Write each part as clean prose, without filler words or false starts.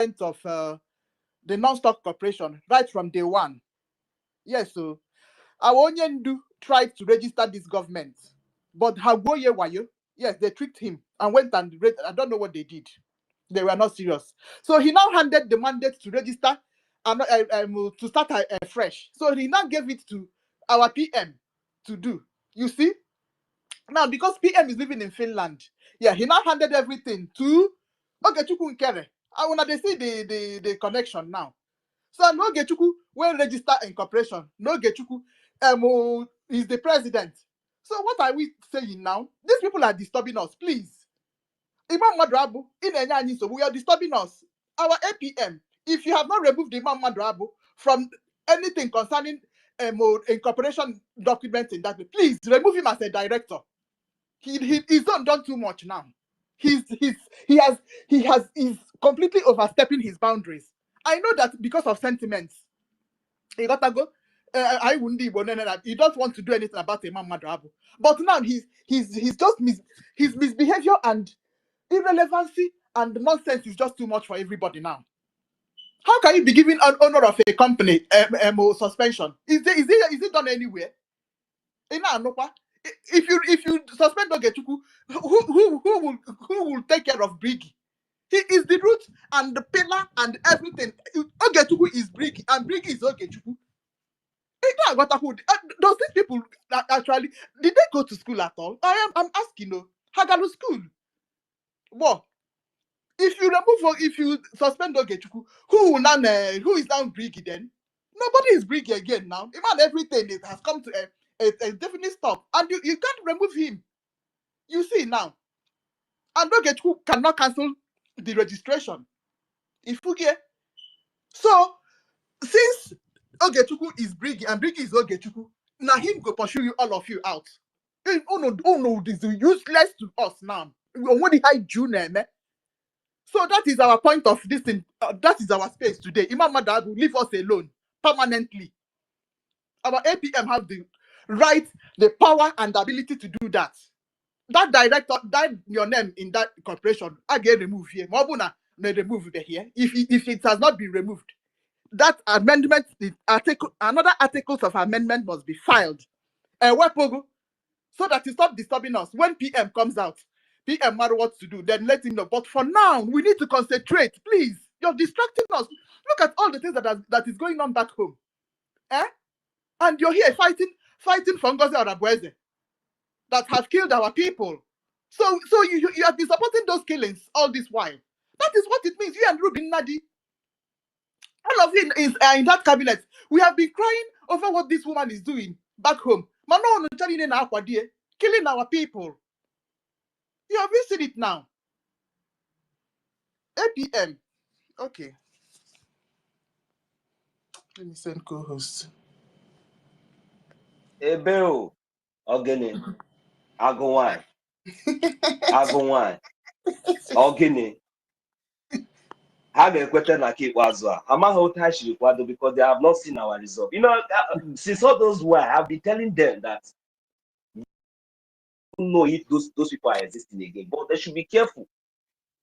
of the non-stock corporation right from day one. Yes, so our Onyendu tried to register this government, but Hagoye Wayo, yes, they tricked him and went and I don't know what they did. They were not serious. So he now handed the mandate to register and to start fresh. So he now gave it to our PM to do. You see? Now, because PM is living in Finland, yeah, he now handed everything to Ogechukwu Nkere. I want to see the connection now. So no Ogechukwu will register in corporation. No Ogechukwu is the president. So what are we saying now? These people are disturbing us, please. Imam Madrabu, so we are disturbing us. Our APM, if you have not removed Imam Madrabu from anything concerning incorporation documents in that way, please remove him as a director. He's done too much now. He's completely overstepping his boundaries. I know that because of sentiments, he got to go. I wouldn't he don't want to do anything about Imam Madrabu. But now he's just his misbehavior and irrelevancy and nonsense is just too much for everybody now. How can you be giving an owner of a company suspension? Is it done anywhere? If you suspend Ogechukwu, who will take care of Brgie? He is the root and the pillar and everything. Ogechukwu is Brgie and Brgie is Ogechukwu. Those these people actually did they go to school at all? I'm asking you. Hagalu school. Well, if you suspend Ogechukwu, who is now Brgie then? Nobody is Brgie again now. Even everything it has come to a definite stop, and you can't remove him. You see now, and Ogechukwu cannot cancel the registration. If you get so, since Ogechukwu is Brgie and Brgie is Ogechukwu, now him go pursue you all of you out. Oh no, this is useless to us now. What the high June, So that is our point of this thing. That is our space today. Imam Madad will leave us alone permanently. Our APM have the right, the power, and the ability to do that. That director, that your name in that corporation, I get removed here. Mobuna may remove here. If it has not been removed, that amendment, another articles of amendment must be filed. So that it stop disturbing us. When PM comes out, PM matter what to do, then let him know. But for now, we need to concentrate, please. You're distracting us. Look at all the things that is going on back home. And you're here fighting for NGOZI or Abueze that have killed our people. So you have been supporting those killings all this while. That is what it means. You and Rubin Nadi, all of it is in that cabinet. We have been crying over what this woman is doing back home. Killing our people. You have seen it now. APM. Okay. Let me send co-host. Bill. Ogene. Agowai. Ogene. Because they have not seen our result. You know, since all those were, I've been telling them that don't know if those people are existing again, but they should be careful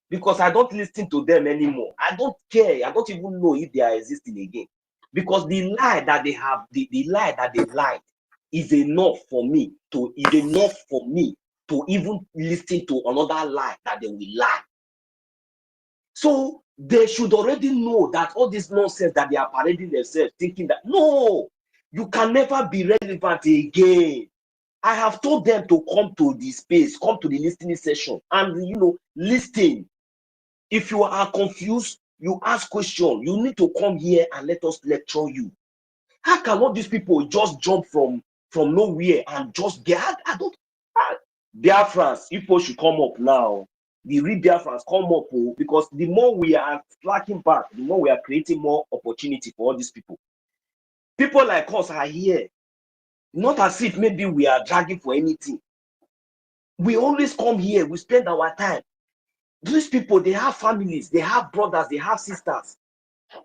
because I don't listen to them anymore. I don't care. I don't even know if they are existing again because the lie that they have, the lie that they lied is enough for me to even listen to another lie that they will lie. So they should already know that all this nonsense that they are parading themselves, thinking that no, you can never be relevant again. I have told them to come to the space, come to the listening session, and listen. If you are confused, you ask questions. You need to come here and let us lecture you. How can all these people just jump from nowhere and just get? BIAFRANS, people should come up now. The real BIAFRANS come up because the more we are slacking back, the more we are creating more opportunity for all these people. People like us are here. Not as if maybe we are dragging for anything. We always come here. We spend our time. These people, they have families. They have brothers. They have sisters.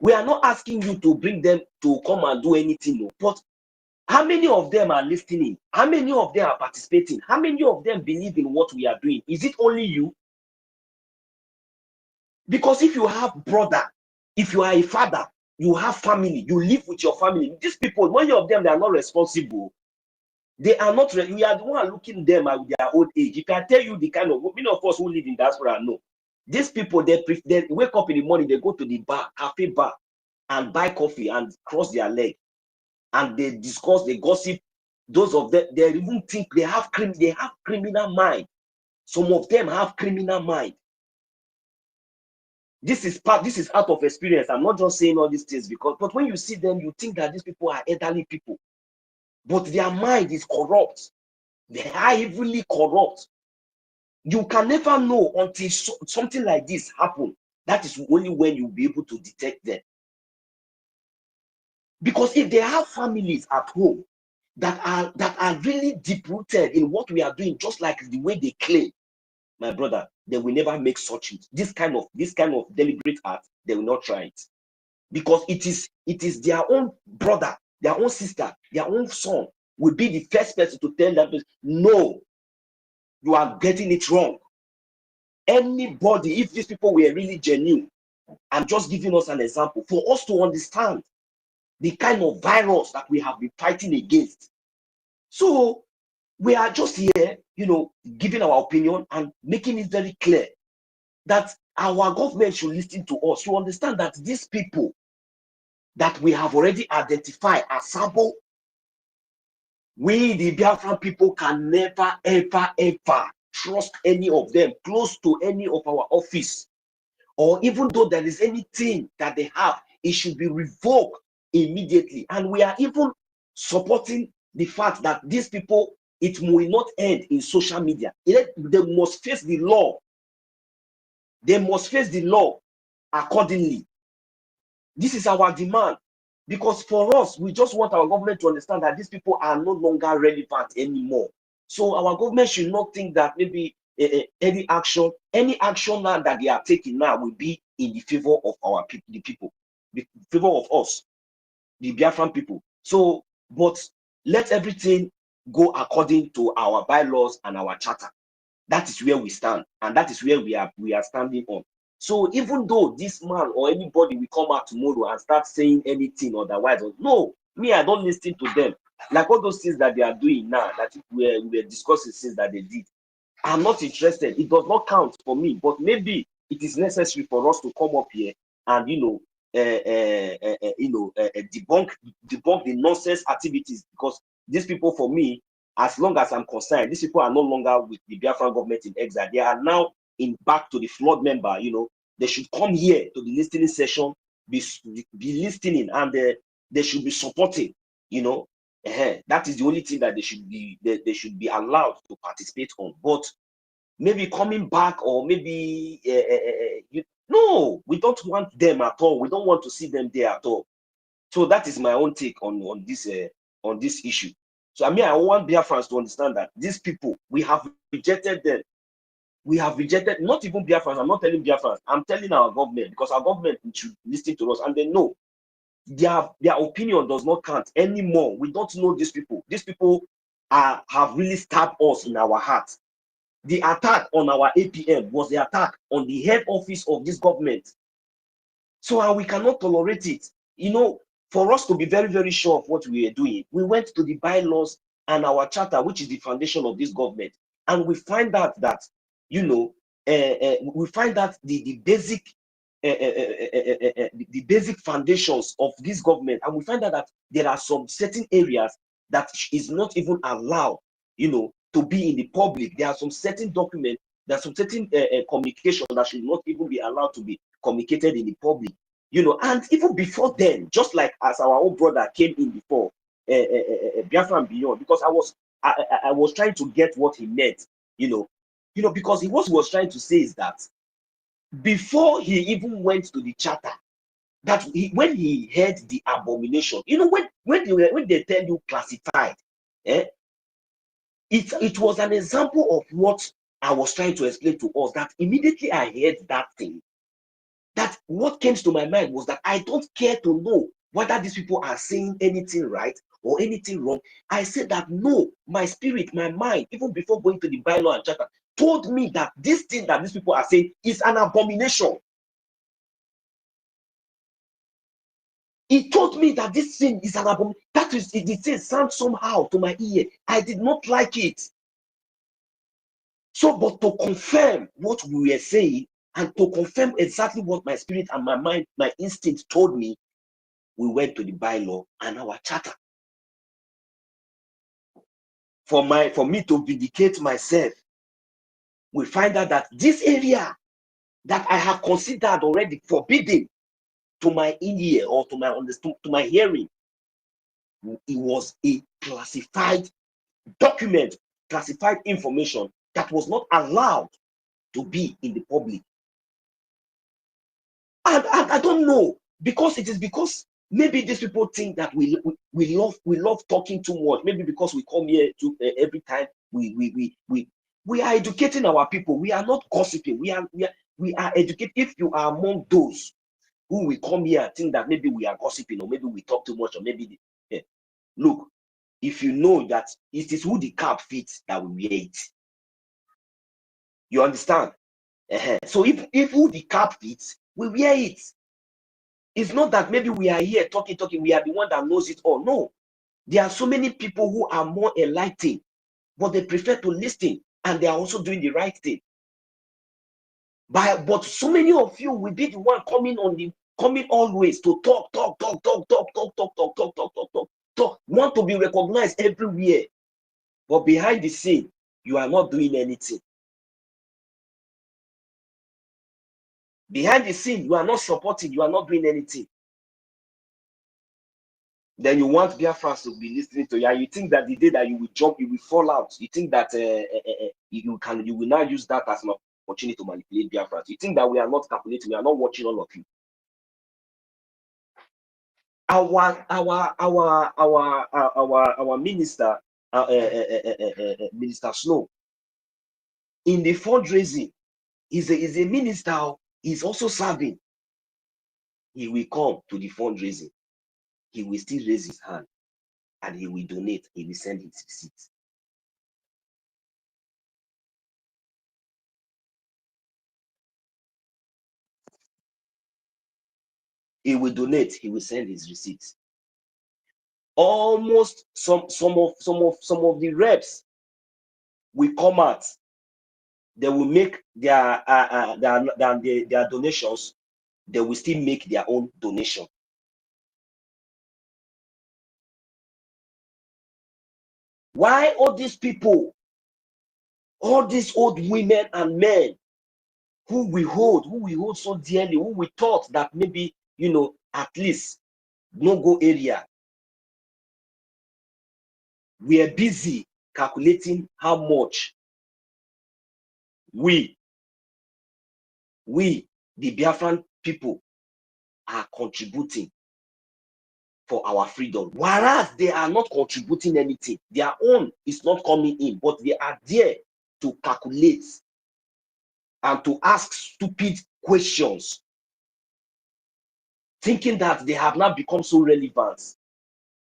We are not asking you to bring them to come and do anything. But how many of them are listening? How many of them are participating? How many of them believe in what we are doing? Is it only you? Because if you have brother If you are a father, you have family, you live with your family. These people, many of them, they are not responsible. They are not, we are the one looking them at their old age. If I tell you the kind of, many of us who live in diaspora know, these people, they wake up in the morning, they go to the bar, cafe bar, and buy coffee and cross their leg. And they discuss, they gossip. Those of them, they even think they have criminal mind. Some of them have criminal mind. This is out of experience. I'm not just saying all these things but when you see them, you think that these people are elderly people, but their mind is corrupt. They are evilly corrupt. You can never know until something like this happens. That is only when you'll be able to detect them. Because if they have families at home that are really deep-rooted in what we are doing, just like the way they claim, my brother, they will never make such this kind of deliberate act. They will not try it, because it is their own brother, their own sister, their own son will be the first person to tell them, no, you are getting it wrong. Anybody, if these people were really genuine, I'm just giving us an example for us to understand the kind of virus that we have been fighting against. So we are just here, giving our opinion and making it very clear that our government should listen to us, to understand that these people that we have already identified as Sabo, we, the Biafran people, can never, ever, ever trust any of them close to any of our office. Or even though there is anything that they have, it should be revoked immediately. And we are even supporting the fact that these people, it will not end in social media. They must face the law. They must face the law accordingly. This is our demand. Because for us, we just want our government to understand that these people are no longer relevant anymore. So our government should not think that maybe any action now that they are taking now will be in the favor of our people, the favor of us, the Biafran people. So, but let everything go according to our bylaws and our charter. That is where we stand, and that is where we are standing on. So even though this man or anybody will come out tomorrow and start saying anything otherwise, no, me, I don't listen to them. Like all those things that they are doing now, that we were discussing since that they did, I'm not interested. It does not count for me. But maybe it is necessary for us to come up here and debunk the nonsense activities, because these people, for me, as long as I'm concerned, these people are no longer with the Biafran government in exile. They are now back to the flood member. They should come here to the listening session, be listening, and they should be supporting. That is the only thing that they should be allowed to participate on. But maybe coming back, or maybe no, we don't want them at all. We don't want to see them there at all. So that is my own take on this issue. So I want Biafrans to understand that these people, we have rejected them. We have rejected, not even Biafrans. I'm not telling Biafrans. I'm telling our government, because our government should listen to us, and they know their opinion does not count anymore. We don't know these people. These people have really stabbed us in our heart. The attack on our APM was the attack on the head office of this government. So we cannot tolerate it. For us to be very, very sure of what we are doing, we went to the bylaws and our charter, which is the foundation of this government, and we find out that we find that the basic foundations of this government, and we find out that there are some certain areas that is not even allowed, to be in the public. There are some certain documents, there are some certain communication that should not even be allowed to be communicated in the public. And even before then, just like as our own brother came in before, Biafra and beyond, because I was trying to get what he meant, because what he was trying to say is that before he even went to the charter, that when he heard the abomination, when they tell you classified, it was an example of what I was trying to explain to us, that immediately I heard that thing, that what came to my mind was that I don't care to know whether these people are saying anything right or anything wrong. I said that no, my spirit, my mind, even before going to the bylaw and charter, told me that this thing that these people are saying is an abomination. He told me that this thing is an abomination. That is, it thing sounds somehow to my ear. I did not like it. So, but to confirm what we were saying and to confirm exactly what my spirit and my mind, my instinct told me, we went to the bylaw and our charter. For me to vindicate myself, we find out that this area that I have considered already forbidden to my ear or to my hearing, it was a classified document, classified information that was not allowed to be in the public. And I don't know, because maybe these people think that we love talking too much. Maybe because we come here to every time we are educating our people. We are not gossiping. We are educating. If you are among those who will come here and think that maybe we are gossiping or maybe we talk too much or maybe look, if you know that it is who the cap fits that we wear it. You understand? So if who the cap fits, we wear it. It's not that maybe we are here talking, we are the one that knows it all. No. There are so many people who are more enlightened, but they prefer to listen, and they are also doing the right thing. But so many of you will be the one coming always to talk, want to be recognized everywhere. But behind the scene, you are not doing anything. Behind the scene, you are not supporting, you are not doing anything. Then you want Biafrans to be listening to you, and you think that the day that you will jump, you will fall out. You think that you will now use that as an opportunity to manipulate Biafrans. You think that we are not calculating, we are not watching all of you. Our minister, Minister Snow, in the fundraising, is a minister. He's also serving. He will come to the fundraising. He will still raise his hand and he will donate. He will send his receipts. He will donate. He will send his receipts. Almost some of the reps will come out. They will make their donations. They will still make their own donation. Why all these people, all these old women and men who we hold so dearly, who we thought that maybe, at least no-go area, we are busy calculating how much we, the Biafran people, are contributing for our freedom, whereas they are not contributing anything. Their own is not coming in, but they are there to calculate and to ask stupid questions, thinking that they have now become so relevant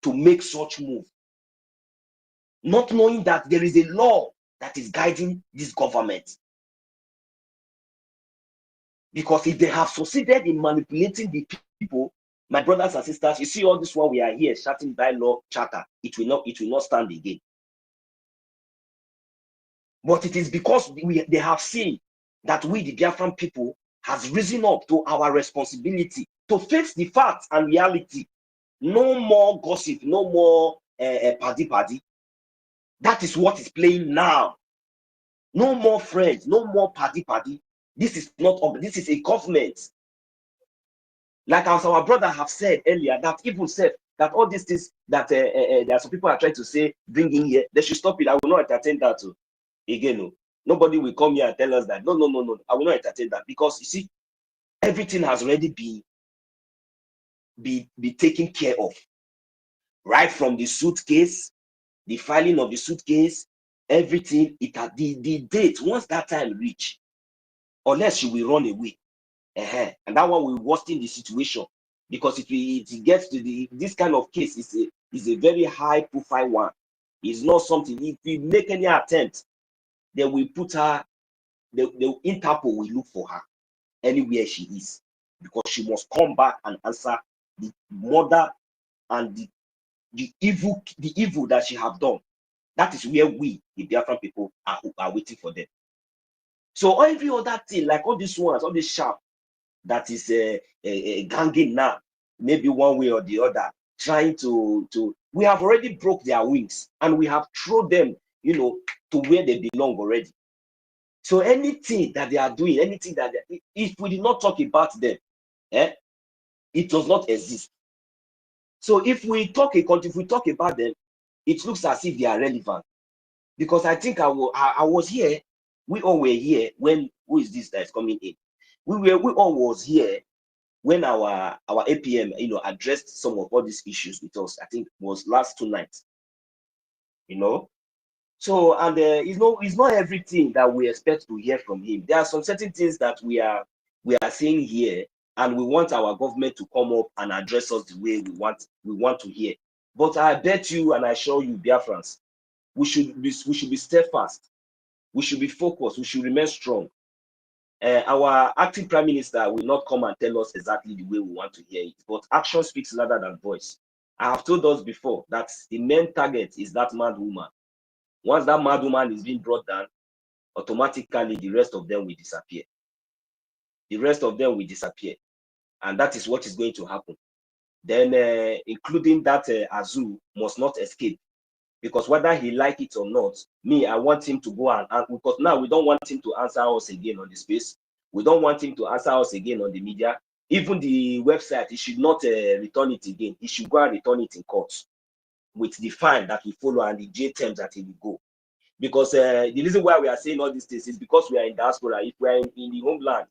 to make such move, not knowing that there is a law that is guiding this government. Because if they have succeeded in manipulating the people, my brothers and sisters, you see all this while we are here shouting bylaw charter, it will not stand again. But it is because they have seen that we, the Biafran people, has risen up to our responsibility to face the facts and reality. No more gossip, no more paddy. That is what is playing now. No more friends, no more paddy. This is a government. Like as our brother have said earlier, that even said that all these things that there are some people are trying to say, bring in here, they should stop it. I will not entertain that too. Again, no. Nobody will come here and tell us that. No. I will not entertain that, because you see, everything has already been taken care of. Right from the suitcase, the filing of the suitcase, everything, it had the date. Once that time reach, unless you will run away. And that one will worsen the situation, because it gets to this kind of case is a very high profile one. It's not something, if we make any attempt, they will put her, the Interpol will look for her anywhere she is, because she must come back and answer the murder and the evil that she have done. That is where we, the Biafran people, are waiting for them. So every other thing, like all these ones, all this sharp that is ganging now, maybe one way or the other, trying to we have already broke their wings and we have thrown them, to where they belong already. So anything that they are doing, anything that if we did not talk about them, it does not exist. So if we talk about them, it looks as if they are relevant. Because I think I was here, we all were here when, who is this that is coming in? We all was here when our APM, addressed some of all these issues with us. I think it was last 2 nights, So, and it's not everything that we expect to hear from him. There are some certain things that we are saying here, and we want our government to come up and address us the way we want to hear. But I bet you and I assure you, Biafrans, we should be steadfast. We should be focused. We should remain strong. Our acting prime minister will not come and tell us exactly the way we want to hear it, but action speaks louder than voice. I have told us before that the main target is that mad woman. Once that mad woman is being brought down, automatically the rest of them will disappear. The rest of them will disappear, and that is what is going to happen. Then, including that Azu must not escape. Because whether he like it or not, I want him to go and because now we don't want him to answer us again on the space. We don't want him to answer us again on the media. Even the website, he should not return it again. He should go and return it in court with the fine that we follow and the jail terms that he will go. Because the reason why we are saying all these things is because we are in diaspora. If we are in the homeland,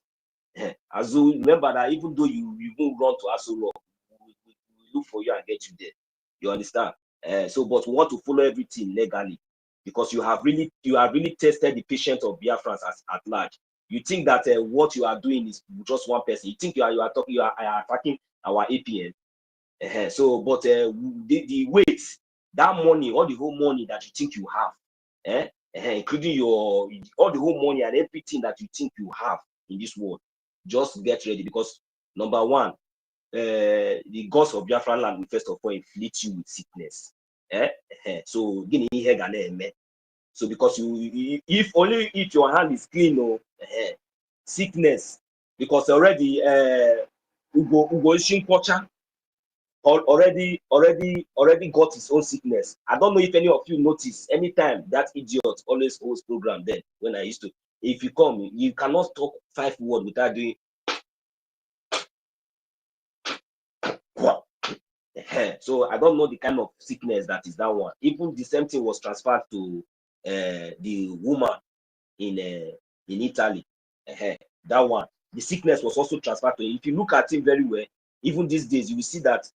Azu, remember that even though you won't run to Azu Rock, we look for you and get you there. You understand? But we want to follow everything legally, because you have really tested the patience of Biafrans at large. You think that what you are doing is just one person. You think you are attacking our APN. But the weight, that money, all the whole money that you think you have, including all the whole money and everything that you think you have in this world, just get ready, because number one, the gods of Biafran land will first of all inflict you with sickness. So because if your hand is clean, sickness, because already Ugo Shinkocha already got his own sickness. I don't know if any of you notice, anytime that idiot always holds program then when I used to, if you come, you cannot talk 5 words without doing. So I don't know the kind of sickness that is that one. Even the same thing was transferred to the woman in Italy. That one, the sickness was also transferred to him. If you look at him very well, even these days, you will see that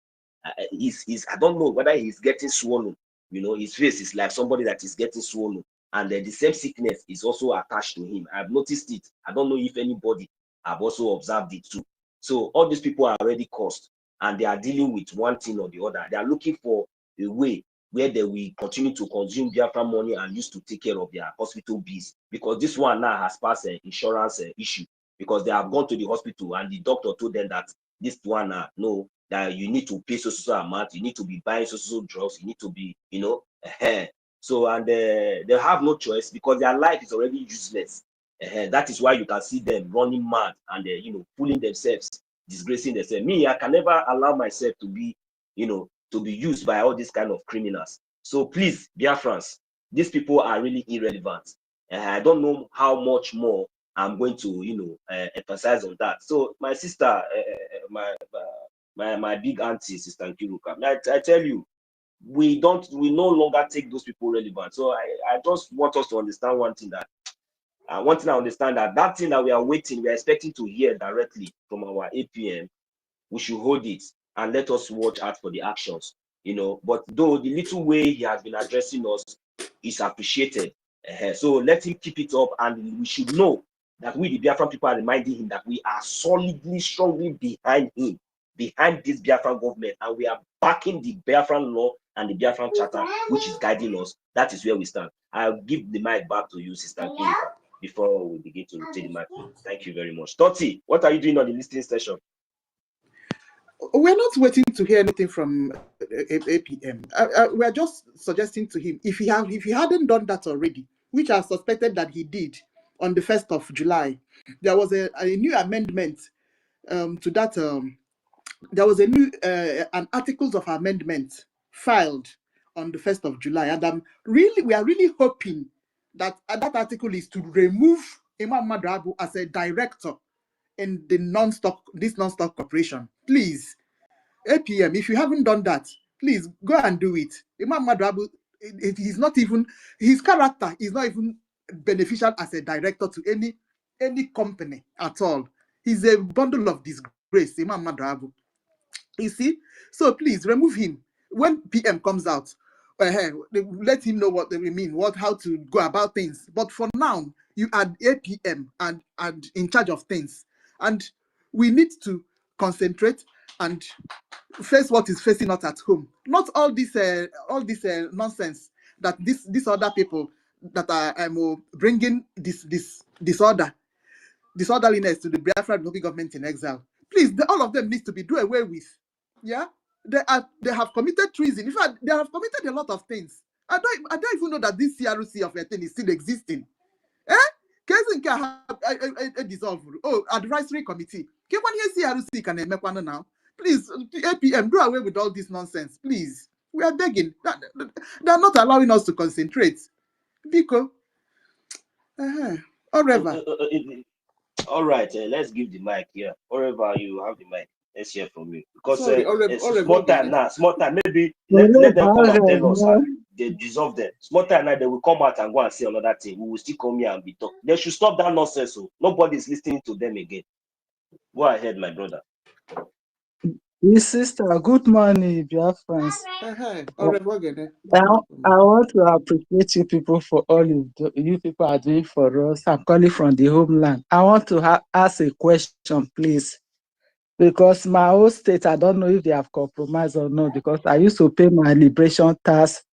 he's I don't know whether he's getting swollen. His face is like somebody that is getting swollen, and the same sickness is also attached to him. I've noticed it. I don't know if anybody have also observed it too. So all these people are already cursed, and they are dealing with one thing or the other. They are looking for a way where they will continue to consume Biafra money and use to take care of their hospital bills, because this one now has passed an insurance issue, because they have gone to the hospital and the doctor told them that this one no, that you need to pay so amount, you need to be buying so drugs, you need to be, so, and they have no choice because their life is already useless. That is why you can see them running mad and fooling themselves, disgracing themselves. Me, I can never allow myself to be used by all these kind of criminals. So please, Biafrans, these people are really irrelevant. I don't know how much more I'm going to emphasize on that. So my sister, my big auntie, Sister Nkiruka, I tell you, we no longer take those people relevant. So I just want us to understand one thing, that one thing I understand, that thing that we are expecting to hear directly from our APM, we should hold it and let us watch out for the actions. But though the little way he has been addressing us is appreciated, so let him keep it up, and we should know that we, the Biafran people, are reminding him that we are solidly, strongly behind him, behind this Biafran government, and we are backing the Biafran law and the Biafran charter, which is guiding us. That is where we stand. I'll give the mic back to you, Sister Kinka, before we begin to take the mic. Thank you very much. Toti, what are you doing on the listening session? We're not waiting to hear anything from APM. We are just suggesting to him if he hadn't done that already, which I suspected that he did on the 1st of July, there was a new amendment to that. There was a new an articles of amendment filed on the 1st of July, and we are really hoping that that article is to remove Imam Madrabu as a director in the this non-stock corporation. Please, APM, if you haven't done that, please go and do it. Imam Madrabu, he's not even, his character is not even beneficial as a director to any company at all. He's a bundle of disgrace, Imam Madrabu. You see? So please remove him. When PM comes out, let him know what they mean, how to go about things. But for now, you are APM and in charge of things. And we need to concentrate and face what is facing us at home. Not all this nonsense that these other people that are bringing this disorderliness to the Biafra government in exile. Please, all of them needs to be do away with. Yeah, they have committed treason. In fact, they have committed a lot of things. I don't even know that this CRC of a thing is still existing. Dissolve. Oh, advisory committee. CRC can make one now. Please, APM, do away with all this nonsense. Please, we are begging. They are not allowing us to concentrate. Because, however. All right, let's give the mic here. Wherever you have the mic, let's hear from you. Because Sorry, it's small time. Maybe let them come and tell us and they dissolve them. Small time now, they will come out and go and say another thing. We will still come here and be talk. They should stop that nonsense. So nobody is listening to them again. Go ahead, my brother. Yes, sister, good morning, BIAFRANS. I want to appreciate you people for all you people are doing for us. I'm calling from the homeland. I want to ask a question, please. Because my own state, I don't know if they have compromised or not, because I used to pay my liberation tax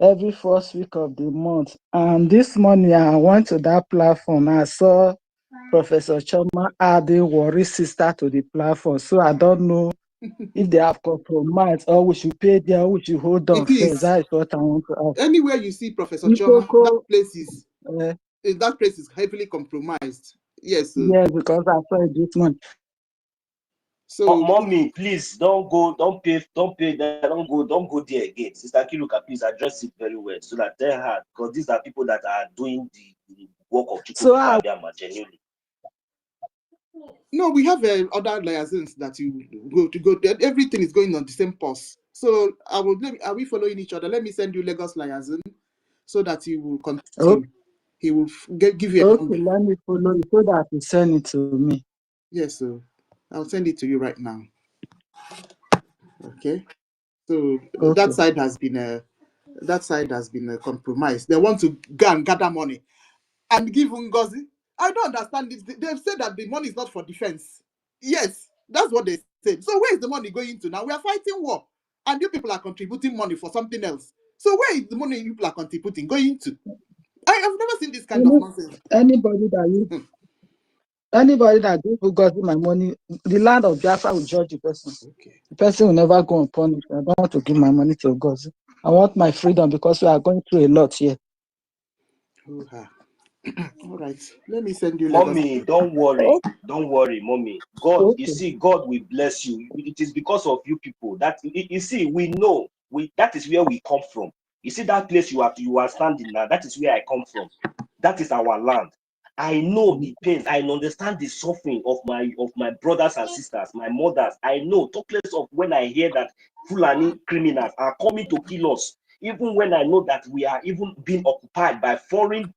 every first week of the month. And this morning, I went to that platform. I saw Professor Choma adding Worry Sister to the platform. So I don't know if they have compromised or we should pay there, we should hold on first. That is what I want to ask. Anywhere you see Professor Choma, that place is heavily compromised. Yes. Yes, because I saw it this month. So, mommy, please don't go there again. Sister Kiruka, please address it very well so that they're hard, because these are people that are doing the work of Chukwu genuinely. No, we have other liaisons that you go. Everything is going on the same pulse. So are we following each other? Let me send you Lagos liaison so that he will continue. Okay. He will give you. Okay, let me follow you so that you send it to me. Yes, so I'll send it to you right now. Okay. So that side has been compromised. They want to go and gather money and give NGOZI. I don't understand this. They've said that the money is not for defense. Yes, that's what they said. So where is the money going to now? We are fighting war, and you people are contributing money for something else. So where is the money you people are contributing going to? I have never seen this kind of nonsense. Anybody that gives NGOZI my money, the land of Biafra will judge the person. Okay. The person will never go unpunished. I don't want to give my money to NGOZI. I want my freedom because we are going through a lot here. All right, let me send you. Mommy, don't worry, mommy. God, you see, God will bless you. It is because of you people that you see. We know that is where we come from. You see that place you are standing now. That is where I come from. That is our land. I know the pain. I understand the suffering of my brothers and sisters, my mothers. I know the place of when I hear that Fulani criminals are coming to kill us, even when I know that we are even being occupied by foreign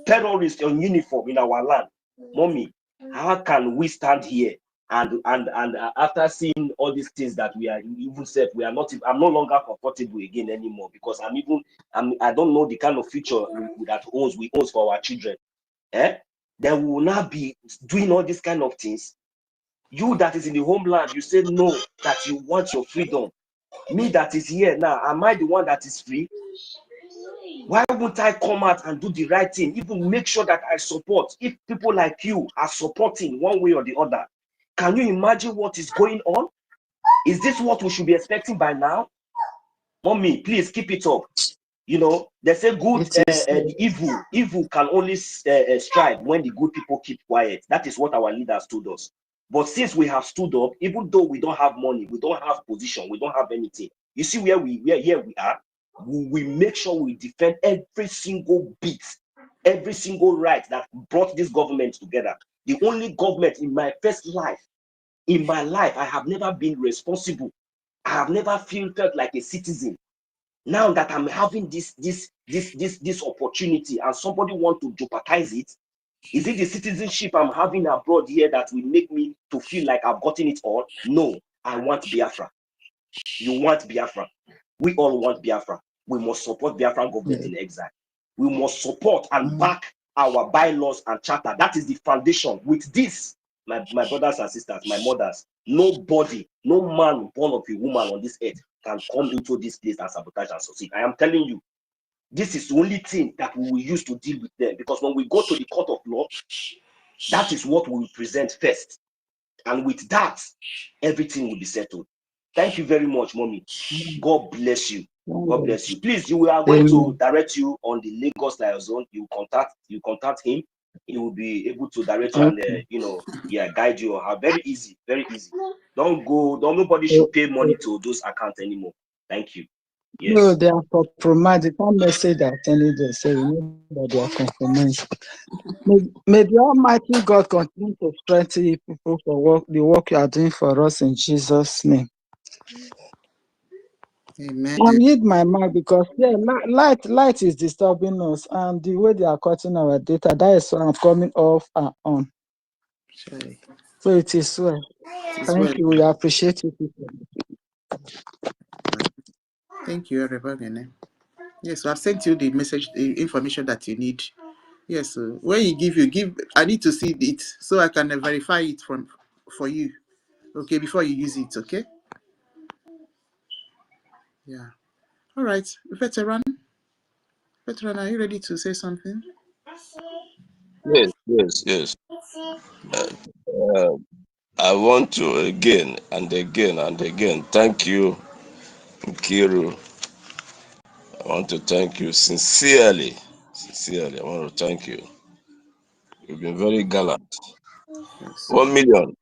terrorists in uniform in our land. Mommy, how can we stand here and after seeing all these things that we are even said, I'm no longer comfortable again anymore, because I don't know the kind of future we own for our children. They will not be doing all these kind of things. You that is in the homeland, you say no, that you want your freedom. Me that is here now, am I the one that is free? Why won't I come out and do the right thing? Even make sure that I support. If people like you are supporting one way or the other, can you imagine what is going on? Is this what we should be expecting by now? Mommy, please keep it up. You know, they say good, the evil can only strive when the good people keep quiet. That is what our leaders told us. But since we have stood up, even though we don't have money, we don't have position, we don't have anything. You see where we are. We make sure we defend every single bit, every single right that brought this government together. The only government in my first life, in my life, I have never been responsible. I have never felt like a citizen. Now that I'm having this opportunity and somebody want to jeopardize it, is it the citizenship I'm having abroad here that will make me to feel like I've gotten it all? No, I want Biafra. You want Biafra. We all want Biafra. We must support Biafran government in exile. We must support and back our bylaws and charter. That is the foundation. With this, my brothers and sisters, my mothers, nobody, no man born of a woman on this earth can come into this place and sabotage and succeed. I am telling you, this is the only thing that we will use to deal with them. Because when we go to the court of law, that is what we will present first. And with that, everything will be settled. Thank you very much, Mommy. God bless you. God bless you. Please, we are going to direct you on the Lagos liaison. You contact him. He will be able to direct you and guide you. Very easy, very easy. Nobody should pay money to those accounts anymore. Thank you. Yes. No, they are compromised. They can't message that telling them, say, you know that they are compromised. May the Almighty God continue to strengthen you people for the work you are doing for us in Jesus' name. Amen. I'll need my mic because light is disturbing us, and the way they are cutting our data, that is why I'm coming off and on. Sorry. So it is well. Thank you. We appreciate you people. Thank you, everybody. Yes, so I've sent you the message, the information that you need. Yes, so when you give, I need to see it so I can verify it for you. Okay, before you use it, okay? Yeah. All right, veteran, are you ready to say something? Yes. I want to again and again thank you, Nkiru. I want to thank you sincerely. I want to thank you. You've been very gallant. Yes. 1 million.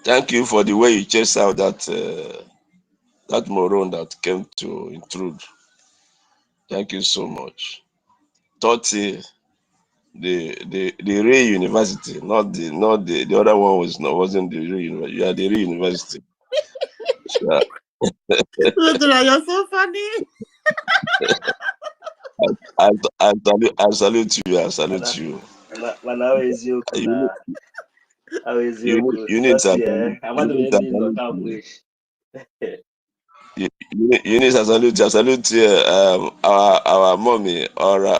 Thank you for the way you chased out that moron that came to intrude. Thank you so much. 30, the Ray University, not the other one wasn't the Ray University. You are the Ray University. Yeah. You're so funny. I salute you. You need to I salute our mommy or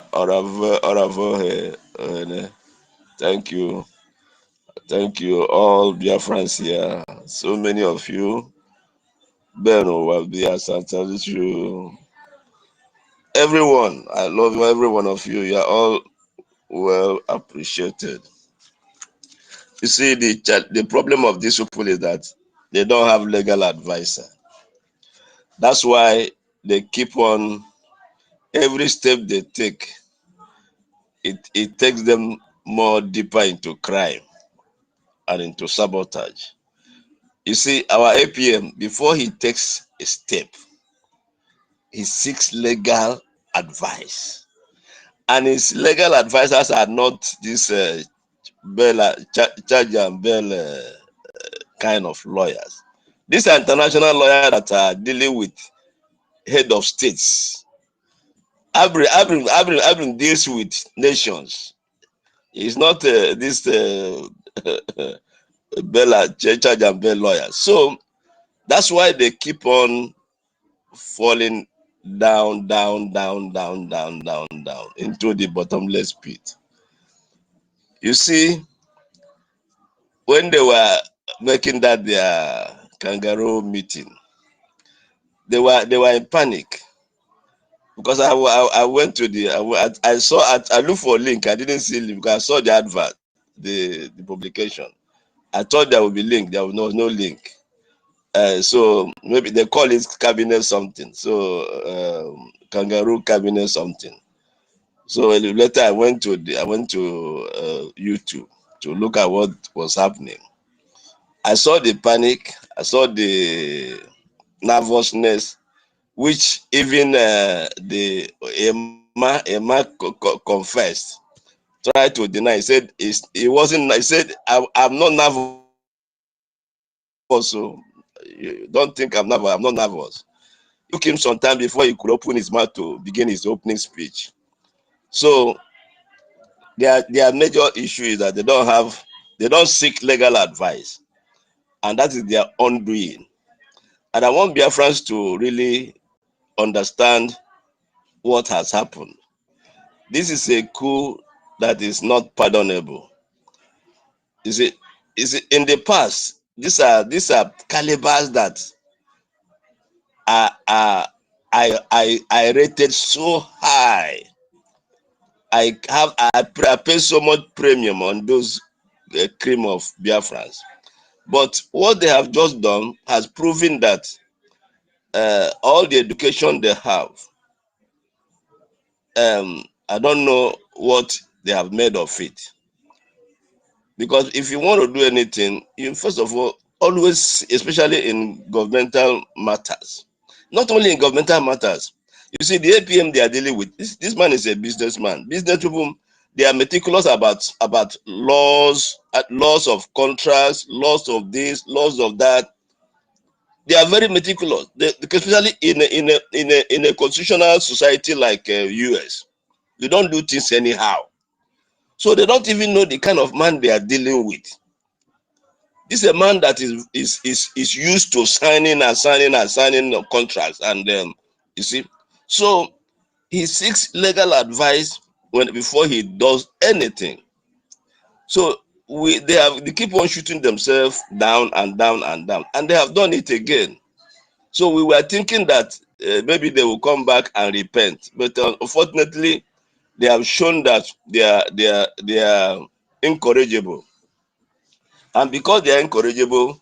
thank you all BIAFRANS here, so many of you. Beno will be I salute you, everyone. I love every one of you. You are all well appreciated. You see, the problem of these people is that they don't have legal advisor. That's why they keep on, every step they take, it takes them more deeper into crime and into sabotage. You see, our APM, before he takes a step, he seeks legal advice. And his legal advisors are not this charge and bail kind of lawyers. These are international lawyers that are dealing with head of states. Abrin deals with nations. It's not this charge and bail lawyers. So that's why they keep on falling down into the bottomless pit. You see, when they were making that their kangaroo meeting, they were in panic because I went to I looked for a link. I didn't see a link because I saw the advert, the publication. I thought there would be link. There was no link. So maybe they call it cabinet something. So kangaroo cabinet something. So later I went to YouTube to look at what was happening. I saw the panic. I saw the nervousness, which even the Emma confessed, tried to deny. He said he wasn't. He said I'm not nervous. So you don't think I'm nervous. I'm not nervous. It took him some time before he could open his mouth to begin his opening speech. So their major issue is that they don't seek legal advice, and that is their undoing. And I want Biafrans to really understand what has happened. This is a coup that is not pardonable. Is it in the past? These are calibers that I rated so high. I pay so much premium on those cream of Biafrans. But what they have just done has proven that all the education they have, I don't know what they have made of it. Because if you want to do anything, you first of all, always, especially in governmental matters, not only in governmental matters, you see the APM they are dealing with, this man is a businessman. Business people, they are meticulous about laws of contracts, laws of this, laws of that. They are very meticulous, especially in a constitutional society like US. They don't do things anyhow. So they don't even know the kind of man they are dealing with. This is a man that is used to signing contracts, and you see, so he seeks legal advice before he does anything. So they keep on shooting themselves down and down and down, and they have done it again. So we were thinking that maybe they will come back and repent, but unfortunately, they have shown that they are incorrigible, and because they are incorrigible,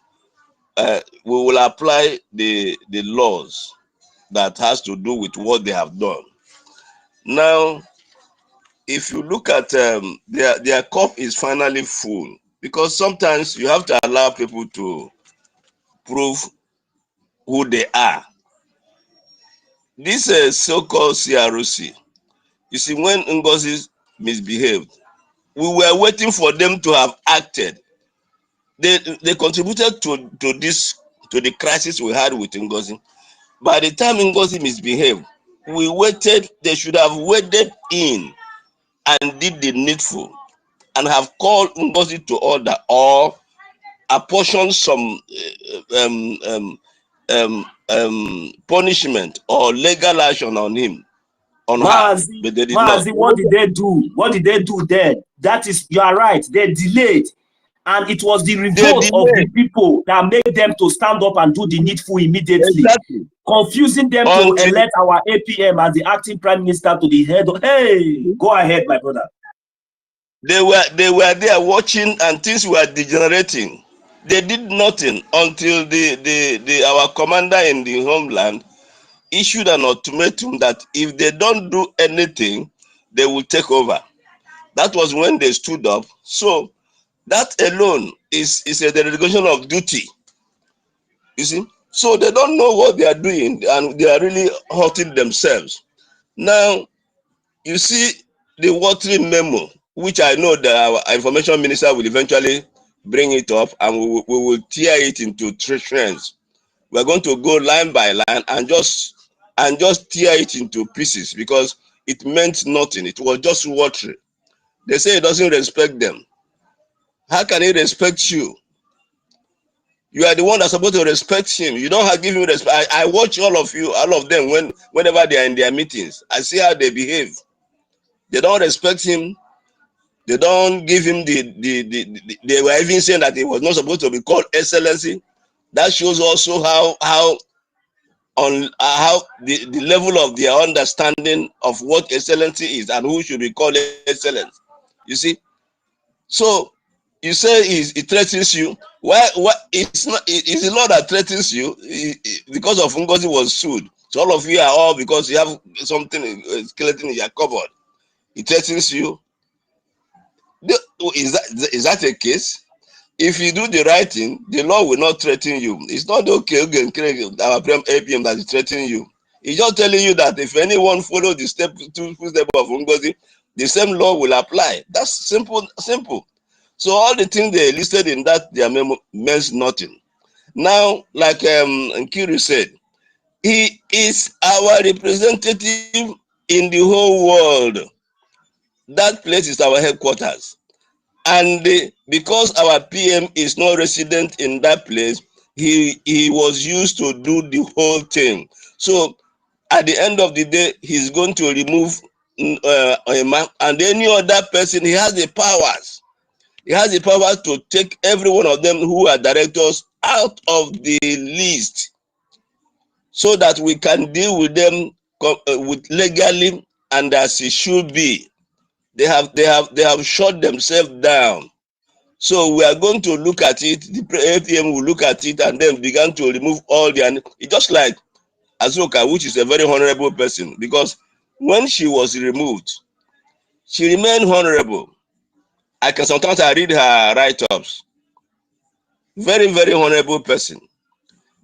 we will apply the laws that has to do with what they have done. Now, if you look at their cup is finally full, because sometimes you have to allow people to prove who they are. This so-called CROC, you see, when NGOZI misbehaved, we were waiting for them to have acted. They contributed to the crisis we had with NGOZI. By the time NGOZI misbehaved, we waited. They should have waded in and did the needful, and have called NGOZI to order, or apportion some punishment or legal action on him, on her. But they did not. Mazi, what did they do? What did they do then? That is, you are right. They delayed. And it was the revolt of the people that made them to stand up and do the needful immediately. Exactly. Confusing them to elect our APM as the acting prime minister to the head of, hey, go ahead, my brother. They were there watching, and things were degenerating. They did nothing until our commander in the homeland issued an ultimatum that if they don't do anything, they will take over. That was when they stood up. So that alone is a derogation of duty. You see? So they don't know what they are doing, and they are really hurting themselves. Now, you see the watering memo, which I know that our information minister will eventually bring it up, and we will tear it into three strands. We're going to go line by line and just tear it into pieces, because it meant nothing. It was just watery. They say it doesn't respect them. How can he respect you? You are the one that's supposed to respect him. You don't have to give him respect. I watch all of them whenever they are in their meetings. I see how they behave. They don't respect him. They don't give him they were even saying that he was not supposed to be called excellency. That shows also how the level of their understanding of what excellency is and who should be called excellence. You see? So You say it threatens you. Why? What? It's not. It's the law that threatens you. Because of NGOZI was sued. So all of you are all because you have something skeleton in your cupboard. It threatens you. Is that a case? If you do the right thing, the law will not threaten you. It's not okay again, our APM that is threatening you. It's just telling you that if anyone follow the step of NGOZI, the same law will apply. That's simple. Simple. So all the things they listed in that their memo means nothing. Now, like Nkiru said, he is our representative in the whole world. That place is our headquarters. And because our PM is not resident in that place, he was used to do the whole thing. So at the end of the day, he's going to remove and any other person. He has the powers. He has the power to take every one of them who are directors out of the list, so that we can deal with them with legally and as it should be. They have shut themselves down. So we are going to look at it. The APM will look at it and then begin to remove all the. It's just like Azuka, which is a very honorable person, because when she was removed, she remained honorable. Sometimes I read her write-ups. Very, very honorable person.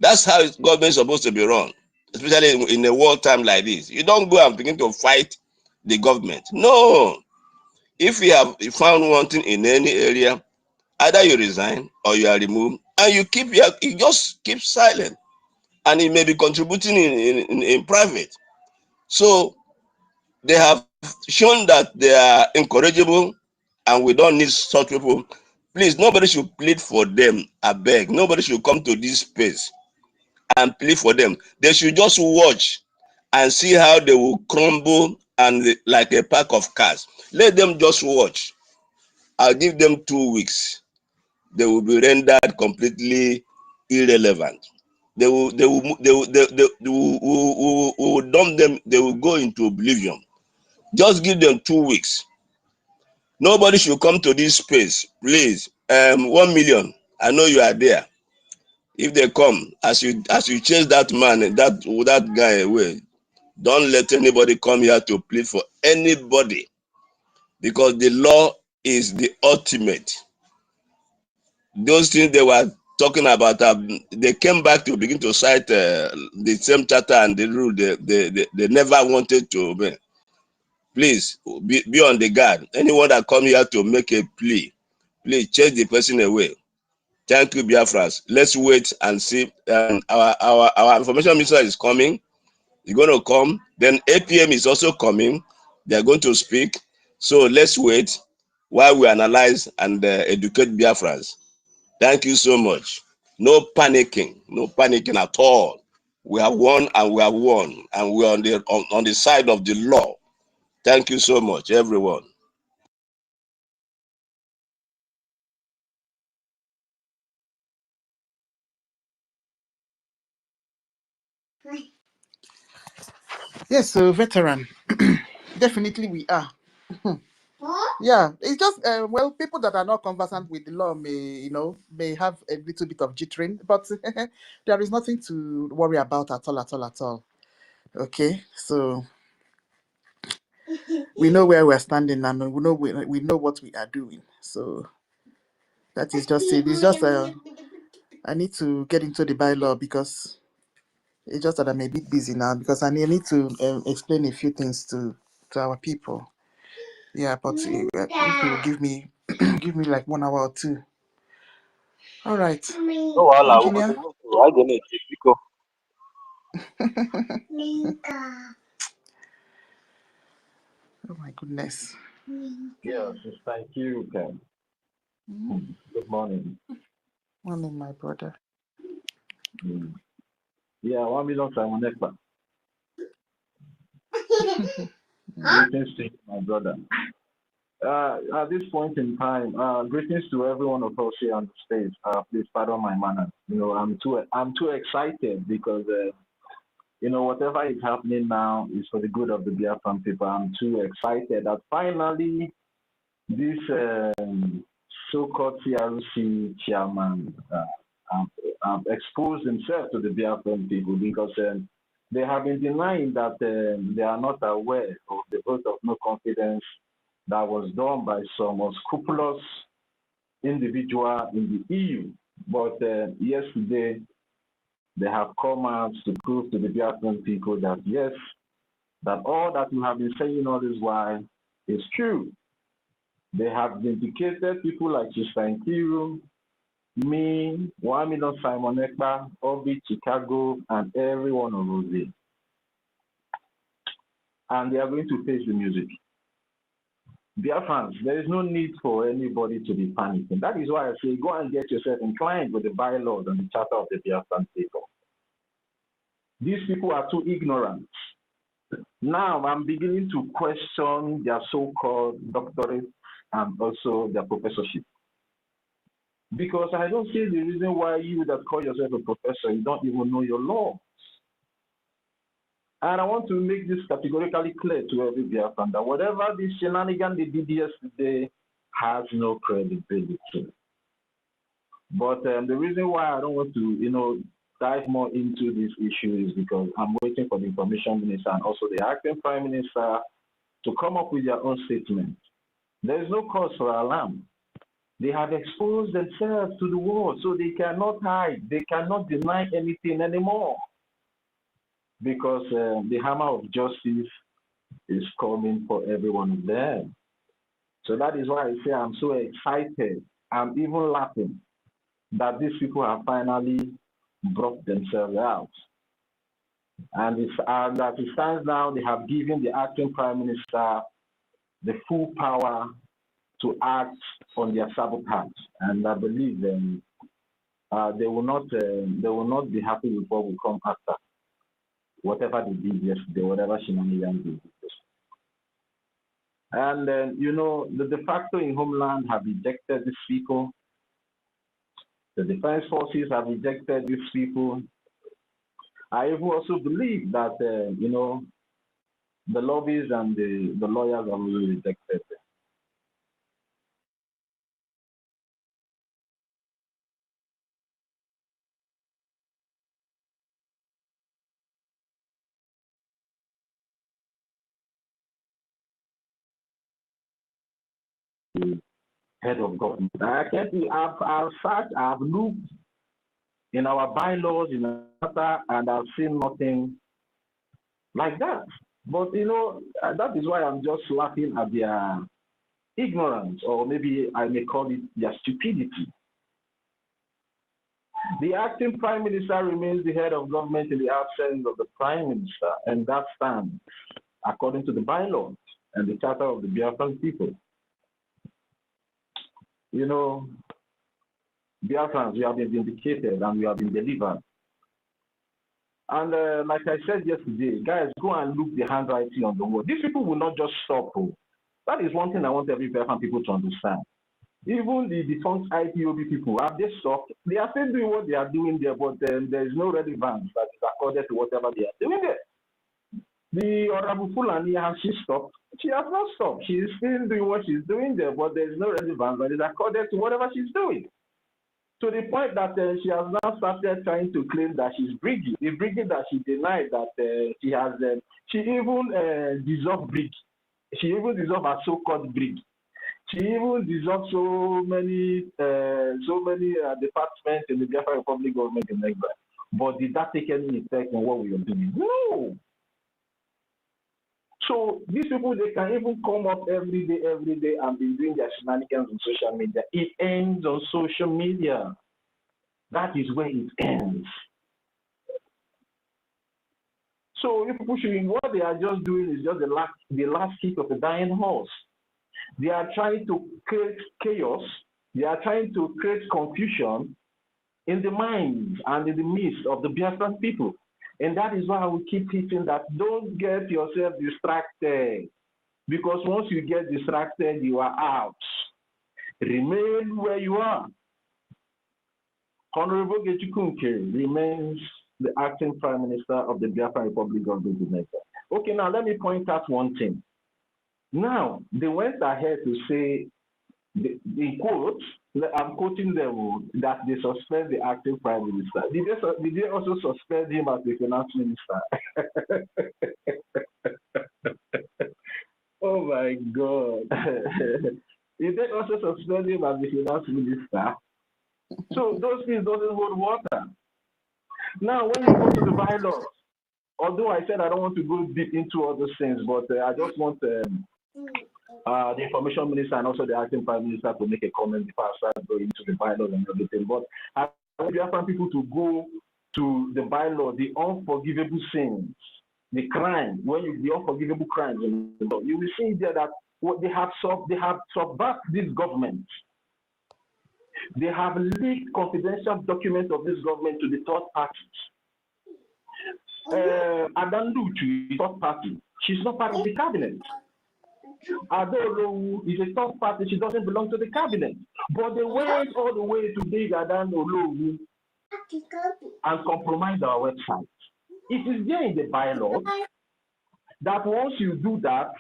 That's how government is supposed to be run, especially in a war time like this. You don't go and begin to fight the government. No. If you have found one thing in any area, either you resign or you are removed, and you just keep silent, and it may be contributing in private. So they have shown that they are incorrigible, and we don't need such people. Please, nobody should plead for them. I beg. Nobody should come to this space and plead for them. They should just watch and see how they will crumble and like a pack of cards. Let them just watch. I'll give them 2 weeks. They will be rendered completely irrelevant. They will dump them. They will go into oblivion. Just give them 2 weeks. Nobody should come to this space, please. 1 million. I know you are there. If they come, as you chase that man, that guy away, don't let anybody come here to plead for anybody, because the law is the ultimate. Those things they were talking about, they came back to begin to cite the same charter and the rule they never wanted to obey. Please be on the guard. Anyone that come here to make a plea, please chase the person away. Thank you, Biafrans. Let's wait and see. Our information minister is coming. He's going to come. Then APM is also coming. They are going to speak. So let's wait while we analyze and educate Biafrans. Thank you so much. No panicking. No panicking at all. We have won and we have won. And we are on the side of the law. Thank you so much, everyone. Yes, so veteran. Definitely we are. Yeah, it's just well, people that are not conversant with the law may have a little bit of jittering, but there is nothing to worry about at all. Okay, so we know where we're standing and we know what we are doing. So that is just it. It's just I need to get into the bylaw because it's just that I'm a bit busy now because I need to explain a few things to our people. Yeah, but if you will give me give me like 1 hour or two. All right, No, Allah, we engineer. go to I don't know. Oh my goodness. Yes, thank you, Ken. Good morning. Morning, my brother. Yeah, 1 million Simon Ekpa. Greetings to you, my brother. At this point in time, greetings to every one of us here on the stage. Please pardon my manners. I'm too excited because whatever is happening now is for the good of the Biafran people. I'm too excited that finally this so-called CRC chairman exposed himself to the Biafran people because they have been denying that they are not aware of the vote of no confidence that was done by some unscrupulous individual in the EU. But yesterday, they have come out to prove to the Biafran people that yes, that all that we have been saying all this while is true. They have vindicated people like Sister Nkiru, me, 1 million Simon Ekpa, Obi, Chicago, and every one of us. And they are going to face the music. Biafrans, there is no need for anybody to be panicking. That is why I say go and get yourself inclined with the bylaws and the charter of the Biafran people. These people are too ignorant. Now I'm beginning to question their so-called doctorate and also their professorship. Because I don't see the reason why you that call yourself a professor, you don't even know your law. And I want to make this categorically clear to every Biafran that whatever this shenanigan they did yesterday has no credibility. But the reason why I don't want to, dive more into this issue is because I'm waiting for the information minister and also the acting prime minister to come up with their own statement. There is no cause for alarm. They have exposed themselves to the world, so they cannot hide. They cannot deny anything anymore. Because the hammer of justice is coming for every one of them. So that is why I say I'm so excited. I'm even laughing that these people have finally brought themselves out. And as it stands now, they have given the acting prime minister the full power to act on their sabotage. And I believe they will not be happy with what will come after. Whatever they did yesterday, whatever shenanigans they did yesterday. And the de facto in Homeland have rejected these people. The defense forces have rejected these people. I even also believe that the lobbies and the lawyers have also rejected them. Head of government. I can't see. I've looked in our bylaws in Africa and I've seen nothing like that. But that is why I'm just laughing at their ignorance, or maybe I may call it their stupidity. The acting prime minister remains the head of government in the absence of the prime minister, and that stands according to the bylaws and the charter of the Biafran people. Biafrans, we have been vindicated and we have been delivered. And like I said yesterday, guys, go and look the handwriting on the wall. These people will not just stop. That is one thing I want every Biafran people to understand. Even the defunct IPOB people, have they stopped? They are still doing what they are doing there, but there is no relevance that is according to whatever they are doing there. The Honorable Fulani, has she stopped? She has not stopped. She is still doing what she's doing there, but there is no relevance that is according to whatever she's doing. To the point that she has now started trying to claim that she's Brgie. The Brgie that she denied that she has, she even dissolved Brgie. She even dissolved her so-called Brgie. She even dissolved so many departments in the Biafra Republic government in Nigeria. But did that take any effect on what we are doing? No. So these people, they can even come up every day and be doing their shenanigans on social media. It ends on social media. That is where it ends. So if pushing, what they are just doing is just the last kick of a dying horse. They are trying to create chaos. They are trying to create confusion in the minds and in the midst of the Biafran people. And that is why we keep hitting that don't get yourself distracted. Because once you get distracted, you are out. Remain where you are. Honorable Gechikunke remains the acting prime minister of the Biafra Republic of Nigeria. Okay, now let me point out one thing. Now, they went ahead to say in quotes, I'm quoting them, that they suspend the acting prime minister. Did they also suspend him as the finance minister? Oh my God. Did they also suspend him as the finance minister? So those things doesn't hold water. Now, when you go to the bylaws, although I said I don't want to go deep into all those things, but I just want the information minister and also the acting prime minister to make a comment before I start going into the bylaws and everything. But I want Biafran people to go to the bylaw, the unforgivable sins, the crime, the unforgivable crimes in the law. You will see there that what they have subverted this government. They have leaked confidential documents of this government to the third parties. Adanluchu is a third party. She's not part of the cabinet. Adolo is a third party. She doesn't belong to the cabinet. But they went all the way to dig Adanolu and compromise our website. It is there in the bylaws that once you do that,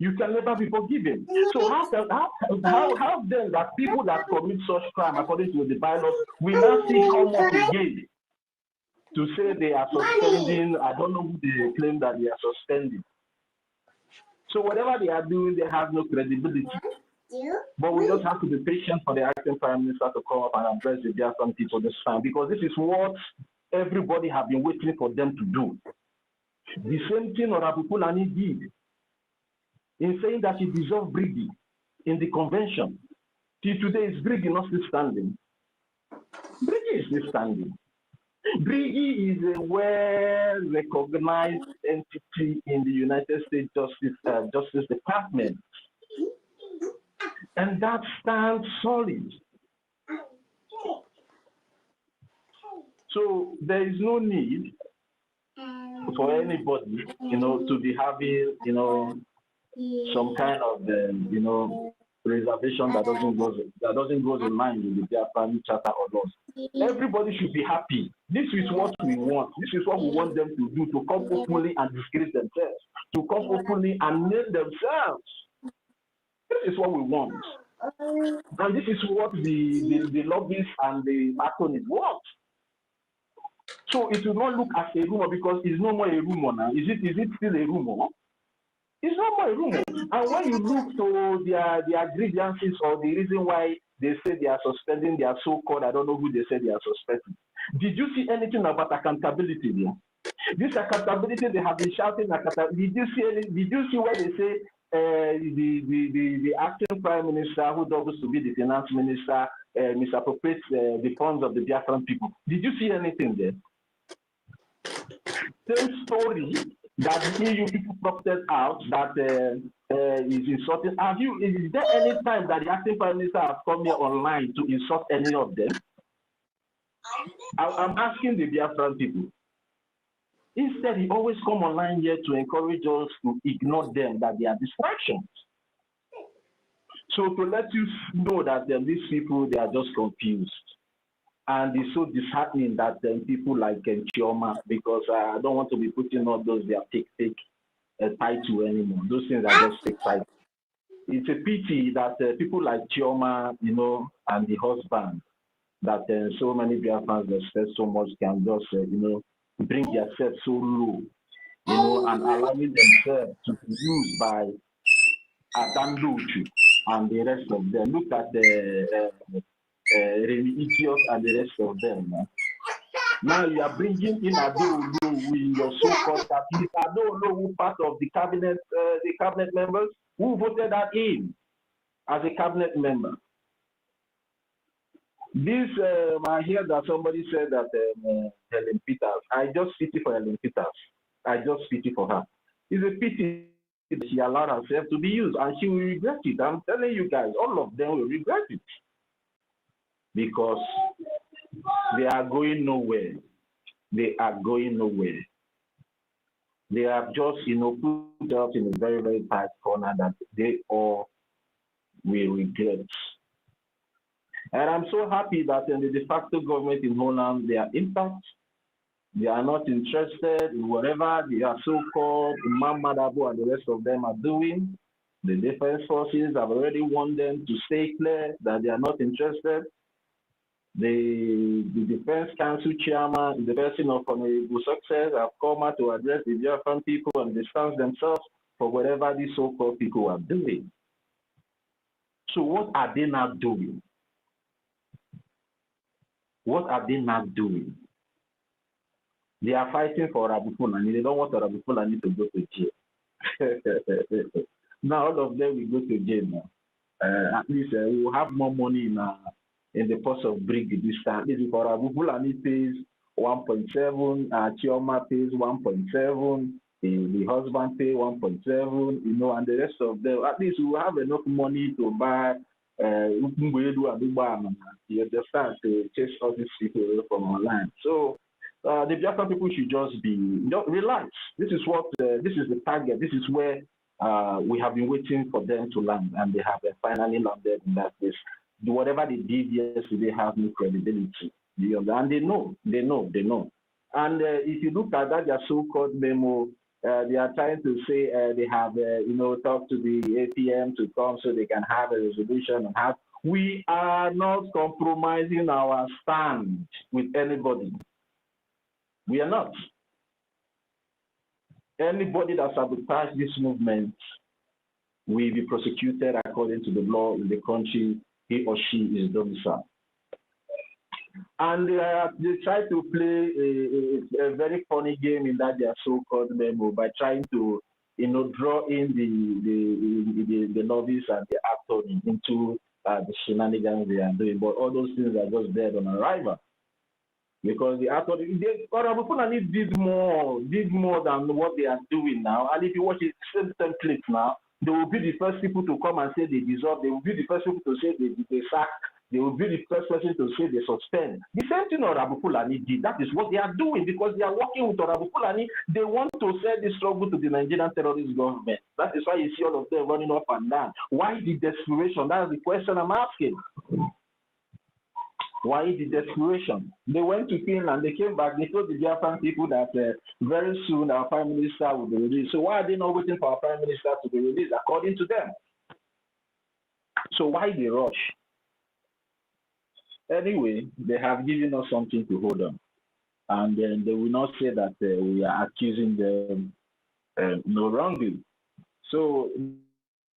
you can never be forgiven. So how then that people that commit such crime according to the bylaws will now see come up again to say they are suspending? I don't know who they claim that they are suspending. So whatever they are doing, they have no credibility. But we just have to be patient for the acting prime minister to come up and address the Biafran people this time, because this is what everybody has been waiting for them to do. The same thing Honorable Fulani did in saying that he dissolved Brgie in the convention. Till today, is Brgie not still standing? Brgie is still standing. Brgie is a well-recognized entity in the United States Justice Department. And that stands solid. So there is no need for anybody, to be having, some kind of, reservation that doesn't go in line with the Biafran charter or laws. Everybody should be happy. This is what we want. This is what we want them to do, to come openly and disgrace themselves, to come openly and name themselves. This is what we want. And this is what the lobbyists and the macronists want. So it will not look as a rumor, because it's no more a rumor now. Is it still a rumor? It's no more a rumor. And when you look to their grievances or the reason why they say they are suspending their so-called, I don't know who they say they are suspending. Did you see anything about accountability there? This accountability, they have been shouting accountability. Did you see where they say the acting prime minister, who does to be the finance minister, misappropriates the funds of the Biafran people? Did you see anything there? Same story that the EU people prompted out that is insulting. Is there any time that the acting prime minister has come here online to insult any of them? I'm asking the Biafran people. Instead, he always come online here to encourage us to ignore them, that they are distractions. So to let you know that these people, they are just confused. And it's so disheartening that people like Chioma, because I don't want to be putting all those their fake title anymore. Those things are just fake titles. It's a pity that people like Chioma, and the husband, that so many Biafrans respect so much, can just, bring themselves so low, and allowing themselves to be used by Adanluchu and the rest of them. Look at the Idiot and the rest of them. Now you are bringing in Adolo with your so-called cabinet. Adolo, who part of the cabinet members, who voted that in as a cabinet member. This, I hear that somebody said that Helen Peters. I just pity for Helen Peters. I just pity for her. It's a pity that she allowed herself to be used, and she will regret it. I'm telling you guys, all of them will regret it, because they are going nowhere. They are going nowhere. They have just, put themselves in a very, very tight corner that they all will regret. And I'm so happy that the de facto government in Holland, they are intact. They are not interested in whatever they are so-called Imam Madabo and the rest of them are doing. The defense forces have already warned them to stay clear, that they are not interested. The Defense Council chairman, the person of Honorable Success, have come out to address the Biafran people and distance themselves for whatever these so-called people are doing. So what are they not doing? What are they not doing? They are fighting for Arabu Fulani. They don't want Arabu Fulani to go to jail. Now all of them will go to jail now. At least we will have more money in the purse of Brgie this time. This is for Arabu Fulani pays 1.7, Chioma pays 1.7, the husband pays 1.7, you know, and the rest of them. At least we will have enough money to buy you understand, to chase all these people from online. So the Biafra people should just relax. This is what this is the target. This is where we have been waiting for them to land, and they have finally landed in that place. Whatever they did yesterday has no credibility. And they know. And if you look at that, their so-called memo, they are trying to say they have, talked to the APM to come so they can have a resolution and have. We are not compromising our stand with anybody. We are not. Anybody that sabotages this movement will be prosecuted according to the law in the country he or she is domiciled. And they try to play a very funny game in that their so-called memo by trying to, draw in the novice and the actor into the shenanigans they are doing. But all those things are just dead on arrival. Because the actor, Arabu Fulani did more than what they are doing now. And if you watch it, same template now, they will be the first people to come and say they deserve. They will be the first people to say they sack. They will be the first person to say they suspend. The same thing Arabu Fulani did. That is what they are doing because they are working with Arabu Fulani. They want to sell this struggle to the Nigerian terrorist government. That is why you see all of them running up and down. Why the desperation? That is the question I'm asking. Why the desperation? They went to Finland, they came back, they told the Biafran people that very soon our Prime Minister will be released. So why are they not waiting for our Prime Minister to be released according to them? So why the rush? Anyway, they have given us something to hold on. And then they will not say that we are accusing them no wrongly. So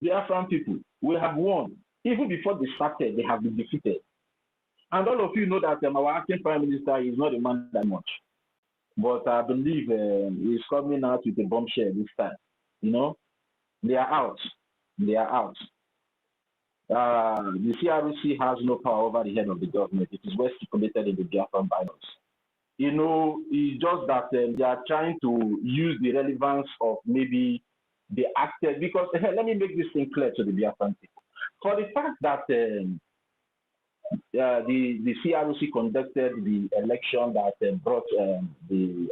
Biafran people, we have won. Even before they started, they have been defeated. And all of you know that our acting Prime Minister is not a man that much. But I believe he's coming out with a bombshell this time. They are out. They are out. The CRC has no power over the head of the government. It is well stipulated in the Biafran bylaws. It's just that they are trying to use the relevance of maybe the actors. Because let me make this thing clear to the Biafran people. For the fact that the CRC conducted the election that brought the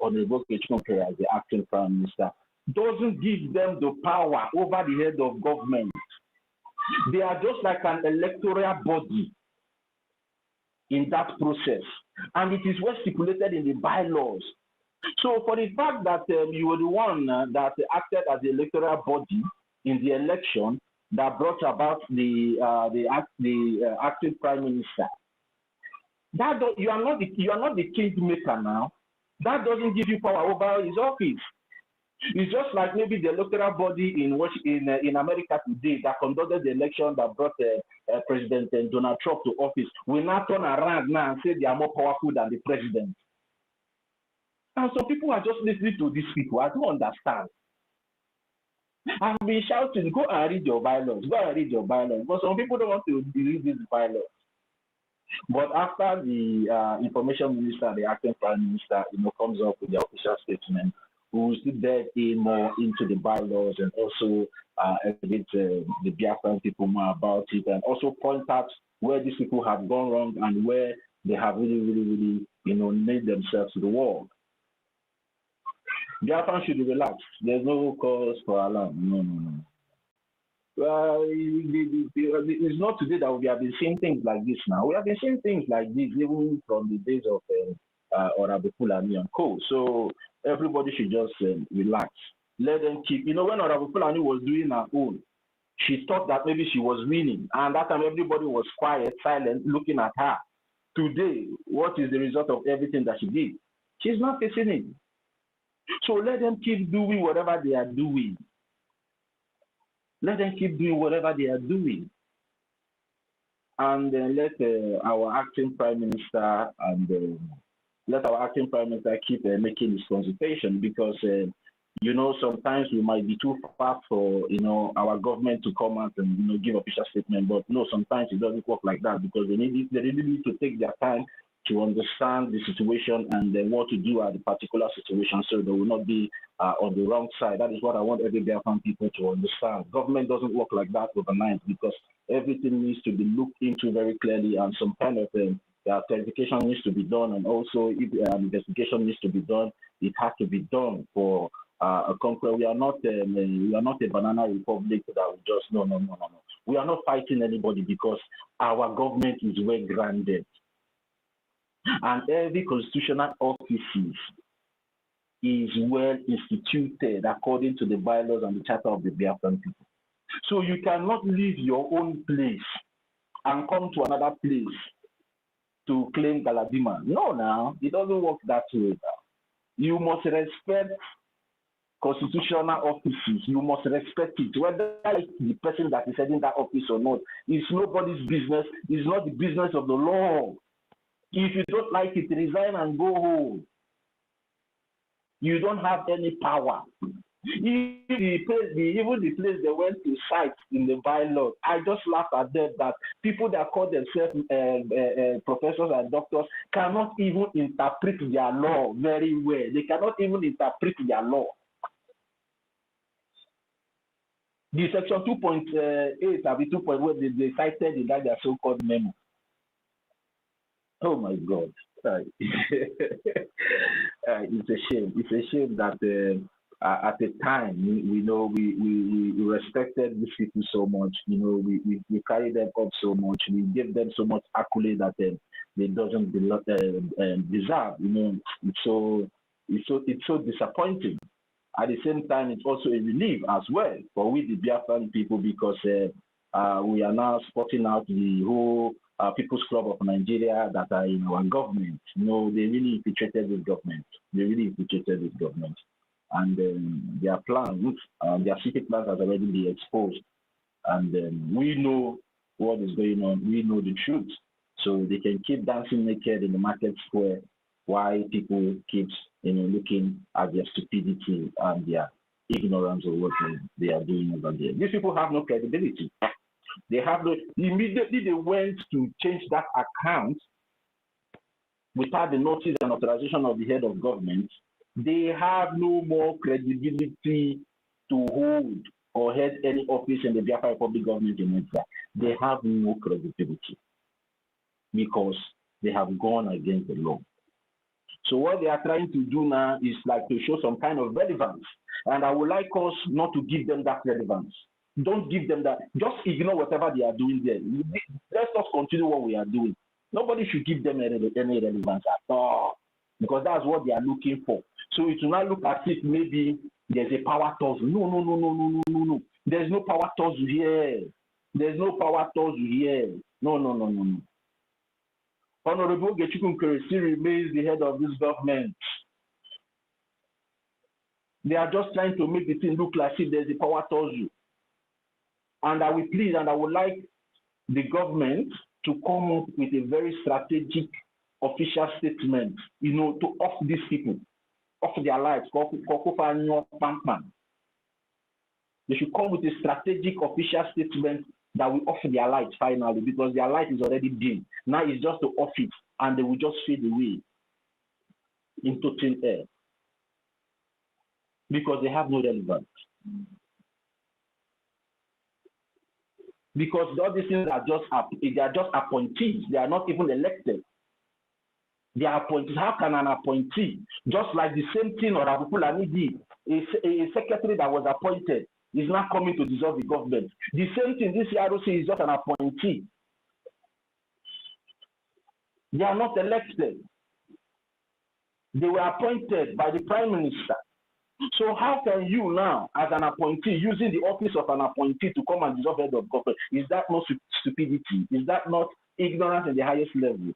Honorable Kechukwu as the acting Prime Minister doesn't give them the power over the head of government. They are just like an electoral body in that process, and it is well stipulated in the bylaws. So for the fact that you were the one that acted as the electoral body in the election that brought about the acting Prime Minister, you are not the kingmaker now. That doesn't give you power over his office. It's just like maybe the electoral body in America today that conducted the election that brought President Donald Trump to office will now turn around now and say they are more powerful than the president. And so people are just listening to these people. I don't understand. I've been shouting, go and read your bylaws. Go and read your bylaws. But some people don't want to read these bylaws. But after the information minister, the acting Prime Minister, comes up with the official statement, we will still dive in more into the bylaws and also educate the Biafran people more about it, and also point out where these people have gone wrong and where they have really, nailed themselves to the wall. Biafran should be relaxed. There's no cause for alarm. No. It's not today that we have been seeing things like this now. We have been seeing things like this even from the days of Arabu Fulani and Co. So everybody should just relax. Let them keep. You know, when Honorable Fulani was doing her own, she thought that maybe she was winning. And that time everybody was quiet, silent, looking at her. Today, what is the result of everything that she did? She's not facing it. So let them keep doing whatever they are doing. Let them keep doing whatever they are doing. And let our acting Prime Minister and let our acting Prime Minister keep making his consultation, because you know, sometimes we might be too far for, you know, our government to come out and, you know, give official statement. But no, sometimes it doesn't work like that, because they really need to take their time to understand the situation and then what to do at the particular situation, so they will not be on the wrong side. That is what I want every Biafran people to understand. Government doesn't work like that overnight, because everything needs to be looked into very clearly, and some kind of clarification needs to be done, and also if an investigation needs to be done, it has to be done for a country. We are not a banana republic that we just no. We are not fighting anybody, because our government is well grounded, and every constitutional office is well instituted according to the bylaws and the charter of the Biafran people. So you cannot leave your own place and come to another place to claim Galadima. No, now it doesn't work that way. You must respect constitutional offices. You must respect it, whether it's the person that is heading that office or not. It's nobody's business. It's not the business of the law. If you don't like it, resign and go home. You don't have any power. Even the place they went to cite in the bylaw, I just laugh at them that people that call themselves professors and doctors cannot even interpret their law very well. They cannot even interpret their law. The section 2.8 have 2.1 where they cited in that their so-called memo. Oh my God. It's a shame. It's a shame that at the time we respected these people so much. You know, we carried them up so much. We gave them so much accolade that they doesn't deserve. You know, it's so disappointing. At the same time, it's also a relief as well for we the Biafran people, because we are now spotting out the whole People's Club of Nigeria that are in our government. You know, they really infiltrated this government. And their plans, their secret plans has already been exposed. And we know what is going on. We know the truth. So they can keep dancing naked in the market square while people keep, you know, looking at their stupidity and their ignorance of what they are doing over there. These people have no credibility. They have no. Immediately they went to change that account without the notice and authorization of the head of government. They have no more credibility to hold or head any office in the Biafra Republic government in Nigeria. They have no credibility because they have gone against the law. So what they are trying to do now is like to show some kind of relevance. And I would like us not to give them that relevance. Don't give them that. Just ignore whatever they are doing there. Let us continue what we are doing. Nobody should give them any relevance at all, because that's what they are looking for. So it will not look as if maybe there's a power tussle. No. There's no power tussle here. There's no power tussle here. No. Honorable Gechukwu still remains the head of this government. They are just trying to make the thing look like if there's a power tussle. And I will plead and I would like the government to come up with a very strategic official statement, you know, to off these people, off their lives. They should come with a strategic official statement that will off their lights finally, because their light is already dim. Now it's just to off it, and they will just fade away into thin air because they have no relevance. Because all these things are just appointees. They are not even elected. They are appointees. How can an appointee, just like the same thing or Abu Fulani did, a secretary that was appointed is not coming to dissolve the government. The same thing, this ROC is just an appointee. They are not elected. They were appointed by the Prime Minister So how can you now, as an appointee, using the office of an appointee to come and dissolve head of government? Is that not stupidity? Is that not ignorance at the highest level?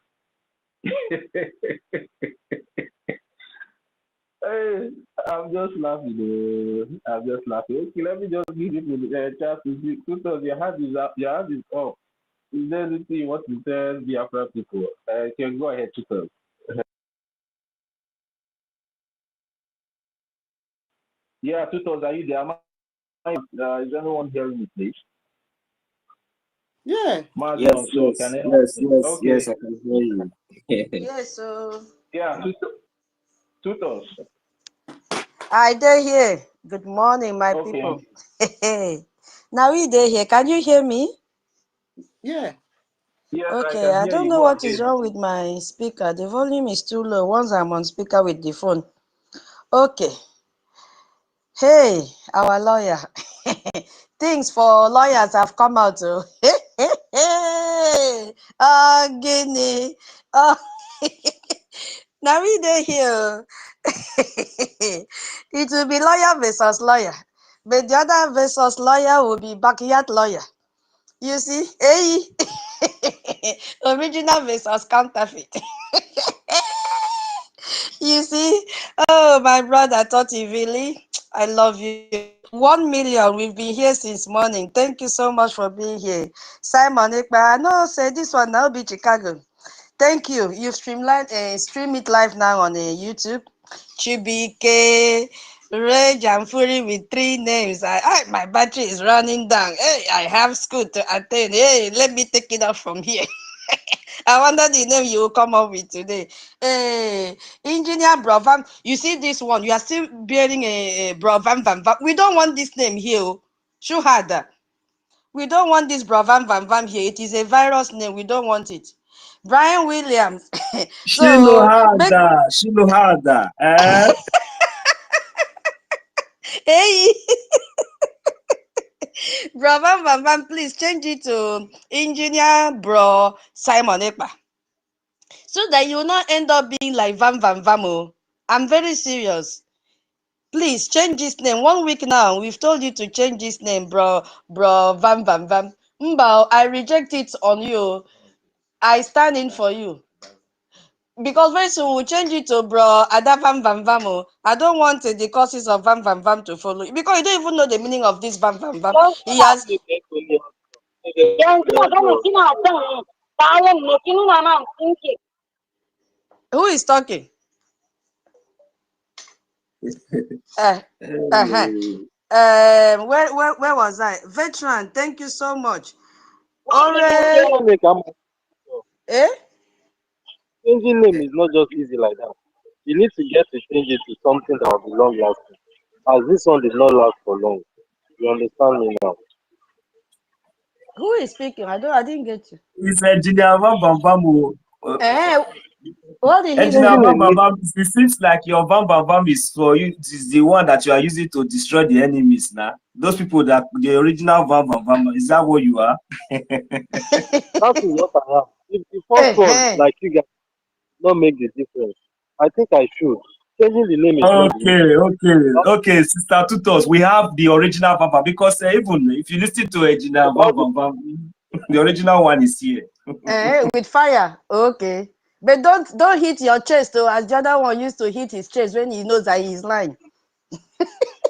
Hey, I'm just laughing. I'm just laughing. Okay, let me just give you the chance to see. Tutos, your hand is up. Your hand is up. Is there anything you want to tell the Biafra people? Can go ahead, Tutos. Yeah, Tutos, are you there? Is anyone hearing me, please? Yeah. Yes, Okay. I can hear you. Yes, so Yeah, Tutos. I dey here. Good morning, my Okay. people. Now we dey here. Can you hear me? Yeah. Yes, I Okay, can I hear don't you. know Go what is ahead. wrong with my speaker. The volume is too low once I'm on speaker with the phone. Okay. Hey, our lawyer. Things for lawyers have come out. Oh, oh Guinea. Oh, now we dey here. It will be lawyer versus lawyer. But the other versus lawyer will be backyard lawyer. You see? Hey, original versus counterfeit. You see? Oh, my brother thought he really. I love you. 1 million. We've been here since morning. Thank you so much for being here. Simon Ekpa. I know, say this one now be Chicago. Thank you. You've streamlined stream it live now on YouTube. Chibike, Rage and Fury with 3 names. My battery is running down. Hey, I have school to attend. Hey, let me take it off from here. I wonder the name you will come up with today. Hey, Engineer Brovam. You see this one? You are still bearing a Brovam Van Vam. We don't want this name here. Shuhada. We don't want this Brovam Van Vam here. It is a virus name. We don't want it. Brian Williams. So make Shilohada. hey Bro Van Van, please change it to Engineer Bro Simon Ekpa. So that you will not end up being like Van Van Vamo. I'm very serious. Please change this name. 1 week now, we've told you to change this name, bro Van Van Van. Mbao, I reject it on you. I stand in for you. Because very soon we'll change it to bro Ada Vam Vam Vamo. I don't want the causes of Vam Vam Vam to follow. Because you don't even know the meaning of this Vam Vam Vam. He has. Who is talking? Uh-huh. Where was I? Veteran, thank you so much. Eh? Changing name is not just easy like that. You need to get to change it to something that will be long lasting. As this one did not last for long. You understand me now? Who is speaking? I didn't get you. It's Engineer Bambam. Eh? What did he Engineer say? Bambam, it seems like your Bambam is for you. It is the one that you are using to destroy the enemies now. Those people that the original Bambam, is that what you are? That is what I am. If the first one, like you guys, not make the difference, I think I should. Changing the name is not the issue. Okay, Sister Tutos, we have the original Bambam because even if you listen to Engineer Bambam, the original one is here. With fire. Okay. But don't hit your chest though, as the other one used to hit his chest when he knows that he's lying.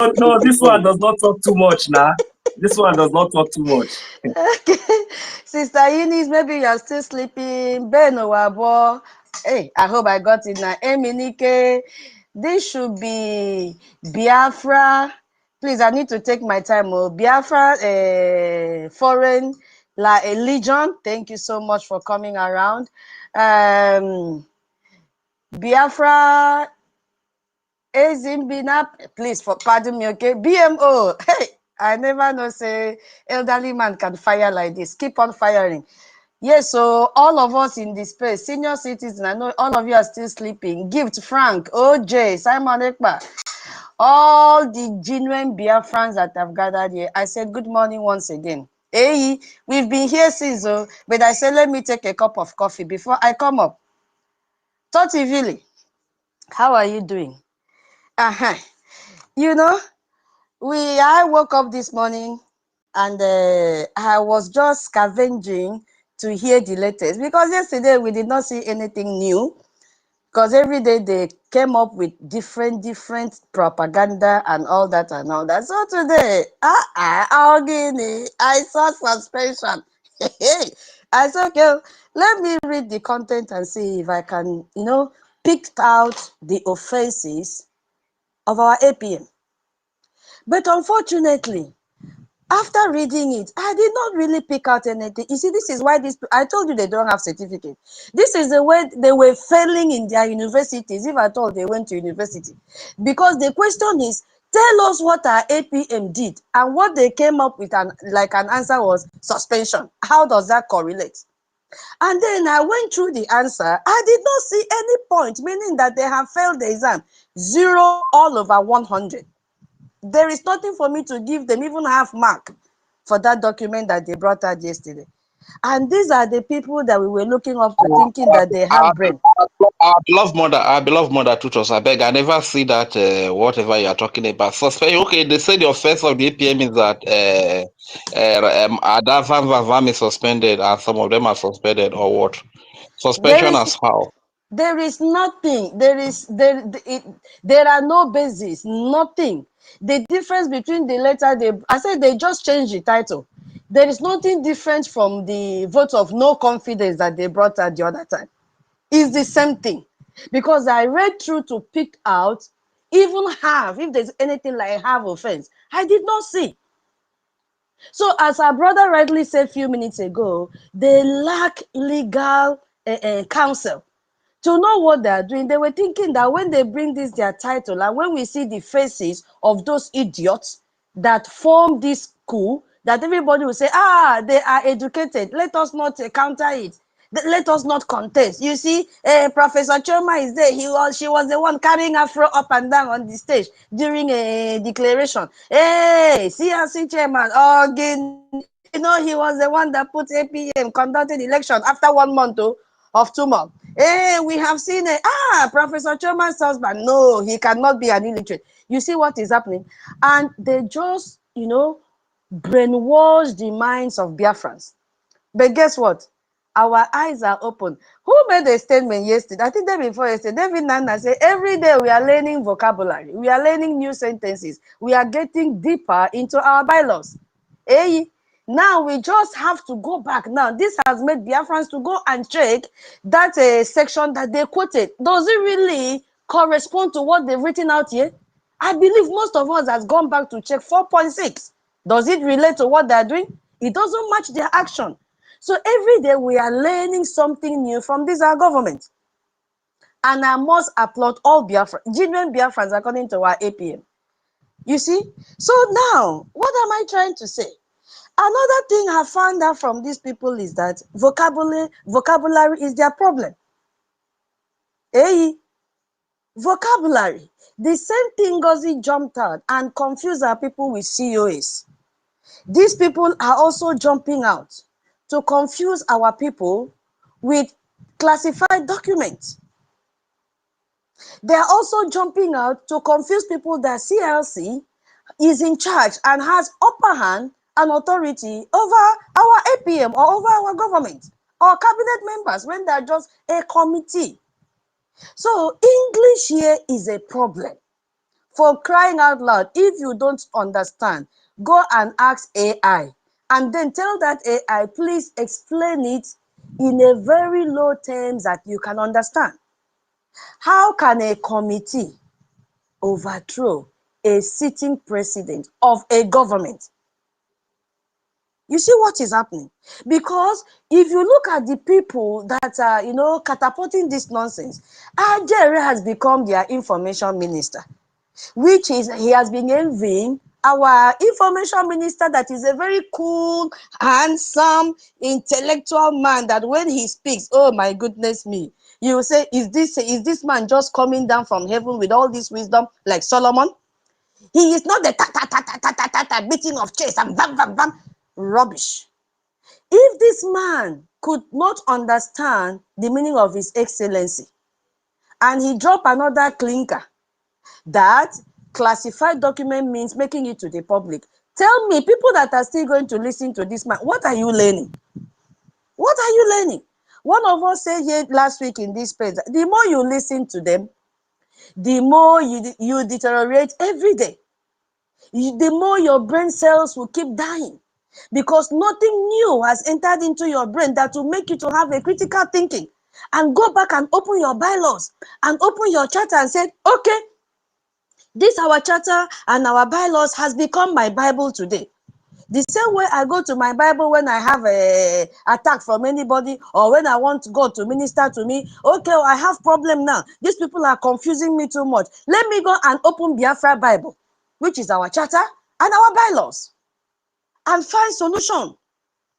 No, this one does not talk too much now. This one does not talk too much. Okay. Sister Eunice, maybe you're still sleeping. Ben Owabo. Hey, I hope I got it now. Eminike. This should be Biafra. Please, I need to take my time. Oh, Biafra foreign legion. Thank you so much for coming around. Biafra Ezimbina, please pardon me, okay? BMO. Hey, I never know say elderly man can fire like this. Keep on firing. Yes, so all of us in this space, senior citizens, I know all of you are still sleeping. Gift, Frank, OJ, Simon Ekpa, all the genuine Biafrans that have gathered here. I said good morning once again. Hey, we've been here since, but I said let me take a cup of coffee before I come up. Toti Vili, how are you doing? You know, I woke up this morning and I was just scavenging to hear the latest, because yesterday we did not see anything new, because every day they came up with different propaganda and all that and all that. So today, I saw suspension. I said, okay, let me read the content and see if I can, pick out the offenses of our APM. But unfortunately, after reading it, I did not really pick out anything. You see, this is why I told you they don't have certificate. This is the way they were failing in their universities, if at all they went to university. Because the question is, tell us what our APM did. And what they came up with, an answer was suspension. How does that correlate? And then I went through the answer. I did not see any point, meaning that they have failed the exam. 0 all over 100. There is nothing for me to give them even half mark for that document that they brought out yesterday. And these are the people that we were looking up to, thinking that they have brain. Our beloved mother Tutos, I beg, I never see that whatever you are talking about. Okay, they say the offense of the APM is that Adavan Vavam is suspended and some of them are suspended, or what? There Suspension is as how? there is nothing. There are no basis, nothing. The difference between the letter, I said they just changed the title. There is nothing different from the vote of no confidence that they brought out the other time. It's the same thing. Because I read through to pick out even half, if there's anything like half offense, I did not see. So as our brother rightly said a few minutes ago, they lack legal counsel to know what they are doing. They were thinking that when they bring this their title, and when we see the faces of those idiots that form this coup, that everybody will say, they are educated, let us not counter it, let us not contest. You see, Professor Choma is there. She was the one carrying Afro up and down on the stage during a declaration. Hey, CRC chairman, he was the one that put APM conducted election after 1 month of 2 months. Hey, we have seen Professor Choma's husband. No, he cannot be an illiterate. You see what is happening? And they just, brainwash the minds of Biafrans. But guess what? Our eyes are open. Who made a statement yesterday? I think day before yesterday, David Nana said, every day we are learning vocabulary. We are learning new sentences. We are getting deeper into our bylaws. Hey, now we just have to go back. Now, this has made Biafrans to go and check that section that they quoted. Does it really correspond to what they've written out here? I believe most of us has gone back to check 4.6. Does it relate to what they're doing? It doesn't match their action. So every day we are learning something new from this our government. And I must applaud all genuine Biafrans according to our APM. You see? So now, what am I trying to say? Another thing I found out from these people is that vocabulary is their problem. Hey, vocabulary. The same thing NGOZI jumped out and confused our people with COS. These people are also jumping out to confuse our people with classified documents. They are also jumping out to confuse people that CLC is in charge and has upper hand and authority over our APM or over our government or cabinet members when they are just a committee. So English here is a problem. For crying out loud, if you don't understand, go and ask AI and then tell that AI, please explain it in a very low terms that you can understand. How can a committee overthrow a sitting president of a government? You see what is happening? Because if you look at the people that are, catapulting this nonsense, Ajere has become their information minister, which is, he has been envying our information minister that is a very cool, handsome, intellectual man that when he speaks, oh my goodness me, you will say, is this man just coming down from heaven with all this wisdom like Solomon? He is not the beating of chest and bam, bam, bam. Rubbish. If this man could not understand the meaning of his excellency and he drop another clinker that classified document means making it to the public. Tell me, people that are still going to listen to this man, what are you learning? What are you learning? One of us said here last week in this page, the more you listen to them, the more you deteriorate every day. The more your brain cells will keep dying, because nothing new has entered into your brain that will make you to have a critical thinking and go back and open your bylaws and open your charter and say, okay, this our charter and our bylaws has become my Bible today. The same way I go to my Bible when I have a attack from anybody, or when I want God to minister to me. Okay, I have problem now. These people are confusing me too much. Let me go and open Biafra Bible, which is our charter and our bylaws, and find solution.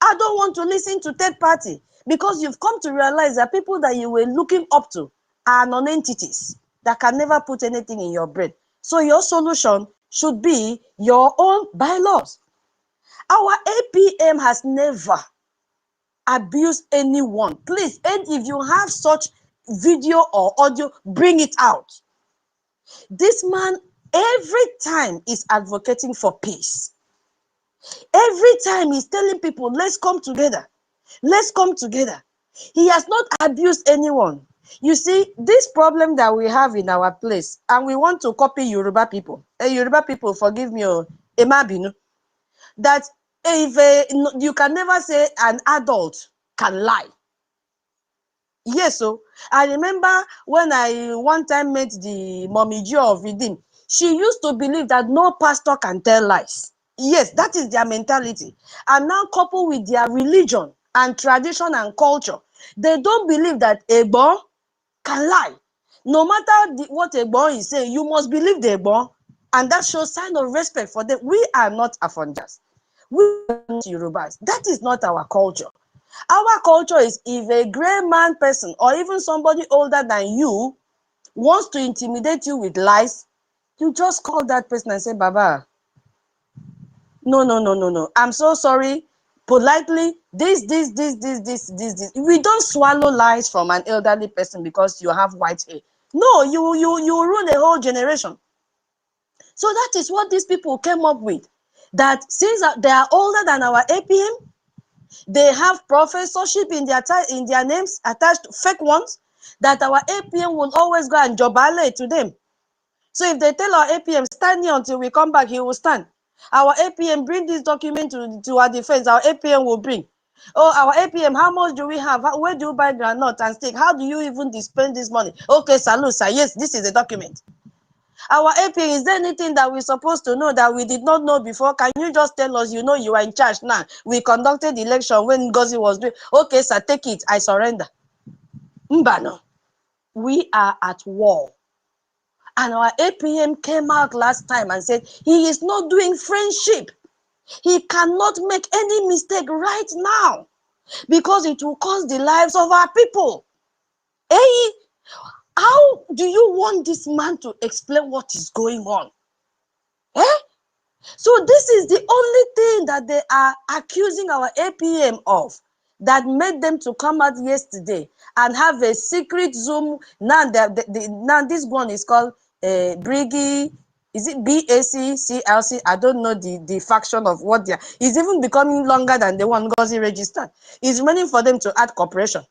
I don't want to listen to third party, because you've come to realize that people that you were looking up to are non-entities that can never put anything in your brain. So your solution should be your own bylaws. Our APM has never abused anyone. Please, and if you have such video or audio, bring it out. This man, every time, is advocating for peace. Every time he's telling people, let's come together. Let's come together. He has not abused anyone. You see, this problem that we have in our place, and we want to copy Yoruba people. Yoruba people, forgive me, Emabinu, that if you can never say an adult can lie. Yes, so I remember when I one time met the Mommy Joe of Redeem, she used to believe that no pastor can tell lies. Yes, that is their mentality. And now, coupled with their religion and tradition and culture, they don't believe that Egbon can lie. No matter what Egbon is saying, you must believe the Egbon. And that shows sign of respect for them. We are not Afonjas. We are not Yorubas. That is not our culture. Our culture is, if a gray man person or even somebody older than you wants to intimidate you with lies, you just call that person and say, Baba, no. I'm so sorry. Politely, this. We don't swallow lies from an elderly person because you have white hair. No, you ruin a whole generation. So that is what these people came up with. That since they are older than our APM, they have professorship in their names attached, fake ones, that our APM will always go and jobale to them. So if they tell our APM, stand here until we come back, he will stand. Our APM, bring this document to our defense, our APM will bring. Oh, our APM, how much do we have? Where do you buy granite and stick? How do you even spend this money? Okay, salute, sir. Yes, this is the document. Our APM, is there anything that we're supposed to know that we did not know before? Can you just tell us, you know, you are in charge now? We conducted the election when NGOZI was doing. Okay, sir, take it. I surrender. Mbano, we are at war. And our APM came out last time and said, he is not doing friendship. He cannot make any mistake right now because it will cost the lives of our people. Hey, how do you want this man to explain what is going on? Eh? So this is the only thing that they are accusing our APM of, that made them to come out yesterday and have a secret Zoom. Now, now this one is called Brgie. Is it BACCLC? I don't know the faction of what they are. It's even becoming longer than the one NGOZI registered. It's remaining for them to add corporation.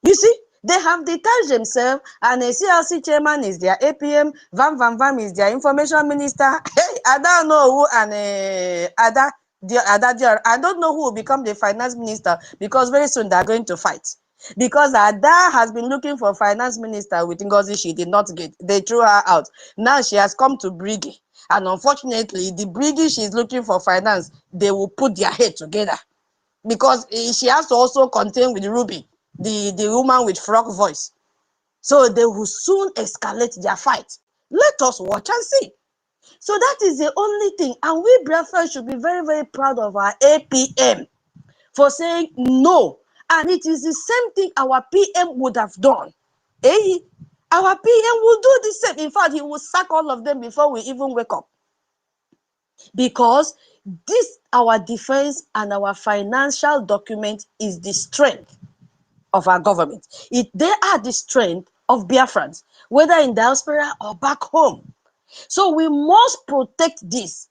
You see, they have detached themselves, and a CLC chairman is their APM, Vam is their information minister. Hey, I don't know who, and Ada, I don't know who will become the finance minister, because very soon they're going to fight. Because Ada has been looking for finance minister with NGOZI, she did not get. They threw her out. Now she has come to Brgie. And unfortunately, the Brgie she's looking for finance, they will put their head together. Because she has to also contend with Ruby, the woman with frog voice. So they will soon escalate their fight. Let us watch and see. So that is the only thing. And we Biafrans should be very, very proud of our APM for saying no. And it is the same thing our PM would have done. Hey, our PM will do the same. In fact, he will sack all of them before we even wake up. Because this, our defense and our financial document, is the strength of our government. They are the strength of Biafrans, whether in diaspora or back home. So we must protect this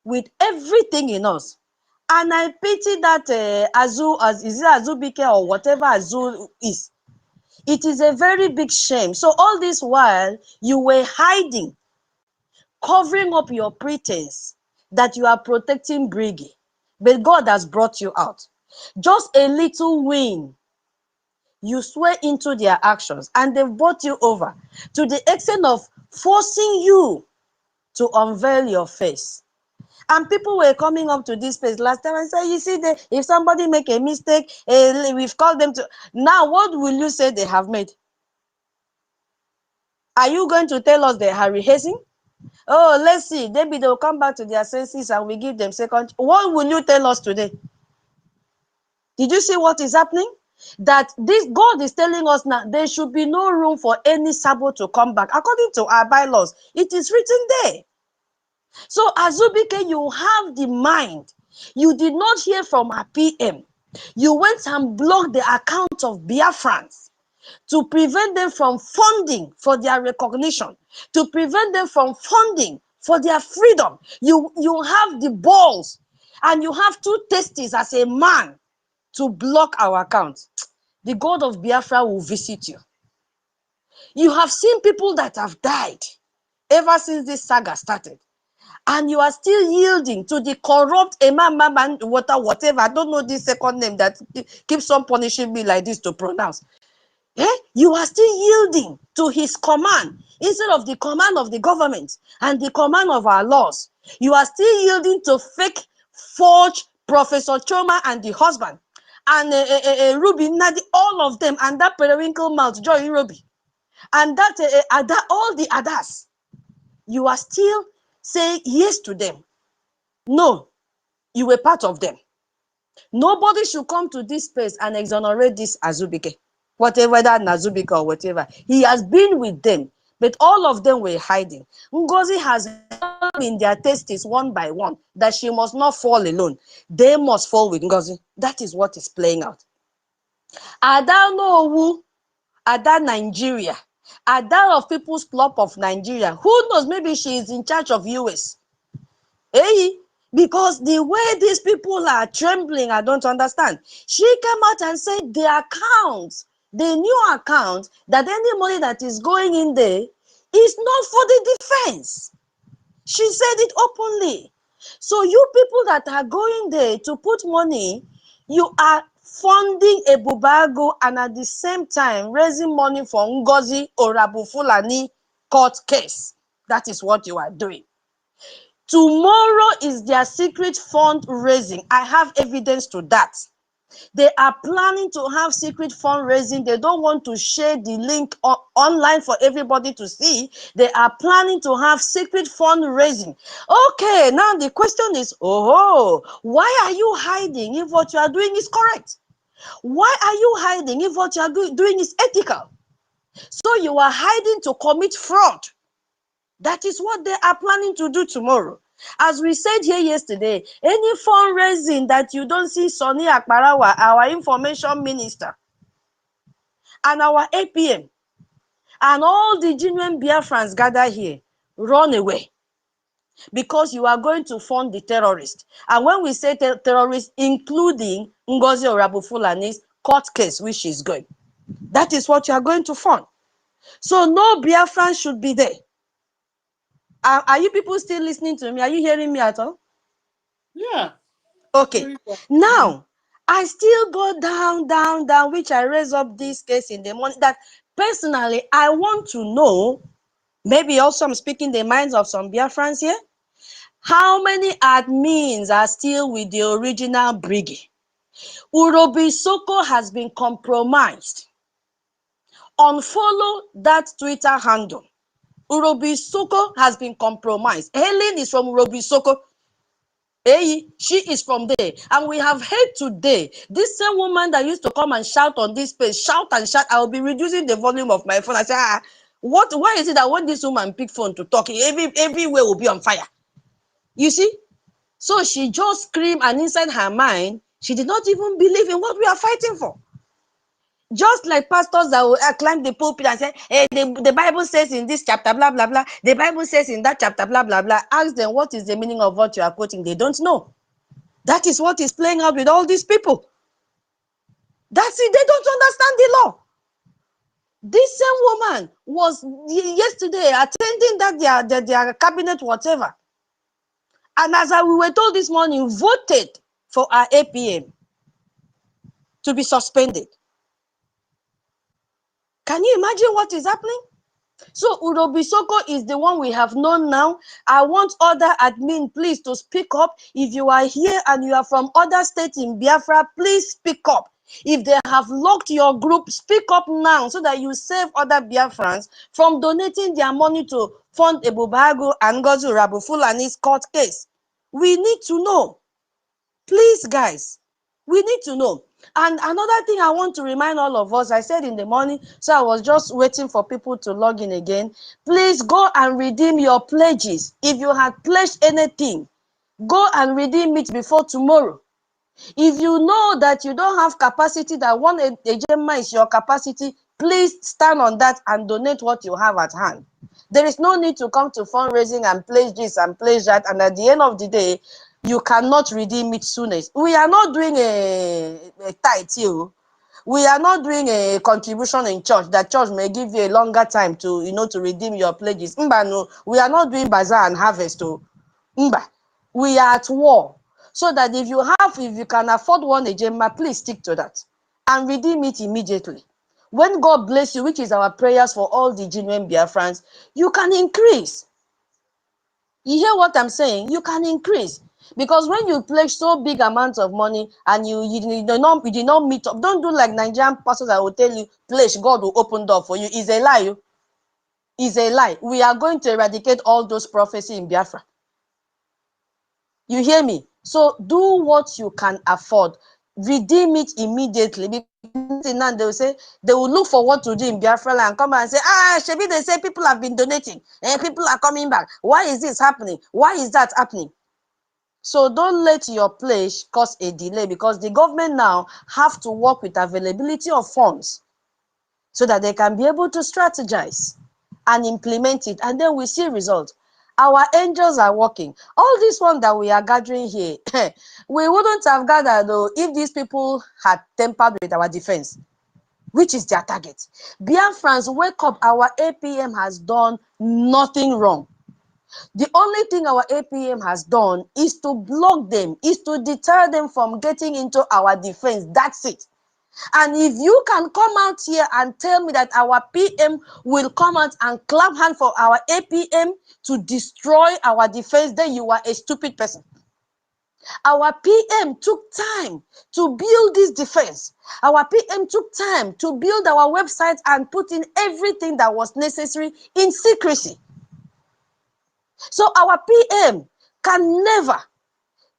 with everything in us. And I pity that is it Azubike or whatever Azu is. It is a very big shame. So all this while, you were hiding, covering up your pretense that you are protecting Brgie. But God has brought you out. Just a little win, you swear into their actions, and they've brought you over to the extent of forcing you to unveil your face. And people were coming up to this place last time and say, you see, if somebody make a mistake, we've called them to. Now, what will you say they have made? Are you going to tell us they are rehearsing? Oh, let's see. Maybe they'll come back to their senses and we give them second. What will you tell us today? Did you see what is happening? That this God is telling us now there should be no room for any Sabo to come back. According to our bylaws, it is written there. So Azubike, you have the mind. You did not hear from our PM. You went and blocked the account of Biafrans to prevent them from funding for their recognition, to prevent them from funding for their freedom. You have the balls and you have two testes as a man to block our account. The God of Biafra will visit you. You have seen people that have died ever since this saga started. And you are still yielding to the corrupt whatever. I don't know this second name that keeps on punishing me like this to pronounce. You are still yielding to his command instead of the command of the government and the command of our laws. You are still yielding to fake, forged Professor Choma and the husband and Ruby Nadi, all of them, and that periwinkle mouth, Joy Ruby, and that all the others. You are still saying yes to them. No, you were part of them. Nobody should come to this space and exonerate this Azubike, whatever that Azubike or whatever. He has been with them, but all of them were hiding. NGOZI has in their testes one by one that she must not fall alone. They must fall with NGOZI. That is what is playing out. Ada Nowu, Ada Nigeria, Ada of People's Club of Nigeria. Who knows? Maybe she is in charge of US. Hey, because the way these people are trembling, I don't understand. She came out and said the account, the new account, that any money that is going in there is not for the defense. She said it openly. So you people that are going there to put money, you are funding a Bubago and at the same time raising money for NGOZI or Abu Fulani court case. That is what you are doing. Tomorrow is their secret fundraising. I have evidence to that. They are planning to have secret fundraising. They don't want to share the link online for everybody to see. They are planning to have secret fundraising. Okay, now the question is, why are you hiding if what you are doing is correct? Why are you hiding if what you are doing is ethical? So you are hiding to commit fraud. That is what they are planning to do tomorrow. As we said here yesterday, any fundraising that you don't see Sonny Akbarawa, our information minister, and our APM, and all the genuine Biafrans gather here, run away. Because you are going to fund the terrorists. And when we say terrorists, including NGOZI or Abu Fulani's court case, which is going, that is what you are going to fund. So no Biafran should be there. Are you people still listening to me? Are you hearing me at all? Yeah. Okay. Now, I still go down, which I raise up this case in the morning. That personally, I want to know, maybe also I'm speaking the minds of some Biafrans here, how many admins are still with the original Brgie? Urobi Soko has been compromised. Unfollow that Twitter handle. Urobi Soko has been compromised. Helen is from Urobi Soko. Hey, she is from there. And we have heard today, this same woman that used to come and shout on this page, shout and shout, I will be reducing the volume of my phone. I say, why is it that when this woman pick phone to talk, everywhere will be on fire? You see? So she just screamed, and inside her mind, she did not even believe in what we are fighting for. Just like pastors that will climb the pulpit and say, hey, the Bible says in this chapter, blah, blah, blah. The Bible says in that chapter, blah, blah, blah. Ask them what is the meaning of what you are quoting. They don't know. That is what is playing out with all these people. That's it. They don't understand the law. This same woman was yesterday attending that their cabinet, whatever. And as we were told this morning, voted for our APM to be suspended. Can you imagine what is happening? So Urobisoko is the one we have known now. I want other admin, please, to speak up. If you are here and you are from other states in Biafra, please speak up. If they have locked your group, speak up now so that you save other Biafrans from donating their money to fund Ebubago and NGOZI Rabu Fulani's court case. We need to know. Please, guys, we need to know. And another thing I want to remind all of us, I said in the morning, so I was just waiting for people to log in again. Please go and redeem your pledges. If you had pledged anything, go and redeem it before tomorrow. If you know that you don't have capacity, that one ejema is your capacity, please stand on that and donate what you have at hand. There is no need to come to fundraising and pledge this and pledge that, and at the end of the day, you cannot redeem it soonest. We are not doing a tithe here. We are not doing a contribution in church. That church may give you a longer time to, to redeem your pledges. No, we are not doing bazaar and harvest. We are at war. So that if you can afford one ejema, please stick to that and redeem it immediately. When God bless you, which is our prayers for all the genuine Biafrans, you can increase. You hear what I'm saying? You can increase. Because when you pledge so big amounts of money and you did not meet up, don't do like Nigerian pastors that will tell you, pledge, God will open door for you. It's a lie. It's a lie. We are going to eradicate all those prophecies in Biafra. You hear me? So do what you can afford. Redeem it immediately. Because now they will say, they will look for what to do in Biafra and come and say, Shebi, they say people have been donating and people are coming back. Why is this happening? Why is that happening? So don't let your pledge cause a delay, because the government now have to work with availability of funds so that they can be able to strategize and implement it, and then we see results. Our angels are working. All this one that we are gathering here, we wouldn't have gathered though if these people had tampered with our defense, which is their target. Biafrans, wake up. Our APM has done nothing wrong. The only thing our APM has done is to block them, is to deter them from getting into our defense. That's it. And if you can come out here and tell me that our PM will come out and clap hand for our APM to destroy our defense, then you are a stupid person. Our PM took time to build this defense. Our PM took time to build our website and put in everything that was necessary in secrecy. So our PM can never,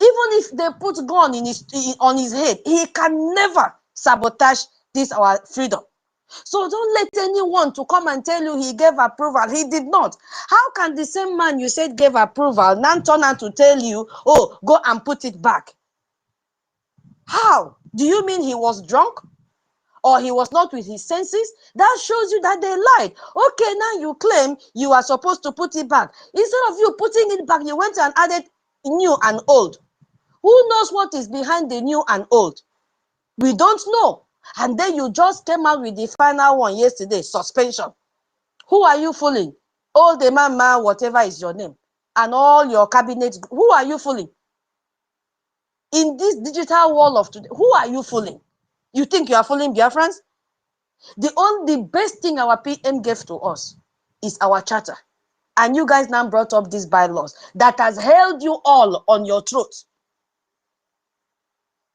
even if they put gun on his head, he can never sabotage this our freedom. So don't let anyone to come and tell you he gave approval. He did not. How can the same man you said gave approval now turn out to tell you, oh, go and put it back? How? Do you mean he was drunk? Or he was not with his senses? That shows you that they lied. Okay, now you claim you are supposed to put it back. Instead of you putting it back, you went and added new and old. Who knows what is behind the new and old? We don't know. And then you just came out with the final one yesterday, suspension. Who are you fooling? All the man, whatever is your name, and all your cabinets. Who are you fooling? In this digital world of today, who are you fooling? You think you are fooling Biafrans? The best thing our PM gave to us is our charter. And you guys now brought up these bylaws that has held you all on your throat.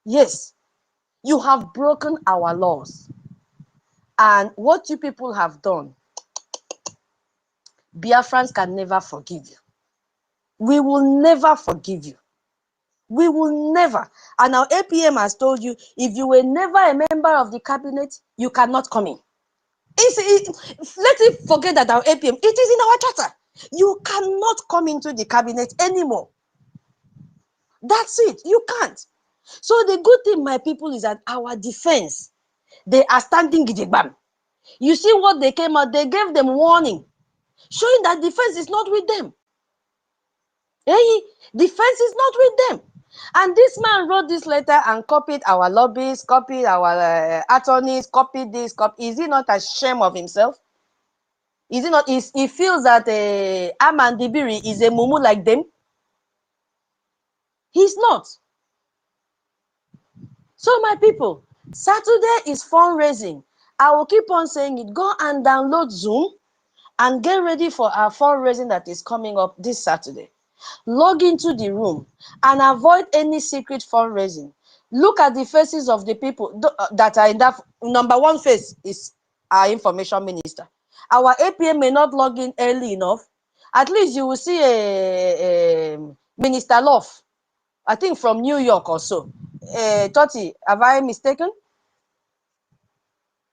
Yes, you have broken our laws. And what you people have done, Biafrans can never forgive you. We will never forgive you. We will never. And our APM has told you, if you were never a member of the cabinet, you cannot come in. Let's forget that our APM, it is in our charter. You cannot come into the cabinet anymore. That's it. You can't. So the good thing, my people, is that our defense They are standing gidigbam. You see what they came out, they gave them warning, showing that defense is not with them. Hey, defense is not with them. And this man wrote this letter and copied our lobbyists, copied our attorneys, copied this, Is he not ashamed of himself? Is he not? He feels that Amandibiri is a mumu like them? He's not. So my people, Saturday is fundraising. I will keep on saying it. Go and download Zoom and get ready for our fundraising that is coming up this Saturday. Log into the room and avoid any secret fundraising. Look at the faces of the people that are in that. Number one face is our information minister. Our APM may not log in early enough. At least you will see a Minister Love, I think from New York or so. Toti, have I mistaken?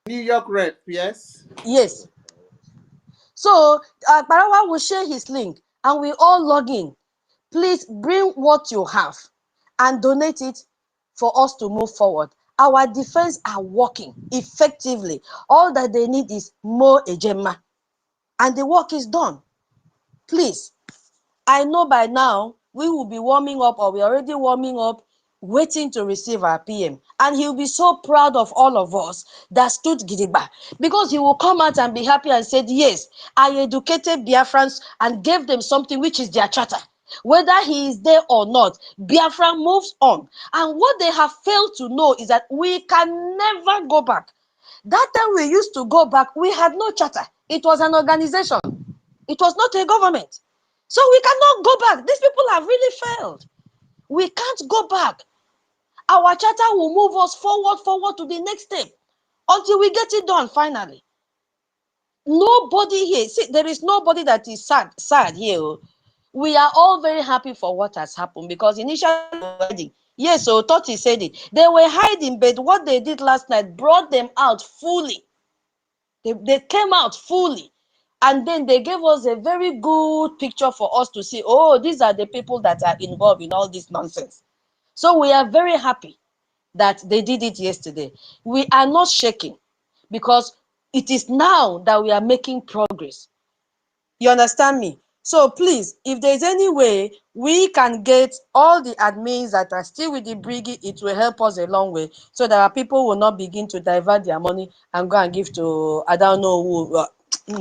New York rep, yes. Yes. So Barawa will share his link and we all log in. Please bring what you have and donate it for us to move forward. Our defense are working effectively. All that they need is more ejema. And the work is done. Please, I know by now we will be warming up, or we're already warming up, waiting to receive our PM. And he'll be so proud of all of us that stood gidigba, because he will come out and be happy and said, yes, I educated Biafrans and gave them something which is their charter. Whether he is there or not, Biafra moves on. And what they have failed to know is that we can never go back. That time we used to go back, we had no charter. It was an organization. It was not a government. So we cannot go back. These people have really failed. We can't go back. Our charter will move us forward to the next step until we get it done finally. Nobody here, see, there is nobody that is sad here. We are all very happy for what has happened, because initially they were hiding. Yes, so Toti said it. They were hiding, but what they did last night brought them out fully. They came out fully. And then they gave us a very good picture for us to see, oh, these are the people that are involved in all this nonsense. So we are very happy that they did it yesterday. We are not shaking, because it is now that we are making progress. You understand me? So please, if there's any way we can get all the admins that are still with the Brgie, it will help us a long way, so that our people will not begin to divert their money and go and give to, I don't know who,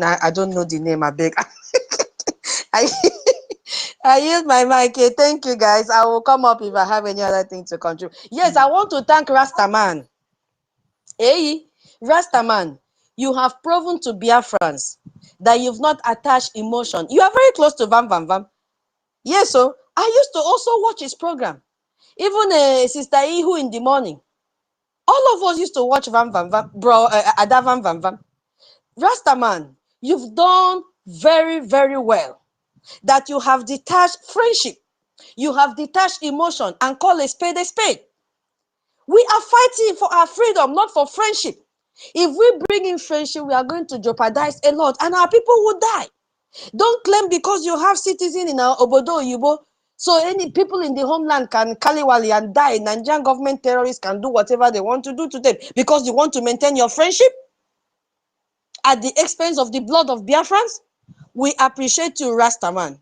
I don't know the name, I beg. I use my mic. Thank you, guys. I will come up if I have any other thing to contribute. Yes, I want to thank Rastaman. Hey, Rastaman, you have proven to Biafrans that you've not attached emotion. You are very close to Vam Vam Vam. Yes, so I used to also watch his program. Even Sister Ihu in the morning. All of us used to watch Vam Vam Vam, bro, Ada Vam Vam Vam. Rastaman, you've done very, very well. That you have detached friendship. You have detached emotion and call a spade a spade. We are fighting for our freedom, not for friendship. If we bring in friendship, we are going to jeopardize a lot, and our people will die. Don't claim because you have citizens in our Obodo Yubo, so any people in the homeland can kaliwali and die. Nigerian government terrorists can do whatever they want to do to them because you want to maintain your friendship at the expense of the blood of Biafrans. We appreciate you, Rastaman.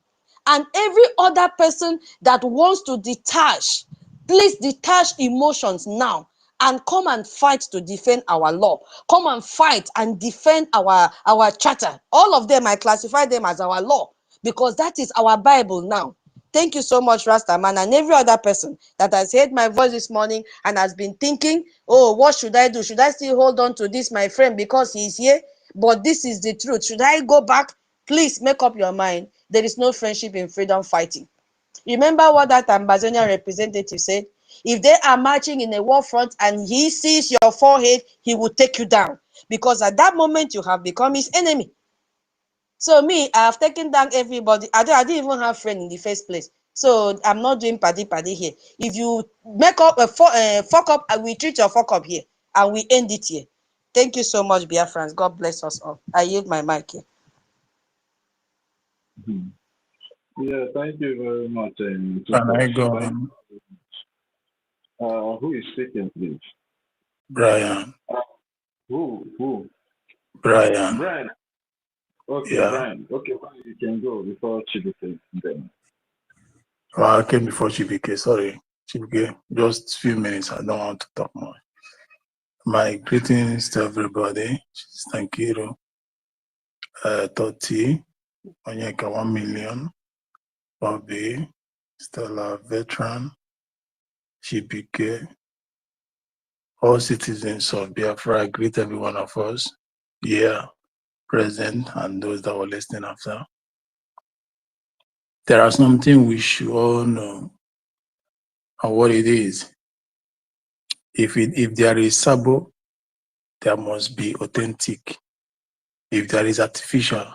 And every other person that wants to detach, please detach emotions now and come and fight to defend our law. Come and fight and defend our charter. All of them, I classify them as our law, because that is our Bible now. Thank you so much, Rastaman, and every other person that has heard my voice this morning and has been thinking, oh, what should I do? Should I still hold on to this, my friend, because he's here? But this is the truth. Should I go back? Please make up your mind. There is no friendship in freedom fighting. Remember what that Ambazonian representative said? If they are marching in a war front and he sees your forehead, he will take you down. Because at that moment, you have become his enemy. So me, I have taken down everybody. I didn't even have friend in the first place. So I'm not doing paddy here. If you make up a fuck up, I will treat your fuck up here. And we end it here. Thank you so much, Biafrans. God bless us all. I yield my mic here. Yeah, thank you very much. Can I go on? Who is speaking, please? Brian. Who? Brian. Brian. Okay, Yeah. Brian. Okay, well, you can go before Chibike then. Well, I came before Chibike. Sorry, Chibike. Just a few minutes. I don't want to talk more. My greetings to everybody. Thank you. Toti, Onyeka 1 million, Bobby, Stella veteran, Chibike, all citizens of Biafra. I greet every one of us here present and those that were listening after. There are something we should all know and what it is. If there is sabo, there must be authentic. If there is artificial,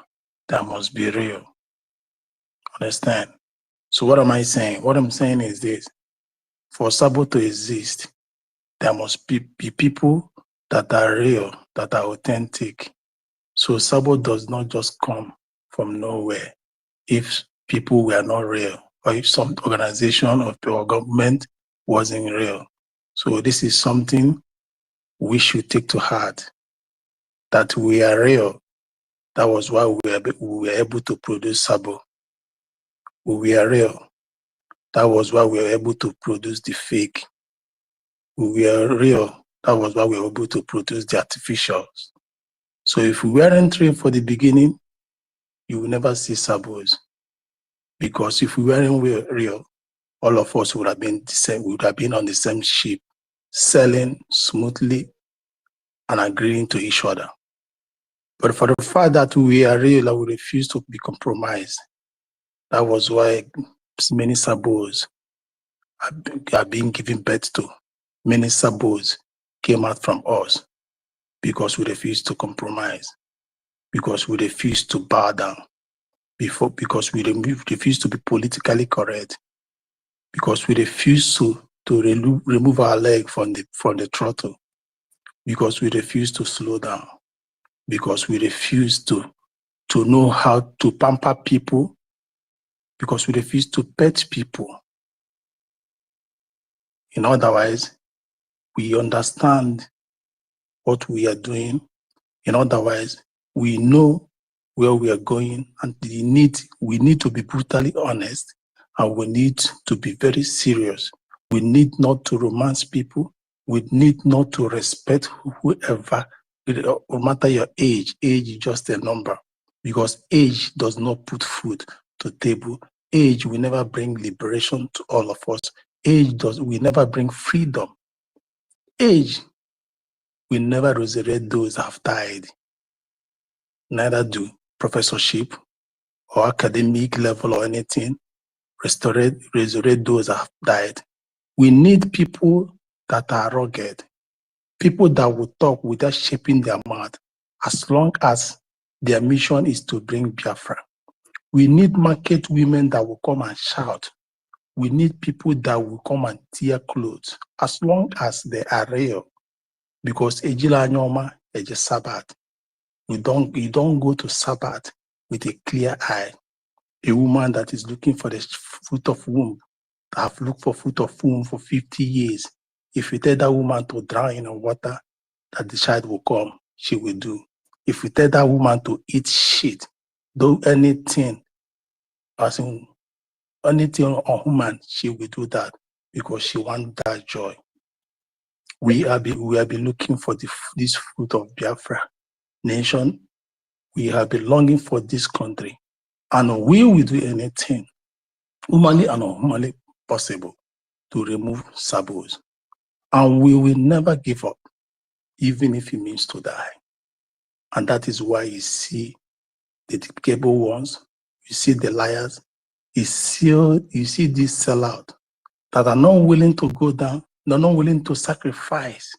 there must be real. Understand? So what am I saying? What I'm saying is this: for sabo to exist, there must be people that are real, that are authentic. So sabo does not just come from nowhere. If people were not real, or if some organization or government wasn't real. So this is something we should take to heart, that we are real. That was why we were able to produce sabo. We were real. That was why we were able to produce the fake. We were real. That was why we were able to produce the artificials. So if we weren't real for the beginning, you will never see sabos. Because if we weren't real, all of us would have been the same. We would have been on the same ship, selling smoothly and agreeing to each other. But for the fact that we are real and we refuse to be compromised, that was why many sabos are being given birth to. Many sabos came out from us because we refused to compromise, because we refused to bow down, because we refused to be politically correct, because we refused to remove our leg from the throttle, because we refused to slow down, because we refused to know how to pamper people, because we refused to pet people. In other words, we understand what we are doing. In other words, we know where we are going, and we need to be brutally honest, and we need to be very serious. We need not to romance people. We need not to respect whoever, no matter your age. Age is just a number, because age does not put food to table. Age will never bring liberation to all of us. Age will never bring freedom. Age will never resurrect those that have died. Neither do professorship or academic level or anything resurrect those that have died. We need people that are rugged, people that will talk without shaping their mouth, as long as their mission is to bring Biafra. We need market women that will come and shout. We need people that will come and tear clothes, as long as they are real. Because Ejila Nyoma is a Sabbath. You don't go to Sabbath with a clear eye. A woman that is looking for the fruit of womb, that have looked for fruit of womb for 50 years. If you tell that woman to drown in water, that the child will come, she will do. If you tell that woman to eat shit, do anything, as in anything on human, she will do that, because she wants that joy. We have been looking for this fruit of Biafra nation. We have been longing for this country, and we will do anything, humanly and unhumanly possible, to remove sabos. And we will never give up, even if it means to die. And that is why you see the despicable ones, you see the liars, you see this sellout that are not willing to go down, they're not willing to sacrifice,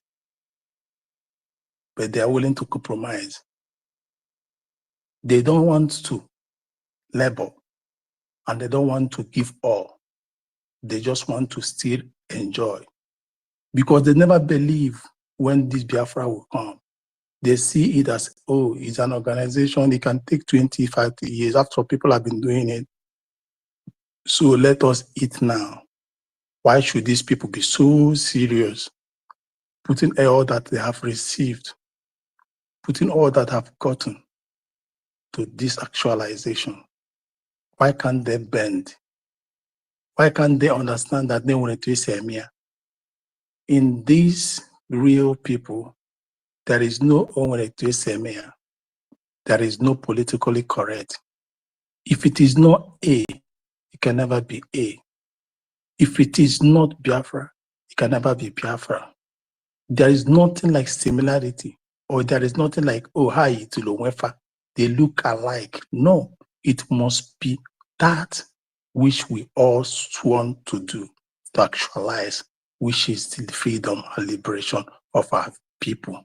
but they are willing to compromise. They don't want to labor, and they don't want to give all. They just want to still enjoy, because they never believe when this Biafra will come. They see it as, oh, it's an organization, it can take 20, 30 years. After people have been doing it, so let us eat now. Why should these people be so serious, putting all that they have received putting all that have gotten to this actualization, why can't they bend? Why can't they understand that they want to say Emia? In these real people, there is no Emia. There is no politically correct. If it is not A, it can never be A. If it is not Biafra, it can never be Biafra. There is nothing like similarity, or there is nothing like, oh, hi, Tulowefa. They look alike. No, it must be that which we all sworn to do, to actualize, which is the freedom and liberation of our people.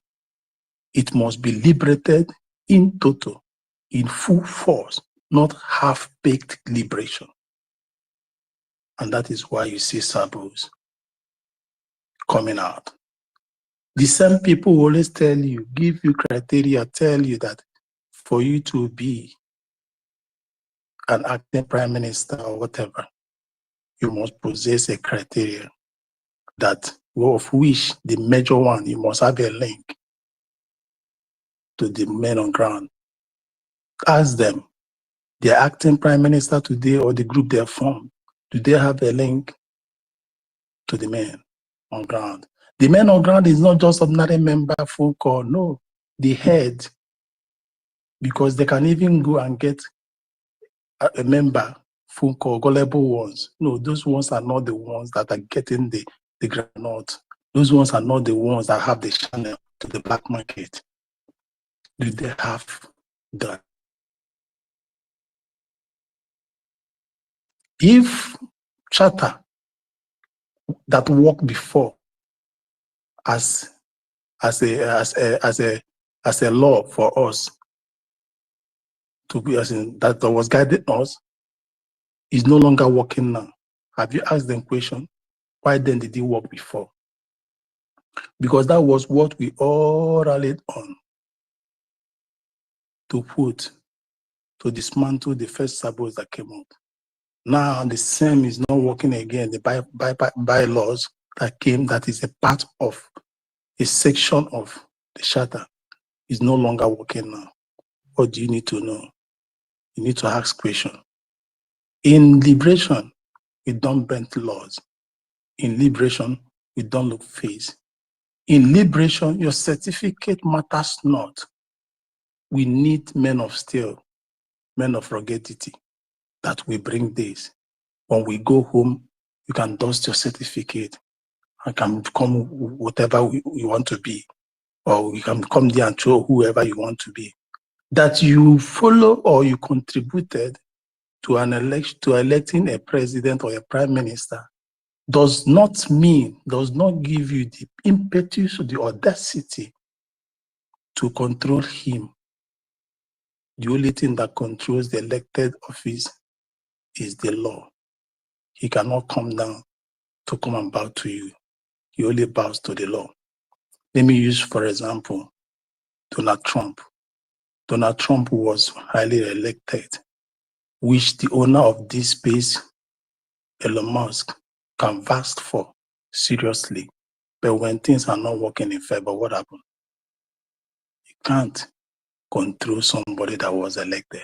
It must be liberated in total, in full force, not half-baked liberation. And that is why you see Sabos coming out. The same people who always tell you, give you criteria, tell you that for you to be an acting prime minister or whatever, you must possess a criteria that, of which the major one, you must have a link to the men on ground. Ask them, the acting prime minister today or the group they formed, do they have a link to the men on ground? The men on ground is not just ordinary member phone call, no, the head, because they can even go and get a member phone call, gullible ones. No, those ones are not the ones that are getting the granite. Those ones are not the ones that have the channel to the black market. Do they have that? If charter that worked before as a law for us to be, as in that was guiding us, is no longer working now. Have you asked them question? Why then did it work before? Because that was what we all rallied on to put, to dismantle the first sabos that came up. Now the same is not working again. The bylaws that came, that is a part of a section of the charter, is no longer working now. What do you need to know? You need to ask questions. In liberation, we don't bend laws. In liberation, we don't look face. In liberation, your certificate matters not. We need men of steel, men of ruggedity, that will bring this. When we go home, you can dust your certificate and can become whatever you want to be, or you can come there and show whoever you want to be. That you follow or you contributed to an election, to electing a president or a prime minister, does not mean, does not give you the impetus or the audacity to control him. The only thing that controls the elected office is the law. He cannot come down to come and bow to you. He only bows to the law. Let me use, for example, Donald Trump. Donald Trump was highly elected, which the owner of this space, Elon Musk, can vouch for seriously. But when things are not working in favor, what happened? You can't control somebody that was elected.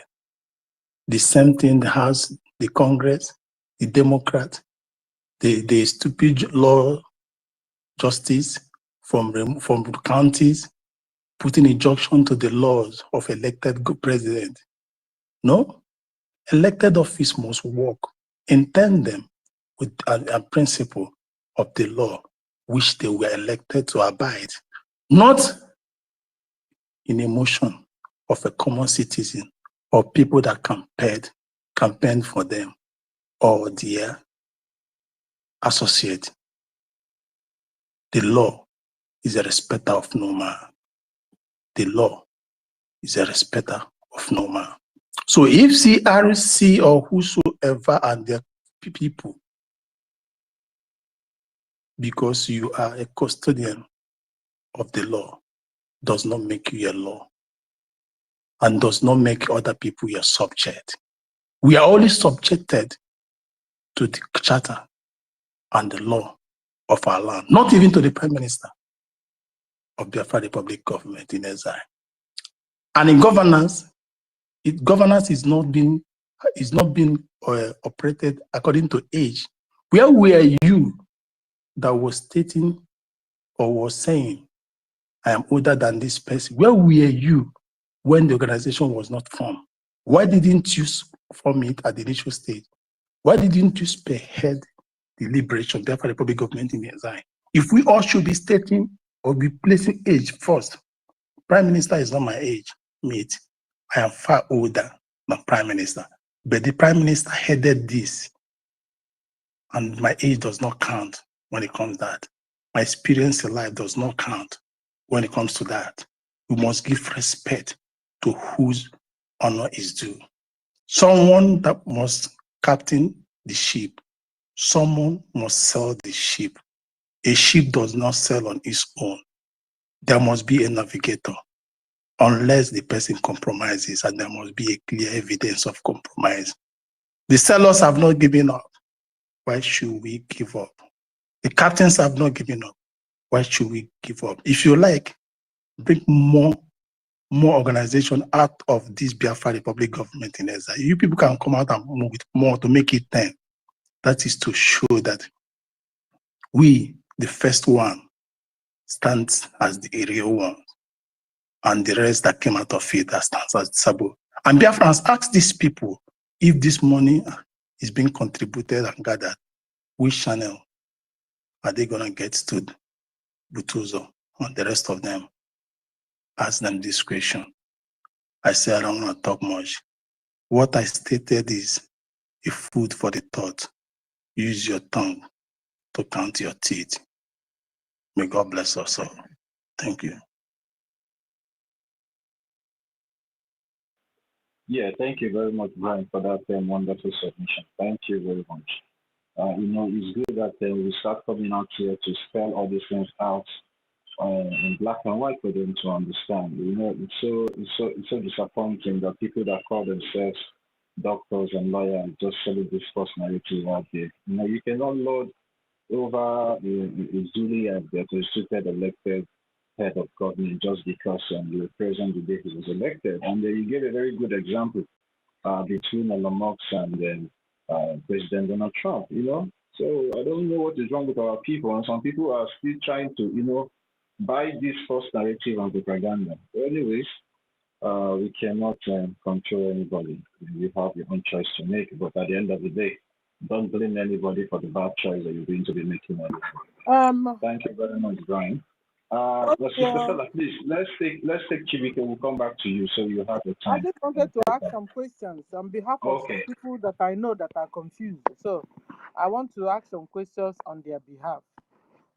The same thing has the Congress, the Democrat, the stupid law justice from counties, putting injunction to the laws of elected president. No, elected office must work in tandem with a principle of the law which they were elected to abide, not in emotion of a common citizen or people that campaigned for them or their associate. The law is a respecter of no man. The law is a respecter of no man. So if CRC or whosoever and their people, because you are a custodian of the law, does not make you a law and does not make other people your subject. We are only subjected to the charter and the law of our land, not even to the Prime Minister of Biafra Republic government in exile. And in governance, governance is not being operated according to age. Where were you that was stating or was saying, I am older than this person? Where were you when the organization was not formed? Why didn't you form it at the initial stage? Why didn't you spearhead the liberation, therefore the public government in the exile? If we all should be stating or be placing age first, Prime Minister is not my age mate. I am far older than Prime Minister. But the Prime Minister headed this, and my age does not count when it comes to that. My experience in life does not count when it comes to that. We must give respect to whose honor is due. Someone that must captain the ship. Someone must sell the ship. A ship does not sail on its own. There must be a navigator, unless the person compromises, and there must be a clear evidence of compromise. The sellers have not given up. Why should we give up? The captains have not given up. Why should we give up? If you like, bring more organization out of this Biafra Republic government in exile. You people can come out and move with more to make it 10. That is to show that we, the first one, stands as the real one, and the rest that came out of it that stands as Sabo. And Biafrans, ask these people if this money is being contributed and gathered, which channel are they going to get to Butuzo and the rest of them? Ask them this question. I say I don't want to talk much. What I stated is a food for the thought. Use your tongue to count your teeth. May God bless us all. Thank you. Yeah, thank you very much, Brian, for that wonderful submission. Thank you very much. It's good that we start coming out here to spell all these things out in black and white for them to understand. It's so disappointing that people that call themselves doctors and lawyers just selling this false narrative out there. You cannot lord over a duly and constituted elected head of government just because you were present the day he was elected. And you gave a very good example between Elon Musk and President Donald Trump, So I don't know what is wrong with our people. And some people are still trying to, buy this false narrative and propaganda. But anyways, we cannot control anybody. You have your own choice to make. But at the end of the day, don't blame anybody for the bad choice that you're going to be making. Thank you very much, Brian. Sister Stella, please, let's take Chibike. We'll come back to you so you have the time. I just wanted to ask some questions on behalf of some people that I know that are confused. So I want to ask some questions on their behalf.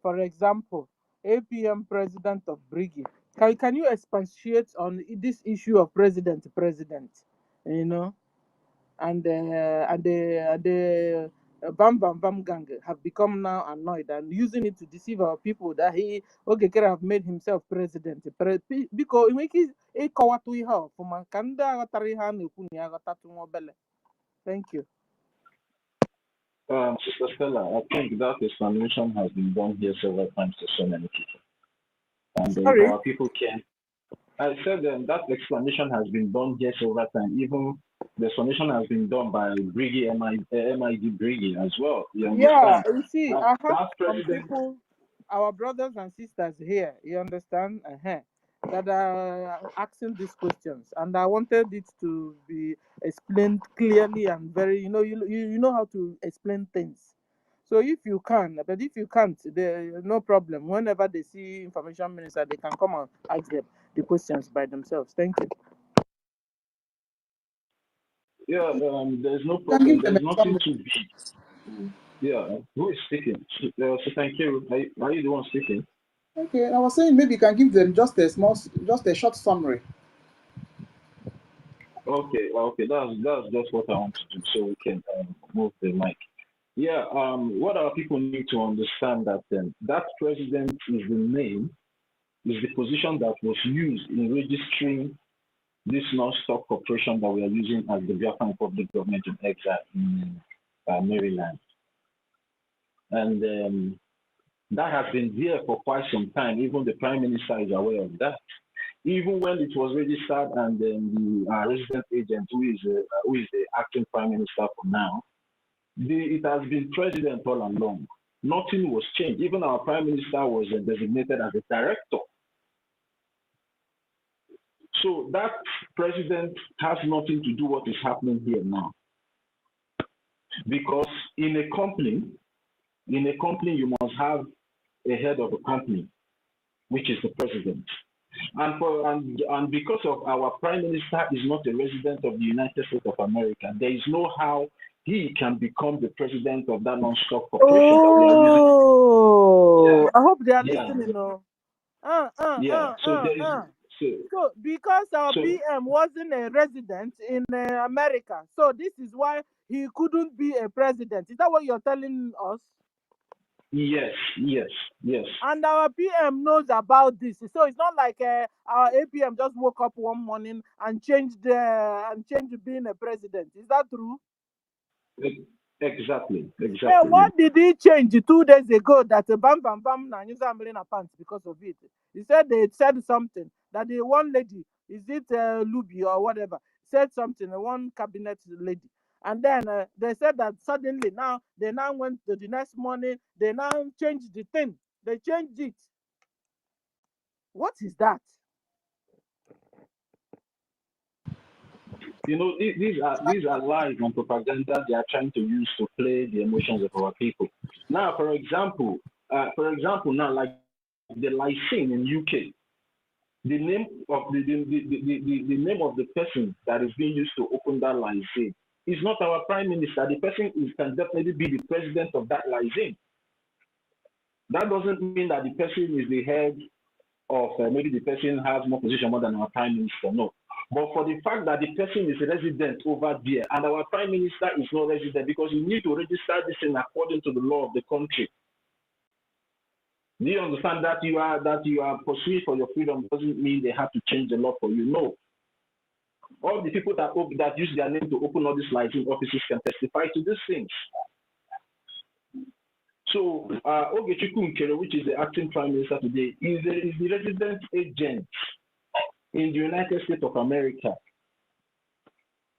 For example, APM President of Brgie. Can you expatiate on this issue of president, and the Bam Bam Bam gang have become now annoyed and using it to deceive our people that he Ogekere have made himself president. Because in which a kawatu iha from Kanda Tarihan Thank you. Sister Stella, I think that explanation has been done here several times to so many people. And our people can. I said that explanation has been done here several times. Even the explanation has been done by Brgie, MID Brgie as well. Yeah, you see, I have some people, our brothers and sisters here, you understand, that are asking these questions. And I wanted it to be explained clearly and very, you know how to explain things. So if you can, but if you can't, no problem. Whenever they see information minister, they can come and ask them the questions by themselves. Thank you. Yeah, there's no problem. There's nothing to be. Yeah, who is speaking? So thank you. Are you the one speaking? Okay, I was saying maybe you can give them just a short summary. Okay, that's just what I want to do, so we can move the mic. Yeah, what our people need to understand that that president is the name, is the position that was used in registering this non-stock corporation that we are using as the Biafran Public Government in Exile in Maryland. And that has been there for quite some time. Even the Prime Minister is aware of that. even when it was registered, and then the resident agent, who is the acting prime minister for now, it has been president all along. Nothing was changed. Even our prime minister was designated as a director. So that president has nothing to do what is happening here now. Because in a company, you must have a head of a company, which is the president. And because of our prime minister is not a resident of the United States of America, there is no how he can become the president of that non-stock corporation that we are using. Oh, I hope they are Yeah. listening. No. So because our PM wasn't a resident in America, so this is why he couldn't be a president. Is that what you're telling us? Yes. And our PM knows about this, so it's not like our APM just woke up one morning and changed being a president. Is that true? Exactly. Hey, what did he change 2 days ago that bam na use na pants because of it? He said they said something that the one lady, is it Luby or whatever, said something, one cabinet lady. And then they said that suddenly now they now went to the next morning, they now changed the thing. They changed it. What is that? You know, these are lies and propaganda they are trying to use to play the emotions of our people. Now, for example, now, like the lysine in UK, the name of the name of the person that is being used to open that lysine is not our prime minister. The person can definitely be the president of that lysine. That doesn't mean that the person is the head of maybe the person has more position more than our prime minister. No. But for the fact that the person is a resident over there and our prime minister is not resident, because you need to register this in according to the law of the country. Do you understand that you are pursuing for your freedom doesn't mean they have to change the law for you? No. All the people that use their name to open all these licensing offices can testify to these things. So Ogechukwu Nkere, which is the acting prime minister today, is the resident agent in the United States of America.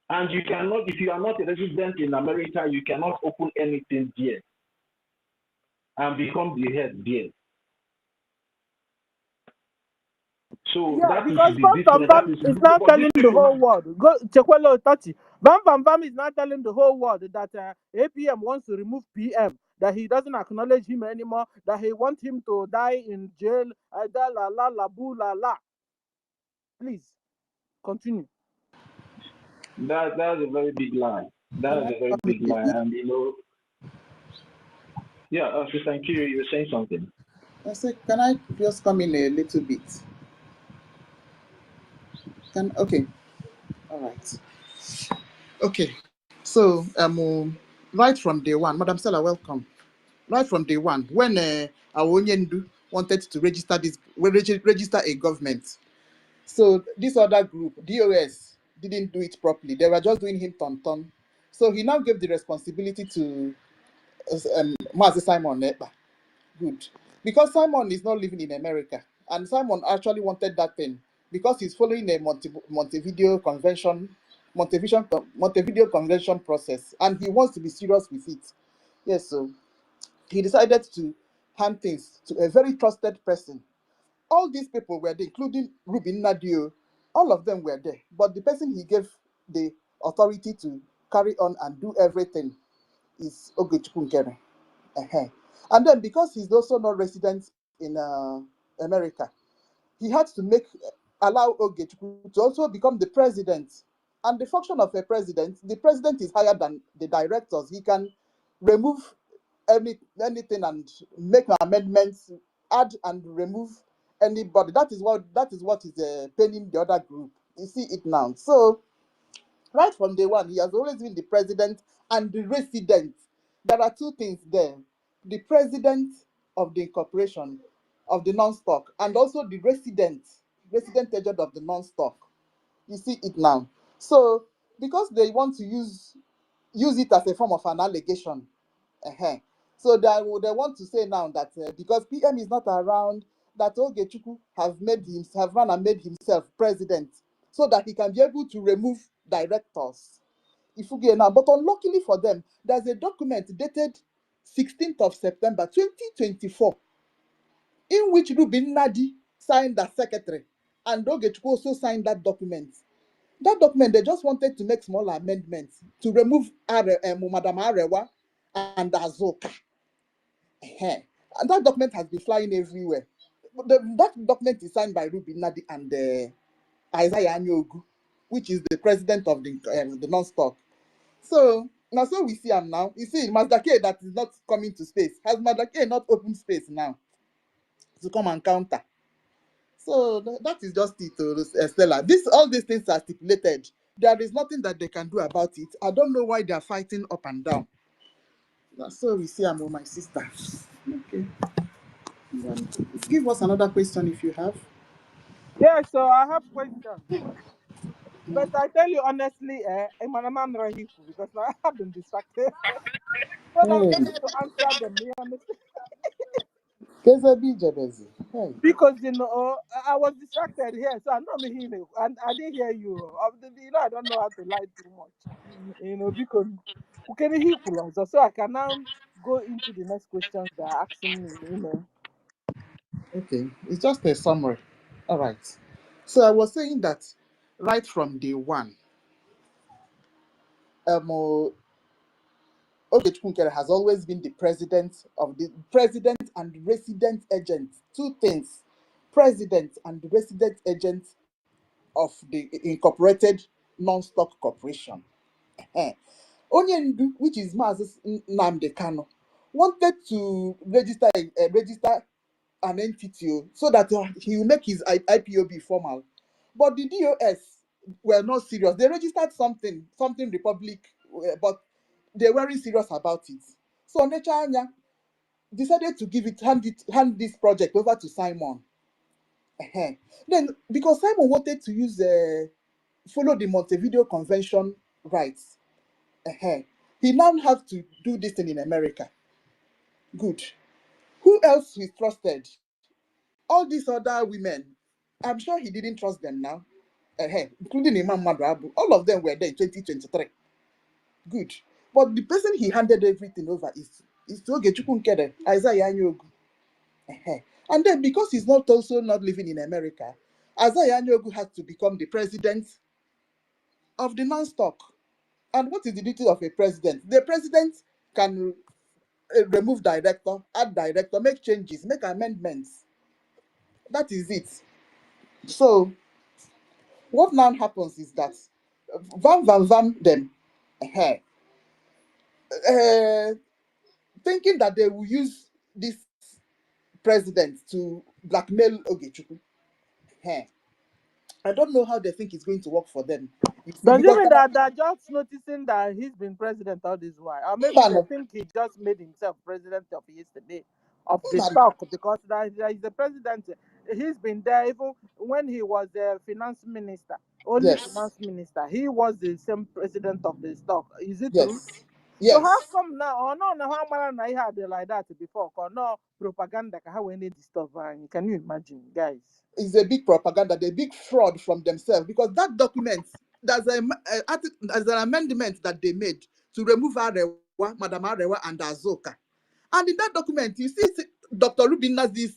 And you cannot, if you are not a resident in America, you cannot open anything there and become the head there. So yeah, that because is the difference. Bam is now telling the whole world. Go Chekwelo Tati. Bam is now telling the whole world that APM wants to remove PM, that he doesn't acknowledge him anymore, that he wants him to die in jail. Please continue. That's a very big lie. That is a very big lie, and you know. Yeah, Sister Nkiri, you were saying something. I said, can I just come in a little bit? Okay. All right. Okay. So right from day one, Madam Stella, welcome. Right from day one, when Awonyendu wanted to register a government, so this other group, DOS, didn't do it properly. They were just doing him ton. So he now gave the responsibility to Mazi Simon Ekpa. Good. Because Simon is not living in America, and Simon actually wanted that thing because he's following a Montevideo Convention process, and he wants to be serious with it. Yes, so he decided to hand things to a very trusted person. All these people were there, including Rubin Nadio. All of them were there, but the person he gave the authority to carry on and do everything is Ogechukwu Nkere. And then because he's also not resident in America, he had to allow Ogechukwu to also become the president. And the function of a president, the president is higher than the directors. He can remove anything and make amendments, add and remove anybody. That is what is paining the other group. You see it now. So right from day one, he has always been the president and the resident. There are two things there: the president of the incorporation of the non-stock, and also the resident agent of the non-stock. You see it now. So because they want to use it as a form of an allegation, so they want to say now that because PM is not around, that Ogechukwu have run and made himself president so that he can be able to remove directors. But unluckily for them, there's a document dated 16th of September 2024 in which Rubin Nadi signed as secretary and Ogechukwu also signed that document. That document, they just wanted to make small amendments to remove Madam Arewa and Azoka. And that document has been flying everywhere. That document is signed by Ruby Nadi and Isaiah Anyogu, which is the president of the non-stock. So now, so we see him now. You see, Mazda K that is not coming to space. Has Mazda K not opened space now to come and counter? So that is just it, Stella. All these things are stipulated. There is nothing that they can do about it. I don't know why they are fighting up and down. So we see I'm with my sister. Okay. Give us another question if you have. Yeah, so I have questions. But I tell you honestly, I'm an man because I have been distracted. When I'm Hey, supposed to answer them, you understand? Kezabi Jebezi. Hey. Because I was distracted here, so I know me healing, and I didn't hear you. I don't know how to lie too much. Because who can hear also, so I can now go into the next questions they are asking me. Okay, it's just a summary. All right. So I was saying that right from day one, Ogechukwu has always been the president and resident agent. Two things: president and resident agent of the incorporated non-stock corporation. Onyendu, which is Mazis Nnamdi Kanu, wanted to register an entity so that he will make his IPOB formal. But the DOS were not serious. They registered something Republic, but they weren't serious about it. So Nechanya decided to hand this project over to Simon. Then, because Simon wanted to follow the Montevideo Convention rights, he now have to do this thing in America. Good. Who else he trusted? All these other women, I'm sure he didn't trust them now, including Imam Madrabu. All of them were there in 2023. Good. But the person he handed everything over is to Ogechukwu Nkede, Isaiah Anyogu. And then because he's not living in America, Isaiah Anyogu has to become the president of the non-stock. And what is the duty of a president? The president can remove director, add director, make changes, make amendments. That is it. So what now happens is that them thinking that they will use this president to blackmail Ogechukwu. I don't know how they think it's going to work for them. You see, Does it because mean that they're just noticing that he's been president all this while? Or maybe they think he just made himself president of yesterday, of the stock, because there is the president. He's been there even when he was the finance minister, only finance minister. He was the same president of the stock. Is it true? Yes. So how come now? Or no, how many had like that before? Or no propaganda? How we need this stuff? Can you imagine, guys? It's a big propaganda, the big fraud from themselves, because that document, there's an amendment that they made to remove Arewa, Madam Arewa, and Azoka. And in that document, you see Dr. Rubin Nazi's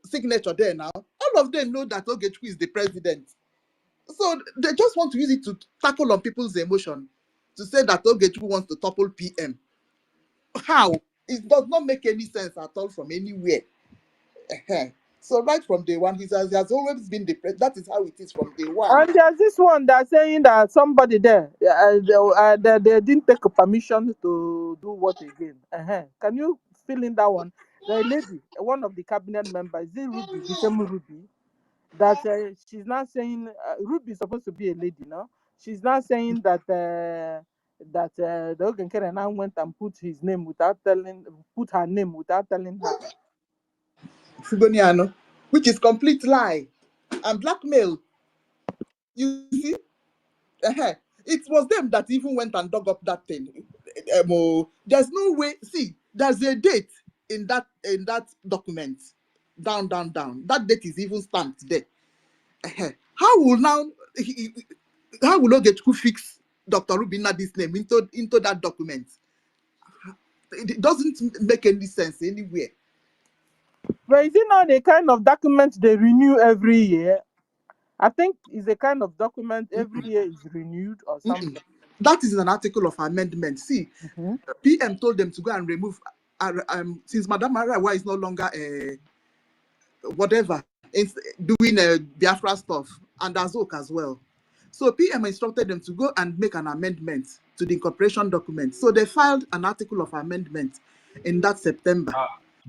signature there now. All of them know that Ogechukwu is the president. So they just want to use it to tackle on people's emotion, to say that Ogechukwu wants to topple PM. How? It does not make any sense at all from anywhere. So right from day one, he has always been the president. That is how it is from day one. And there's this one that's saying that somebody there, they didn't take permission to do what again. Can you fill in that one? The lady, one of the cabinet members, is it Ruby, the same Ruby, that she's not saying, Ruby is supposed to be a lady, no? She's not saying that the Ogenkere now went and put her name without telling her. Fugoniano, which is complete lie and blackmail. You see, it was them that even went and dug up that thing. There's no way. See, there's a date in that document. down, down, down. That date is even stamped there. How will now how will Ogechukwu fix Dr. Rubina this name into that document? It doesn't make any sense anywhere. But is it not a kind of document they renew every year? I think it's a kind of document every year is renewed or something. That is an article of amendment. See, Mhm. PM told them to go and remove, since Madam Arawa is no longer whatever, it's doing Biafra stuff, and Azok as well. So PM instructed them to go and make an amendment to the incorporation document. So they filed an article of amendment in that September.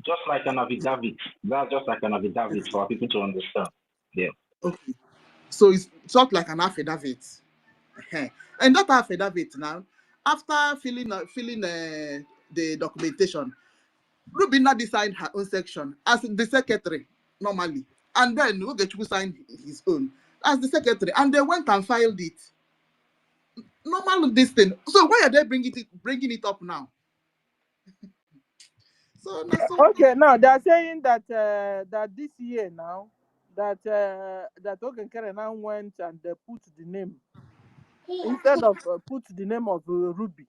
Just like an affidavit. That's just like an affidavit for people to understand. Yeah. Okay. So it's sort like an affidavit. And that affidavit now, after filling the documentation, Rubina signed her own section as the secretary normally, and then Ogechukwu signed his own as the secretary, and they went and filed it. Normal this thing. So why are they bringing it up now? So Okay, now they are saying that that this year now that that Ogenkere now went and they put the name instead of put the name of Ruby.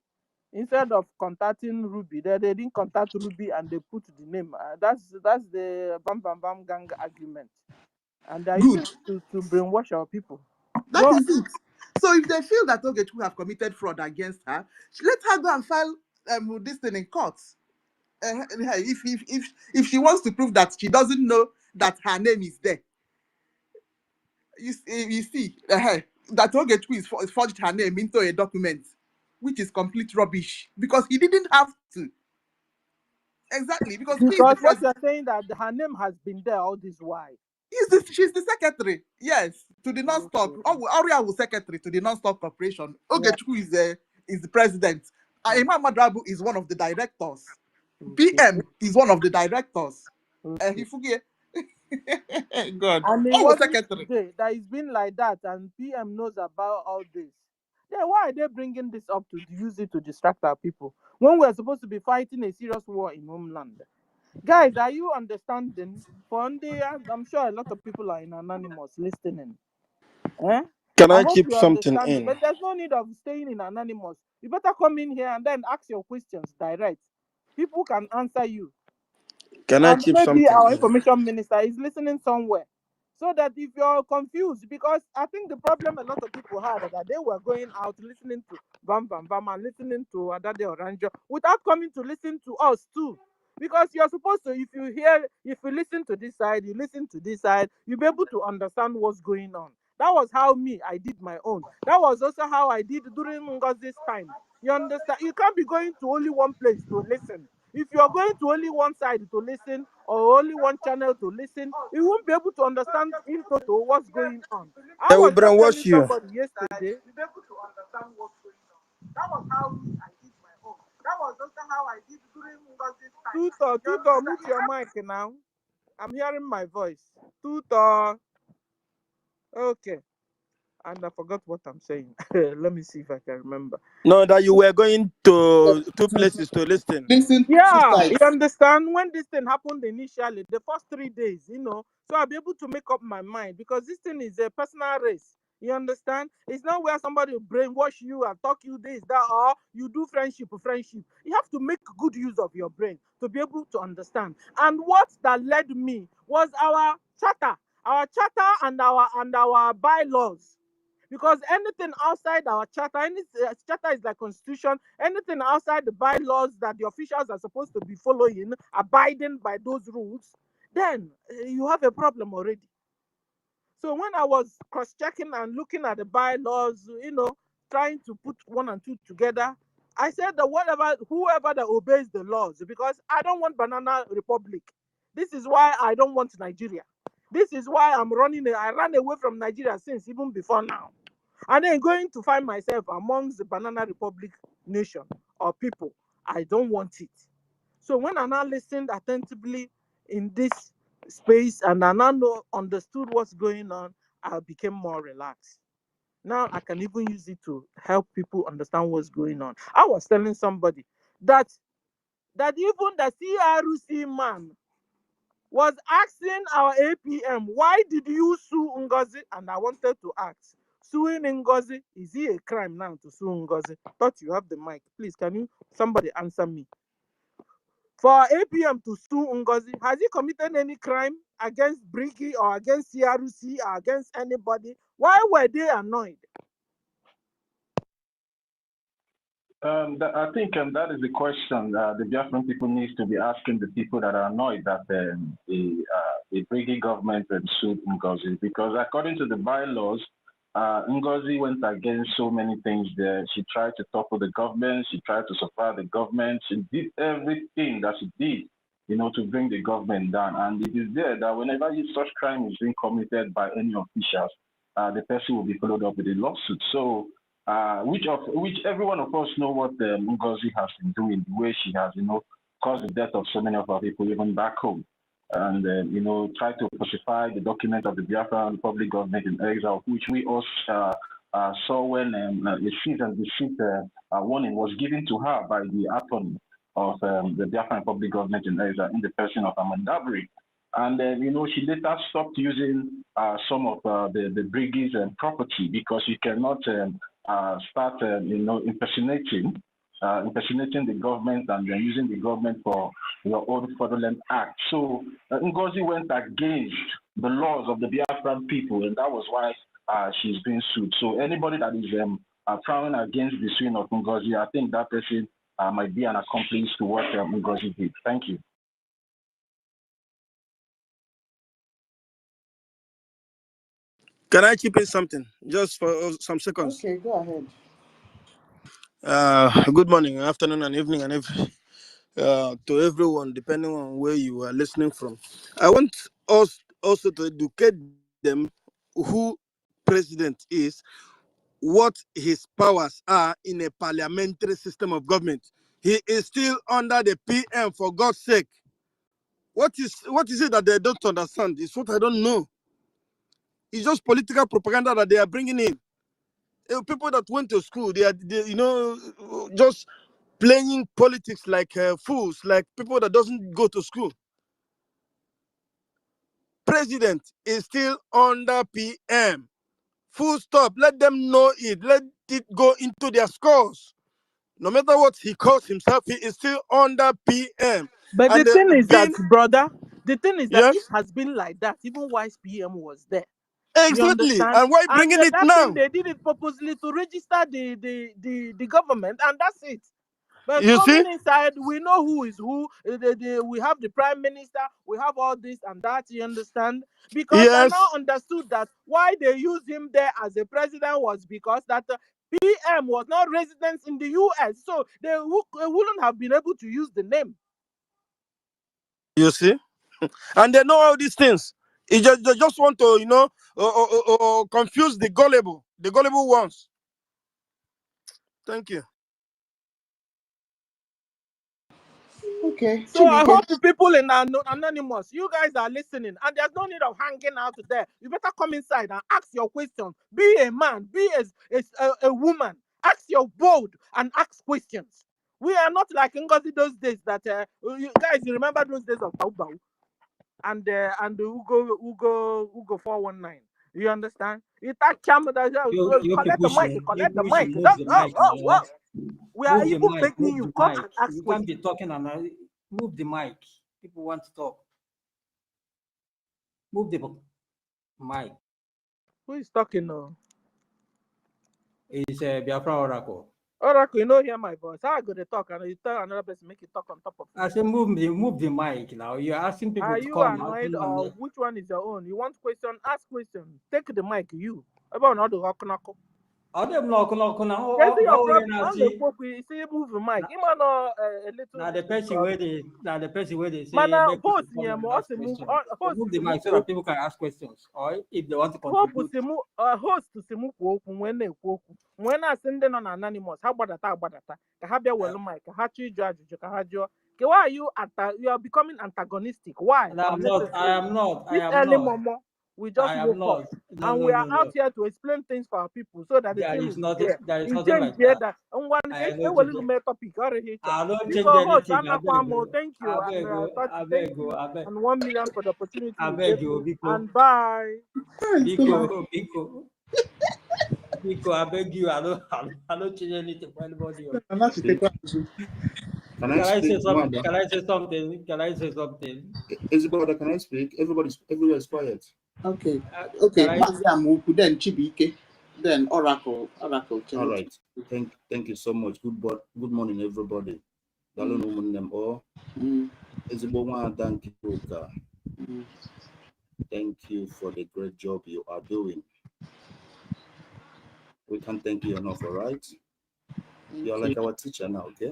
Instead of contacting Ruby, they didn't contact Ruby and they put the name. That's the Bam Bam Bam gang agreement, and they're using it to brainwash our people. That is it. So if they feel that Ogechukwu have committed fraud against her, let her go and file this thing in court. If she wants to prove that she doesn't know that her name is there, you see that Ogechukwu is forged her name into a document, which is complete rubbish because he didn't have to. Exactly, because he is the Because what president. you're saying that her name has been there all this while. She's the secretary, yes, to the non-stop. Aurea was secretary to the non-stop corporation. Ogechukwu is the president. Imam Madrabu is one of the directors. PM is one of the directors. He forget. God. And it Was was secretary. today that it's been like that, and PM knows about all this. Then why are they bringing this up to use it to distract our people when we're supposed to be fighting a serious war in homeland? Guys, are you understanding? I'm sure a lot of people are in Anonymous listening. Can I hope chip you something understand, in? but there's no need of staying in Anonymous. You better come in here and then ask your questions direct. People can answer you. Can I And chip maybe something our in? information minister is listening somewhere. So that if you're confused, because I think the problem a lot of people had that they were going out listening to Bam Bam Bam and listening to Adade Oranjo without coming to listen to us too. Because you're supposed to, if you listen to this side, you listen to this side, you'll be able to understand what's going on. That was how I did my own. That was also how I did during NGOZI's time. You understand? You can't be going to only one place to listen. If you're going to only one side to listen or only one channel to listen, you won't be able to understand in total what's going on. I They will was just brainwash telling you. somebody yesterday, you'll be able to understand what's going on. That was how I did my own. That was also how I did during NGOZI's time. Tutor, mute your mic now. I'm hearing my voice. Tutor. Okay. And I forgot what I'm saying. Let me see if I can remember. No, that you were going to two places to listen. Yeah, you understand? When this thing happened initially, the first 3 days, so I'll be able to make up my mind because this thing is a personal race. You understand? It's not where somebody will brainwash you and talk you this, that, or you do friendship. You have to make good use of your brain to be able to understand. And what that led me was our charter and our bylaws. Because anything outside our charter, charter is like constitution, anything outside the bylaws that the officials are supposed to be following, abiding by those rules, then you have a problem already. So when I was cross-checking and looking at the bylaws, trying to put one and two together, I said that whoever that obeys the laws, because I don't want Banana Republic. This is why I don't want Nigeria. This is why I ran away from Nigeria since even before now. And then going to find myself amongst the Banana Republic nation or people. I don't want it. So when I now listened attentively in this space and I now understood what's going on, I became more relaxed. Now I can even use it to help people understand what's going on. I was telling somebody that even the CRC man was asking our APM, why did you sue NGOZI? And I wanted to ask, suing NGOZI, is it a crime now to sue NGOZI? Thought you have the mic. Please, can you somebody answer me? For our APM to sue NGOZI, has he committed any crime against Brgie or against CRC or against anybody? Why were they annoyed? I think that is the question the Biafran people needs to be asking the people that are annoyed that the Brigi government sued NGOZI, because according to the bylaws, NGOZI went against so many things there. She tried to topple the government. She tried to support the government. She did everything that she did, to bring the government down. And it is there that whenever such crime is being committed by any officials, the person will be followed up with a lawsuit. So, which every one of us know what NGOZI has been doing, the way she has, caused the death of so many of our people, even back home. And, try to falsify the document of the Biafra Republic government in exile, which we also saw when a cease and desist warning was given to her by the attorney of the Biafra Republic government in exile in the person of Amandabri. And then, she later stopped using some of the Brigi's property, because you cannot start, impersonating the government and then using the government for your own fraudulent act. So NGOZI went against the laws of the Biafran people, and that was why she's being sued. So anybody that is frowning against the suing of NGOZI, I think that person might be an accomplice to what NGOZI did. Thank you. Can I chip in something just for some seconds? Okay, go ahead. Good morning, afternoon, and evening, and to everyone, depending on where you are listening from. I want us also to educate them who president is, what his powers are in a parliamentary system of government. He is still under the PM, for God's sake. What is it that they don't understand? It's what I don't know. It's just political propaganda that they are bringing in. People that went to school, they just playing politics like fools, like people that doesn't go to school. President is still under PM. Full stop. Let them know it. Let it go into their scores. No matter what he calls himself, he is still under PM. But And the thing is that, brother, yes, it has been like that even while PM was there. You exactly. understand? And why And bringing it that now? thing, they did it purposely to register the government, and that's it. But You coming see? inside, we know who is who. We have the prime minister. We have all this and that. You understand? Because I now Yes. understood that why they used him there as a president was because that PM was not resident in the US, so they wouldn't have been able to use the name. You see? And they know all these things. They just want to, confuse the gullible ones. Thank you. Okay, So I Chibuike. hope the people in Anonymous, you guys are listening, and there's no need of hanging out there. You better come inside and ask your questions. Be a man, be a woman. Ask your bold and ask questions. We are not like Ngozi those days that you guys, you remember those days of Baubau and Ugo 419. You understand? You collect the mic, collect the mic. Move the mic now. We are Move the even mic. begging Move you, the come mic. and ask You questions. can't be talking and move the mic. People want to talk. Move the mic. Who is talking now? It's Biafra Oracle. Oracle, you know hear my voice. How I go to talk and you tell another person make you talk on top of me? I said move the mic now. You're asking people Are to you come. annoyed or which one is your own? You want question? Ask question. Take the mic, you. About not the rock knuckle. Them knock now. That's your problem. I'm the pope. You see, move the mic. You man, a little. Now the person where they say Man, make people host come yeah, and move. ask questions. Host Move the mic so that people can ask questions, or if they want to contribute. Host to simu kwoku when they kwoku. When I send them on anonymous, how about that? Kahabia well mic. Kahachi judge. Kahajo. Why are you becoming antagonistic? Why? I am not. This early momo. We just I am woke up. not. No, And no, we are no, out no. here to explain things for our people so that the There thing is is nothing. clear. There is You nothing change like here that. that and one I they don't will change. make topic or here. I don't change Because host anything. I beg you. thank you I and beg you. I thank beg you. you I beg. and 1 million for the opportunity I you beg gave you, me Biko. and bye. Biko. Biko, I beg you. I don't change anything for anybody else. Can I speak? Can I say something? Can I say something? Can I say something? Everybody, can I speak? Everybody's quiet. Okay. Can Okay. I? Maziamuku, then Chibike, then Oracle. All right. Thank you so much. Good morning, everybody. Thank you for the great job you are doing. We can't thank you enough, all right? You're like our teacher now, okay?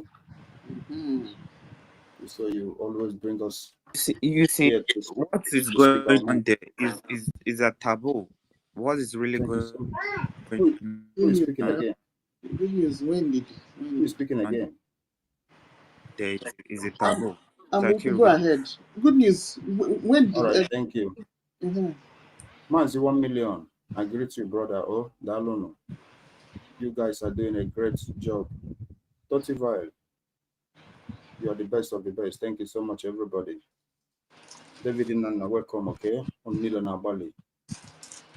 So you always bring us. You see what is going on there is a taboo. What is really going Who is speaking again? Who is speaking again? there is a taboo. Go ahead. Good news. When did? All right, thank you. Manzi 1 million. I greet you, brother. Oh, Dalono. You guys are doing a great job. 35. You are the best of the best. Thank you so much, everybody. David and Nana, welcome, okay? On Milan Bali.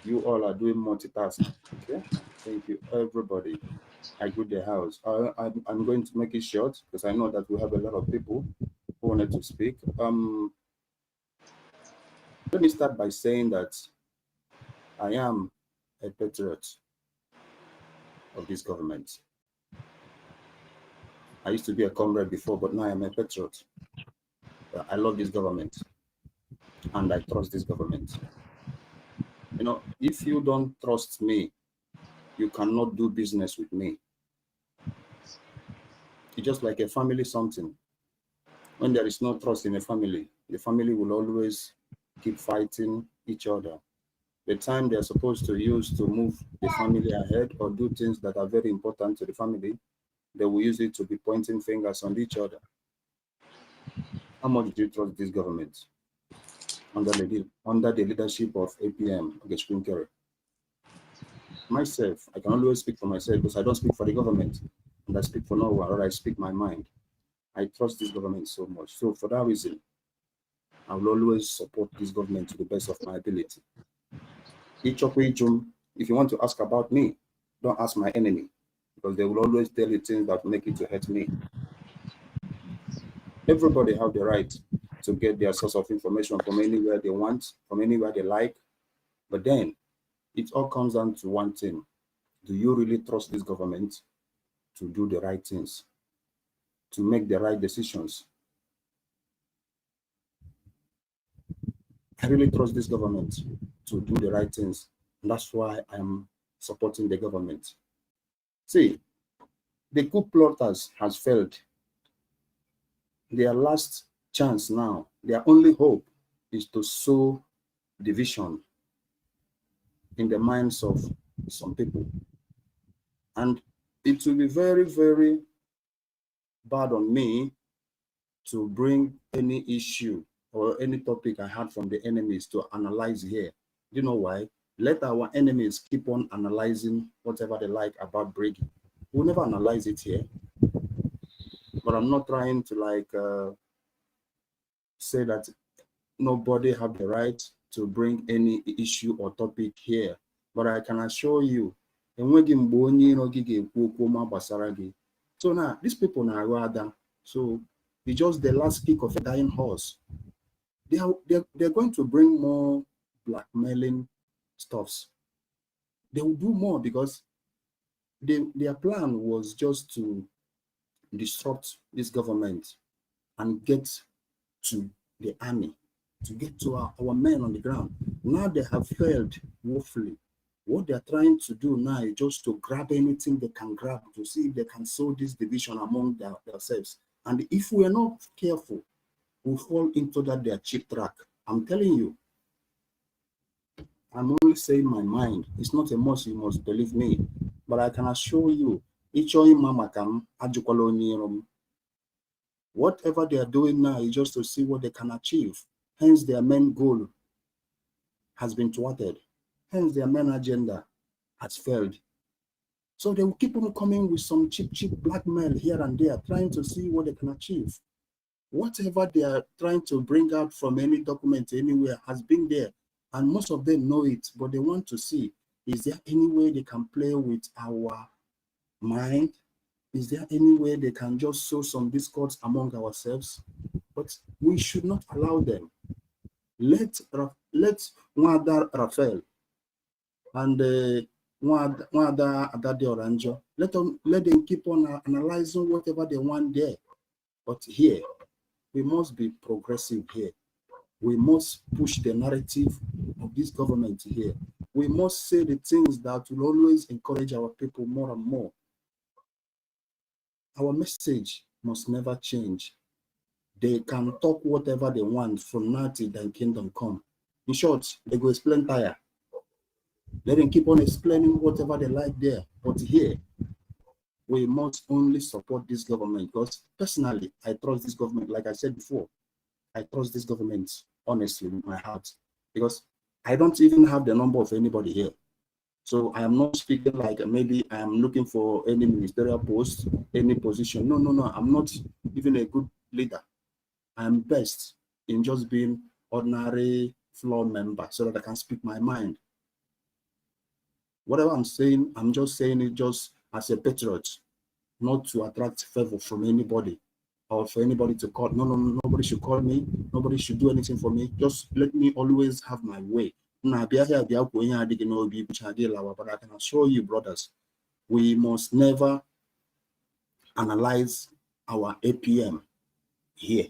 You all are doing multitask, okay? Thank you, everybody. I greet the house. I'm going to make it short because I know that we have a lot of people who wanted to speak. Let me start by saying that I am a patriot of this government. I used to be a comrade before, but now I'm a patriot. I love this government and I trust this government. You know, if you don't trust me, you cannot do business with me. It's just like a family something. When there is no trust in a family, the family will always keep fighting each other. The time they're supposed to use to move the family ahead or do things that are very important to the family, they will use it to be pointing fingers on each other. How much do you trust this government under the leadership of APM, Ogechukwu? Myself, I can always speak for myself because I don't speak for the government and I speak for no one, or I speak my mind. I trust this government so much. So for that reason, I will always support this government to the best of my ability. If you want to ask about me, don't ask my enemy because they will always tell you things that make it to hurt me. Everybody have the right to get their source of information from anywhere they want, from anywhere they like. But then it all comes down to one thing. Do you really trust this government to do the right things, to make the right decisions? I really trust this government to do the right things. And that's why I'm supporting the government. See, the coup plotters has failed. Their last chance now, their only hope is to sow division in the minds of some people. And it will be very, very bad on me to bring any issue or any topic I had from the enemies to analyze here. You know why? Let our enemies keep on analyzing whatever they like about Brgie. We'll never analyze it here. But I'm not trying to say that nobody have the right to bring any issue or topic here. But I can assure you, so now these people are rather, so it's just the last kick of a dying horse. They're going to bring more blackmailing stuffs. They will do more because their plan was just to disrupt this government and get to the army, to get to our men on the ground. Now they have failed woefully. What they're trying to do now is just to grab anything they can grab to see if they can sow this division among themselves. And if we are not careful, we'll fall into their cheap track. I'm telling you. I'm only saying my mind. It's not a must, you must believe me. But I can assure you, whatever they are doing now is just to see what they can achieve. Hence their main goal. has been thwarted. Hence, their main agenda has failed. So they will keep on coming with some cheap blackmail here and there, trying to see what they can achieve. Whatever they are trying to bring out from any document anywhere has been there, and most of them know it, but they want to see, is there any way they can play with our mind? Is there any way they can just sow some discords among ourselves? But we should not allow them. Let Nwada Raphael and Nwada Adade Oranjo, let them keep on analyzing whatever they want there. But here, we must be progressive here. We must push the narrative of this government here. We must say the things that will always encourage our people more and more. Our message must never change. They can talk whatever they want from now till their kingdom come. In short, they go explain tire. Let them keep on explaining whatever they like there. But here, we must only support this government, because personally, I trust this government. Like I said before, I trust this government honestly with my heart, because I don't even have the number of anybody here. So I am not speaking like maybe I am looking for any ministerial post, any position. No. I'm not even a good leader. I am best in just being ordinary floor member so that I can speak my mind. Whatever I'm saying, I'm just saying it just as a patriot, not to attract favor from anybody or for anybody to call. No, nobody should call me. Nobody should do anything for me. Just let me always have my way. But I can assure you, brothers, we must never analyze our APM here.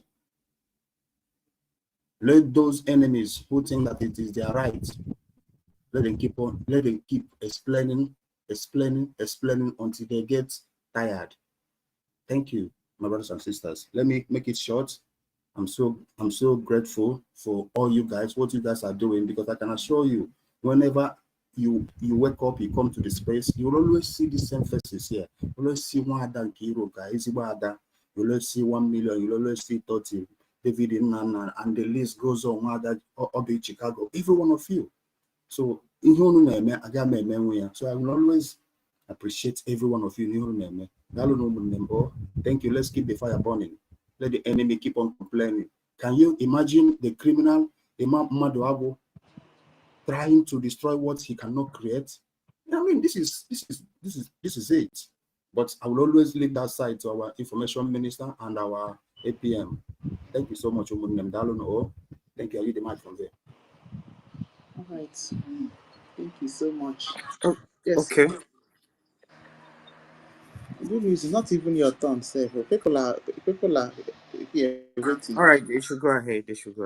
Let those enemies who think that it is their right, let them keep explaining until they get tired. Thank you, my brothers and sisters. Let me make it short. I'm so grateful for all you guys, what you guys are doing, because I can assure you, whenever you wake up, you come to the space, you will always see the same faces here. You will always see one Adam Kiro guys, you will always see 1 million, you will always see 30, David and Nana, and the list goes on. One that Obi Chicago, every one of you. So I will always appreciate every one of you. Thank you. Let's keep the fire burning. Let the enemy keep on complaining. Can you imagine the criminal Imam Maduago trying to destroy what he cannot create? I mean, this is it. But I will always leave that side to our information minister and our APM. Thank you so much, Thank you. I leave the mic from there. All right. Thank you so much. Oh, Yes. okay. Good news is not even your turn, sir. People are here waiting. All right, they should go ahead. All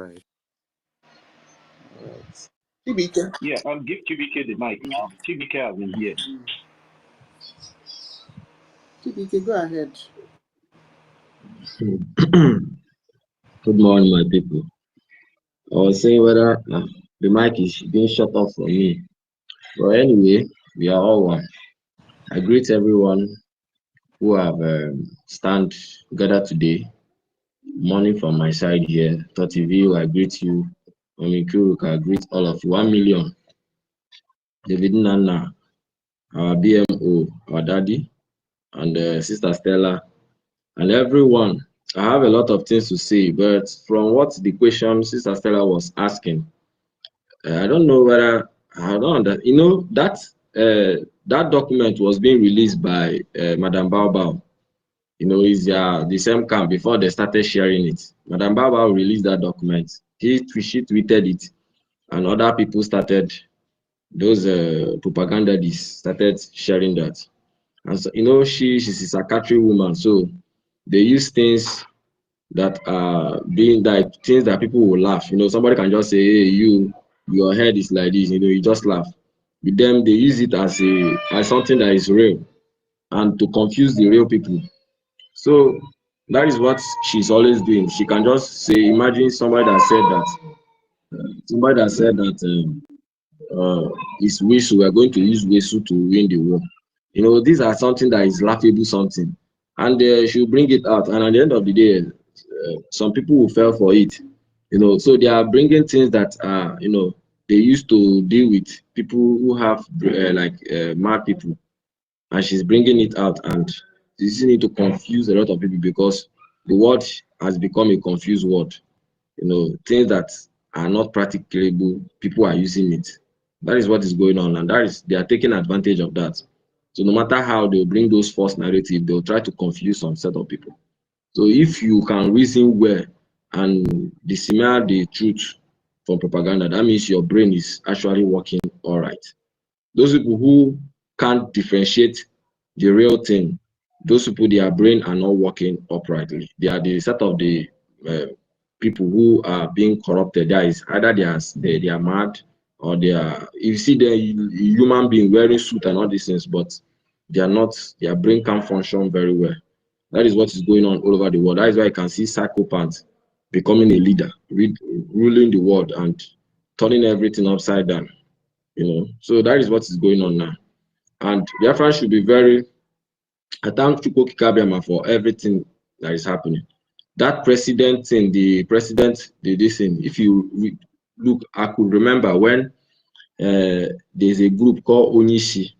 right. TBK. Yeah, give TBK the mic now. TBK has been here. TBK, go ahead. Good morning, my people. I was saying whether the mic is being shut off for me. But anyway, we are all one. I greet everyone who have stand together today. Morning from my side here. Totivio, I greet you. Omikuru, I greet all of you. 1 million. David Nana, our BMO, our daddy, and Sister Stella, and everyone. I have a lot of things to say, but from what the question Sister Stella was asking, I don't know whether I don't know, that document was being released by Madam Baobao. Is the same camp before they started sharing it. Madam Baobao released that document. She tweeted it, and other people started, those propagandists started sharing that. And so, she's a psychiatry woman, so they use things that are things that people will laugh. Somebody can just say, hey, your head is like this, you just laugh. With them, they use it as something that is real and to confuse the real people. So that is what she's always doing. She can just say, imagine somebody that said that it's Wesu, we are going to use Wesu to win the war. These are something that is laughable something. And she'll bring it out. And at the end of the day, some people will fall for it. So they are bringing things that are, they used to deal with people who have mad people, and she's bringing it out, and she's using it to confuse a lot of people because the word has become a confused word. Things that are not practicable, people are using it. That is what is going on, and they are taking advantage of that. So no matter how they'll bring those false narratives, they'll try to confuse some set of people. So if you can reason well and disseminate the truth from propaganda, that means your brain is actually working all right. Those people who can't differentiate the real thing, those people, their brain are not working uprightly. They are the set of the people who are being corrupted. That is either they are mad, or they are, you see the human being wearing suit and all these things, but they are not, their brain can't function very well. That is what is going on all over the world. That is why you can see psychopaths becoming a leader, ruling the world and turning everything upside down. So that is what is going on now. And Biafra should be very, I thank Chukwu Kikabiama for everything that is happening. That president thing, the president did this thing. If you look, I could remember when there's a group called Onishi.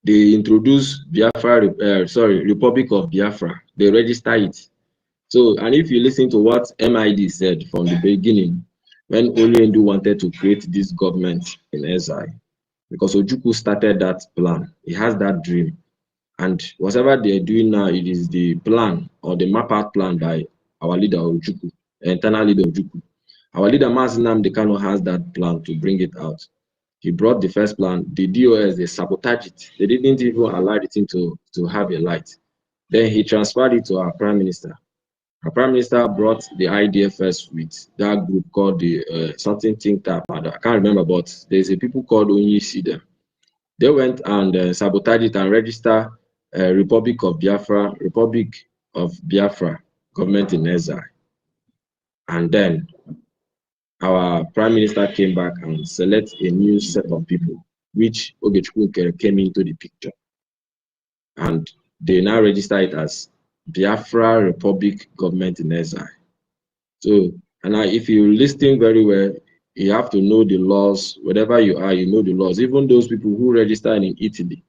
They introduced Republic of Biafra. They register it. So, and if you listen to what MID said from the beginning, when Onyendu wanted to create this government in exile, because Ojukwu started that plan, he has that dream. And whatever they're doing now, it is the plan or the map out plan by our leader Ojukwu, internal leader Ojukwu. Our leader Mazi Nnamdi Kanu has that plan to bring it out. He brought the first plan. The DOS, they sabotaged it. They didn't even allow the thing to have a light. Then he transferred it to our prime minister. Our prime minister brought the idea first with that group called the something think tank. I can't remember, but there's a people called Onyisi them. They went and sabotaged it and registered Republic of Biafra, government in exile. And then our prime minister came back and selected a new set of people, which Ogechukwu came into the picture. And they now register it as Biafra Republic Government in Exile. So, and if you listen very well, you have to know the laws. Wherever you are, you know the laws. Even those people who register in Italy,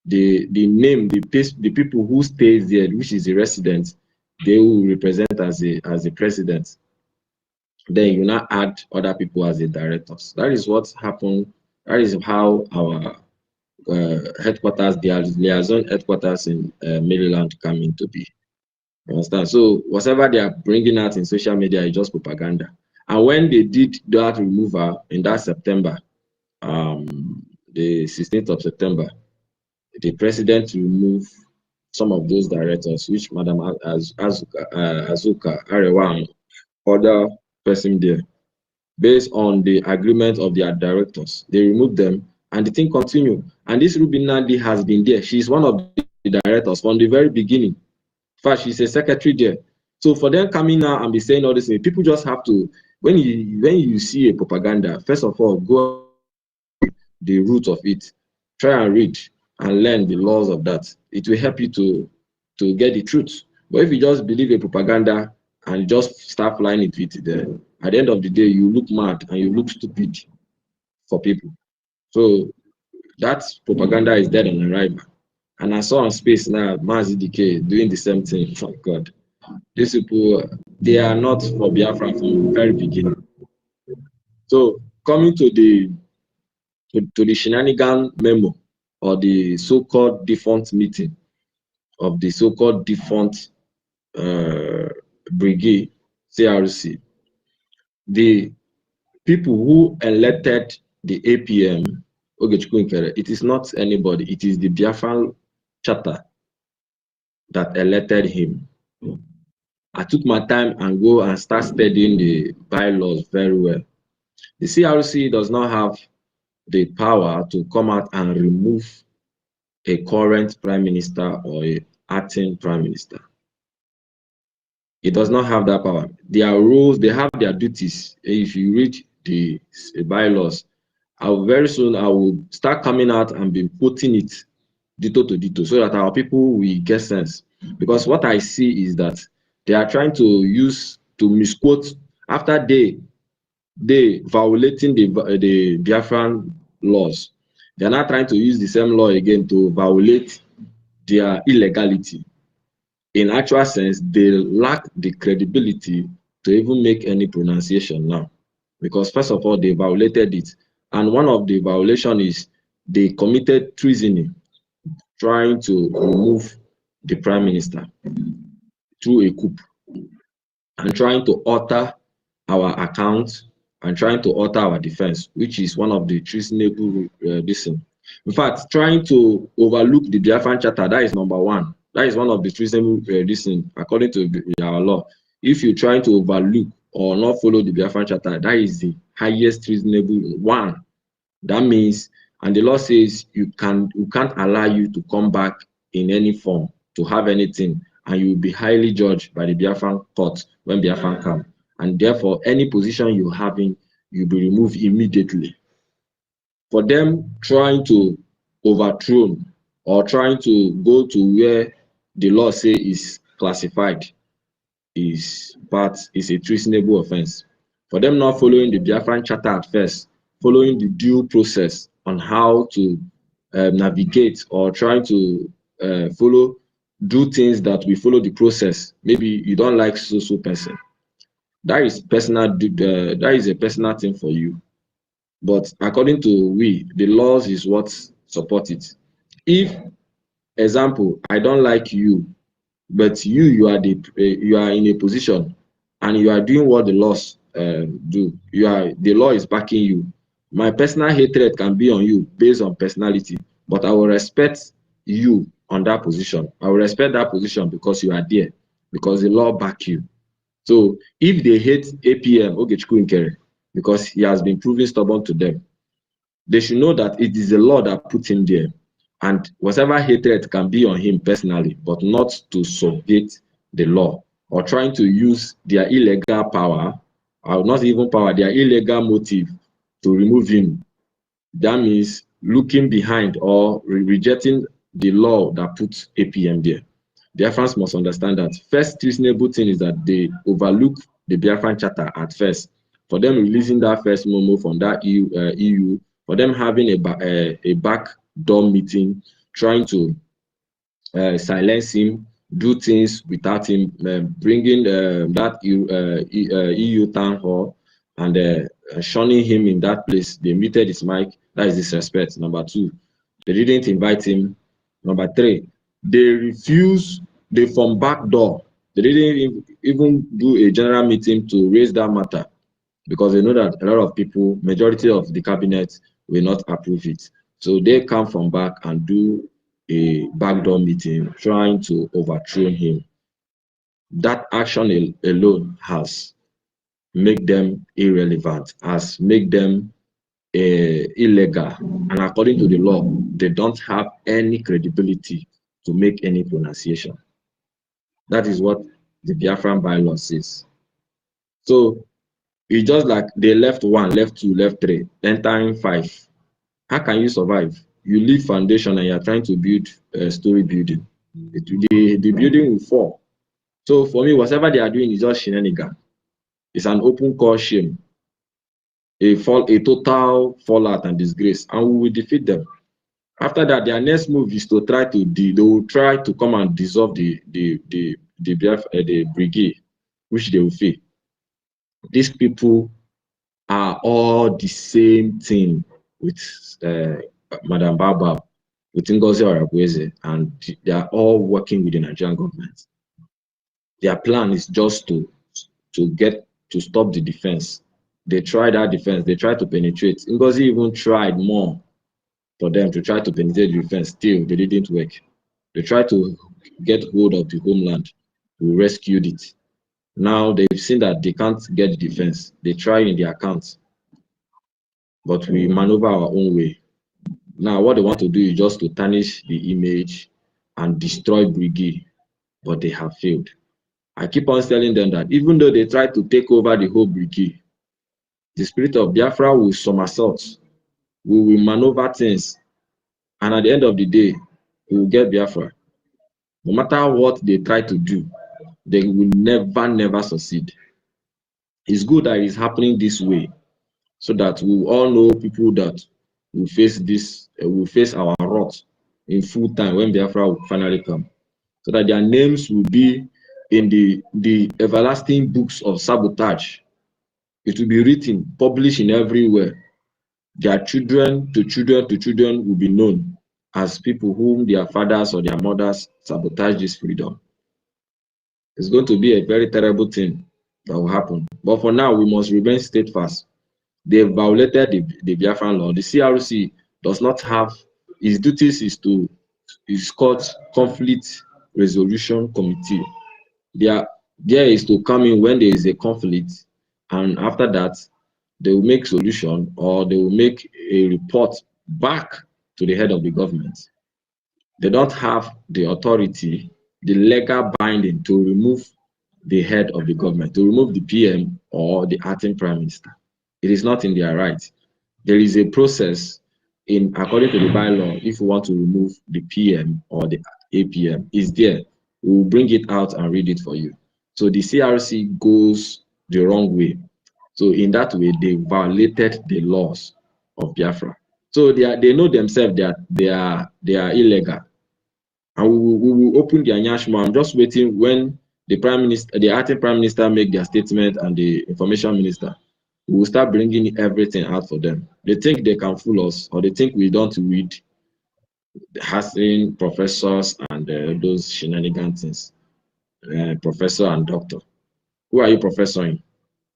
the name, the people who stays there, which is the resident, they will represent as a president. Then you now add other people as the directors. That is what happened. That is how our headquarters, the liaison headquarters in Maryland come into be. You understand? So whatever they are bringing out in social media is just propaganda. And when they did that removal in that September, the 16th of September, the president removed some of those directors, which Madam Azuka Arewa, other person there, based on the agreement of their directors. They removed them and the thing continued. And this Ruby Nandi has been there. She's one of the directors from the very beginning. In fact, she's a secretary there. So for them coming now and be saying all this, people just have to, when you see a propaganda, first of all, go the root of it, try and read and learn the laws of that. It will help you to get the truth. But if you just believe a propaganda and just start flying it with it, at the end of the day, you look mad and you look stupid for people. So that propaganda is dead on arrival. And I saw on space now, Mazi DK doing the same thing. Oh God. These people, they are not for Biafra from the very beginning. So coming to the shenanigan memo, or the so-called defunct meeting of the so-called defunct Brgie CRC, the people who elected the APM, it is not anybody, it is the Biafran charter that elected him. I took my time and go and start studying the bylaws very well. The CRC does not have the power to come out and remove a current prime minister or a acting prime minister. It does not have that power. Their rules, they have their duties. If you read the bylaws, very soon I will start coming out and be putting it dito to dito so that our people will get sense. Because what I see is that they are trying to misquote after they they violating the Biafran laws. They are now trying to use the same law again to violate their illegality. In actual sense, they lack the credibility to even make any pronunciation now, because first of all, they violated it. And one of the violation is they committed treason, trying to remove the prime minister through a coup and trying to alter our account and trying to alter our defense, which is one of the treasonable In fact, trying to overlook the Biafran Charter, that is number one. That is one of the treasonable according to our law. If you try to overlook or not follow the Biafran Charter, that is the highest treasonable one. That means, and the law says we can't allow you to come back in any form to have anything, and you will be highly judged by the Biafran court when Biafran come. And therefore, any position you have in, you'll be removed immediately. For them trying to overthrow or trying to go to where the law say is classified is a treasonable offense. For them not following the Biafran Charter at first, following the due process on how to navigate or trying to do things that we follow the process. Maybe you don't like so person. That is personal. That is a personal thing for you. But according to we, the laws is what support it. If, example, I don't like you, but you are in a position and you are doing what the laws do. The law is backing you. My personal hatred can be on you based on personality, but I will respect you on that position. I will respect that position because you are there, because the law back you. So if they hate APM Ogechukwu Nkere because he has been proven stubborn to them, they should know that it is the law that put him there, and whatever hatred can be on him personally, but not to subvert the law or trying to use their illegal power, or not even power, their illegal motive to remove him. That means looking behind or rejecting the law that puts APM there. Biafrans must understand that first reasonable thing is that they overlook the Biafran Charter at first. For them releasing that first memo from that EU, for them having a backdoor meeting, trying to silence him, do things without him, bringing that EU town hall and shunning him in that place. They muted his mic. That is disrespect. Number two, they didn't invite him. Number three, they refused. They from back door. They didn't even do a general meeting to raise that matter because they know that a lot of people, majority of the cabinet, will not approve it. So they come from back and do a backdoor meeting trying to overthrow him. That action alone has made them irrelevant, has made them illegal, and according to the law, they don't have any credibility to make any pronunciation. That is what the Biafran bylaw says. So it's just like they left 1, left 2, left 3, entering 5. How can you survive? You leave foundation and you're trying to build a story building. The building will fall. So for me, whatever they are doing is just shenanigan. It's an open call shame, a total fallout and disgrace, and we will defeat them. After that, their next move is to try to they will try to come and dissolve the brigade, which they will fail. These people are all the same thing with Madam Baba, with NGOZI Orakweze, and they are all working with the Nigerian government. Their plan is just to stop the defense. They tried that defense, they tried to penetrate. NGOZI even tried more for them to try to penetrate the defense. Still, they didn't work. They tried to get hold of the homeland. We rescued it. Now they've seen that they can't get the defense. They try in their accounts, but we maneuver our own way. Now what they want to do is just to tarnish the image and destroy Brgie, but they have failed. I keep on telling them that even though they try to take over the whole Brgie, the spirit of Biafra will somersault. We will maneuver things, and at the end of the day, we will get Biafra. No matter what they try to do, they will never succeed. It's good that it's happening this way so that we all know people that will face this, will face our wrath in full time when Biafra will finally come, so that their names will be in the everlasting books of sabotage. It will be written, published in everywhere. Their children to children to children will be known as people whom their fathers or their mothers sabotage this freedom. It's going to be a very terrible thing that will happen. But for now, we must remain steadfast. They've violated the Biafran law. The CRC does not have, its duties is called Conflict Resolution Committee. There is to come in when there is a conflict, and after that, they will make solution or they will make a report back to the head of the government. They don't have the authority, the legal binding to remove the head of the government, to remove the PM or the acting prime minister. It is not in their right. There is a process according to the bylaw. If you want to remove the PM or the APM, is there. We will bring it out and read it for you. So the CRC goes the wrong way. So in that way, they violated the laws of Biafra. So they know themselves that they are illegal, and we will open their nyashmo. I'm just waiting when the prime minister, the acting prime minister, make their statement, and the information minister. We will start bringing everything out for them. They think they can fool us, or they think we don't read hassling professors and those shenanigans things. Professor and doctor. Who are you professoring?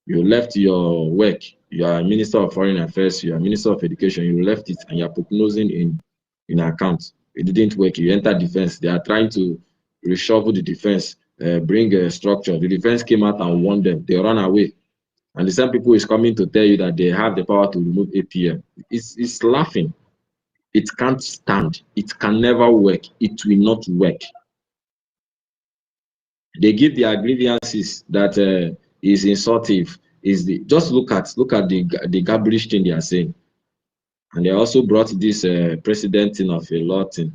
You left your work. You are Minister of Foreign Affairs. You are Minister of Education. You left it and you are prognosing in account. It didn't work. You entered defense. They are trying to reshuffle the defense, bring a structure. The defense came out and warned them. They run away. And the same people is coming to tell you that they have the power to remove APM. It's laughing. It can't stand. It can never work. It will not work. They give their grievances that is insultive. Just look at the garbage thing they are saying, and they also brought this president thing of a law thing.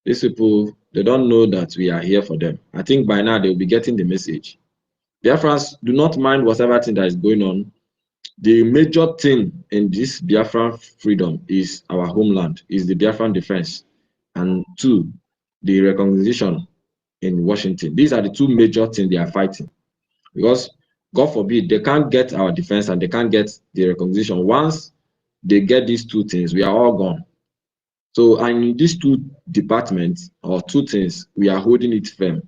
These people, they don't know that we are here for them. I think by now they will be getting the message. Biafrans, do not mind whatever thing that is going on. The major thing in this Biafran freedom is our homeland, is the Biafran defense, and two, the recognition in Washington. These are the two major things they are fighting, because God forbid they can't get our defense and they can't get the recognition. Once they get these two things, we are all gone. So, and in these two departments or two things, we are holding it firm.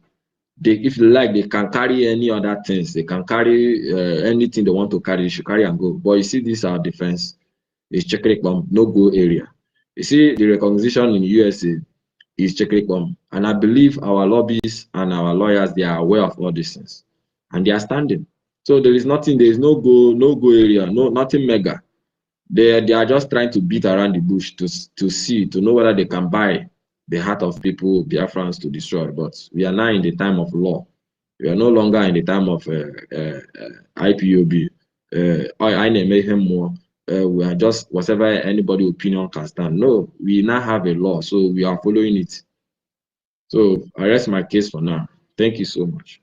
If you like, they can carry any other things. They can carry anything they want to carry. They should carry and go. But you see, this our defense is Chekrikbom, no go area. You see, the recognition in the USA is Chekrikbom, and I believe our lobbyists and our lawyers, they are aware of all these things, and they are standing. So there is nothing. There is no go area, nothing mega. They are just trying to beat around the bush to know whether they can buy the heart of people, Biafrans, to destroy. But we are now in the time of law. We are no longer in the time of IPOB. I name him more. We are just whatever anybody opinion can stand. No, we now have a law, so we are following it. So I rest my case for now. Thank you so much.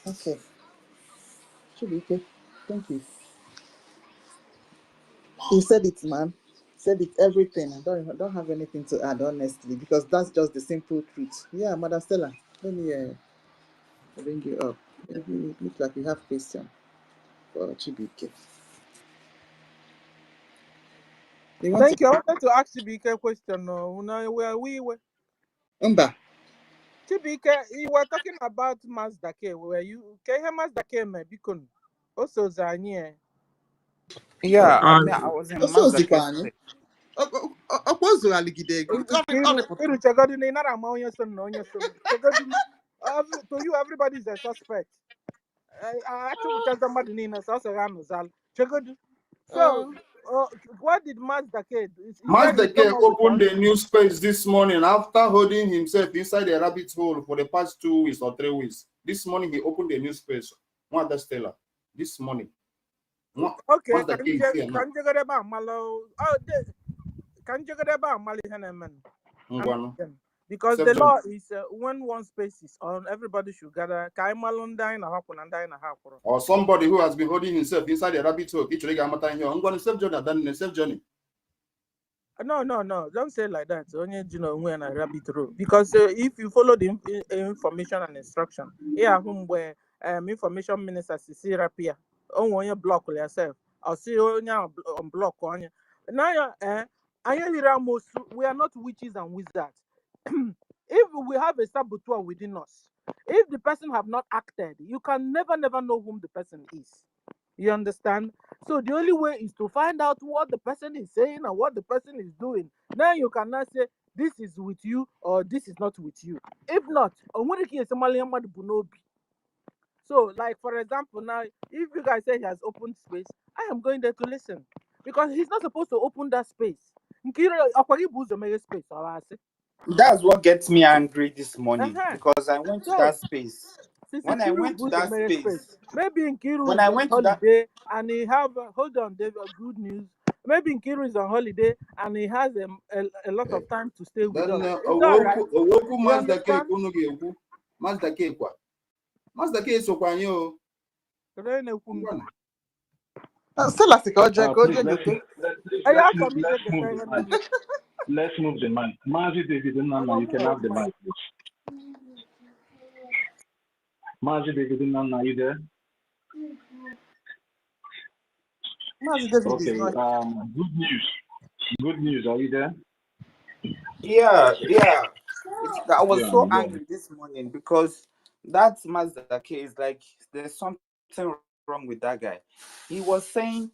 Okay. Should be okay. Thank you. You said it, man. Said it, everything. I don't have anything to add, honestly, because that's just the simple truth. Yeah, Mother Stella, let me bring you up. Maybe it looks like you have question for Chibike. Thank you. I wanted to ask Chibike a question. Where we were. Umba. Chibike, you were talking about Mazda K. Were you? Can you hear Mazda K, me? Because also Zanye. Yeah, I mean, I was in Mazda K today. To you, everybody is a suspect. So, what did Mazda K do? Mazda K opened a new space this morning after holding himself inside a rabbit hole for the past 2 weeks or 3 weeks. This morning, he opened a new space. Mother Stella. This morning. Okay, can you get about Malo? Can you get about Mali Haneman? Because the Self-journey. law is when one space is on, everybody should gather. Or somebody who has been holding himself inside a rabbit hole. I'm going to self-journey. Then self-journey. No, don't say like that. Only when I rabbit road. Because if you follow the information and instruction, yeah, where information minister see rapia, when you block yourself, I'll see on block on you. Now, we are not witches and wizards. If we have a saboteur within us, if the person have not acted, you can never know whom the person is. You understand? So the only way is to find out what the person is saying and what the person is doing. Then you cannot say this is with you or this is not with you. If not, so like for example now, if you guys say he has opened space, I am going there to listen because he's not supposed to open that space. Space, or I say. That's what gets me angry this morning because I went to So that space. since When I Nkiru went to boost the that marriage space, space, maybe Nkiru when is I on went to that, holiday and he have hold on, David, good news. Maybe Nkiru is on holiday and he has a lot of time to stay with Then us. It's all right. Owoku You Mazda K understand? Kunugi Mazda K kwa. Mazda K so kwanyo. Still like Please, Hey, let's move the mic. Mazi David Nana, you can have the mic, please. Mazi David Nana, are you there? Okay. Good news. Are you there? yeah. I was Yeah, so yeah. angry this morning because that Mazda K is like there's something wrong with that guy. He was saying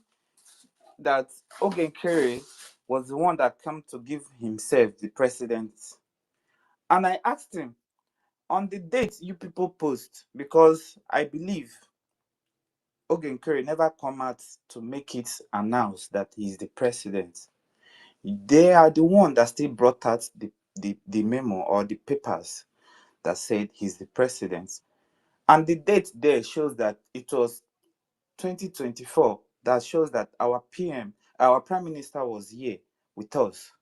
that Ogen Kerry was the one that came to give himself the president. And I asked him on the date you people post, because I believe Ogen Kerry never come out to make it announced that he's the president. They are the one that still brought out the memo or the papers that said he's the president. And the date there shows that it was 2024. That shows that our PM, our prime minister was here with us.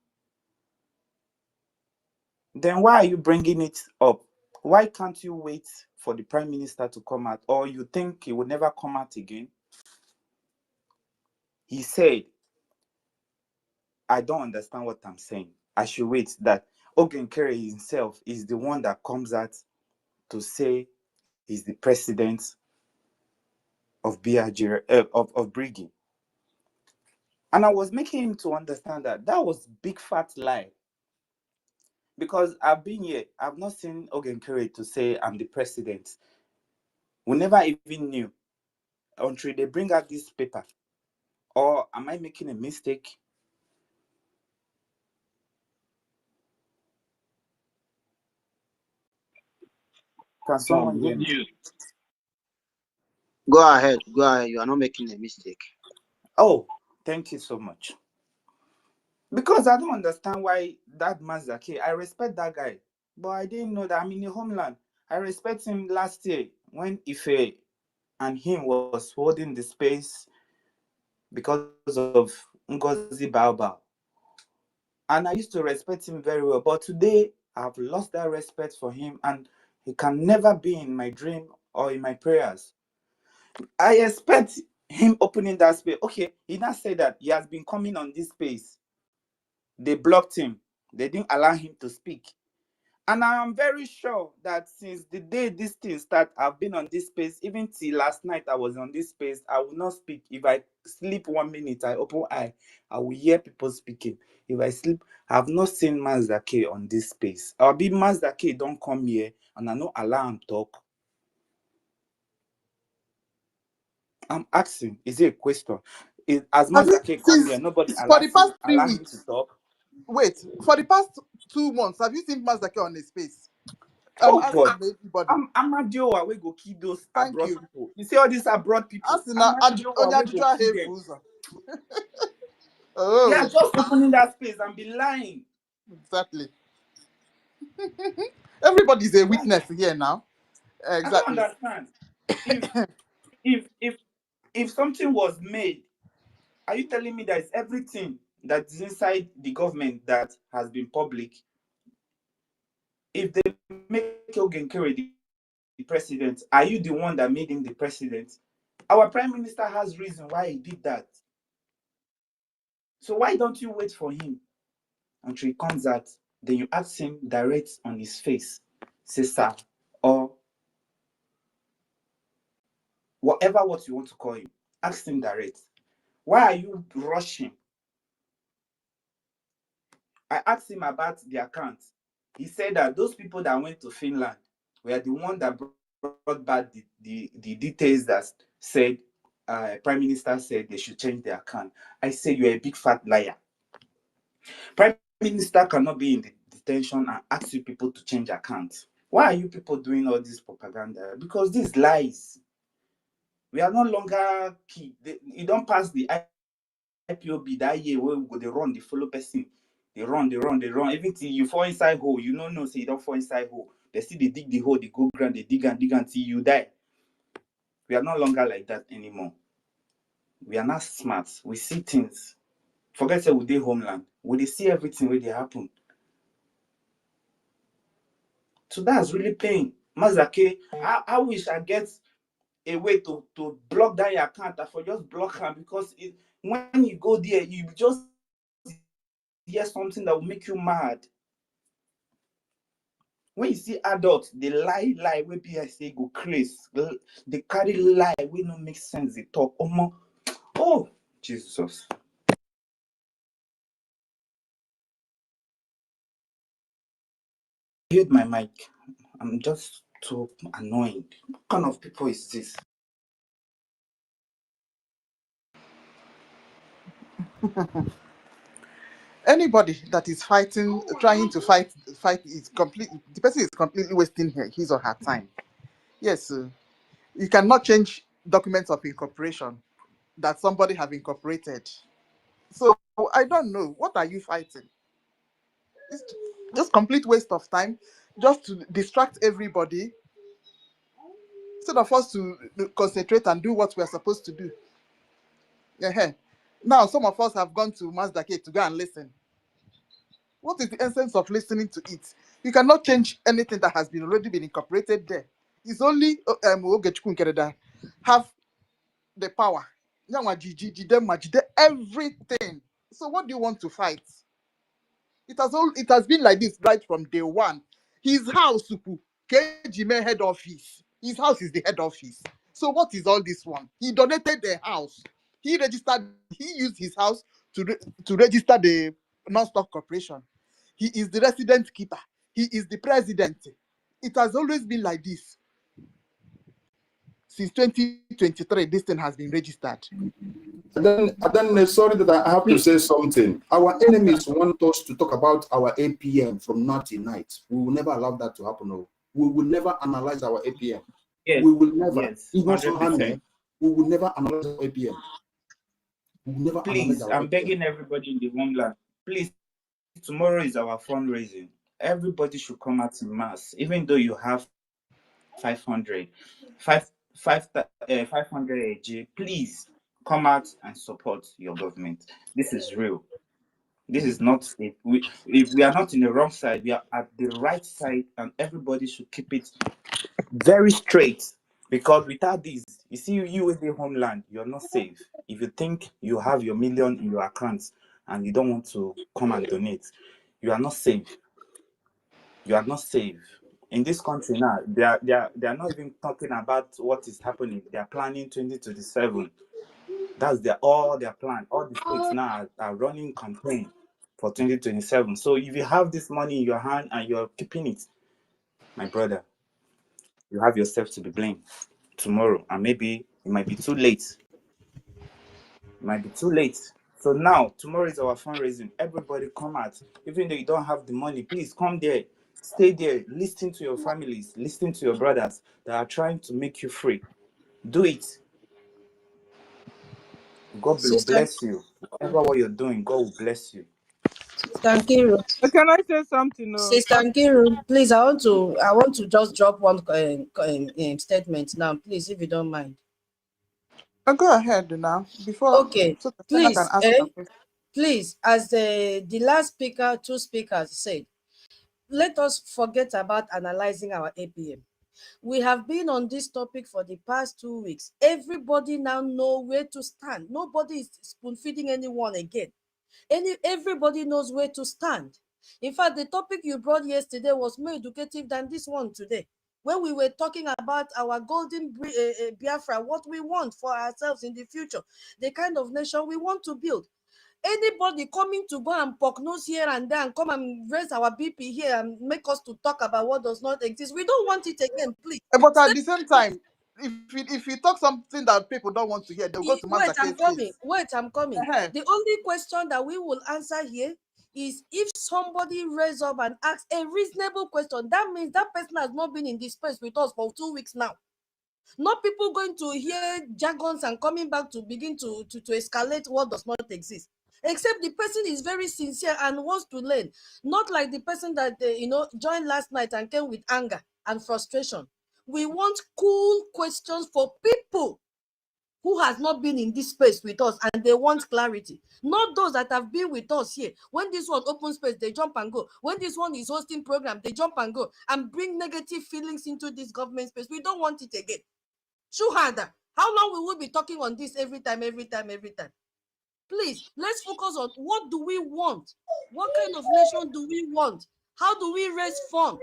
Then why are you bringing it up? Why can't you wait for the prime minister to come out? Or you think he will never come out again? He said, I don't understand what I'm saying. I should wait that Ogen Kerry himself is the one that comes out to say he's the president of Brgie. And I was making him to understand that that was big fat lie. Because I've been here, I've not seen Ogen Kerry to say I'm the president. We never even knew until they bring out this paper. Or am I making a mistake? Can someone hear Good me? news. Go ahead. You are not making a mistake. Oh, thank you so much. Because I don't understand why that Mazaki, I respect that guy, but I didn't know that I'm in the homeland. I respect him last year when Ife and him was holding the space because of NGOZI Baobab. And I used to respect him very well. But today, I've lost that respect for him, and he can never be in my dream or in my prayers. I expect him opening that space. Okay, he now said that he has been coming on this space. They blocked him. They didn't allow him to speak. And I am very sure that since the day this thing started, I've been on this space. Even till last night, I was on this space. I will not speak. If I sleep 1 minute, I open eye, I will hear people speaking. If I sleep, I have not seen Mazda K on this space. I'll be Mazda K, don't come here, and I no allow him talk. I'm asking, is it a question? As Mazda K come here, nobody for the past allow him 3 to weeks? talk. Wait, for the past 2 months, have you seen Mazda on a space? I'm Oh asking God, everybody. I'm Amadioa, we go kill those Thank abroad you. people. You see all these abroad people. Asking I'm Amadioa, we go kill them. Yeah, Oh, just opening that space and be lying. exactly. Everybody's a Like, witness here now. I don't Exactly. understand. If if if if something was made, are you telling me that it's everything that's inside the government that has been public? If they make Ogenkere the president, are you the one that made him the president? Our prime minister has reason why he did that. So why don't you wait for him until he comes out? Then you ask him direct on his face, say sir, or whatever what you want to call him. Ask him direct. Why are you rushing? I asked him about the account. He said that those people that went to Finland were the one that brought back the details that said Prime Minister said they should change their account. I said you're a big fat liar. Prime Minister cannot be in the detention and ask you people to change accounts. Why are you people doing all this propaganda? Because these lies. We are no longer key. You don't pass the IPOB that year where we go, they run, they follow person. They run. Everything you fall inside hole, you don't know, say you don't fall inside hole. They see they dig the hole, they go ground, they dig until you die. We are no longer like that anymore. We are not smart. We see things. Forget that we dey homeland. We see everything where they happen. So that's really pain. Mazake, I wish I get a way to block that your account. I for just block him because when you go there, you just hear something that will make you mad. When you see adults, they lie, where people say go crazy. They carry lie, we no make sense. They talk. Oh, Jesus. I hate my mic. I'm just so annoyed. What kind of people is this? Anybody that is fighting, trying to fight is the person is completely wasting his or her time. Yes, you cannot change documents of incorporation that somebody have incorporated. So I don't know. What are you fighting? It's just complete waste of time, just to distract everybody instead of us to concentrate and do what we are supposed to do. Yeah. Now some of us have gone to Mazdake to go and listen. What is the essence of listening to it? You cannot change anything that has been already been incorporated there. It's only Ogechukwu Nkereda have the power. Nyanwa Jiji, Jide, everything. So what do you want to fight? It has been like this right from day one. His house, KGM head office. His house is the head office. So what is all this one? He donated the house. He used his house to register the non-stock corporation. He is the resident keeper. He is the president. It has always been like this. Since 2023, this thing has been registered. And then sorry that I have to say something. Our enemies want us to talk about our APM from night to night. We will never allow that to happen. No. We will never analyze our APM. Yes. We will never. Yes. It's not 100%. we will never analyze our APM. We will never Please, analyze our I'm APM. begging everybody in the homeland. Please, tomorrow is our fundraising. Everybody should come out in mass, even though you have 500 AG. Please come out and support your government. This is real. This is not if we are not in the wrong side, we are at the right side, and everybody should keep it very straight. Because without this, you see, you in the homeland, you're not safe. If you think you have your million in your accounts and you don't want to come and donate, you are not safe. You are not safe. In this country now, they are not even talking about what is happening. They are planning 2027. That's all their plan. All the states now are running campaign for 2027. So if you have this money in your hand and you're keeping it, my brother, you have yourself to be blamed tomorrow, and maybe it might be too late. It might be too late. So now, tomorrow is our fundraising. Everybody come out. Even though you don't have the money, please come there. Stay there. Listen to your families. Listen to your brothers that are trying to make you free. Do it. God will bless you. Whatever what you're doing, God will bless you. Thank you. Can I say something? Sister Nkiru, please, I want to just drop one statement now, please, if you don't mind. Go ahead now. Before, okay, so that please, I can ask please, as the last speaker, two speakers said, let us forget about analyzing our APM. We have been on this topic for the past 2 weeks. Everybody now know where to stand. Nobody is spoon-feeding anyone again. Everybody knows where to stand. In fact, the topic you brought yesterday was more educative than this one today. When we were talking about our golden Biafra, what we want for ourselves in the future, the kind of nation we want to build. Anybody coming to go and poke nose here and there and come and raise our BP here and make us to talk about what does not exist, we don't want it again, please. But at the same time, if you talk something that people don't want to hear, they'll go to Wait, I'm Mazake's coming. case. Wait, I'm coming. Uh-huh. The only question that we will answer here is if somebody raise up and ask a reasonable question, that means that person has not been in this space with us for 2 weeks now. Not people going to hear jargons and coming back to begin to escalate what does not exist. Except the person is very sincere and wants to learn. Not like the person that joined last night and came with anger and frustration. We want cool questions for people who has not been in this space with us and they want clarity. Not those that have been with us here. When this one open space, they jump and go. When this one is hosting program, they jump and go and bring negative feelings into this government space. We don't want it again. Shuhada, how long will we be talking on this every time? Please, let's focus on what do we want? What kind of nation do we want? How do we raise funds?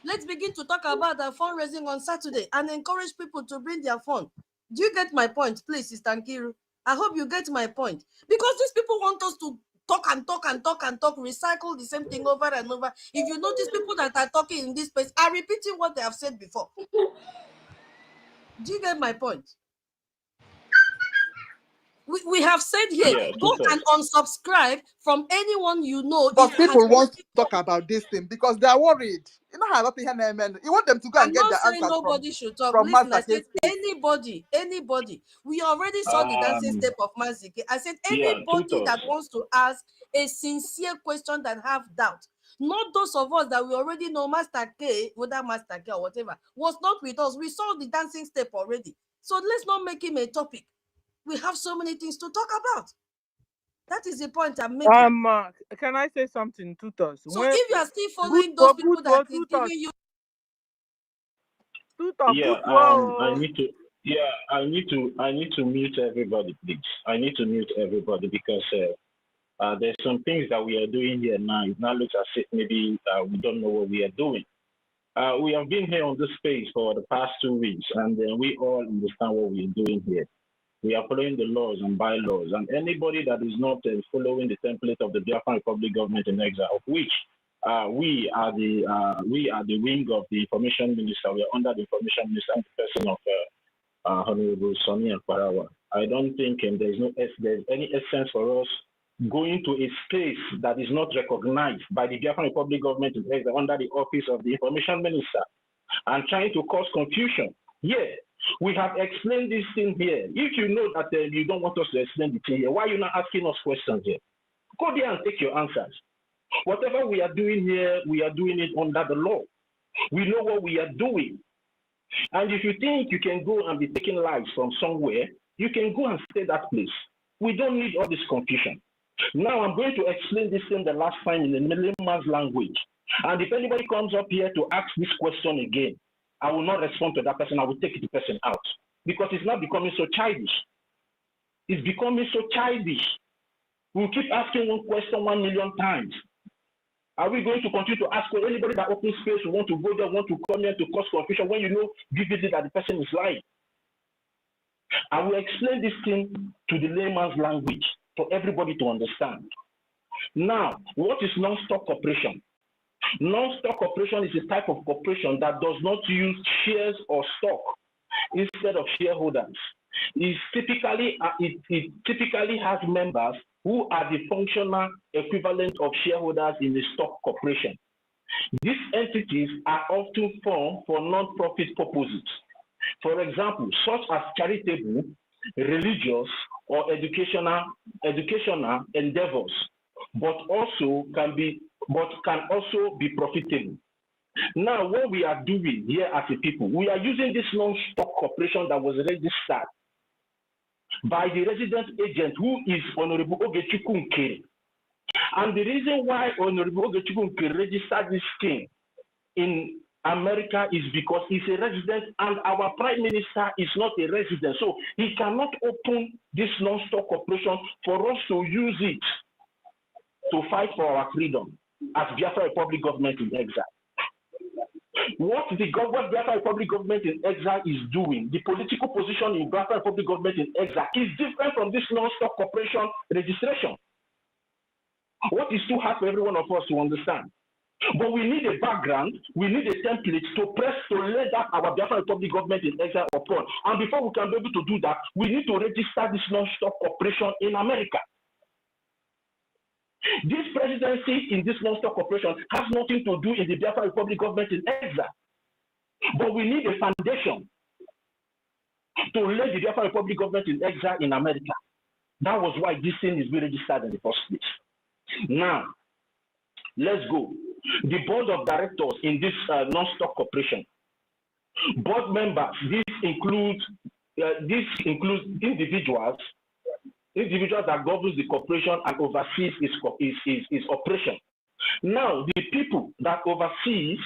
Let's begin to talk about our fundraising on Saturday and encourage people to bring their fund. Do you get my point, please, Sister Nkiru? I hope you get my point. Because these people want us to talk, recycle the same thing over and over. If you notice, people that are talking in this space are repeating what they have said before. Do you get my point? We have said here, go and unsubscribe from anyone you know. But people want to talk about this thing because they are worried. You know how nothing you want them to go and get their answers nobody should talk. from Listen, I Master said anybody. We already saw the dancing step of Mazike. I said anybody that wants to ask a sincere question that have doubt. Not those of us that we already know Master K, whether Master K or whatever, was not with us. We saw the dancing step already. So let's not make him a topic. We have so many things to talk about. That is the point I'm making. Can I say something, Tutos? So if you are still following those people that is giving you I need to mute everybody, please. I need to mute everybody because there's some things that we are doing here now. It now looks as if maybe we don't know what we are doing. We have been here on this space for the past 2 weeks, and we all understand what we are doing here. We are following the laws and bylaws, and anybody that is not following the template of the Biafran Republic government in exile, of which we are the wing of the information minister. We are under the information minister and the person of Honorable Sonny and Parawa. I don't think there's any essence for us going to a space that is not recognized by the Biafran Republic government in exile under the office of the information minister and trying to cause confusion. Yeah. We have explained this thing here. If you know that you don't want us to explain the thing here, why are you not asking us questions here? Go there and take your answers. Whatever we are doing here, we are doing it under the law. We know what we are doing. And if you think you can go and be taking lives from somewhere, you can go and stay that place. We don't need all this confusion. Now I'm going to explain this thing the last time in the layman's language. And if anybody comes up here to ask this question again, I will not respond to that person. I will take the person out because it's not becoming so childish. It's becoming so childish. We'll keep asking one question 1 million times. Are we going to continue to ask anybody that opens space who want to go there, want to come here to cause confusion when you know vividly that the person is lying? I will explain this thing to the layman's language for everybody to understand. Now, what is non-stock corporation? Non-stock corporation is a type of corporation that does not use shares or stock instead of shareholders. It typically has members who are the functional equivalent of shareholders in the stock corporation. These entities are often formed for non-profit purposes. For example, such as charitable, religious, or educational endeavors, but can also be profitable. Now, what we are doing here as a people, we are using this non-stock corporation that was registered by the resident agent who is Honorable Ogechukwu Nkere. And the reason why Honorable Ogechukwu registered this thing in America is because he's a resident and our Prime Minister is not a resident. So he cannot open this non-stock corporation for us to use it to fight for our freedom as Biafra Republic government in exile. What the Biafra Republic government in exile is doing, the political position in Biafra Republic government in exile is different from this non-stock corporation registration. What is too hard for every one of us to understand? But we need a background, we need a template to lay that our Biafra Republic government in exile upon. And before we can be able to do that, we need to register this non-stock corporation in America. This presidency in this non-stock corporation has nothing to do in the Biafra Republic government in exile. But we need a foundation to lay the Biafra Republic government in exile in America. That was why this thing is being registered in the first place. Now, let's go. The board of directors in this non-stock corporation, board members, this includes individuals that governs the corporation and oversees its operation. Now, the people that oversees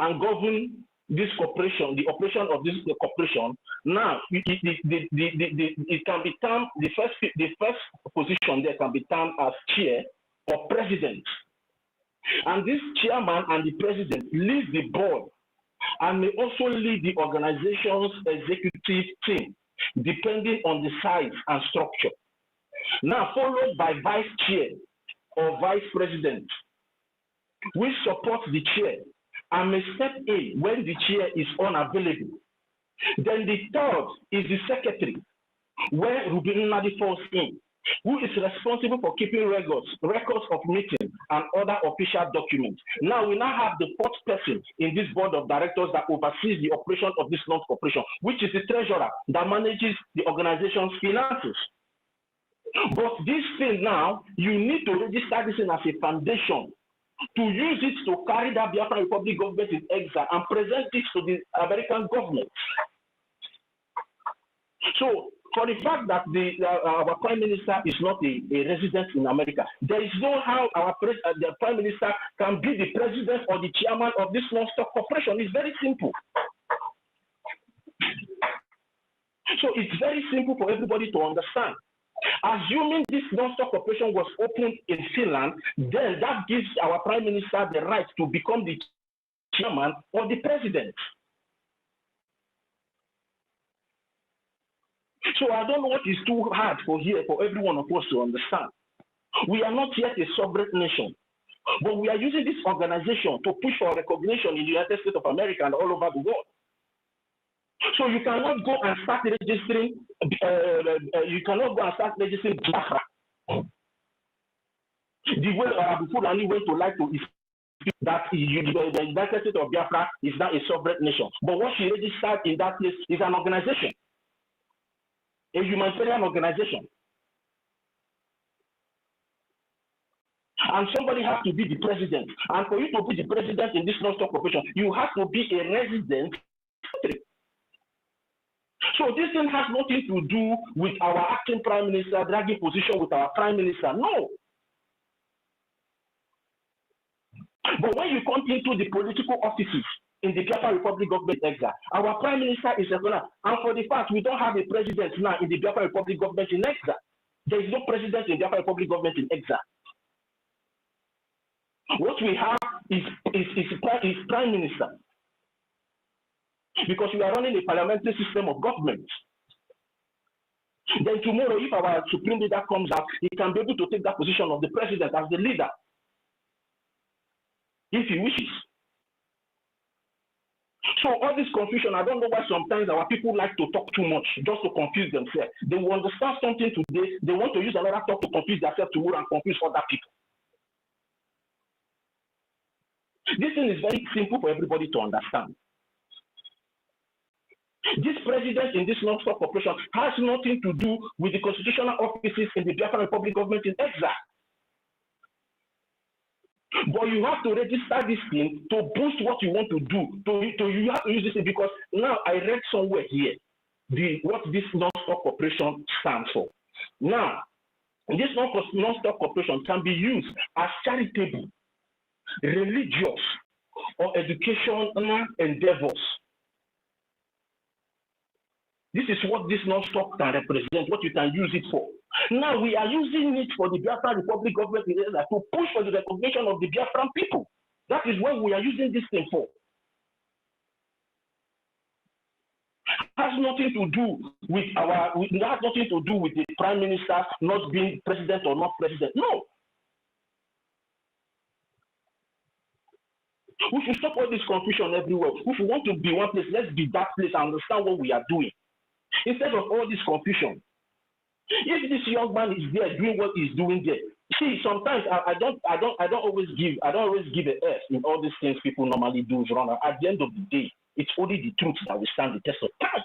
and govern this corporation, the operation of this corporation, now it can be termed, the first position there can be termed as chair or president. And this chairman and the president lead the board and may also lead the organization's executive team, depending on the size and structure. Now, followed by vice chair or vice president, which supports the chair and may step in when the chair is unavailable. Then the third is the secretary, where Rubin Nadi falls in, who is responsible for keeping records of meetings and other official documents. Now, we now have the fourth person in this board of directors that oversees the operation of this non-corporation, which is the treasurer that manages the organization's finances. But this thing now, you need to register this in as a foundation to use it to carry that Biafra Republic government in exile and present it to the American government. So, for the fact that our Prime Minister is not a resident in America, there is no how the Prime Minister can be the president or the chairman of this non-stock corporation. It's very simple. So it's very simple for everybody to understand. Assuming this non-stock corporation was opened in Finland, then that gives our Prime Minister the right to become the chairman or the president. So I don't know what is too hard for every one of us to understand. We are not yet a sovereign nation, but we are using this organization to push for recognition in the United States of America and all over the world. So you cannot go and start registering. Biafra. The way Fulani went to like to that the United States of Biafra is now a sovereign nation. But what she registered in that place is an organization, a humanitarian organization. And somebody has to be the president. And for you to be the president in this non-stock corporation, you have to be a resident. So this thing has nothing to do with our acting prime minister dragging position with our prime minister. No. But when you come into the political offices in the Biafra Republic government exile, our prime minister is a governor. And for the fact we don't have a president now in the Biafra Republic government in exile. There is no president in the Biafra Republic government in exile. What we have is prime minister. Because we are running a parliamentary system of government. Then tomorrow, if our supreme leader comes out, he can be able to take that position of the president as the leader, if he wishes. So all this confusion, I don't know why sometimes our people like to talk too much just to confuse themselves. They will understand something today, they want to use another talk to confuse themselves tomorrow and confuse other people. This thing is very simple for everybody to understand. This president in this non-stock corporation has nothing to do with the constitutional offices in the Biafra Republic government in exile. But you have to register this thing to boost what you want to do. You have to use this thing because now I read somewhere here what this non-stock corporation stands for. Now, This non-stop cooperation can be used as charitable, religious, or educational endeavors. This is what this non-stop can represent, what you can use it for. Now we are using it for the Biafra Republic government to push for the recognition of the Biafran people. That is what we are using this thing for. Has nothing to do with it has nothing to do with the prime minister not being president or not president. No. We should stop all this confusion everywhere. If we want to be one place, let's be that place and understand what we are doing. Instead of all this confusion. If this young man is there doing what he's doing there, see, sometimes I don't always give a F in all these things people normally do wrong. At the end of the day, it's only the truth that will stand the test of time.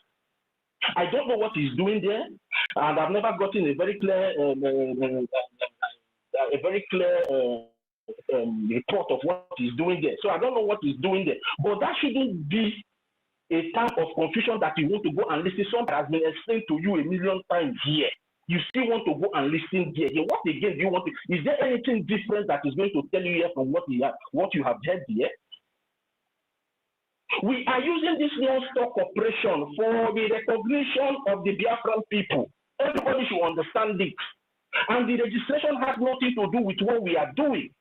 I don't know what he's doing there, and I've never gotten a very clear report of what he's doing there. So I don't know what he's doing there. But that shouldn't be a time of confusion that you want to go and listen. Something has been explained to you a million times here. You still want to go and listen here. What again do you want to? Is there anything different that is going to tell you here from what you have heard here? We are using this non-stop operation for the recognition of the Biafran people. Everybody should understand this. And the registration has nothing to do with what we are doing.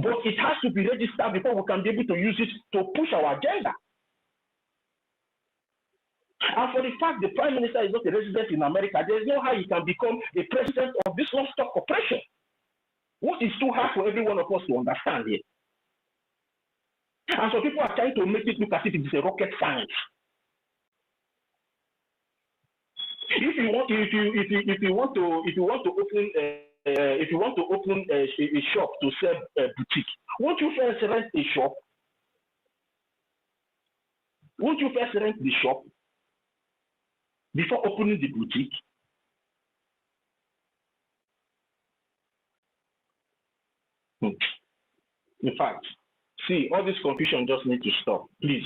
But it has to be registered before we can be able to use it to push our agenda. And for the fact the Prime Minister is not a resident in America, there is no how he can become a president of this non-stop operation. What is too hard for every one of us to understand here? And so people are trying to make it look as if it's a rocket science. If you want to open a shop to sell a boutique, won't you first rent a shop? Won't you first rent the shop before opening the boutique? In fact, see, all this confusion just needs to stop, please.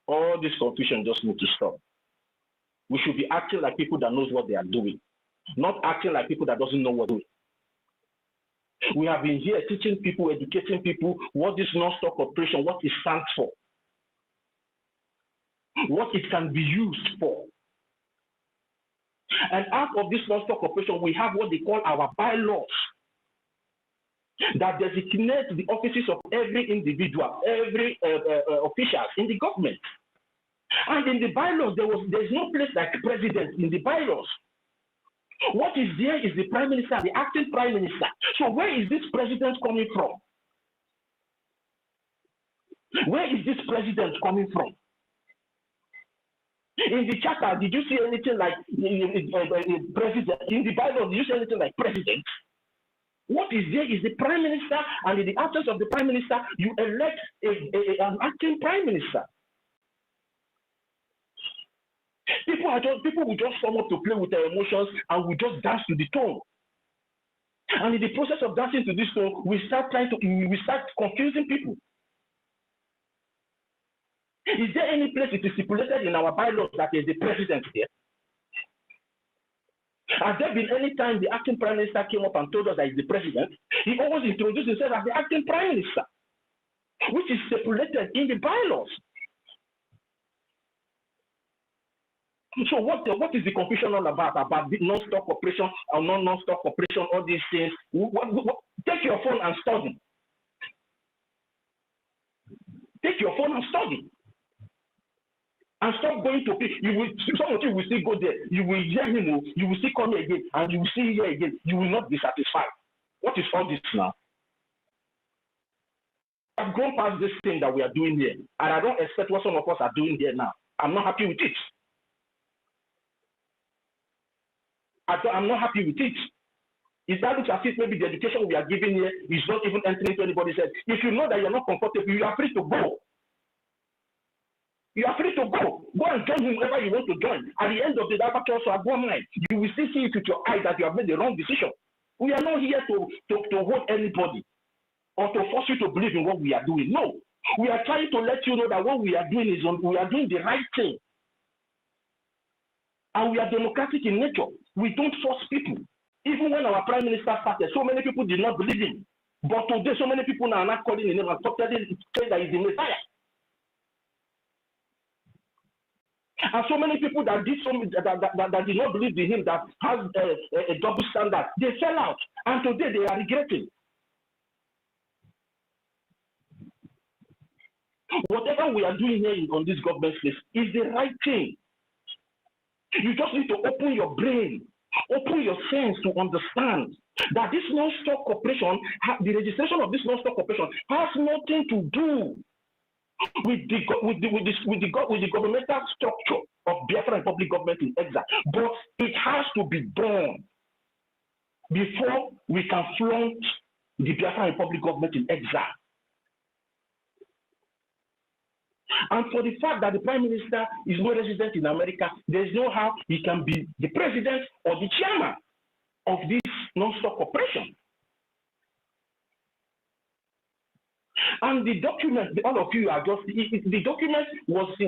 All this confusion just needs to stop. We should be acting like people that knows what they are doing, not acting like people that doesn't know what they're doing. We have been here teaching people, educating people what this non-stop operation, what it stands for, what it can be used for. And out of this non-stop operation, we have what they call our bylaws that designate the offices of every individual, every official in the government. And in the bylaws, there's no place like president in the bylaws. What is there is the prime minister, the acting prime minister. So where is this president coming from? Where is this president coming from? In the charter, did you see anything like president? In the bylaws, did you see anything like president? What is there is the prime minister, and in the absence of the prime minister, you elect an acting prime minister. People will just come up to play with their emotions and will just dance to the tone. And in the process of dancing to this tone, we start confusing people. Is there any place it is stipulated in our bylaws that is the president here? Has there been any time the acting prime minister came up and told us that he's the president? He always introduced himself as the acting prime minister, which is stipulated in the bylaws. So what is the confusion all about the non-stop operation or non-stop operation, all these things? Take your phone and study. Take your phone and study. And stop going to people. Some of you will still go there. You will hear him, you will still come here again, and you will see here again. You will not be satisfied. What is all this now? I've gone past this thing that we are doing here, and I don't expect what some of us are doing here now. I'm not happy with it. I'm not happy with it. It looks as if maybe the education we are giving here is not even entering into anybody's head. If you know that you're not comfortable, you are free to go. You are free to go. Go and join whoever you want to join. At the end of the day, also at one night, you will still see it with your eyes that you have made the wrong decision. We are not here to hold anybody or to force you to believe in what we are doing. No. We are trying to let you know that what we are doing is we are doing the right thing. And we are democratic in nature. We don't force people. Even when our prime minister started, so many people did not believe him. But today, so many people now are not calling him and saying that he's the Messiah. And so many people that did that did not believe in him, that has a double standard, they fell out. And today they are regretting. Whatever we are doing here on this government place is the right thing. You just need to open your brain, open your sense to understand that this non-stock corporation, the registration of this non-stock corporation has nothing to do with the governmental structure of Biafran public government in exile, but it has to be done before we can flaunt the Biafran public government in exile. And for the fact that the Prime Minister is no resident in America, there is no how he can be the president or the chairman of this non-stock corporation. And the document, all of you are just, the document was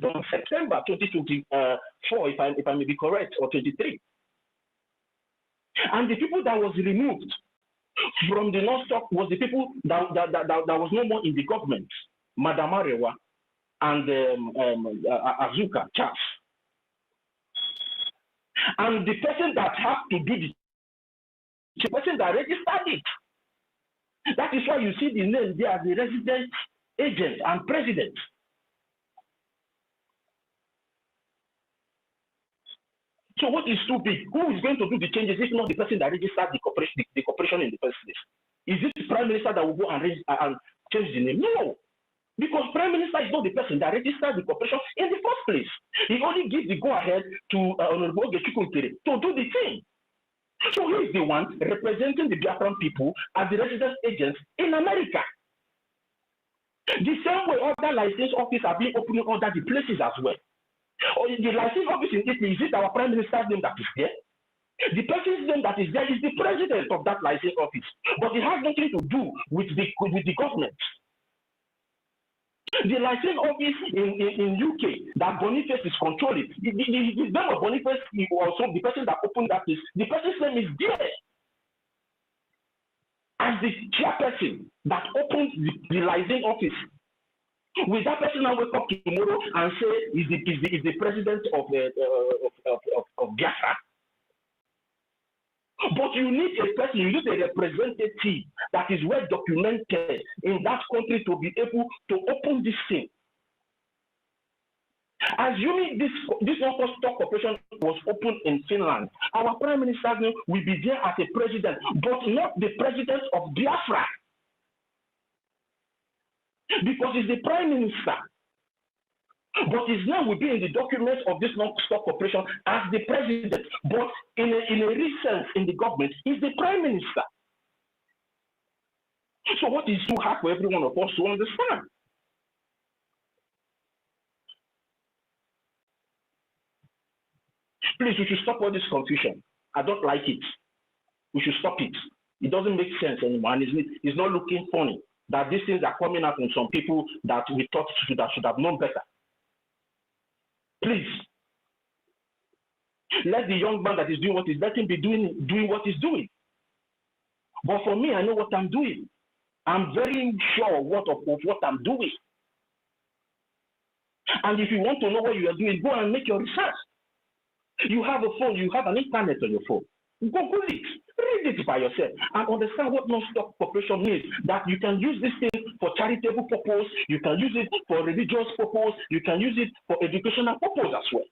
done September 2024, if I may be correct, or 23. And the people that was removed from the non-stock was the people that was no more in the government. Madam Arewa and Azuka Charles. And the person that has to do the person that registered it. That is why you see the name there as the resident agent and president. So what is too big? Who is going to do the changes if not the person that registered the corporation in the first place? Is it the Prime Minister that will go and change the name? No. Because Prime Minister is not the person that registered the corporation in the first place. He only gives the go-ahead to Honorable Ogechukwunkere to do the thing. So he is the one representing the Biafran people as the resident agents in America. The same way other license offices are being opened in other places as well. Or the license office in Italy, is it our Prime Minister's name that is there? The person's name that is there is the president of that license office. But it has nothing to do with the government. The license office in UK that Boniface is controlling, the name of Boniface also the person that opened that is the person's name is there as the chairperson that opens the license office. Will that person now wake up tomorrow and say is the president of Biafra? But you need a person, you need a representative that is well documented in that country to be able to open this thing. Assuming this non-stock corporation was opened in Finland, our Prime Minister will be there as a president, but not the president of Biafra. Because he's the Prime Minister. But his name will be in the documents of this non-stock corporation as the president. But in a real sense in the government, he's the Prime Minister. So what is too hard for every one of us to understand? Please, we should stop all this confusion. I don't like it. We should stop it. It doesn't make sense anymore. And it's not looking funny that these things are coming out from some people that we thought should have known better. Please, let the young man that is doing what he's, let him be doing what he's doing. But for me, I know what I'm doing. I'm very sure of what I'm doing. And if you want to know what you are doing, go and make your research. You have a phone, you have an internet on your phone. Google it, read it by yourself, and understand what non-stock corporation means. That you can use this thing for charitable purpose, you can use it for religious purpose, you can use it for educational purpose as well.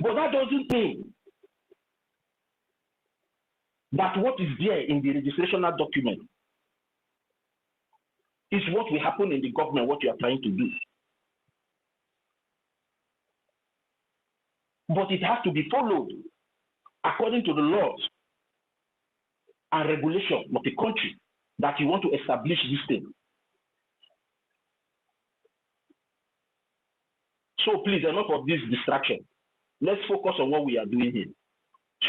But that doesn't mean that what is there in the registrational document is what will happen in the government, what you are trying to do. But it has to be followed according to the laws and regulation of the country that you want to establish this thing. So please, enough of this distraction. Let's focus on what we are doing here.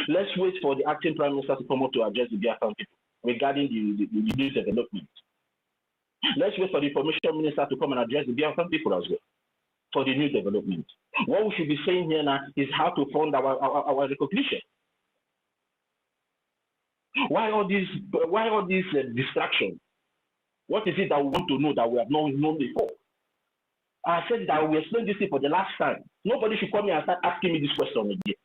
Let's wait for the acting Prime Minister to come up to address the Biafran people regarding the new development. Let's wait for the Information Minister to come and address the Biafran people as well. for the new development. What we should be saying here now is how to fund our recognition. Why all this distraction? What is it that we want to know that we have not known before? I said that I will explain this thing for the last time. Nobody should come here and start asking me this question again.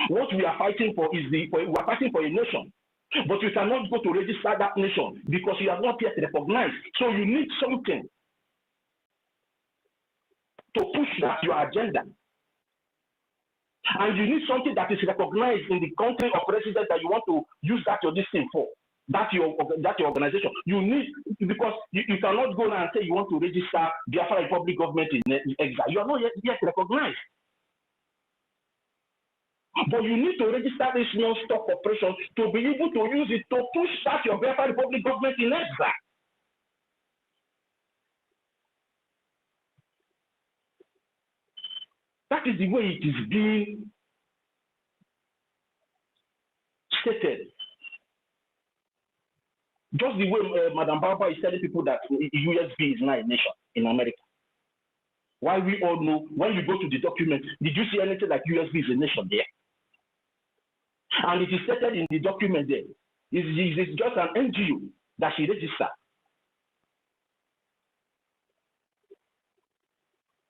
What we are fighting for is we are fighting for a nation. But you cannot go to register that nation because you are not yet recognized. So you need something to push that your agenda. And you need something that is recognized in the country of residence that you want to use that your this thing for. That's your organization. You need, because you cannot go now and say you want to register Biafra Republic government in exile. You are not yet recognized. But you need to register this non-stop operation to be able to use it to push back your Biafra Republic government in exile. That is the way it is being stated. Just the way Madam Barbara is telling people that USB is not a nation in America. Why we all know, when you go to the document, did you see anything like USB is a nation there? And it is stated in the document there. It's just an NGO that she registered.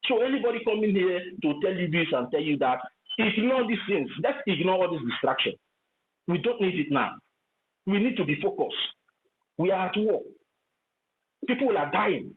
So anybody coming here to tell you this and tell you that, ignore these things. Let's ignore all this distraction. We don't need it now. We need to be focused. We are at war. People are dying.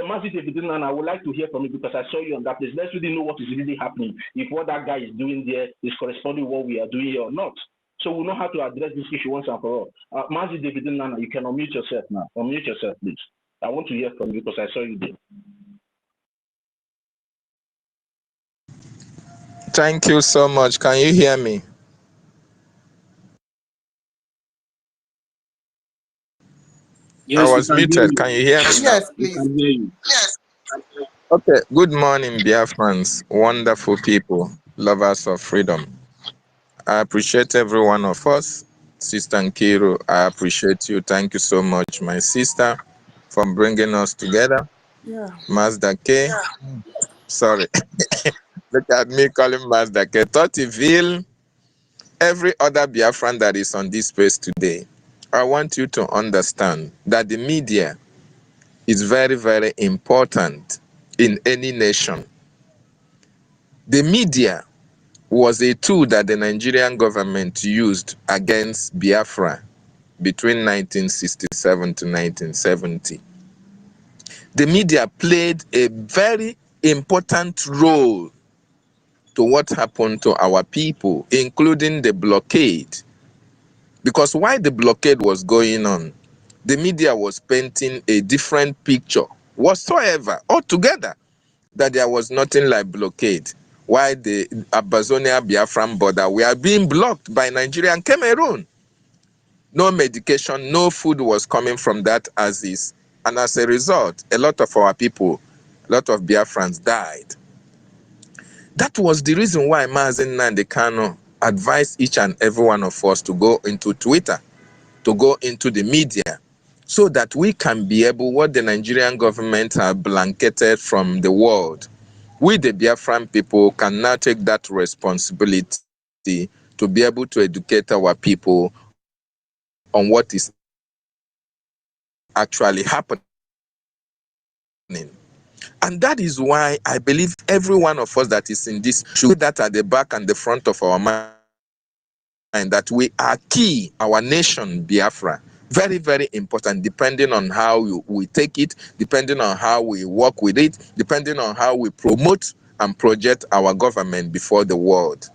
Mazi David, I would like to hear from you because I saw you on that place. Let's really know what is really happening. If what that guy is doing there is corresponding to what we are doing here or not. So we know how to address this issue once and for all. Mazi David, you can unmute yourself now. Unmute yourself, please. I want to hear from you because I saw you there. Thank you so much. Can you hear me? Yes, I was muted. Can you hear me now? Yes, We please. can hear you. Okay. Good morning, Biafrans, wonderful people, lovers of freedom. I appreciate every one of us. Sister Nkiru, I appreciate you. Thank you so much, my sister, for bringing us together. Yeah. Mazda K. Sorry. Look at me calling Mazda K. Totiville. Every other Biafran that is on this space today, I want you to understand that the media is very, very important in any nation. The media was a tool that the Nigerian government used against Biafra between 1967 to 1970. The media played a very important role to what happened to our people, including the blockade. Because while the blockade was going on, the media was painting a different picture whatsoever, altogether, that there was nothing like blockade. While the Amazonia Biafran border were being blocked by Nigeria and Cameroon. No medication, no food was coming from that as is. And as a result, a lot of our people, a lot of Biafrans died. That was the reason why Mazen Nnamdi Kanu advised each and every one of us to go into Twitter, to go into the media, so that we can be able, what the Nigerian government have blanketed from the world, we the Biafran people can now take that responsibility to be able to educate our people on what is actually happening. And that is why I believe every one of us that is in this should put that at the back and the front of our mind, that we are key, our nation, Biafra. Very, very important, depending on how we take it, depending on how we work with it, depending on how we promote and project our government before the world.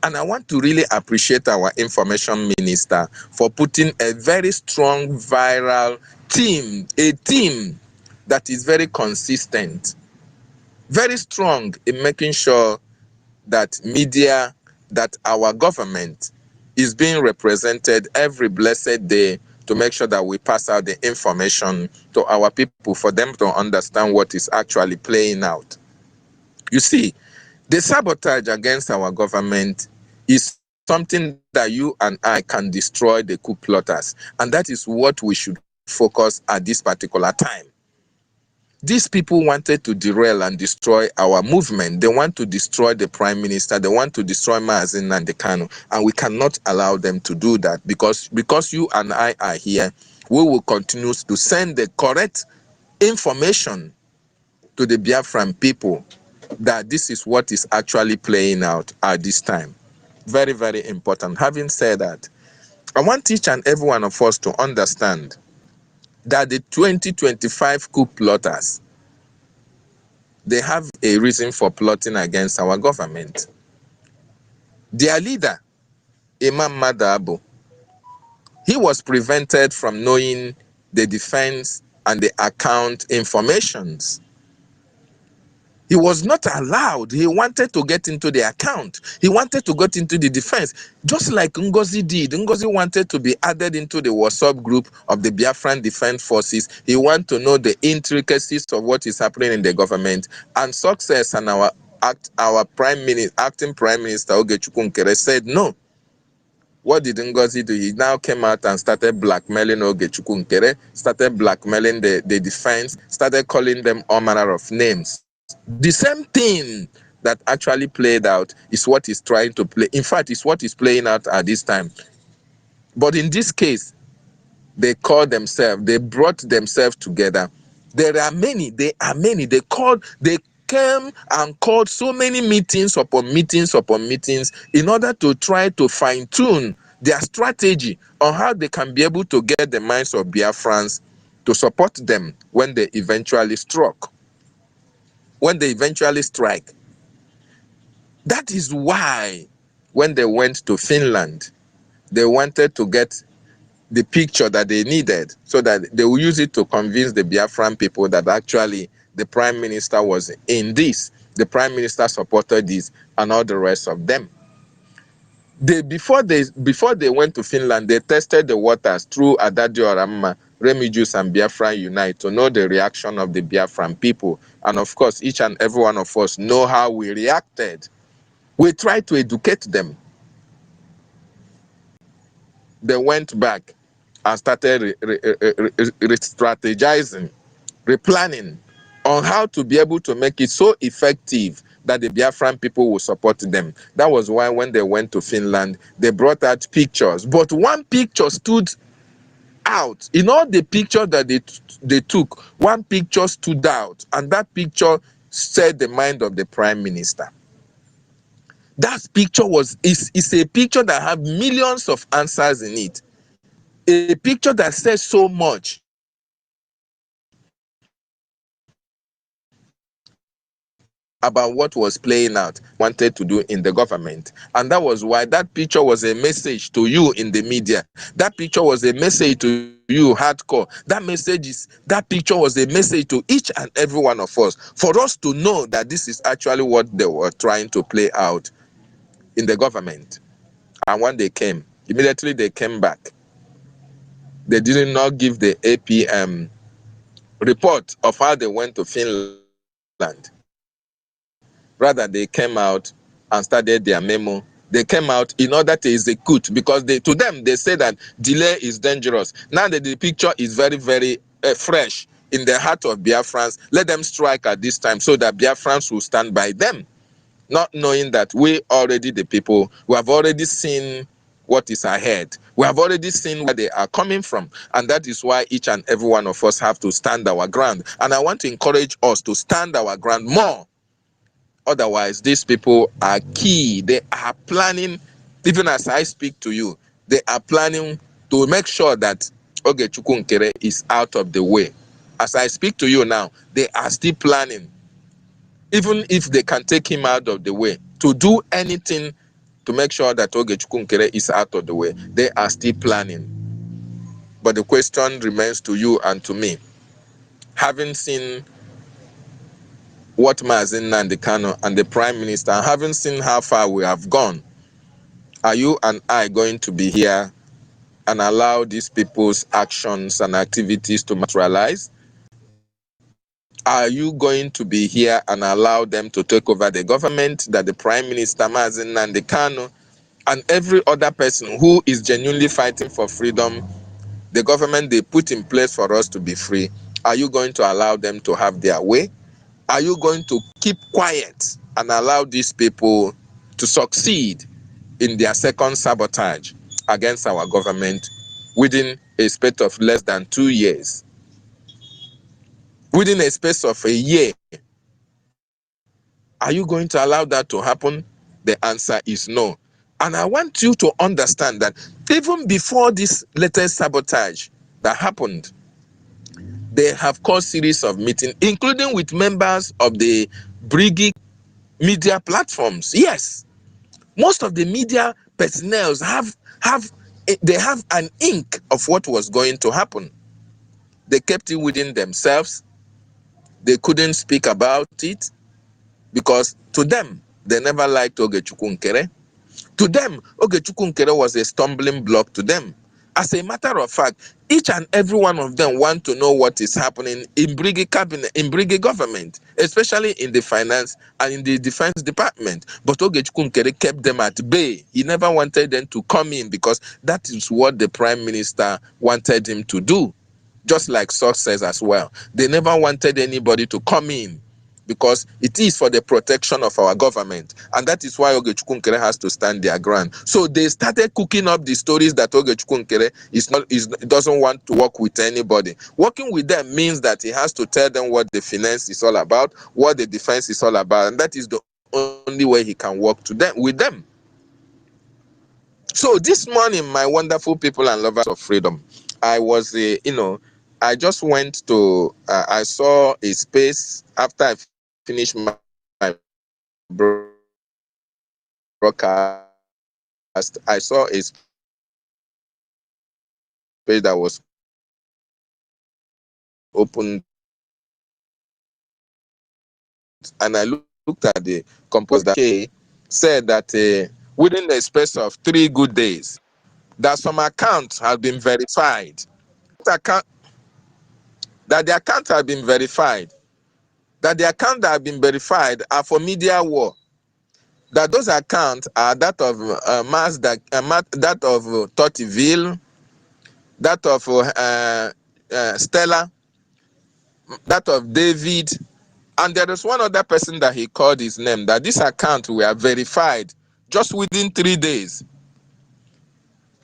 And I want to really appreciate our information minister for putting a very strong viral team, a team that is very consistent, very strong in making sure that media, that our government is being represented every blessed day to make sure that we pass out the information to our people for them to understand what is actually playing out. You see, the sabotage against our government is something that you and I can destroy the coup plotters. And that is what we should focus at this particular time. These people wanted to derail and destroy our movement. They want to destroy the prime minister. They want to destroy Mazen and the Kanu. And we cannot allow them to do that because you and I are here. We will continue to send the correct information to the Biafran people that this is what is actually playing out at this time. Very, very important. Having said that, I want each and every one of us to understand that the 2025 coup plotters, they have a reason for plotting against our government. Their leader, Imam Madabo, he was prevented from knowing the defense and the account informations. He was not allowed. He wanted to get into the account. He wanted to get into the defense, just like NGOZI did. NGOZI wanted to be added into the WhatsApp group of the Biafran Defense Forces. He wanted to know the intricacies of what is happening in the government. And Success and our acting Prime Minister Ogechukwu Nkere said no. What did NGOZI do? He now came out and started blackmailing Ogechukwu Nkere, started blackmailing the defense, started calling them all manner of names. The same thing that actually played out is what is trying to play. In fact, it's what is playing out at this time. But in this case, they brought themselves together. There are many. They came and called so many meetings upon meetings upon meetings in order to try to fine-tune their strategy on how they can be able to get the minds of Biafrans to support them when they eventually struck. When they eventually strike. That is why when they went to Finland, they wanted to get the picture that they needed so that they will use it to convince the Biafran people that actually the prime minister was in this, the prime minister supported this, and all the rest of them. Before they went to Finland, they tested the waters through Adadio Aramma, Remigius and Biafran Unite to know the reaction of the Biafran people. And of course, each and every one of us know how we reacted. We tried to educate them. They went back and started strategizing, replanning on how to be able to make it so effective that the Biafran people will support them. That was why when they went to Finland, they brought out pictures. But one picture stood out. In all the pictures that they took, one picture stood out. And that picture said the mind of the prime minister. That picture is a picture that have millions of answers in it. A picture that says so much about what was playing out, wanted to do in the government. And that was why that picture was a message to you in the media. That picture was a message to you hardcore. That picture was a message to each and every one of us, for us to know that this is actually what they were trying to play out in the government. And when they came, immediately they came back. They did not give the APM report of how they went to Finland. Rather, they came out and started their memo. They came out in order to execute, because to them, they say that delay is dangerous. Now that the picture is very, very fresh in the heart of Biafrans, let them strike at this time so that Biafrans will stand by them. Not knowing that we already, the people, we have already seen what is ahead. We have already seen where they are coming from. And that is why each and every one of us have to stand our ground. And I want to encourage us to stand our ground more. Otherwise, these people are key. They are planning, even as I speak to you, they are planning to make sure that Ogechukwu Nkere is out of the way. As I speak to you now, they are still planning, even if they can take him out of the way, to do anything to make sure that Ogechukwu Nkere is out of the way. They are still planning. But the question remains to you and to me. Having seen what Mazen Nnamdi Kanu and the Prime Minister, having seen how far we have gone, are you and I going to be here and allow these people's actions and activities to materialize? Are you going to be here and allow them to take over the government that the Prime Minister Mazen Nnamdi Kanu and every other person who is genuinely fighting for freedom, the government they put in place for us to be free, are you going to allow them to have their way? Are you going to keep quiet and allow these people to succeed in their second sabotage against our government within a space of less than 2 years? Within a space of a year, are you going to allow that to happen? The answer is no. And I want you to understand that even before this latest sabotage that happened, they have called series of meetings, including with members of the Brgie media platforms. Yes, most of the media personnel have an ink of what was going to happen. They kept it within themselves. They couldn't speak about it because to them, they never liked Ogechukwu Nkere. To them, Ogechukwu Nkere was a stumbling block to them. As a matter of fact, each and every one of them want to know what is happening in Brigi cabinet, in Brigi government, especially in the finance and in the defense department. But Ogechukwu Nkere kept them at bay. He never wanted them to come in because that is what the prime minister wanted him to do. Just like success as well. They never wanted anybody to come in because it is for the protection of our government. And that is why Ogechukwu Nkere has to stand their ground. So they started cooking up the stories that Ogechukwu Nkere doesn't want to work with anybody. Working with them means that he has to tell them what the finance is all about, what the defense is all about. And that is the only way he can work with them. So this morning, my wonderful people and lovers of freedom, I was, I just went to, I saw a space after I finished my broadcast. I saw a space that was open, and I looked at the composer that said that within the space of 3 good days, that some accounts have been verified. That the accounts have been verified. That the accounts that have been verified are for media war. That those accounts are that of that of Tortiville, that of Stella, that of David, and there is one other person that he called his name, that this account were verified just within 3 days.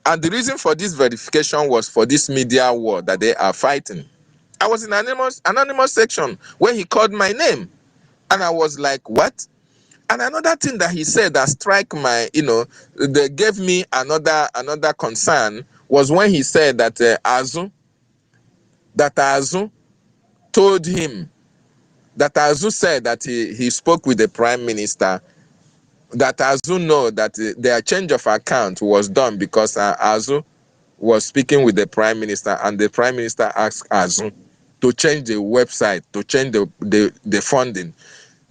And the reason for this verification was for this media war that they are fighting. I was in anonymous section when he called my name, and I was like, what? And another thing that he said that struck my, they gave me another concern was when he said that Azu told him, that Azu said that he spoke with the prime minister, that Azu know that their change of account was done because Azu was speaking with the prime minister, and the prime minister asked Azu to change the website, to change the funding.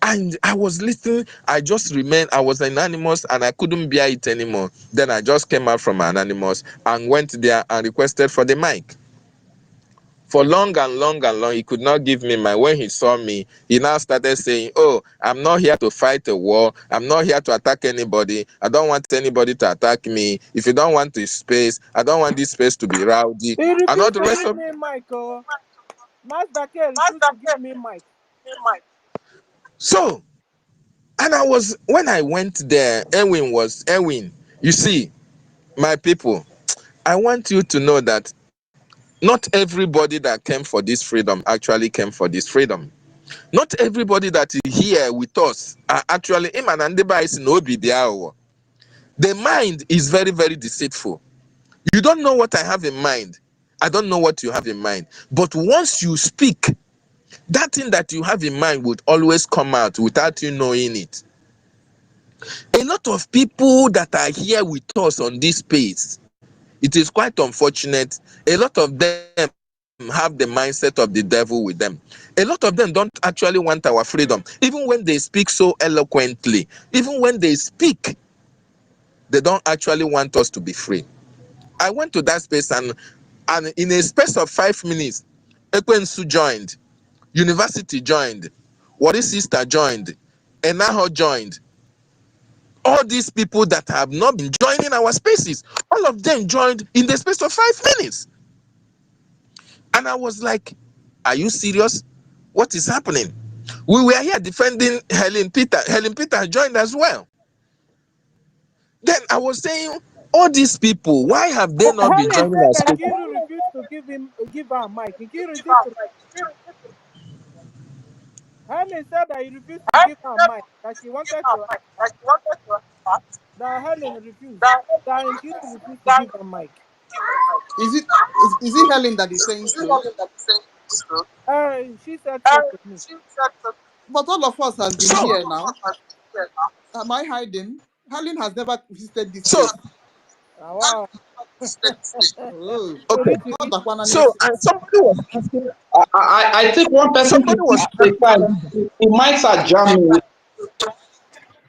And I was listening, I was anonymous and I couldn't bear it anymore. Then I just came out from anonymous and went there and requested for the mic. For long and long and long, he could not give me my. When he saw me, he now started saying, oh, I'm not here to fight a war. I'm not here to attack anybody. I don't want anybody to attack me. If you don't want this space, I don't want this space to be rowdy. He And all refused the to rest give of me mic. Oh, Master K refused to give me mic. So, and when I went there, Erwin, you see, my people, I want you to know that not everybody that came for this freedom actually came for this freedom. Not everybody that is here with us are actually the mind is very, very deceitful. You don't know what I have in mind. I don't know what you have in mind. But once you speak, that thing that you have in mind would always come out without you knowing it. A lot of people that are here with us on this space, it is quite unfortunate. A lot of them have the mindset of the devil with them. A lot of them don't actually want our freedom. Even when they speak so eloquently, even when they speak, they don't actually want us to be free. I went to that space and in a space of 5 minutes, Ekwensu joined, University joined, Wari Sister joined, Enaho joined. All these people that have not been joining our spaces, all of them joined in the space of 5 minutes. And I was like, are you serious? What is happening? We were here defending Helen Peter. Helen Peter joined as well. Then I was saying, all these people, why have they not been Helen joining said our that spaces? Nkiru refused to give her a mic. Nkiru, is it true? Helen said that he refused to give her a mic, that she wanted to ask, that Helen refused, that Nkiru refused to give her a mic. Is it Helen that is saying so? She said so to me. But all of us has been So, here now. Am I hiding? Helen has never visited this so space. Wow. Oh, okay. not that one. So, and somebody was asking, I think one person somebody should was speak at a time. The mics are jamming.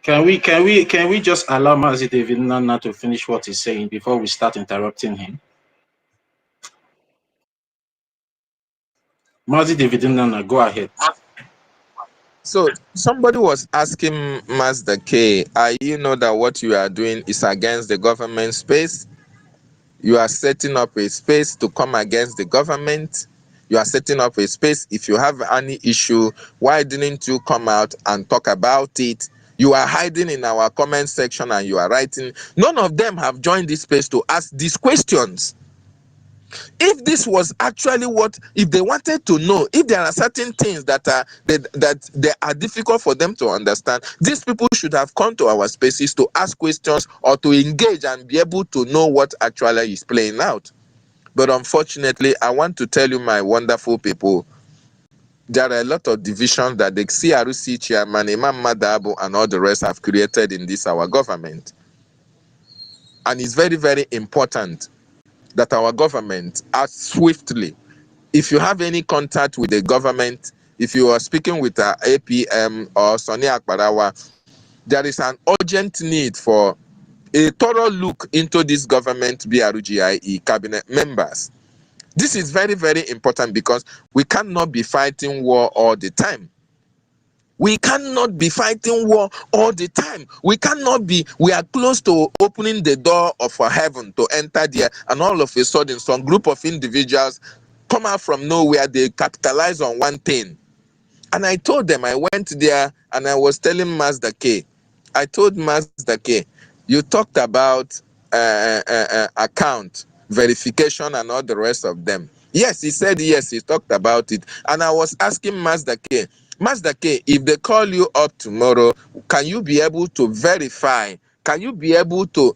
Can we just allow Mazi David Nana to finish what he's saying before we start interrupting him? Mazi David Nana, go ahead. So somebody was asking Master K, you know that what you are doing is against the government space? You are setting up a space to come against the government. You are setting up a space. If you have any issue, why didn't you come out and talk about it? You are hiding in our comment section and you are writing. None of them have joined this space to ask these questions. If this was actually what, if they wanted to know, if there are certain things that they are difficult for them to understand, these people should have come to our spaces to ask questions or to engage and be able to know what actually is playing out. But unfortunately, I want to tell you, my wonderful people, there are a lot of divisions that the CRC chairman, Imam Madabu, and all the rest have created in this our government. And it's very, very important that our government acts swiftly. If you have any contact with the government, if you are speaking with APM or Sonny Akbarawa, there is an urgent need for a thorough look into this government BRGIE cabinet members. This is very, very important because we cannot be fighting war all the time. We cannot be fighting war all the time. We are close to opening the door of heaven to enter there, and all of a sudden, some group of individuals come out from nowhere, they capitalize on one thing. And I told them, I went there and I was telling Master K, I told Master K, you talked about account verification and all the rest of them. Yes, he said yes, he talked about it. And I was asking Master K, if they call you up tomorrow, can you be able to verify? Can you be able to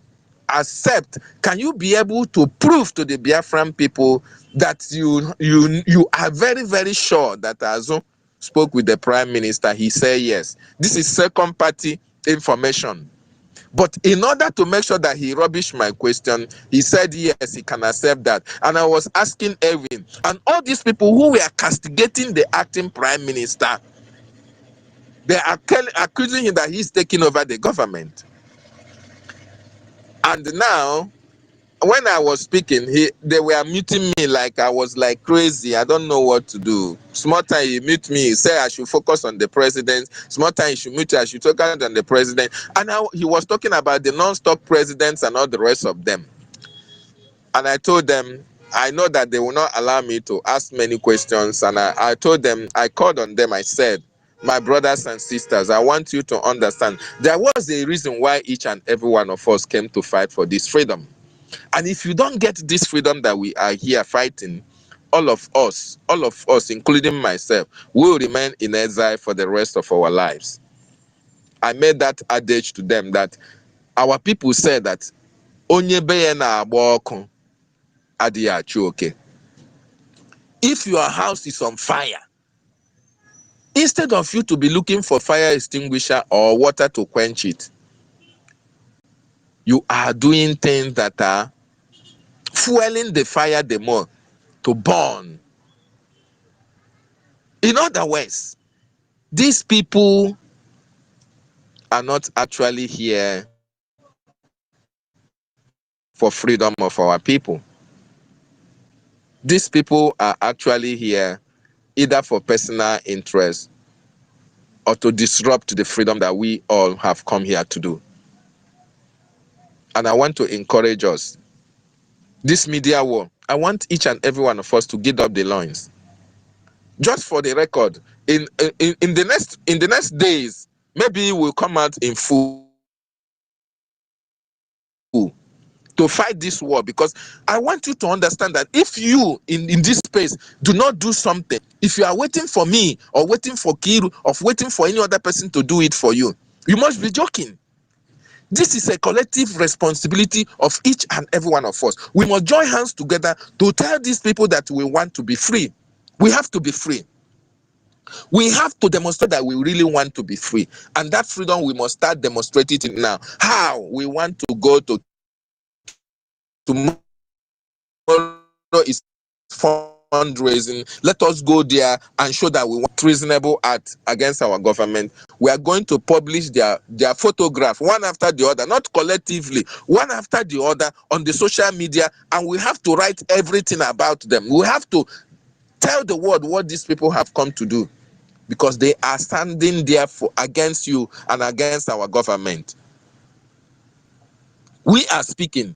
accept? Can you be able to prove to the Biafran people that you are very, very sure that Azun spoke with the Prime Minister? He said yes. This is second party information. But in order to make sure that he rubbished my question, he said yes, he can accept that. And I was asking Erwin, and all these people who were castigating the acting Prime Minister, they are accusing him that he's taking over the government. And now, when I was speaking, they were muting me like I was like crazy. I don't know what to do. Small time he mute me, he said I should focus on the president. Small time he should mute me, I should talk on the president. And now he was talking about the non-stop presidents and all the rest of them. And I told them, I know that they will not allow me to ask many questions. And I told them, I called on them, I said, my brothers and sisters, I want you to understand there was a reason why each and every one of us came to fight for this freedom. And if you don't get this freedom that we are here fighting, all of us, including myself, will remain in exile for the rest of our lives. I made that adage to them that our people said that onye beye na agba ọkụ adịghị achụ oke. If your house is on fire, instead of you to be looking for fire extinguisher or water to quench it, you are doing things that are fueling the fire the more to burn. In other words, these people are not actually here for freedom of our people. These people are actually here either for personal interest or to disrupt the freedom that we all have come here to do. and I want to encourage us. This media war, I want each and every one of us to get up the loins. Just for the record, in the next days, maybe we'll come out in full to fight this war, because I want you to understand that if you in this space do not do something, if you are waiting for me or waiting for Kiru or waiting for any other person to do it for you, you must be joking. This is a collective responsibility of each and every one of us. We must join hands together to tell these people that we want to be free. We have to be free. We have to demonstrate that we really want to be free. And that freedom, we must start demonstrating it now. How? We want to go to tomorrow is fundraising. Let us go there and show that we want reasonable act against our government. We are going to publish their photograph one after the other, not collectively, one after the other on the social media, and we have to write everything about them. We have to tell the world what these people have come to do, because they are standing there for against you and against our government. We are speaking.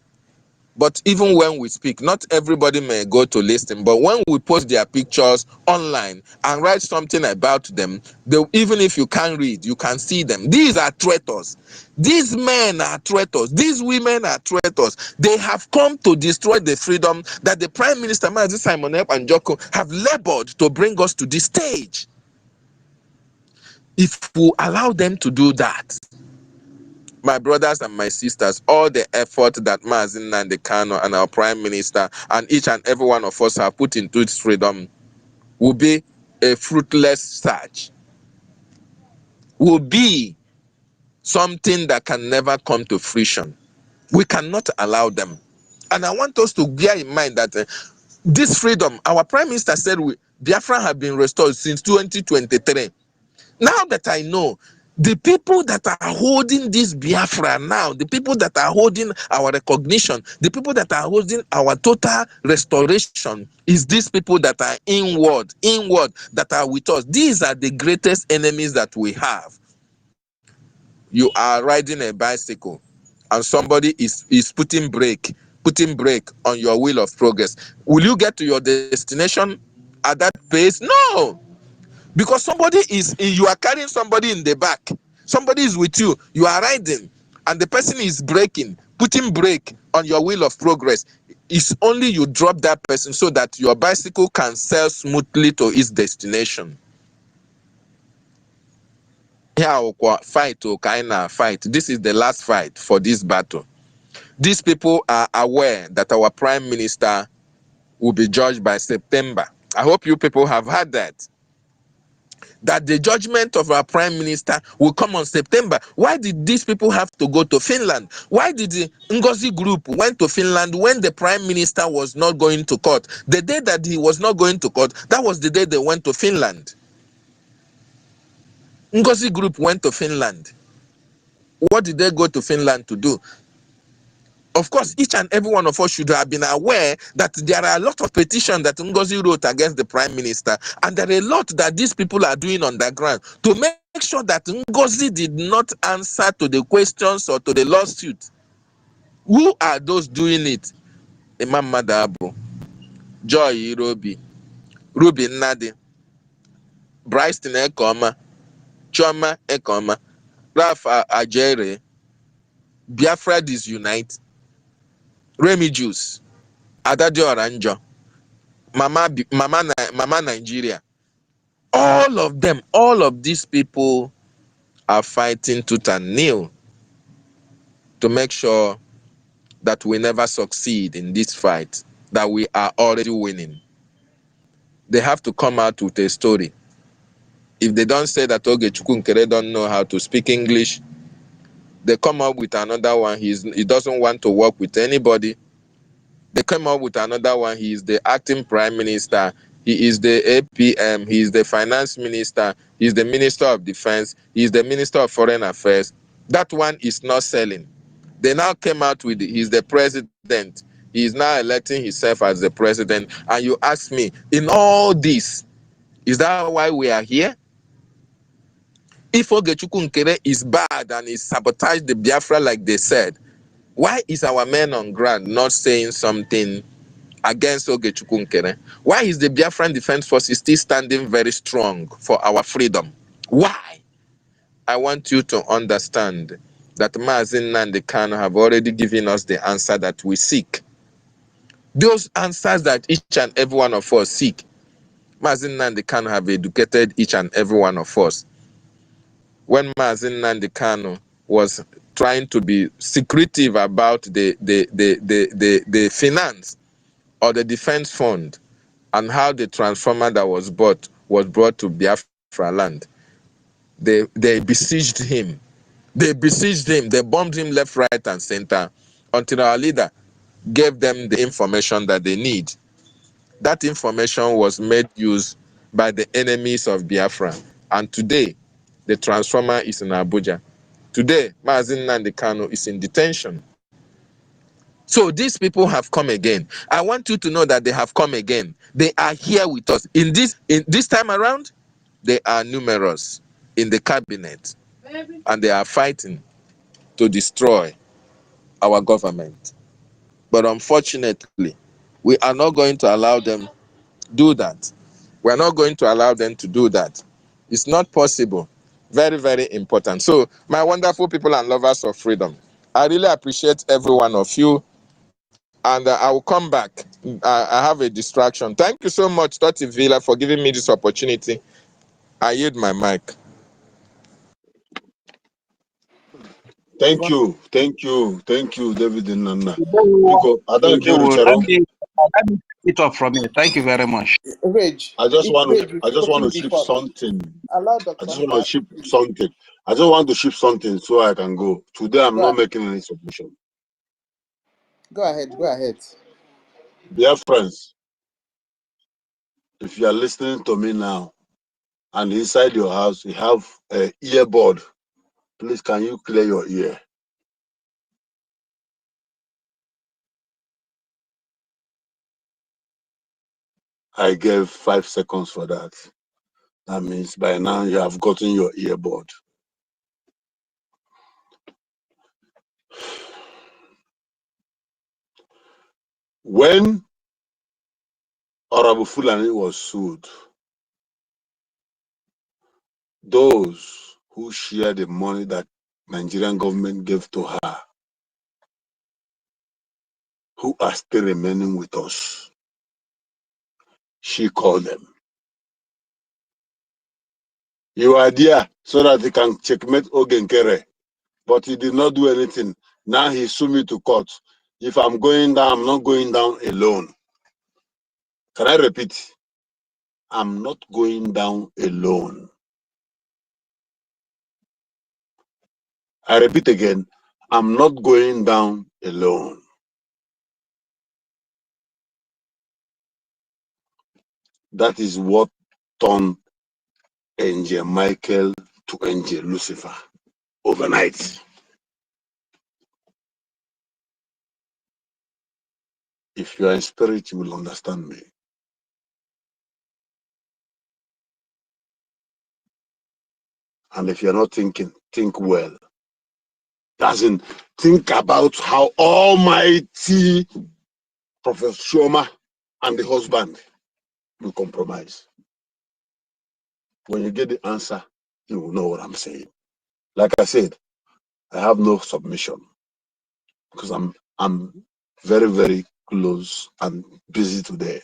But even when we speak, not everybody may go to listen. But when we post their pictures online and write something about them, even if you can't read, you can see them. These are traitors. These men are traitors. These women are traitors. They have come to destroy the freedom that the Prime Minister, Mazi Simon Ekpa and Joko, have labored to bring us to this stage. If we allow them to do that, my brothers and my sisters, all the effort that Mazi Nnamdi Kanu and our Prime Minister and each and every one of us have put into its freedom will be a fruitless search, will be something that can never come to fruition. We cannot allow them. And I want us to bear in mind that this freedom, our Prime Minister said Biafra have been restored since 2023. Now that I know, the people that are holding this Biafra now, the people that are holding our recognition, the people that are holding our total restoration, is these people that are inward, that are with us. These are the greatest enemies that we have. You are riding a bicycle and somebody is putting brake on your wheel of progress. Will you get to your destination at that pace? No. Because you are carrying somebody in the back. Somebody is with you. You are riding, and the person is putting brake on your wheel of progress. It's only you drop that person so that your bicycle can sail smoothly to its destination. Here, fight. This is the last fight for this battle. These people are aware that our Prime Minister will be judged by September. I hope you people have heard that the judgment of our Prime Minister will come on September. Why did these people have to go to Finland? Why did the NGOZI group went to Finland when the Prime Minister was not going to court? The day that he was not going to court, that was the day they went to Finland. NGOZI group went to Finland. What did they go to Finland to do? Of course, each and every one of us should have been aware that there are a lot of petitions that NGOZI wrote against the Prime Minister, and there are a lot that these people are doing on the ground to make sure that NGOZI did not answer to the questions or to the lawsuit. Who are those doing it? Imam Madabu, Joy Irobi, Ruby Nnadi, Bryson Ekoma, Choma Ekoma, Rafa Ajere, Biafra Disunite, Remy Juice, Adadio Oranjo, Mama Nigeria. All of them, all of these people are fighting tooth and nail to make sure that we never succeed in this fight, that we are already winning. They have to come out with a story. If they don't say that Ogechukwu Nkere don't know how to speak English, they come up with another one. He doesn't want to work with anybody. They come up with another one. He is the acting prime minister. He is the APM. He is the finance minister. He is the minister of defense. He is the minister of foreign affairs. That one is not selling. They now came out with he's the president. He is now electing himself as the president. And you ask me, in all this, is that why we are here? If Ogechukwu Nkere is bad and is sabotaged the Biafra like they said, Why is our men on ground not saying something against Ogechukwu Nkere? Why is the Biafran Defense Force still standing very strong for our freedom? Why? I want you to understand that Mazin Nnamdi Kanu have already given us the answer that we seek. Those answers that each and every one of us seek, Mazin Nnamdi Kanu have educated each and every one of us. When Mazin Nnamdi Kanu was trying to be secretive about the finance or the defense fund and how the transformer that was brought to Biafra land, they besieged him. They besieged him. They bombed him left, right, and center until our leader gave them the information that they need. That information was made use by the enemies of Biafra. And today, the transformer is in Abuja. Today, Mazin Nnamdi Kanu is in detention. So these people have come again. I want you to know that they have come again. They are here with us. In this time around, they are numerous in the cabinet. And they are fighting to destroy our government. But unfortunately, we are not going to allow them do that. We are not going to allow them to do that. It's not possible. Very, very important. So, my wonderful people and lovers of freedom, I really appreciate every one of you. And I will come back. I have a distraction. Thank you so much, Toti Villa, for giving me this opportunity. I yield my mic. Thank you, David and Nana. Let Let me pick it up from here. Thank you very much. Rage. I just want Rage, to ship before. something. Allow I Dr. just want to ship something. I just want to ship something so I can go. Today I'm not making any submission. Go ahead. Dear friends, if you are listening to me now and inside your house you have an earbud, please can you clear your ear? I gave 5 seconds for that. That means by now you have gotten your earbud. When Honorable Fulani was sued, those who share the money that Nigerian government gave to her, who are still remaining with us, she called them. You are there so that he can checkmate Ogenkere, but he did not do anything. Now he sued me to court. If I'm going down, I'm not going down alone. Can I repeat? I'm not going down alone. I repeat again, I'm not going down alone. That is what turned Angel Michael to Angel Lucifer overnight. If you are in spirit, you will understand me. And if you're not thinking, think well. Doesn't think about how almighty Professor Shoma and the husband will compromise. When you get the answer, you will know what I'm saying. Like I said, I have no submission because I'm very, very close and busy today.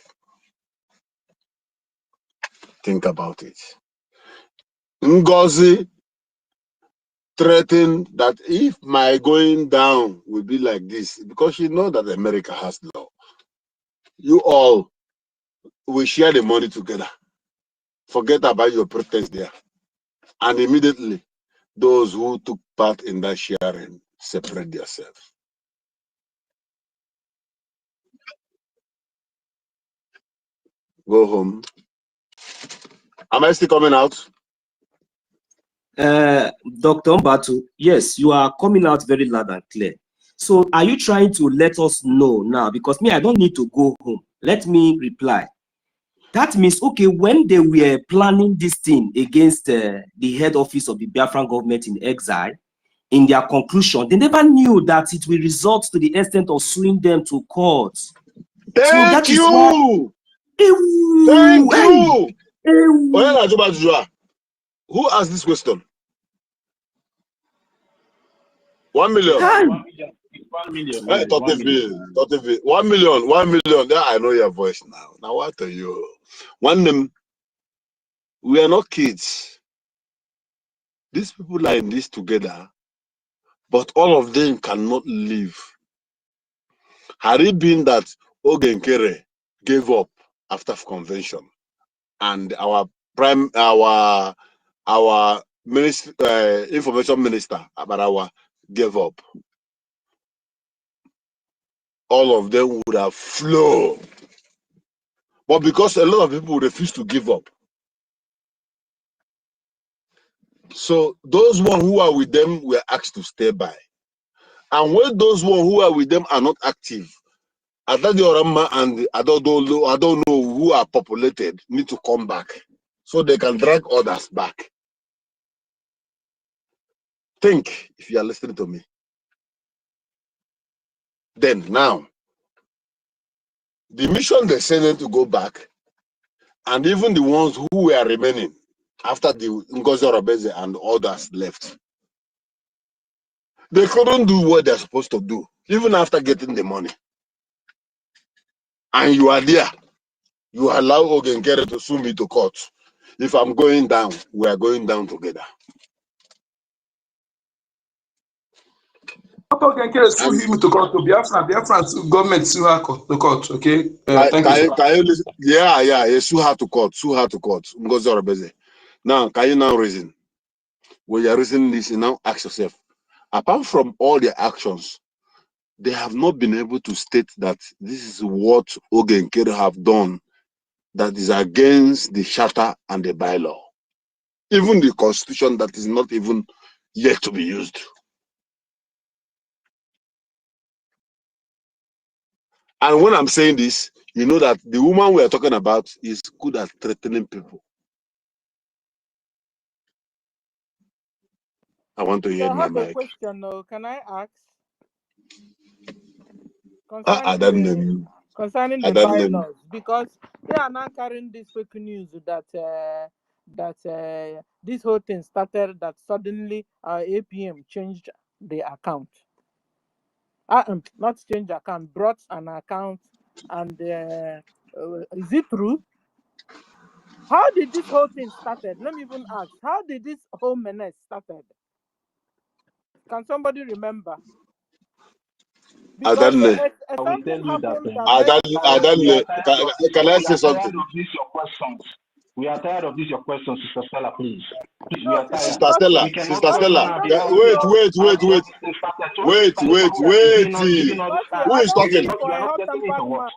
Think about it. NGOZI threatened that if my going down will be like this, because you know that America has law, you all will share the money together. Forget about your protest there. And immediately, those who took part in that sharing separate themselves. Go home. Am I still coming out? Dr. Mbatu, yes, you are coming out very loud and clear. So are you trying to let us know now? Because me, I don't need to go home. Let me reply. That means, okay, when they were planning this thing against the head office of the Biafran government in exile, in their conclusion, they never knew that it will result to the extent of suing them to court. Thank you. Thank you. Who asked this question? 1 million. 1 million. 1 million. 1 million. There, I know your voice now. Now what are you? We are not kids. These people are in this together, but all of them cannot live. Had it been that Ogenkere gave up after convention, and our minister, information minister Abarawa gave up, all of them would have flown. But because a lot of people refuse to give up, so those one who are with them were asked to stay by. And when those one who are with them are not active, Adadiorama and I don't know who are populated need to come back so they can drag others back. Think if you are listening to me. Then now, the mission they sent them to go back, and even the ones who were remaining after the NGOZI Robeze and others left, they couldn't do what they're supposed to do, even after getting the money. And you are there. You allow Ogenkere to sue me to court. If I'm going down, we are going down together. Ogenkere sue him to court. To BIAFRANS government sue her to court. Okay. Thank you. Can you listen? Yeah. Sue her to court. Sue her to court. NGOZI Robeze. Now, can you now reason? When you're reasoning this, you now ask yourself, apart from all their actions, they have not been able to state that this is what Ogenkere have done that is against the charter and the bylaw. Even the constitution that is not even yet to be used. And when I'm saying this, you know that the woman we are talking about is good at threatening people. I want to hear I my have a mic. question. Can I ask I don't know. concerning I the don't know. bylaws? Because they are now carrying this fake news that this whole thing started that suddenly APM changed the account. Not change account, brought an account, and is it true? How did this whole thing started? Let me even ask. How did this whole menace started? Can somebody remember? I Because don't know. something happened that I made don't know. Can I say something? We are tired of this your questions, Sister Stella, please. Please, we no, are tired. Sister Stella, We cannot Sister Stella. Wait. Who is talking? for a hot-tempered man.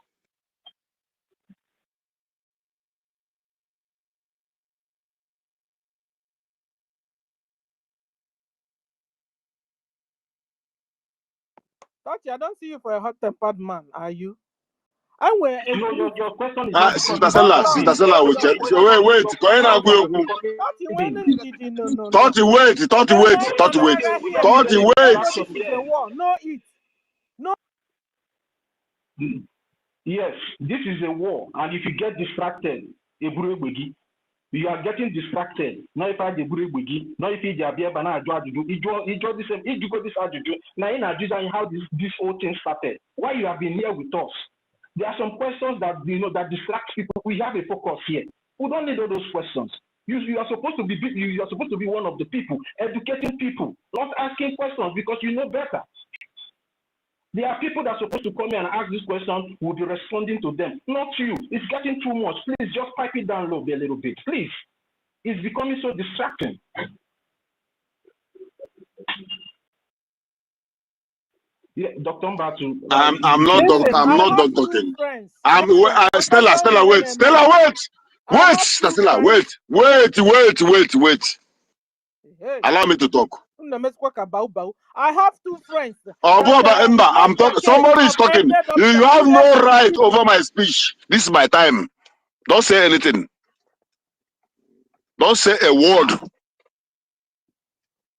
Touchy, I don't see you for a hot-tempered man, are you? Your question is Sister Stella, wait. Yes, this is a war, and if you get distracted, you are getting distracted. Now if I the Brgie, now if you are here, but now I do the same. If you go this attitude, now in Nigeria, how this whole thing started. Why you have been here with us? There are some questions that that distract people. We have a focus here. We don't need all those questions. You are supposed to be one of the people educating people, not asking questions because you know better. There are people that are supposed to come here and ask this question, will be responding to them, not you. It's getting too much. Please just pipe it down low a little bit. Please. It's becoming so distracting. Yeah, Dr. Mbatu. I'm not talking. Stella, wait. Allow me to talk. I have two friends. I'm talking. Somebody is talking. You have no right over my speech. This is my time. Don't say anything. Don't say a word.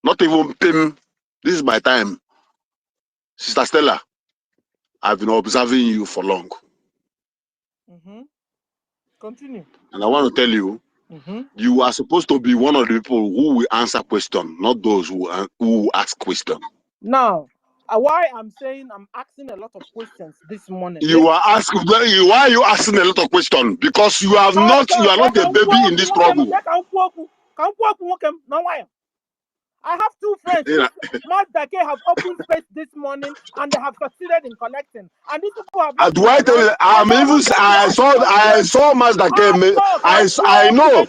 Not even pim. This is my time. Sister Stella, I've been observing you for long. Continue. And I want to tell you, you are supposed to be one of the people who will answer questions, not those who ask questions. Now, why I'm saying I'm asking a lot of questions this morning. You are asking. Why are you asking a lot of questions? Because you are not a baby in this struggle. I have two friends who Mazda K have opened space this morning and they have succeeded in collecting. And these people have not Do I tell you? I saw Mazda K. I know.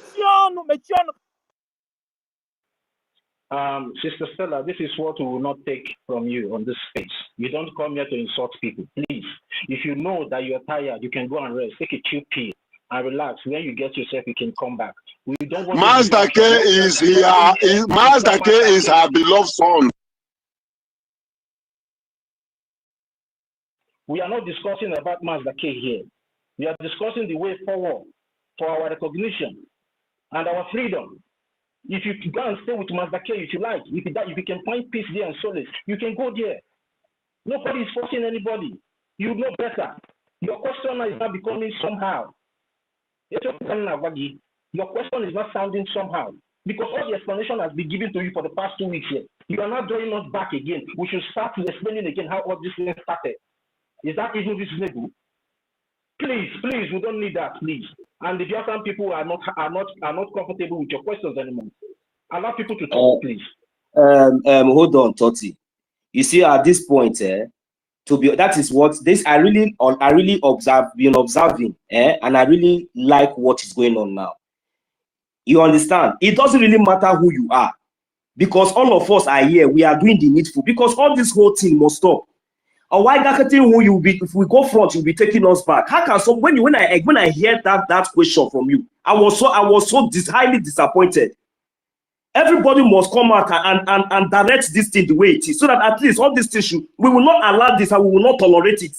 Sister Stella, this is what we will not take from you on this space. You don't come here to insult people, please. If you know that you're tired, you can go and rest. Take a chill pill and relax. When you get yourself, you can come back. We don't want Mazda K is here. Mazda K is her beloved son. We are not discussing about Mazda K here. We are discussing the way forward for our recognition and our freedom. If you go and stay with Mazda K, if you like, if you can find peace there and solace, you can go there. Nobody is forcing anybody. You know better. Your question is not becoming somehow. Your question is not sounding somehow. Because all the explanation has been given to you for the past 2 weeks here. You are not drawing us back again. We should start explaining again how all this thing started. Is that even reasonable? Please, we don't need that, please. And the Biafran people are not comfortable with your questions anymore. Allow people to talk, please. Hold on, Toti. You see, at this point, that is what this I really been observing, and I really like what is going on now. You understand? It doesn't really matter who you are, because all of us are here. We are doing the needful, because all this whole thing must stop. Or why who you be? If we go front, you'll be taking us back. How can some when I hear that question from you, I was so highly disappointed. Everybody must come out and direct this thing the way it is, so that at least all these things we will not allow this and we will not tolerate it.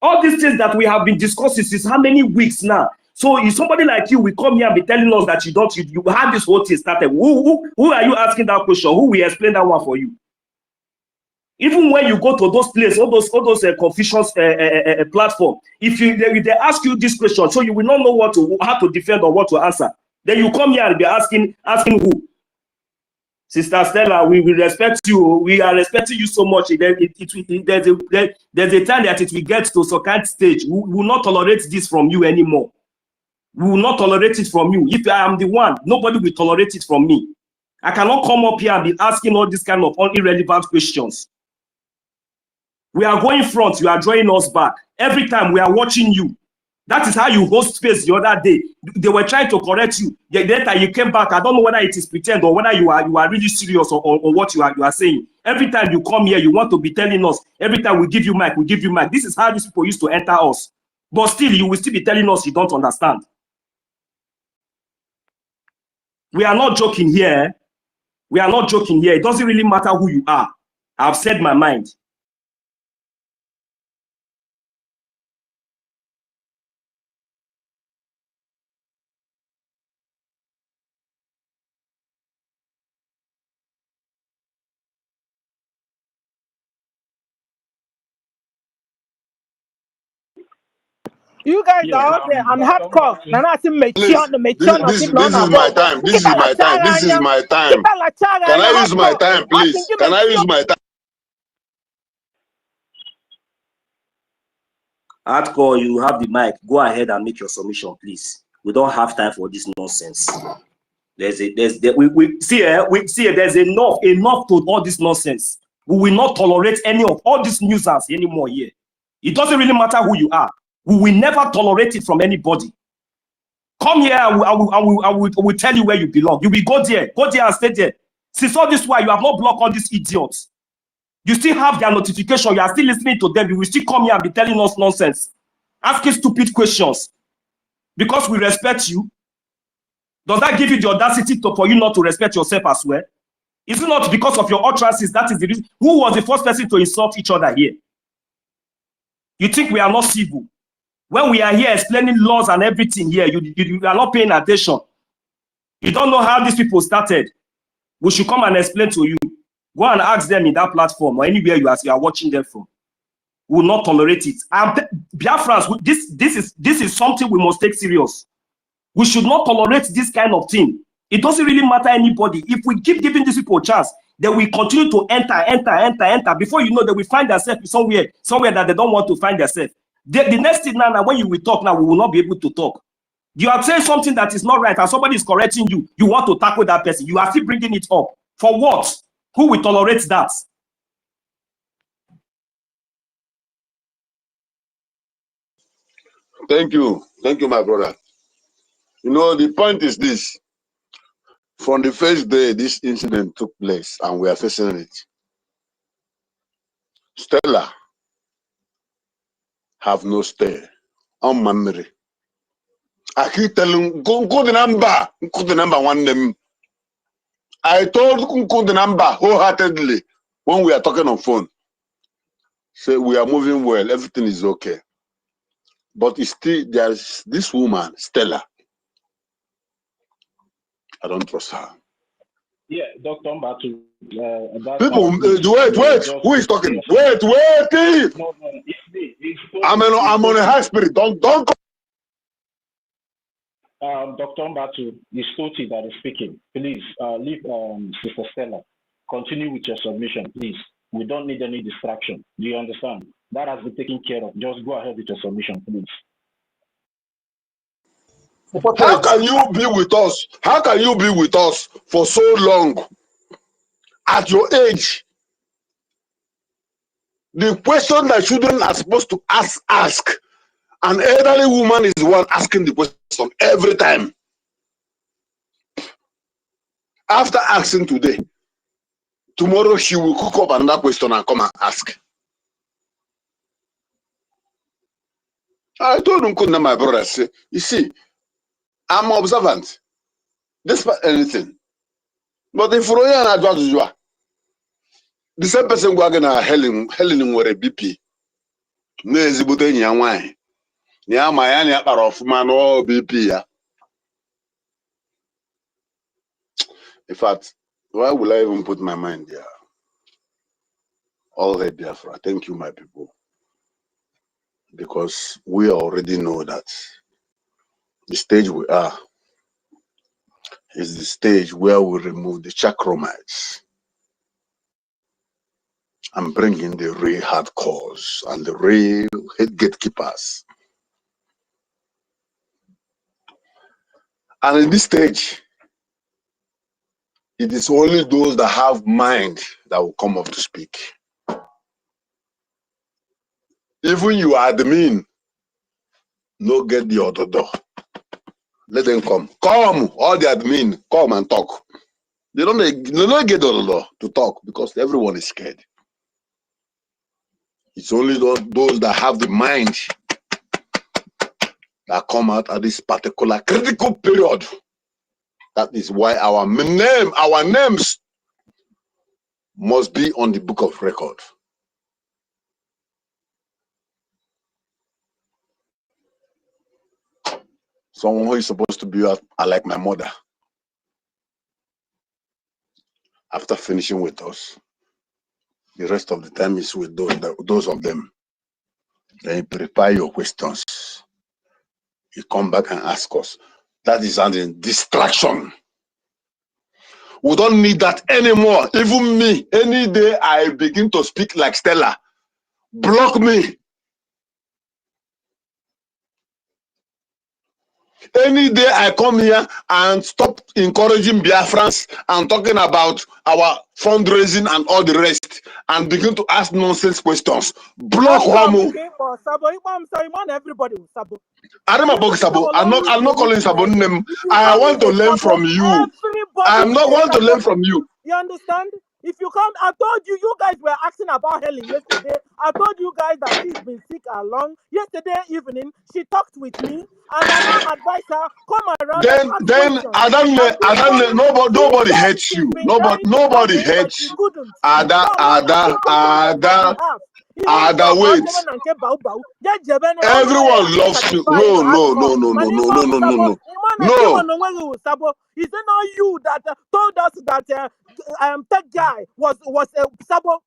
All these things that we have been discussing since how many weeks now? So if somebody like you will come here and be telling us that you have this whole thing started, who are you asking that question? Who will explain that one for you? Even when you go to those places, all those Confucius platform, if they ask you this question, so you will not know how to defend or what to answer. Then you come here and be asking who? Sister Stella, we will respect you. We are respecting you so much. There's a time that it will get to some kind of stage. We will not tolerate this from you anymore. We will not tolerate it from you. If I am the one, nobody will tolerate it from me. I cannot come up here and be asking all these kind of irrelevant questions. We are going front, you are drawing us back. Every time we are watching you. That is how you host space the other day. They were trying to correct you. The later you came back, I don't know whether it is pretend or whether you are really serious or what you are saying. Every time you come here, you want to be telling us. Every time we give you mic, we give you mic. This is how these people used to enter us. But still, you will still be telling us you don't understand. We are not joking here. We are not joking here. It doesn't really matter who you are. I've said my mind. You guys are out there and hardcore. This is my time. This is my time. This is my time. Can I use my time, please? Can I use my time? Hardcore, you have the mic. Go ahead and make your submission, please. We don't have time for this nonsense. There's enough to all this nonsense. We will not tolerate any of all these nuisance anymore here. It doesn't really matter who you are. We will never tolerate it from anybody. Come here, I will tell you where you belong. You will go there and stay there. Since all this while, you have not blocked all these idiots. You still have their notification. You are still listening to them. You will still come here and be telling us nonsense, asking stupid questions. Because we respect you, does that give you the audacity for you not to respect yourself as well? Is it not because of your utterances? That is the reason. Who was the first person to insult each other here? You think we are not civil? When we are here explaining laws and everything here, you are not paying attention. You don't know how these people started. We should come and explain to you. Go and ask them in that platform or anywhere you are watching them from. We will not tolerate it. Biafrans, this is something we must take serious. We should not tolerate this kind of thing. It doesn't really matter anybody. If we keep giving these people a chance, they will continue to enter. Before you know, they will find themselves somewhere that they don't want to find themselves. The next thing now, when you will talk now, we will not be able to talk. You are saying something that is not right and somebody is correcting you. You want to tackle that person. You are still bringing it up. For what? Who will tolerate that? Thank you, my brother. You know, the point is this: from the first day this incident took place, and we are facing it, Stella have no stay on memory. I keep telling go the number one them. I told go the number wholeheartedly when we are talking on phone. Say we are moving well, everything is okay. But it's still there's this woman, Stella. I don't trust her. Yeah, Dr. Mbatu. People, wait, who is talking? Wait. No, it's me. I'm on a high spirit. Don't. Dr. Mbatu, it's Toti that is speaking. Please leave Sister Stella. Continue with your submission, please. We don't need any distraction. Do you understand? That has been taken care of. Just go ahead with your submission, please. How can you be with us? How can you be with us for so long? At your age, the question that children are supposed to ask. An elderly woman is the one asking the question every time. After asking today, tomorrow she will cook up another question and come and ask. I told him, my brother, say, you see, I'm observant, despite anything. But if Roya and Adwa, the same person go again Helen were a BP. No exhibiting young wine. Nya Miami of man or BP. In fact, why will I even put my mind there? All right, Biafra. Thank you, my people. Because we already know that the stage we are is the stage where we remove the chakromites and bring in the real hardcores and the real head gatekeepers. And in this stage, it is only those that have mind that will come up to speak. Even you admin, no get the other door. Let them come. Come, all the admin, come and talk. They don't get the other door to talk because everyone is scared. It's only those that have the mind that come out at this particular critical period. That is why our names must be on the book of record. Someone who is supposed to be like my mother. After finishing with us, the rest of the time is with those of them. Then you prepare your questions. You come back and ask us. That is a distraction. We don't need that anymore. Even me, any day I begin to speak like Stella, block me. Any day I come here and stop encouraging Biafrans and talking about our fundraising and all the rest and begin to ask nonsense questions. Block Homo. Everybody will Sabo. I'm not calling Sabo name. I want to learn from you. I'm not want to learn from you. You understand? If you come, I told you, you guys were asking about Helen yesterday. I told you guys that she's been sick along. Yesterday evening, she talked with me, and I now advised her, come around. Then I don't know. Nobody hates you. Nobody hates you. Ada. wait. Everyone loves you. No. Is it not you that told us that that guy was Sabo?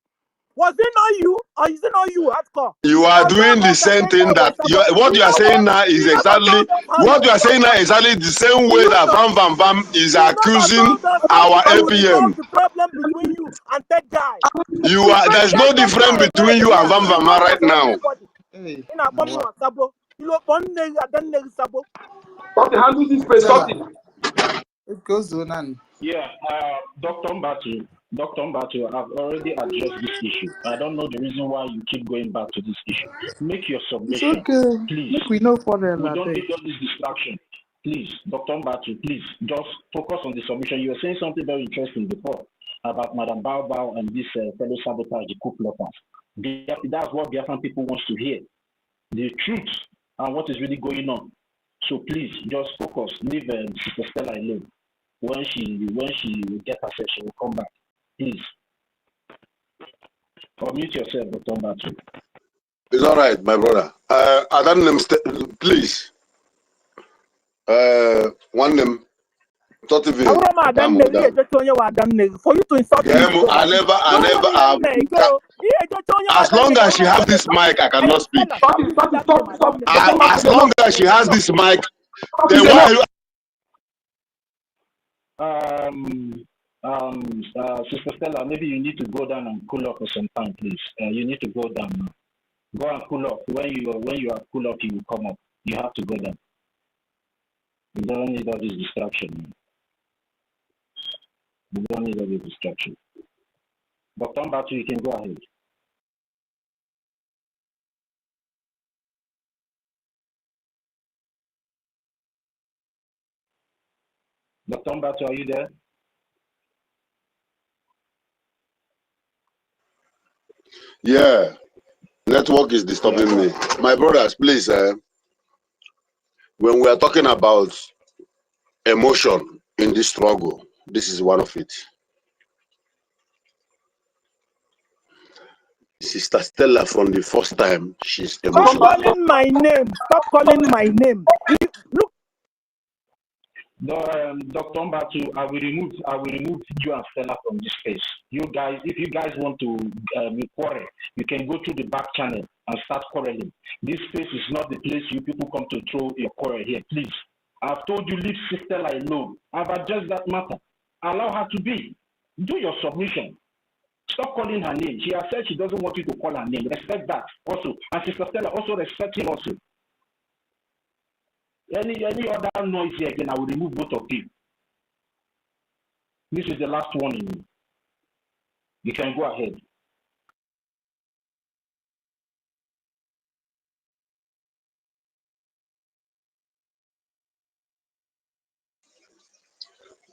Was it not you, or is it not you, hardcore? You are doing the same thing that what you are saying now is exactly what you are saying now is exactly the same way that Vam is accusing our APM. The problem between you and that guy. There's no difference between you and Vam right now. Handle this place. It goes on. Yeah, Dr. Mbatu, I've already addressed this issue. I don't know the reason why you keep going back to this issue. Make your submission, it's okay. Please. We know for them. We don't need all this distraction. Please, Dr. Mbatu, please, just focus on the submission. You were saying something very interesting before about Madam Bao and this fellow sabotage, the coup plotters. That's what Biafran people wants to hear. The truth and what is really going on. So please, just focus. Leave Sister Stella alone. When she will get herself, she will come back. Please. Unmute yourself, Dr. Mbatu. It's all right, my brother. I don't please. One name. For you to insult as long as she has this mic, I cannot speak. As long as she has this mic, then why? Sister Stella, maybe you need to go down and cool off for some time, please. You need to go down now. Go and cool off. When you are cool off, you will come up. You have to go down. You don't need all this distraction. You don't need all this distraction. But come back to you can go ahead. Dr. Mbatu, are you there? Yeah, network is disturbing me. My brothers, please, when we are talking about emotion in this struggle, this is one of it. Sister Stella, from the first time, she's emotional. Stop calling my name. Stop calling my name. Look. Dr. Mbatu, I will remove you and Stella from this space. You guys, if you guys want to quarrel, you can go to the back channel and start quarreling. This space is not the place you people come to throw your quarrel here. Please, I've told you leave Stella alone. I've addressed that matter. Allow her to be. Do your submission. Stop calling her name. She has said she doesn't want you to call her name. Respect that also. And Sister Stella also respect him also. Any other noise here again, I will remove both of you. This is the last warning. You can go ahead.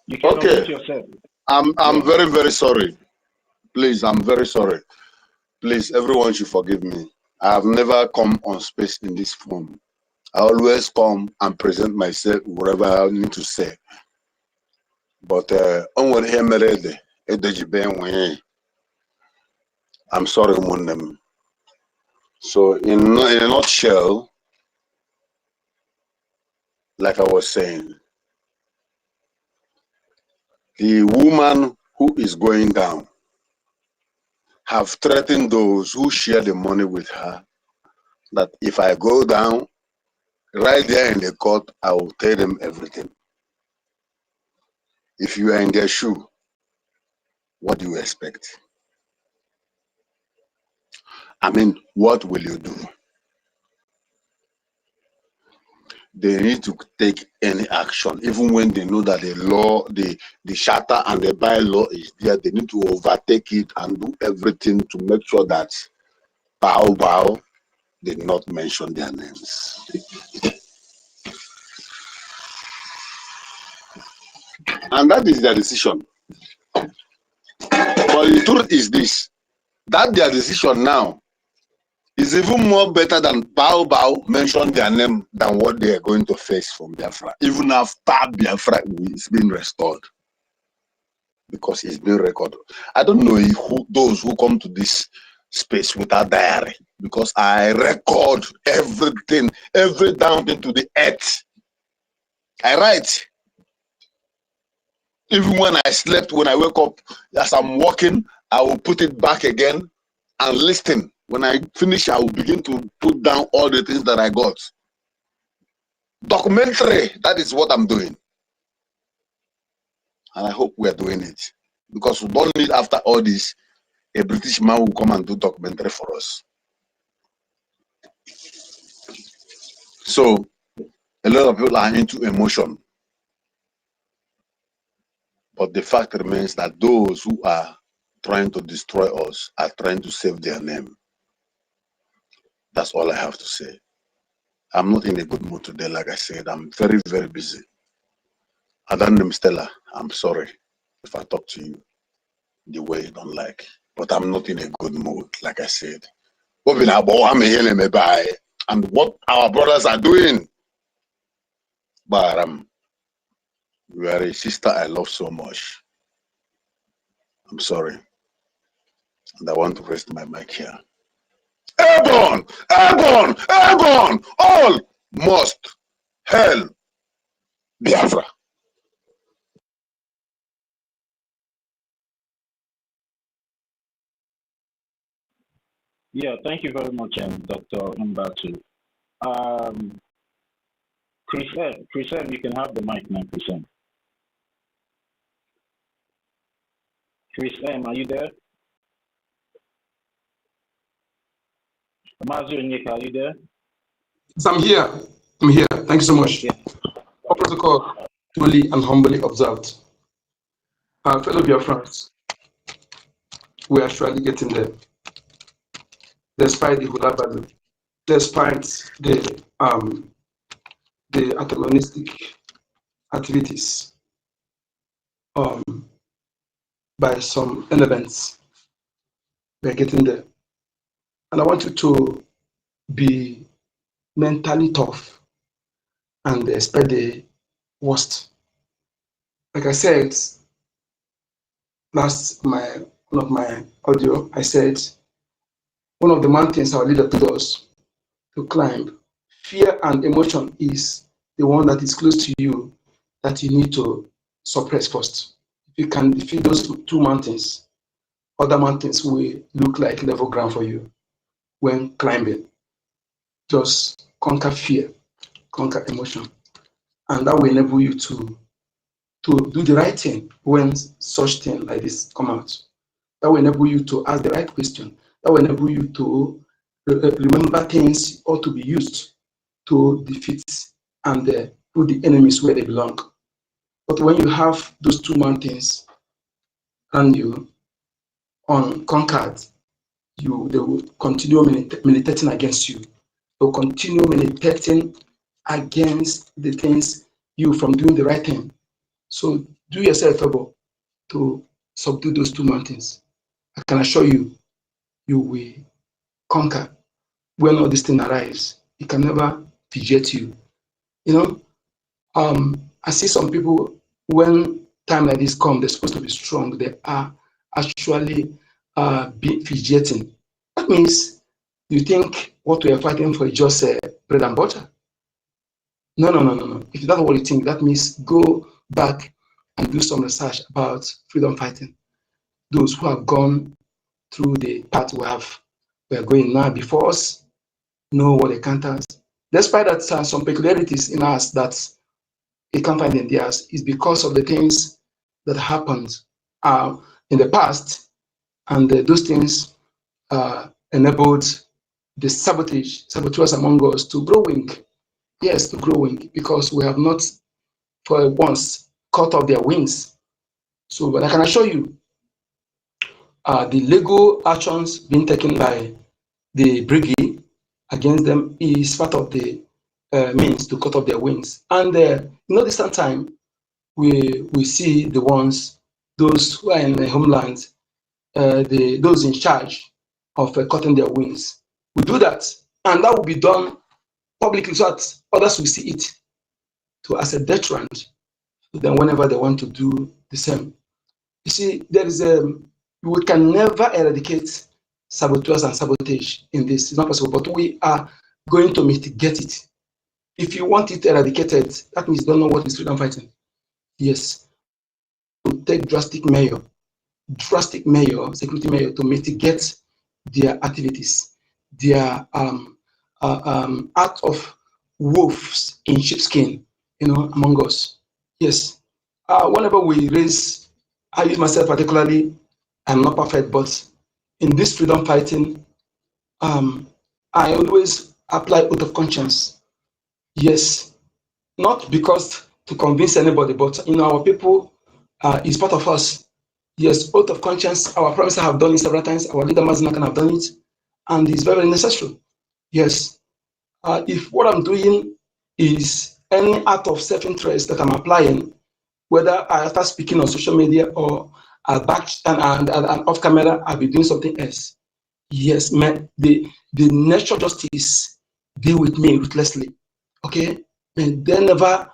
You can unmute yourself. I'm very, very sorry. Please, I'm very sorry. Please, everyone should forgive me. I have never come on space in this form. I always come and present myself whatever I need to say. But I'm sorry, Mundem. So in a nutshell, like I was saying, the woman who is going down have threatened those who share the money with her that if I go down, right there in the court, I will tell them everything. If you are in their shoe, what do you expect? I mean, what will you do? They need to take any action, even when they know that the law, the charter and the bylaw is there. They need to overtake it and do everything to make sure that Bao did not mention their names. And that is their decision. But the truth is this, that their decision now is even more better than Bao mention their name than what they are going to face from Biafra, even after Biafra is being restored. Because it's been recorded. I don't know if those who come to this space without diary because I record everything, every down into the earth. I write. Even when I slept, when I wake up, as I'm walking, I will put it back again and listen. When I finish, I will begin to put down all the things that I got. Documentary, that is what I'm doing. And I hope we are doing it. Because we don't need, after all this, a British man will come and do documentary for us. So, a lot of people are into emotion. But the fact remains that those who are trying to destroy us are trying to save their name. That's all I have to say. I'm not in a good mood today, like I said. I'm very, very busy. Adan Stella, I'm sorry if I talk to you the way you don't like. But I'm not in a good mood, like I said. And what our brothers are doing. But you are a sister I love so much. I'm sorry. And I want to rest my mic here. Airborne! Airborne! Airborne! All must hail Biafra. Yeah, thank you very much, Dr. Mbatu. Chris M, you can have the mic now, Chris M. Chris M, are you there? Mazu Onyeka, are you there? Yes, I'm here. I'm here. Thank you so much. Yeah. Our protocol, duly and humbly observed. Fellow BIAFRANS, we are surely getting there. Despite the hula battle, despite the antagonistic activities by some elements, we are getting there. And I want you to be mentally tough and expect the worst. Like I said, one of my audio, I said, one of the mountains our leader told us to climb, fear and emotion is the one that is close to you that you need to suppress first. If you can defeat those two mountains, other mountains will look like level ground for you when climbing. Just conquer fear, conquer emotion, and that will enable you to do the right thing when such thing like this come out. That will enable you to ask the right question. That will enable you to remember things ought to be used to defeat and put the enemies where they belong. But when you have those two mountains and you unconquered, they will continue militating against you. They will continue militating against the things you from doing the right thing. So do yourself a favor to subdue those two mountains. I can assure you, you will conquer. When all this thing arrives, it can never fidget you. You know, I see some people, when time like this comes, they're supposed to be strong. They are actually fidgeting. That means you think what we are fighting for is just bread and butter. No. If that's what you think, that means go back and do some research about freedom fighting. Those who have gone through the path we are going now before us know what they can't ask. Despite that, some peculiarities in us that it can't find in theirs is because of the things that happened in the past, and those things enabled the saboteurs among us to grow weak. Yes, to grow weak, because we have not for once cut off their wings. So, but I can assure you, the legal actions being taken by the Brgie against them is part of the means to cut off their wings. And in no distant time, we see the ones, those who are in the homeland, those in charge of cutting their wings. We do that, and that will be done publicly so that others will see it as a deterrent to them whenever they want to do the same. You see, there is we can never eradicate saboteurs and sabotage in this. It's not possible, but we are going to mitigate it. If you want it eradicated, that means you don't know what is freedom fighting. Yes, take drastic measure, security measure to mitigate their activities, their act of wolves in sheepskin, among us. Yes, whenever we raise, I use myself particularly, I'm not perfect, but in this freedom fighting, I always apply oath of conscience. Yes, not because to convince anybody, but our people is part of us. Yes, oath of conscience, our promise have done it several times, our leader Mazinakan have done it, and it's very, very necessary. Yes, if what I'm doing is any act of self-interest that I'm applying, whether I start speaking on social media or back and off camera, I'll be doing something else. Yes, man, the natural justice deal with me ruthlessly. Okay, and they never,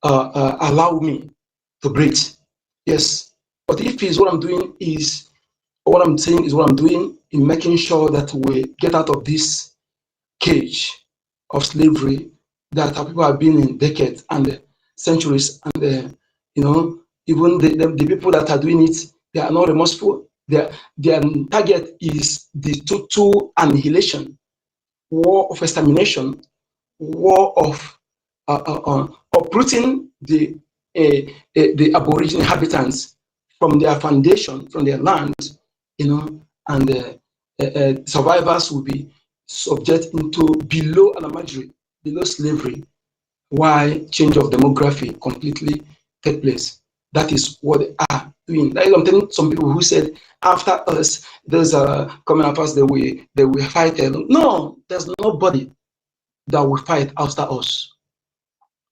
allow me to breathe. Yes, but if it's what I'm doing is what I'm saying is what I'm doing in making sure that we get out of this cage of slavery that our people have been in decades and centuries, and even the people that are doing it, they are not remorseful. Their target is the total annihilation, war of extermination, war of uprooting the Aboriginal inhabitants from their foundation, from their land, and survivors will be subject into below Alamajri, below slavery, while change of demography completely take place. That is what they are doing. That is, I'm telling some people who said after us, those are coming after us, they will fight. No, there's nobody that will fight after us.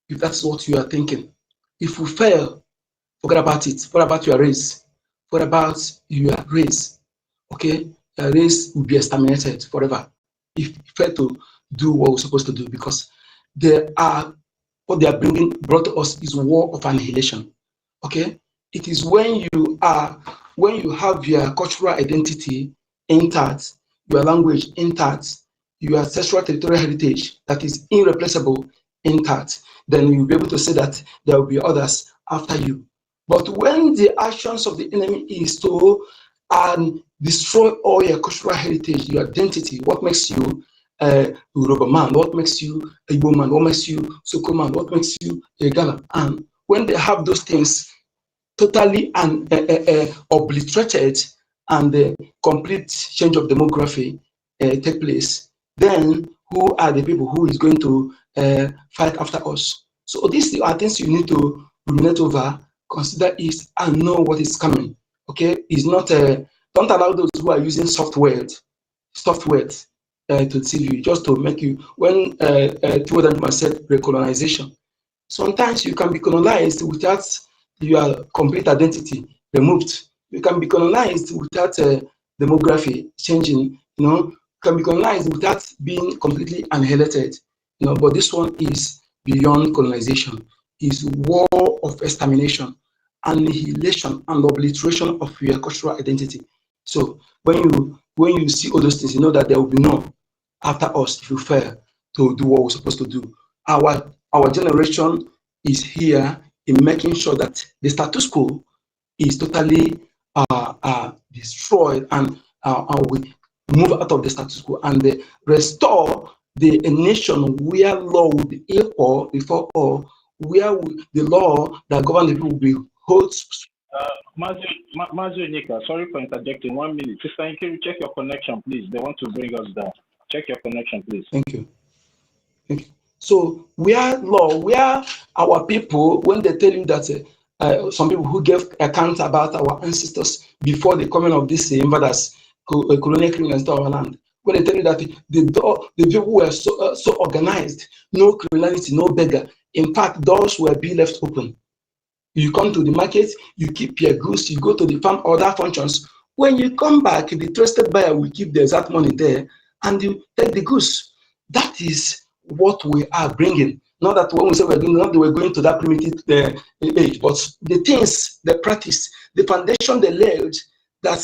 If that's what you are thinking. If we fail, forget about it. What about your race? What about your race? Okay, your race will be exterminated forever if you fail to do what we're supposed to do, because what they are brought to us is war of annihilation. Okay, it is when you have your cultural identity intact, your language intact, your ancestral territorial heritage that is irreplaceable intact, then you'll be able to say that there will be others after you. But when the actions of the enemy is to destroy all your cultural heritage, your identity, what makes you Yoruba man, what makes you a Igbo man, what makes you Soko man, what makes you a Gala, and when they have those things totally obliterated and the complete change of demography take place, then who are the people who is going to fight after us? So these are things you need to ruminate over, consider it, and know what is coming. Okay, it's not don't allow those who are using soft words to deceive you, just to make you. When Theodore said recolonization, sometimes you can be colonized without your complete identity removed. You can be colonized without demography changing. Can be colonized without being completely annihilated. But this one is beyond colonization. Is war of extermination, annihilation, and obliteration of your cultural identity. So when you see all those things, you know that there will be no after us if you fail to do what we're supposed to do. Our generation is here in making sure that the status quo is totally destroyed, and we move out of the status quo and restore a nation where law will be equal before all, where the law that governs the people will be holds. Mazu Nika, sorry for interjecting. 1 minute. Sister Nkiru, check your connection, please. They want to bring us down. Check your connection, please. Thank you. So where our people, when they tell you that some people who gave accounts about our ancestors before the coming of these invaders, colonial criminals to our land, when they tell you that the people were so organized, no criminality, no beggar. In fact, doors were being left open. You come to the market, you keep your goods, you go to the farm, other functions. When you come back, the trusted buyer will keep the exact money there and you take the goods. That is what we are bringing. Not that when we say we're doing, not that we're going to that primitive age, but the things, the practice, the foundation they laid that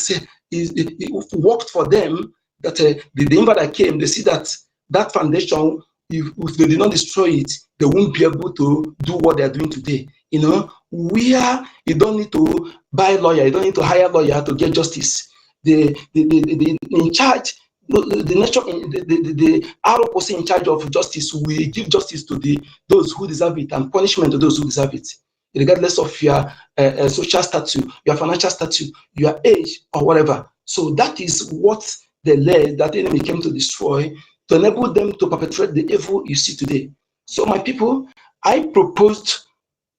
it worked for them. That the invader came, they see that that foundation, if they did not destroy it, they won't be able to do what they are doing today. You know, where you don't need to buy a lawyer, you don't need to hire a lawyer to get justice. The in charge, the ROC in charge of justice will give justice to those who deserve it and punishment to those who deserve it, regardless of your social status, your financial status, your age, or whatever. So that is what the led that the enemy came to destroy, to enable them to perpetrate the evil you see today. So my people, I proposed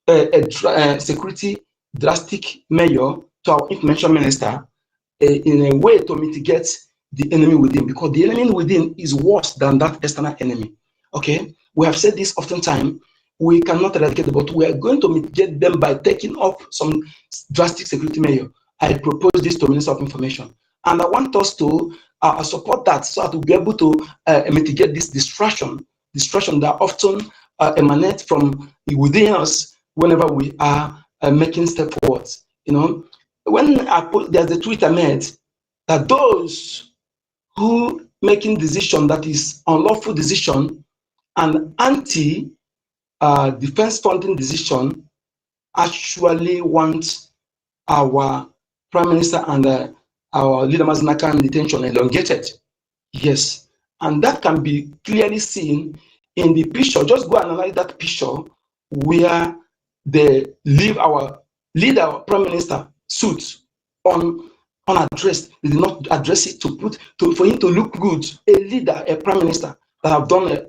a security drastic measure to our information minister in a way to mitigate the enemy within, because the enemy within is worse than that external enemy. Okay, we have said this oftentimes. We cannot eradicate them, but we are going to mitigate them by taking off some drastic security measure. I propose this to Minister of Information, and I want us to support that so that we'll be able to mitigate this distraction that often emanates from within us whenever we are making step forwards. You know, when I put there's a tweet I made that those who making decision that is unlawful decision and anti defense funding decision actually want our Prime Minister and our leader Mazinaka detention elongated. Yes, and that can be clearly seen in the picture. Just go analyze that picture where they leave our leader, Prime Minister, suit unaddressed. They did not address it for him to look good. A leader, a Prime Minister that have done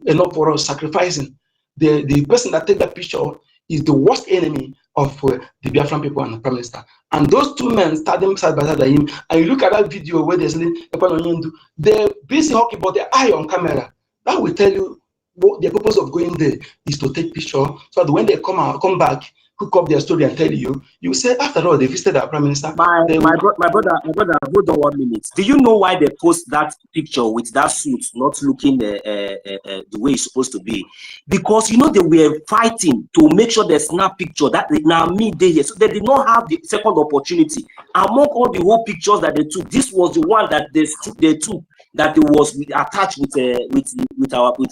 enough for us, sacrificing. The person that take that picture is the worst enemy of the Biafran people and the Prime Minister. And those two men standing side by side him, and you look at that video where they're busy hockey, but they're eye on camera. That will tell you what the purpose of going there is, to take picture, so that when they come back, hook up their story and tell you, you say, after all, they visited our Prime Minister. My brother, hold on 1 minute. Do you know why they post that picture with that suit not looking the way it's supposed to be? Because, you know, they were fighting to make sure they snap picture that now me they here. So they did not have the second opportunity. Among all the whole pictures that they took, this was the one that they took that it was attached with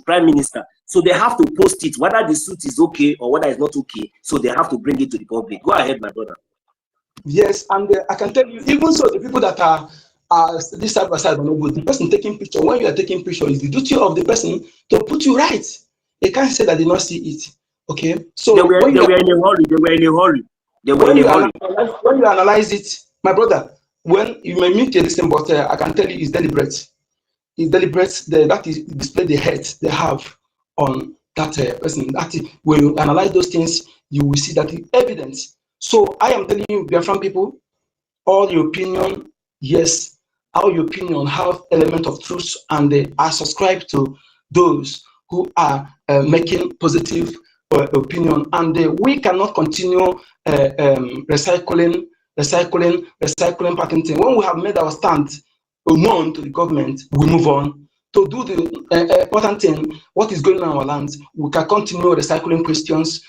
Prime Minister. So they have to post it, whether the suit is okay or whether it's not okay. So they have to bring it to the public. Go ahead, my brother. Yes, and I can tell you, even so, the people that are this side by side are no good. The person taking picture, when you are taking picture, is the duty of the person to put you right. They can't say that they not see it. Okay, so they were in a hurry. They were in a hurry. When you analyze it, my brother, when you may meet this thing, but I can tell you, it's deliberate. It's deliberate. That is display the hate they have on that person. That is, when you analyze those things, you will see that it's evidence. So I am telling you, Biafran people, all your opinion, yes, all your opinion have element of truth, and they are subscribed to those who are making positive opinion, and we cannot continue recycling, patenting. When we have made our stand known to the government, we move on to do the important thing. What is going on in our land? We can continue recycling questions.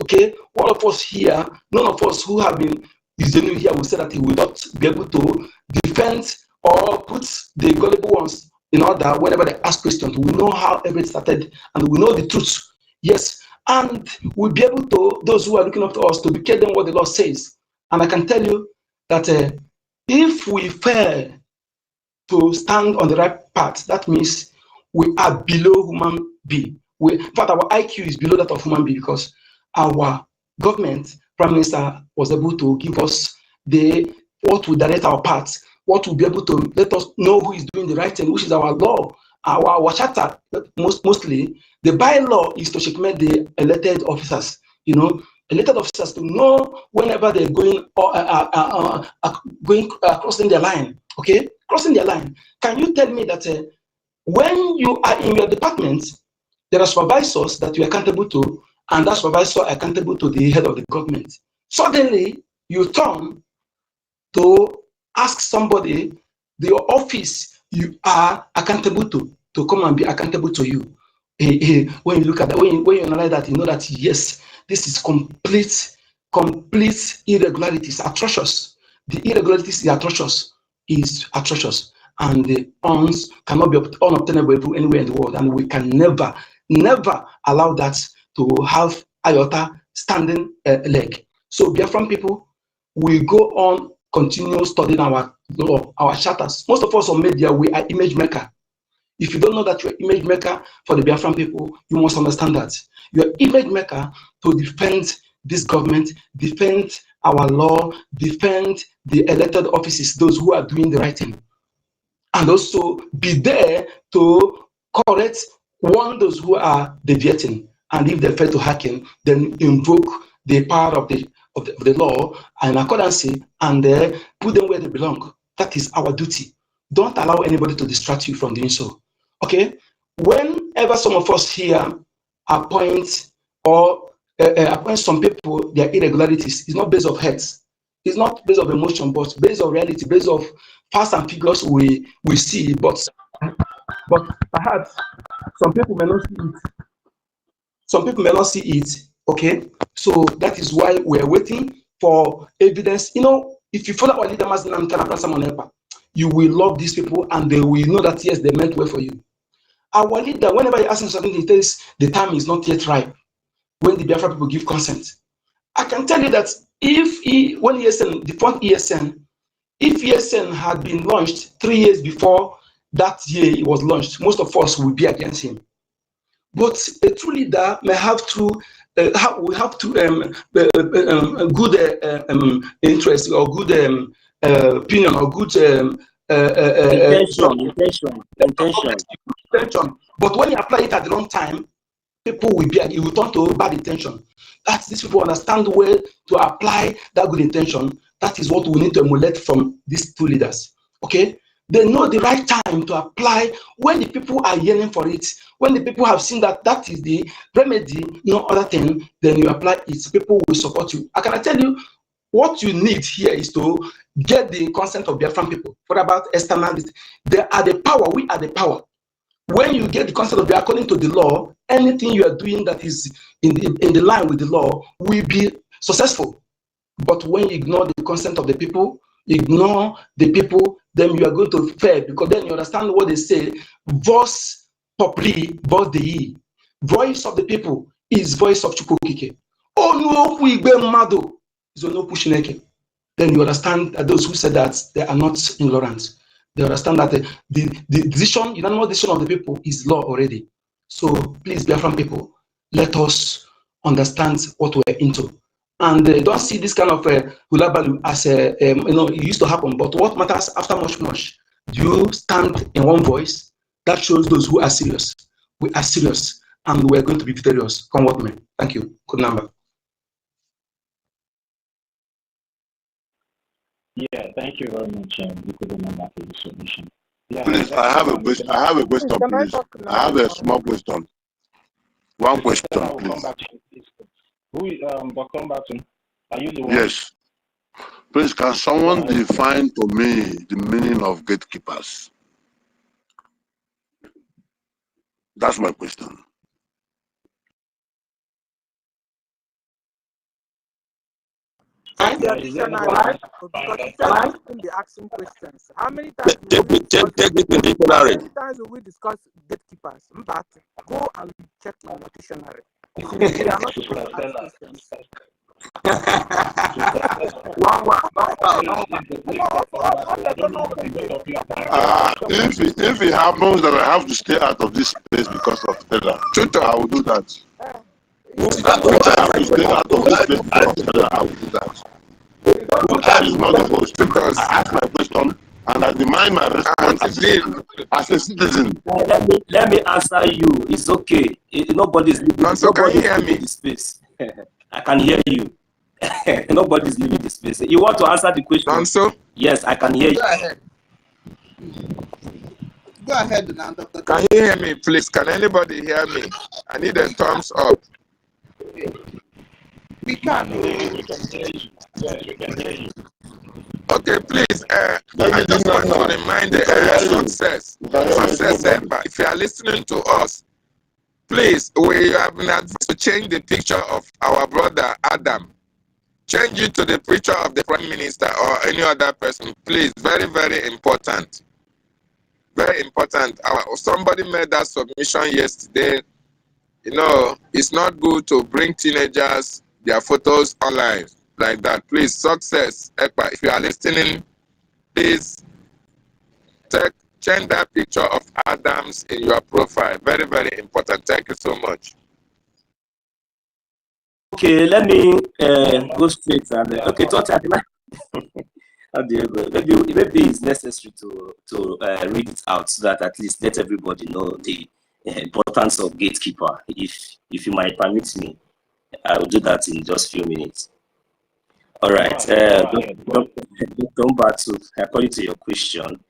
Okay, all of us here, none of us who have been genuine here will say that he will not be able to defend or put the gullible ones in order whenever they ask questions. We know how everything started, and we know the truth. Yes, and we'll be able to, those who are looking up to us, to be tell them what the law says. And I can tell you that if we fail to stand on the right path, that means we are below human being. In fact, our IQ is below that of human being, because our government, Prime Minister, was able to give us what will direct our path, what will be able to let us know who is doing the right thing, which is our law, our charter. Mostly, the bylaw is to checkmate the elected officers. You know, elected officers to know whenever they're going crossing their line. Okay, crossing their line. Can you tell me that when you are in your department, there are supervisors that you are accountable to, and that supervisor accountable to the head of the government? Suddenly, you turn to ask somebody, the office you are accountable to come and be accountable to you. When you look at that, when you analyze that, you know that yes, this is complete irregularities, atrocious. The irregularities is atrocious, and the funds cannot be unobtainable anywhere in the world, and we can never allow that to have iota standing leg. So Biafran people, we go on continue studying our law, our charters. Most of us on media, we are image maker. If you don't know that you're image maker for the Biafran people, you must understand that you're image maker to defend this government, defend our law, defend the elected offices, those who are doing the right thing, and also be there to correct warn those who are deviating. And if they fail to hearken, then invoke the power of the law and accordance and put them where they belong. That is our duty. Don't allow anybody to distract you from doing so. Okay? Whenever some of us here appoint or appoint some people, their irregularities, it's not based on heads. It's not based on emotion, but based on reality, based on facts and figures we see. But perhaps some people may not see it. Some people may not see it. Okay, so that is why we're waiting for evidence. You know, if you follow our leader, you will love these people, and they will know that yes, they meant well for you. Our leader, whenever you ask him something, he tells the time is not yet ripe. When the Biafra people give consent, I can tell you that when ESN, the front ESN, if ESN had been launched 3 years before that year it was launched, most of us would be against him. But a true leader may have to good interest or good opinion or good intention. But when you apply it at the wrong time, people will turn to bad intention. That's these people understand where to apply that good intention. That is what we need to emulate from these two leaders. Okay, they know the right time to apply when the people are yearning for it. When the people have seen that that is the remedy, no other thing, then you apply it. People will support you. I can tell you what you need here is to get the consent of Biafran people. What about externalities? They are the power. We are the power. When you get the consent of Biafran according to the law, anything you are doing that is in the line with the law will be successful. But when you ignore the consent of the people, ignore the people, then you are going to fail, because then you understand what they say. Voice populi, voice dei. Voice of the people is voice of Chukwukike. Oh no, we be mado. So no pushineke. Then you understand that those who said that they are not ignorant. They understand that the decision, unanimous decision of the people is law already. So please, Biafran people, let us understand what we're into. And don't see this kind of hulabalu as it used to happen. But what matters after much, do you stand in one voice? That shows those who are serious. We are serious, and we're going to be victorious. Come what may. Thank you. Good number. Yeah, thank you very much, for the submission. Yeah, please, I have a question. Please. I have a small question. One question, please. Who is Dr. Mbatum? Are you the one? Yes. Please, can someone define to me the meaning of gatekeepers? That's my question. And the dictionary, because you be asking questions. How many times will we discuss gatekeepers? Go and check in the dictionary. We are not supposed to ask questions. If it happens that I have to stay out of this space because of Stella, I will do that. If I have to stay out of this space because of Stella, I will do that. That is not the question. I ask my question and I demand my response as a citizen. Let me answer you. It's okay. Nobody's leaving the space. I can hear you. Nobody's leaving the space. You want to answer the question? Yes, I can hear you. Go ahead. Go ahead now, Dr. Can you hear me, please? Can anybody hear me? I need a thumbs up. We can. Okay, please. I just want to remind the success. If you are listening to us, please, we have been advised to change the picture of our brother Adam. Change it to the picture of the Prime Minister or any other person, please. Very, very important. Very important. Somebody made that submission yesterday. You know, it's not good to bring teenagers, their photos online like that. Please, success. Ekpa, if you are listening, please change that picture of Adams in your profile. Very, very important. Thank you so much. Okay, let me go straight and okay, how do you go? Maybe it's necessary to read it out so that at least let everybody know the importance of gatekeeper. If you might permit me, I will do that in just a few minutes. All right. Don't battle. According to your question,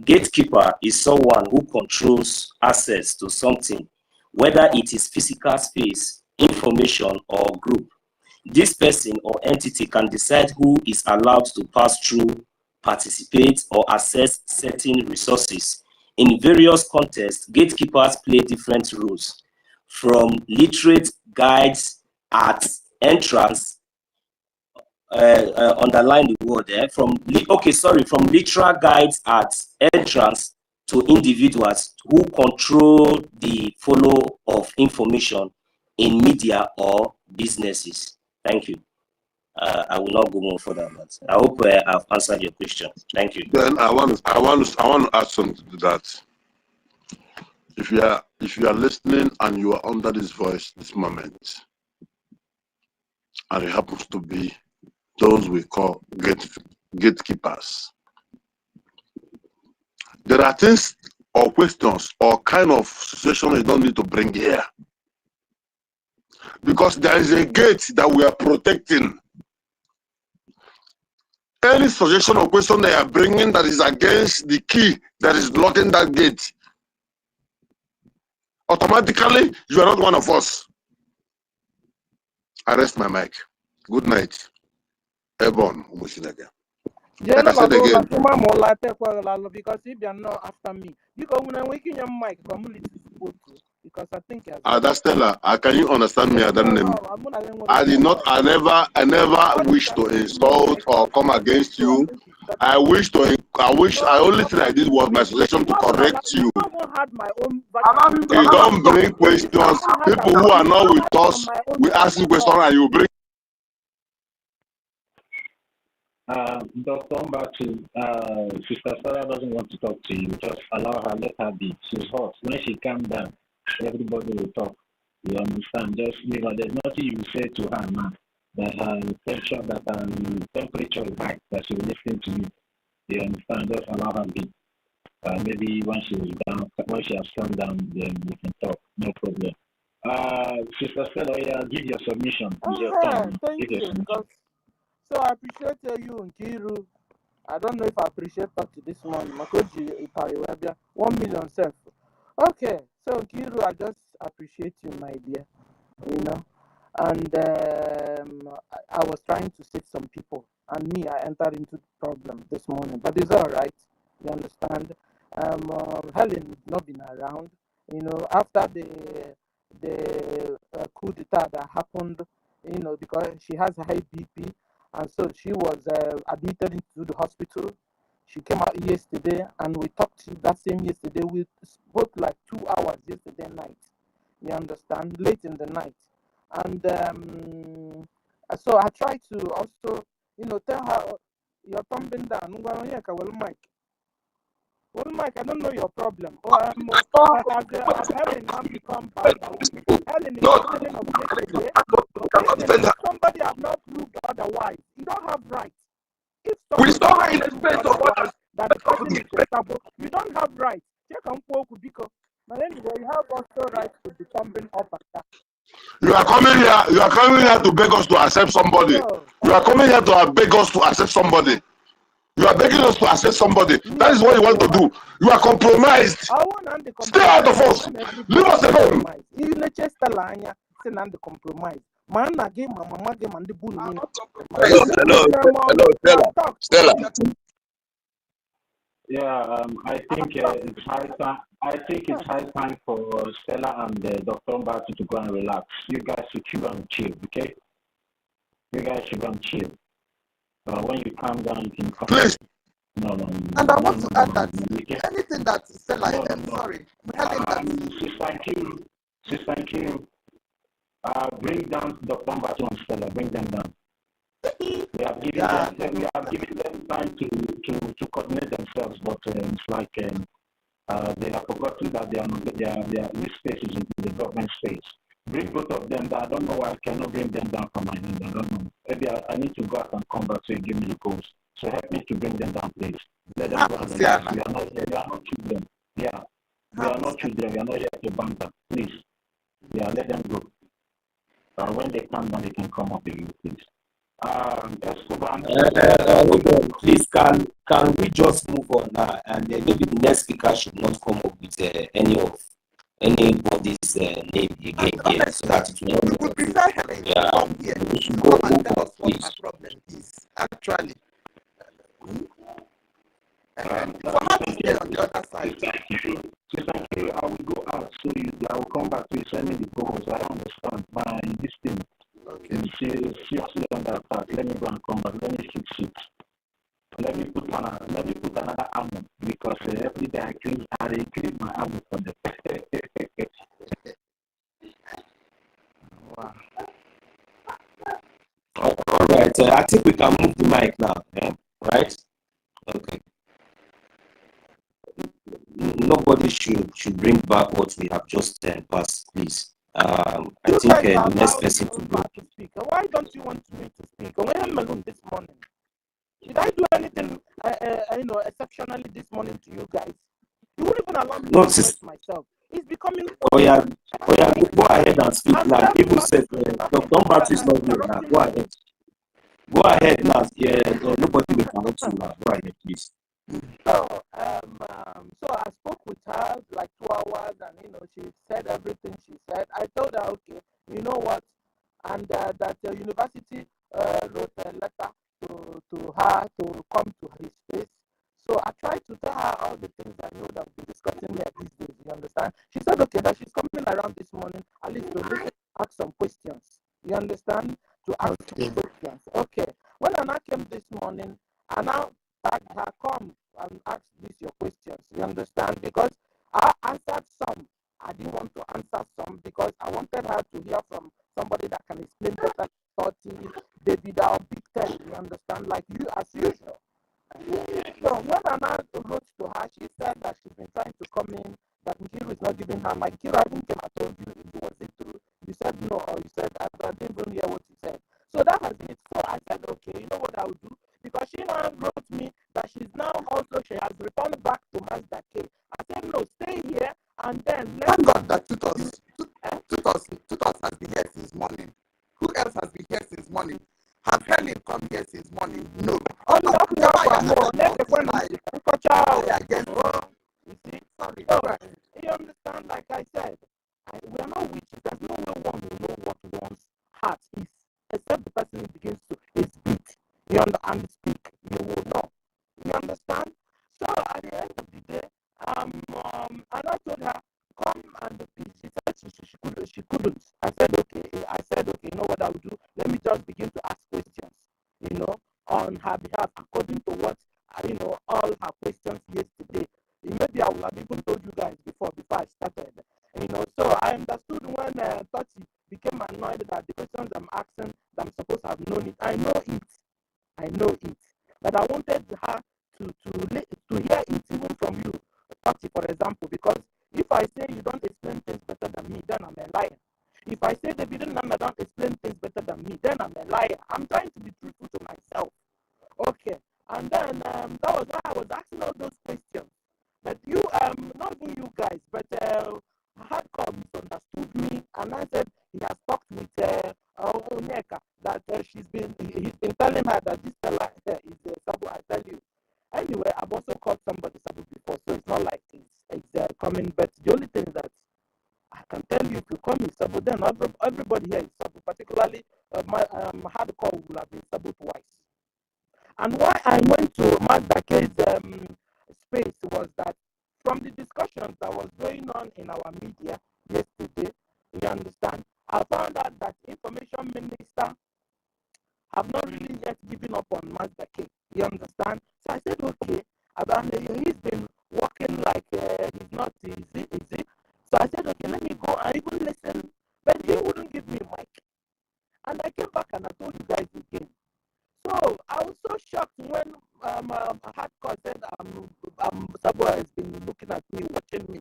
gatekeeper is someone who controls access to something, whether it is physical space, information, or group. This person or entity can decide who is allowed to pass through, participate, or access certain resources. In various contexts, gatekeepers play different roles, from literate guides at entrance, underline the word there, from literal guides at entrance to individuals who control the flow of information in media or businesses. Thank you. I will not go more further, but I hope I've answered your question. Thank you. Then I want to add something to that. If you are listening and you are under this voice this moment, and it happens to be those we call gatekeepers, there are things or questions or kind of situation you don't need to bring here, because there is a gate that we are protecting. Any suggestion or question they are bringing that is against the key that is locking that gate, automatically you are not one of us. I rest my mic. Good night. Ebon Umusinega. Like I said again, because if you are not after me, you go when I'm waking your mic, community support to, because I think that's Stella. Can you understand me? I never wish to insult or come against you. I only thing I did was my suggestion to correct you. You don't bring questions. People who are not with us, we ask you questions and you bring. Dr. Mbatu, Sister Sarah doesn't want to talk to you. Just allow her, let her be. She's hot. When she calms down, everybody will talk. You understand? Just leave her. There's nothing you say to her now. That her temperature is high, that she will listen to you. You understand? Just allow her be. Maybe when she's down, when she has calmed down, then we can talk. No problem. Sister Stella, give your submission. It's your turn. Thank you. So I appreciate you, Nkiru. I don't know if I appreciate up to this morning. Makoji Ipariwabia, 1 million self. Okay, so Nkiru, I just appreciate you, my dear. You know, and I was trying to save some people, and me, I entered into the problem this morning, but it's all right. You understand? Helen not been around. You know, after the coup d'etat that happened, you know, because she has high BP. And so she was admitted into the hospital. She came out yesterday, and we talked that same yesterday. We spoke like 2 hours yesterday night. You understand? Late in the night. And so I tried to also, you know, tell her, you're thumbing down. Well, Mike, I don't know your problem. Helen now become Helen is president of yesterday. Somebody have not proved otherwise. You don't have rights. If somebody has proved otherwise that the person is responsible, you don't have rights. Check on Pokubiko. But anyway, you have also rights to be thumbing up and down. You are coming here to beg us to accept somebody. You are coming here to beg us to accept somebody. You are begging us to accept somebody. That is what you want to do. You are compromised. Stay out of us. Leave us alone. Hello, Stella. Yeah, I think it's high time. I think it's high time for Stella and Dr. Mbatu to go and relax. You guys should chill and chill, okay? You guys should go and chill. When you calm down, you can come. Please. No. And I want to add that anything that Stella, sorry, Helen, Sister Q, bring down Dr. Mbatu and Stella. Bring them down. We have given them time to coordinate themselves, but it's like they have forgotten that this space is in the government space. Bring both of them down. I don't know why I cannot bring them down from my hand. I don't know. Maybe I need to go out and come back so you give me the codes. So help me to bring them down, please. Let them go. We are not children. Yeah. We are not children. We are not here to banter. Please. Yeah, let them go. When they come down, they can come up with you, please. Hold on, please. Can we just move on now, and maybe the next speaker should not come up with anybody's name again here, so that it will we would prefer Helen to come here to come and tell us what my problem is. Actually, for her to stay on the other side. Thank you. I will go out so I will come back to you. Send me the goals. I understand this thing. Okay. Seriously on that part. Let me go and come back. Let me fix it. Let me put another album because every day I clean my album for them. Wow. All right. I think we can move the mic now. Yeah? Right? Okay. Nobody should bring back what we have just passed, please. I think the next person to go. Why don't you want me to speak? When I'm alone this morning, did I do anything, exceptionally this morning to you guys? You wouldn't even allow me to express myself. It's becoming. Oh yeah, go ahead and speak now. People said, "Don't battery is not here now." Go ahead. Go ahead now. Yeah, nobody will interrupt you now. Go ahead, please. So I spoke with her like 2 hours, and she said everything she said. I told her, okay, you know what, and that the university wrote a letter to her to come to his space. So I tried to tell her all the things I know that we're discussing here these days. You understand? She said, okay, that she's coming around this morning at least to listen, ask some questions. You understand? To ask some questions. Okay. When Anna came this morning, I now tagged her, come and ask these your questions. You understand? Because I answered some. I didn't want to answer some because I wanted her to hear from somebody that can explain better 30, David or Big Ten. You understand? Like you, as usual. So when Anna wrote to her, she said that she's been trying to come in, that Nkiru is not giving her. My Nkiru, I even came and told you, was it true? You said no, or you said I didn't even hear what you said. So that has been it. So I said, okay, you know what I will do? Because she now wrote me that she has returned back to Mazda K. I said, no, stay here, and then Thank God that Tutos has been here since morning. Who else has been here since morning? Have Helen come here since morning? No. You see, sorry. So, you understand, like I said, we are not witches. There's no way one will know what one's heart is, except the person begins to beat. You understand? And speak, you will know. You understand? So at the end of the day, and I told her, come and she said she couldn't. I said, okay, you know what I will do? Let me just begin to ask questions, on her behalf, according to what, all her questions yesterday. Maybe I would have even told you guys before I started. So I understood when Toti became annoyed that the questions I'm asking, that I'm supposed to have known it. I know it. But I wanted her to hear it even from you, Toti, for example, because if I say you don't explain things better than me, then I'm a liar. If I say that you don't explain things better than me, then I'm a liar. I'm trying to be truthful to myself. Okay. And then that was why I was asking all those questions. But you, not even you guys, but Hardcore misunderstood me, and I said he has talked with Onyeka that he's been telling her that this fella is Sabu. I tell you. Anyway, I've also called somebody Sabu before, so it's not like it's coming. But the only thing is that I can tell you, if you call me Sabu, then everybody here is Sabu. Particularly, my Hardcore will have been Sabu twice. And why I went to Magda K's space was that from the discussions that was going on in our media yesterday, you understand, I found out that Information Minister Is it? So I said, okay, let me go and even listen. But he wouldn't give me a mic. And I came back and I told you guys again. So I was so shocked when Hardcore said Sabo has been looking at me, watching me.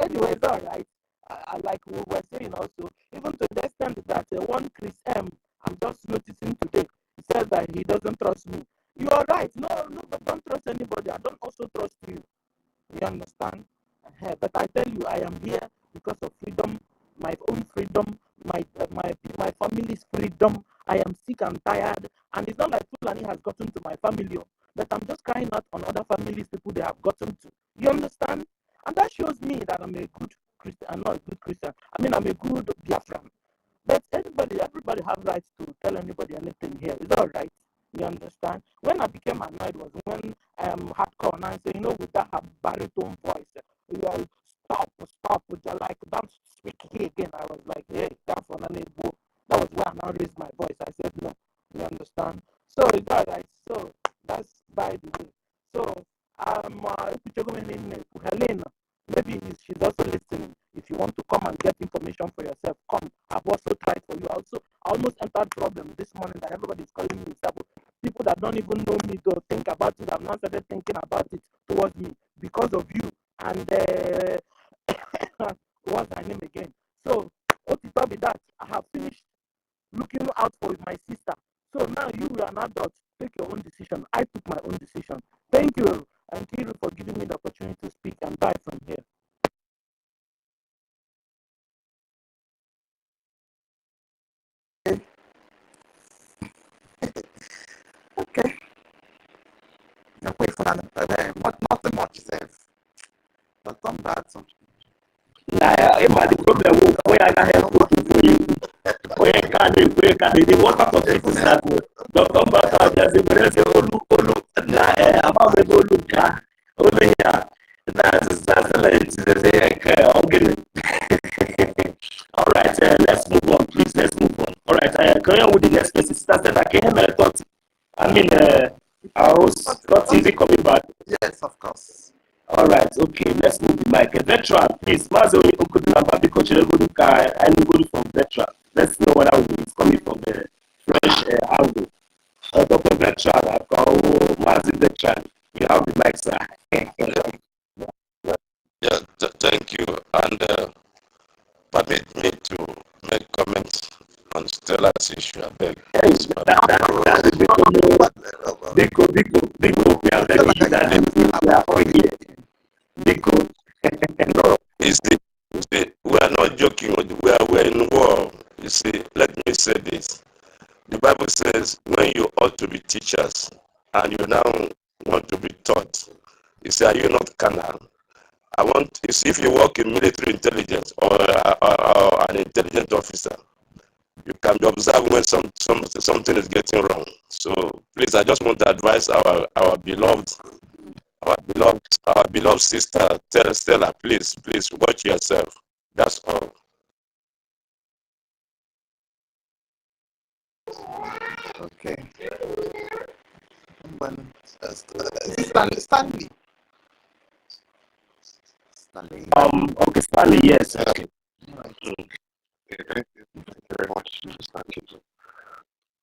Anyway, it's all right. I like we were saying also, even to the extent that one Chris M, I'm just noticing today, he said that he doesn't trust me. You are right. No, but don't trust anybody. I don't also trust you. You understand? But I tell you, I am here because of freedom, my own freedom, my family's freedom. I am sick and tired, and it's not like Fulani has gotten to my family, but I'm just crying out on other families, people they have gotten to. You understand? And that shows me that I'm a good Christian. I'm not a good Christian. I mean, I'm a good Biafran. But everybody have rights to tell anybody anything here. Is that all right? You understand? When I became annoyed was when Hardcore and I said, with that baritone voice, stop, you're like, don't speak here again. I was like, hey, that was where I now raised my voice. I said, no, you understand? So it's all right. So that's by the way. So Helena, maybe she's also listening. If you want to come and get information for yourself, come. I've also tried for you. I almost entered problem this morning that everybody's calling me Sabo. People that don't even know me to think about it. I've not started thinking about it towards me because of you. And what's her name again? So, what you told me that I have finished looking out for my sister. So now you are an adult. Take your own decision. I took my own decision. Thank you, and Kiru, for giving me the opportunity to speak and bye from here. Okay. Nothing much says. But come back. The problem where I can help for you. Where can they what out of it is that Dr. Bata just a very olu about the olu over here. That's all right, let's move on, please. Let's move on. All right, carry on with the next person. Started again. I was not easy coming back. Yes, of course. All right, okay, let's move the mic. A veteran, please. Mazo Okuduna, the coach and from veteran. Let's know what is coming from the fresh angle. Dr. Veteran, I call Mazi Veteran. You have the mic, sir. Thank you. And permit me to make comments on Stella's issue. I beg. You see, we are not joking. We're in war. You see, let me say this. The Bible says when you ought to be teachers and you now want to be taught, you say, are you not carnal? You see, if you work in military intelligence or an intelligent officer, you can be observed when something is getting wrong. So please, I just want to advise our beloved sister, Stella, please watch yourself. That's all. Okay. Stanley. Okay, Stanley, yes. Okay. Thank you very much.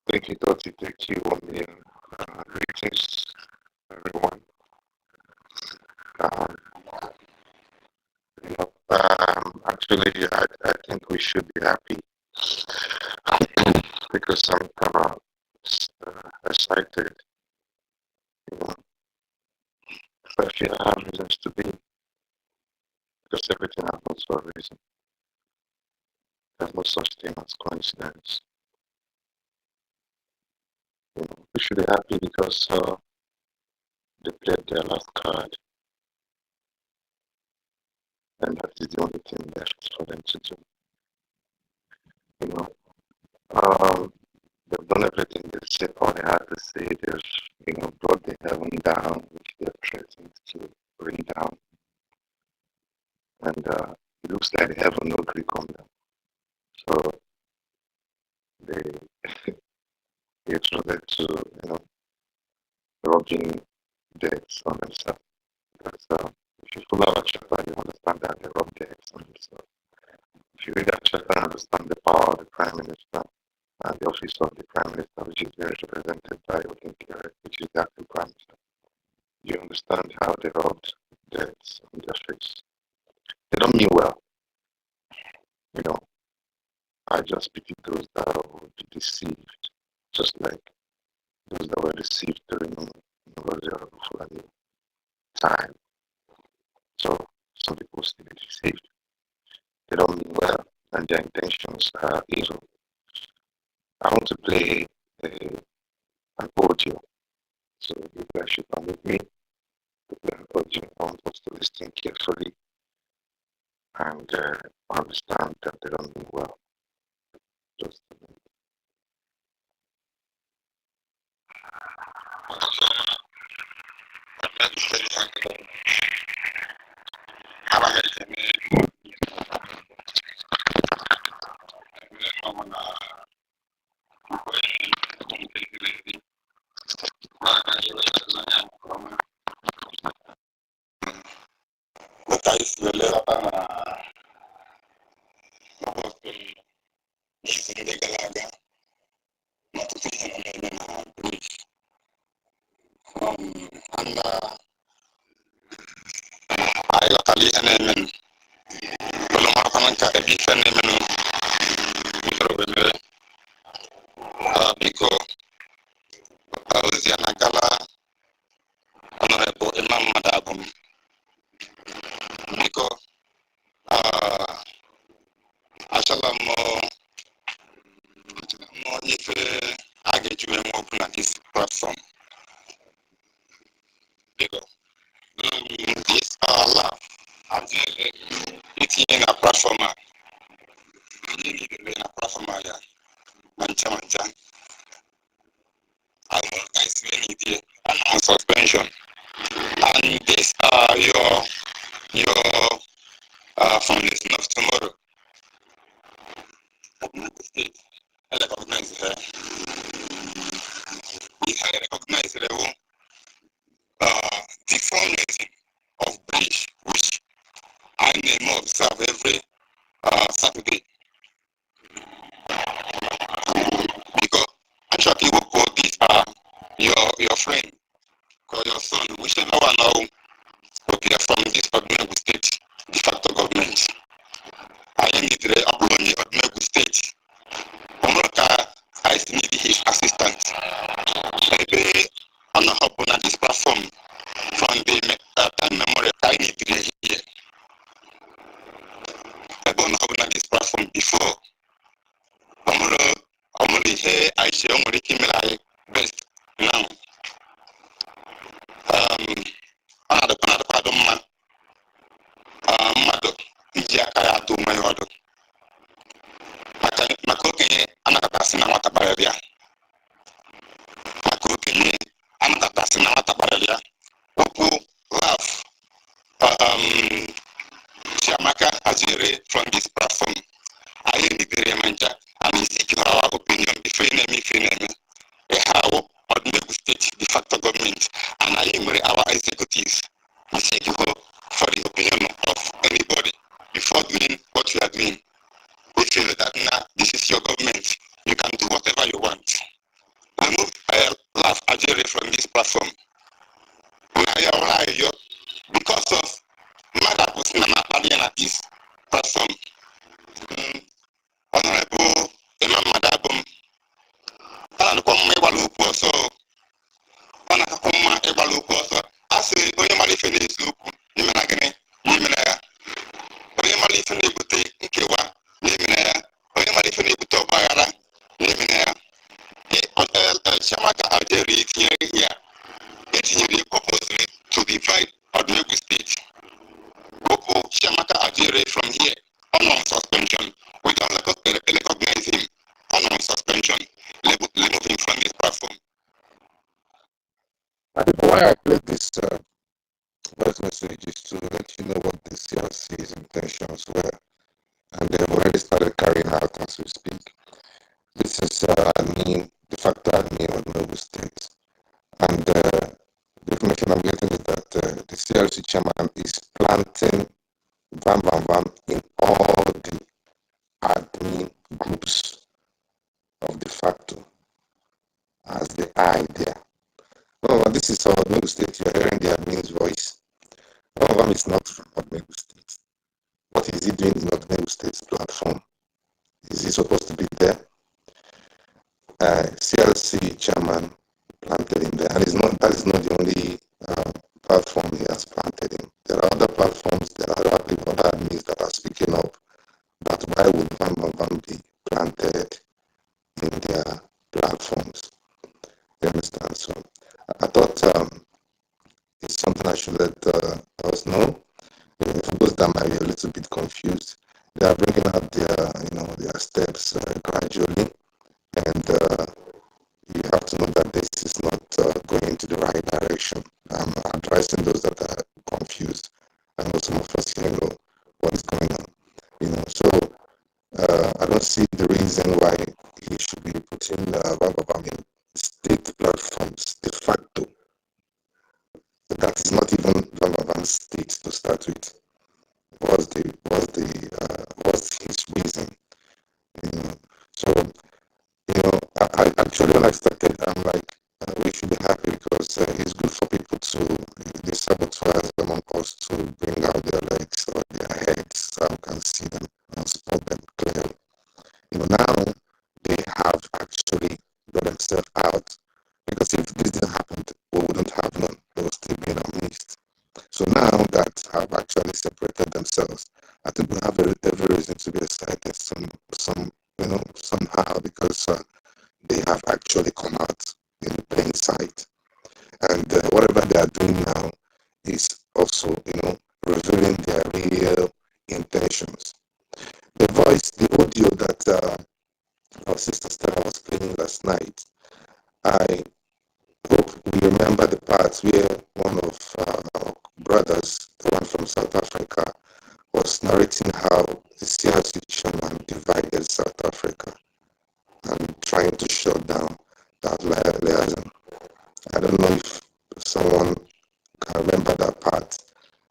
Thank you, Dottie. Thank you, 1 million. Greetings, everyone. Actually, I think we should be happy because I'm kind of excited. Especially I have reasons to be because everything happens for a reason. There's no such thing as coincidence. We should be happy because they played their last card, and that is the only thing left for them to do. They've done everything they said, all they had to say. They've, brought the heaven down, which they're threatened to bring down, and it looks like the heaven no agree on them. So they tried to, rubbing debts on themselves. That's If you follow our chapter, you understand that the rock there. So if you read that chapter and understand the power of the Prime Minister and the office of the Prime Minister, which is very represented by Odinkiere, which is the acting Prime Minister, you understand how they robbed debts on their face. They don't mean well. You know, I just pity those that will be deceived, just like those that were deceived during the time. So some people still be deceived. They don't mean well, and their intentions are evil. I want to play an audio, so you guys should permit me to play an audio. I want us to listen carefully and understand that they don't mean well. Just a minute. Suspension, and these are your foundation of tomorrow. I recognize her. If I recognize the fundraising of Brgie, which I may observe every Saturday, because actually what these are your friend or your son, whichever one now will be from this ordinary state, de facto government. I need the Abloni ordinary state. America, I need his assistant. Maybe on this platform from the time memory, I need to here. I don't know this platform before. Only here I share only Kimela best now. Another pardon man. Mado, Njiaka to my order. Makoke, another person I want to buy there. Makoke, another person I want to buy there. Oku, love, Shamaka Azire from this platform. I am the manager and seek our opinion before enemy. How ordinary state de facto government and I am our executives. We seek for the opinion of anybody before doing what you are doing. We feel that now this is your government. You can do whatever you want. Remove Laugh Ajere from this platform. Because of Mother Pusina at this platform. Honorable Imam Madabum. Come Ebaluko so Anakoma Ebaluko so I say Oyamali Finish Luku, Nimanagane, Nimana, Oyamali Finibute, Nkewa, Nimana, Oyamali Finibuto Bayara, Nimana, Shamaka Algeri here. It's the purpose to divide ordinary state. Goku Shamaka Algeri from here, on suspension. We don't recognize him on suspension. Remove him from this platform. Why I played this voice message is to let you know what the CRC's intentions were, and they've already started carrying out as we speak. This is de facto admin of Noble State, and the information I'm getting is that the CLC chairman is planting Vam Vam Vam in all the admin groups of de facto as the eye there. Oh, this is our Odmegu State. You're hearing the admin's voice. Vam Vam is not from Odmegu State. What is he doing in Odmegu State's platform? Is he supposed to be there? CLC chairman planted him there, and that is not the only platform he has planted in. There are other platforms, there are other admins that are speaking up that why would Vam Vam Vam be planted in their platforms? You understand? So I thought it's something I should let us know. For those that might be a little bit confused, they are bringing out their steps gradually, and you have to know that this is not going into the right direction. I'm advising those that are confused. I know some of us here know what is going on. So I don't see the reason why he should be putting Vam Vam Vam in state platforms de facto. That is not even Vam Vam Vam's state to start with. What's his reason? So I actually, when I started, I'm like, we should be happy because it's good for people to, the saboteurs among us, to bring out their legs or their heads so we can see them and spot them clearly. Now they have actually got themselves out, because if this didn't happen, we wouldn't have known. They would still be in our midst. So now that have actually separated themselves, I think we have every reason to be excited somehow, because they have actually come out in plain sight. And whatever they are doing now is also, revealing their real intentions. The voice, the audio that our sister Stella was playing last night, I hope we remember the parts where one of our brothers, the one from South Africa, was narrating how the CRC chairman divided South Africa and trying to shut down that liaison. I don't know if someone can remember that part.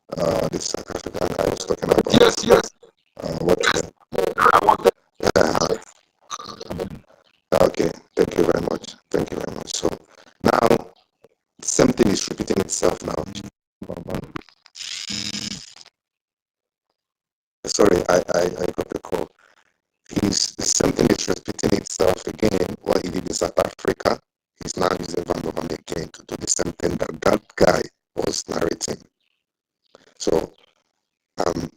The South African guy was talking about. Yes. Okay, thank you very much. So now, the same thing is repeating itself now. Sorry, I got the call. The same thing is repeating itself again. What he did in South Africa, he's now using Vam Vam Vam again to do the same thing that guy was narrating. So I'm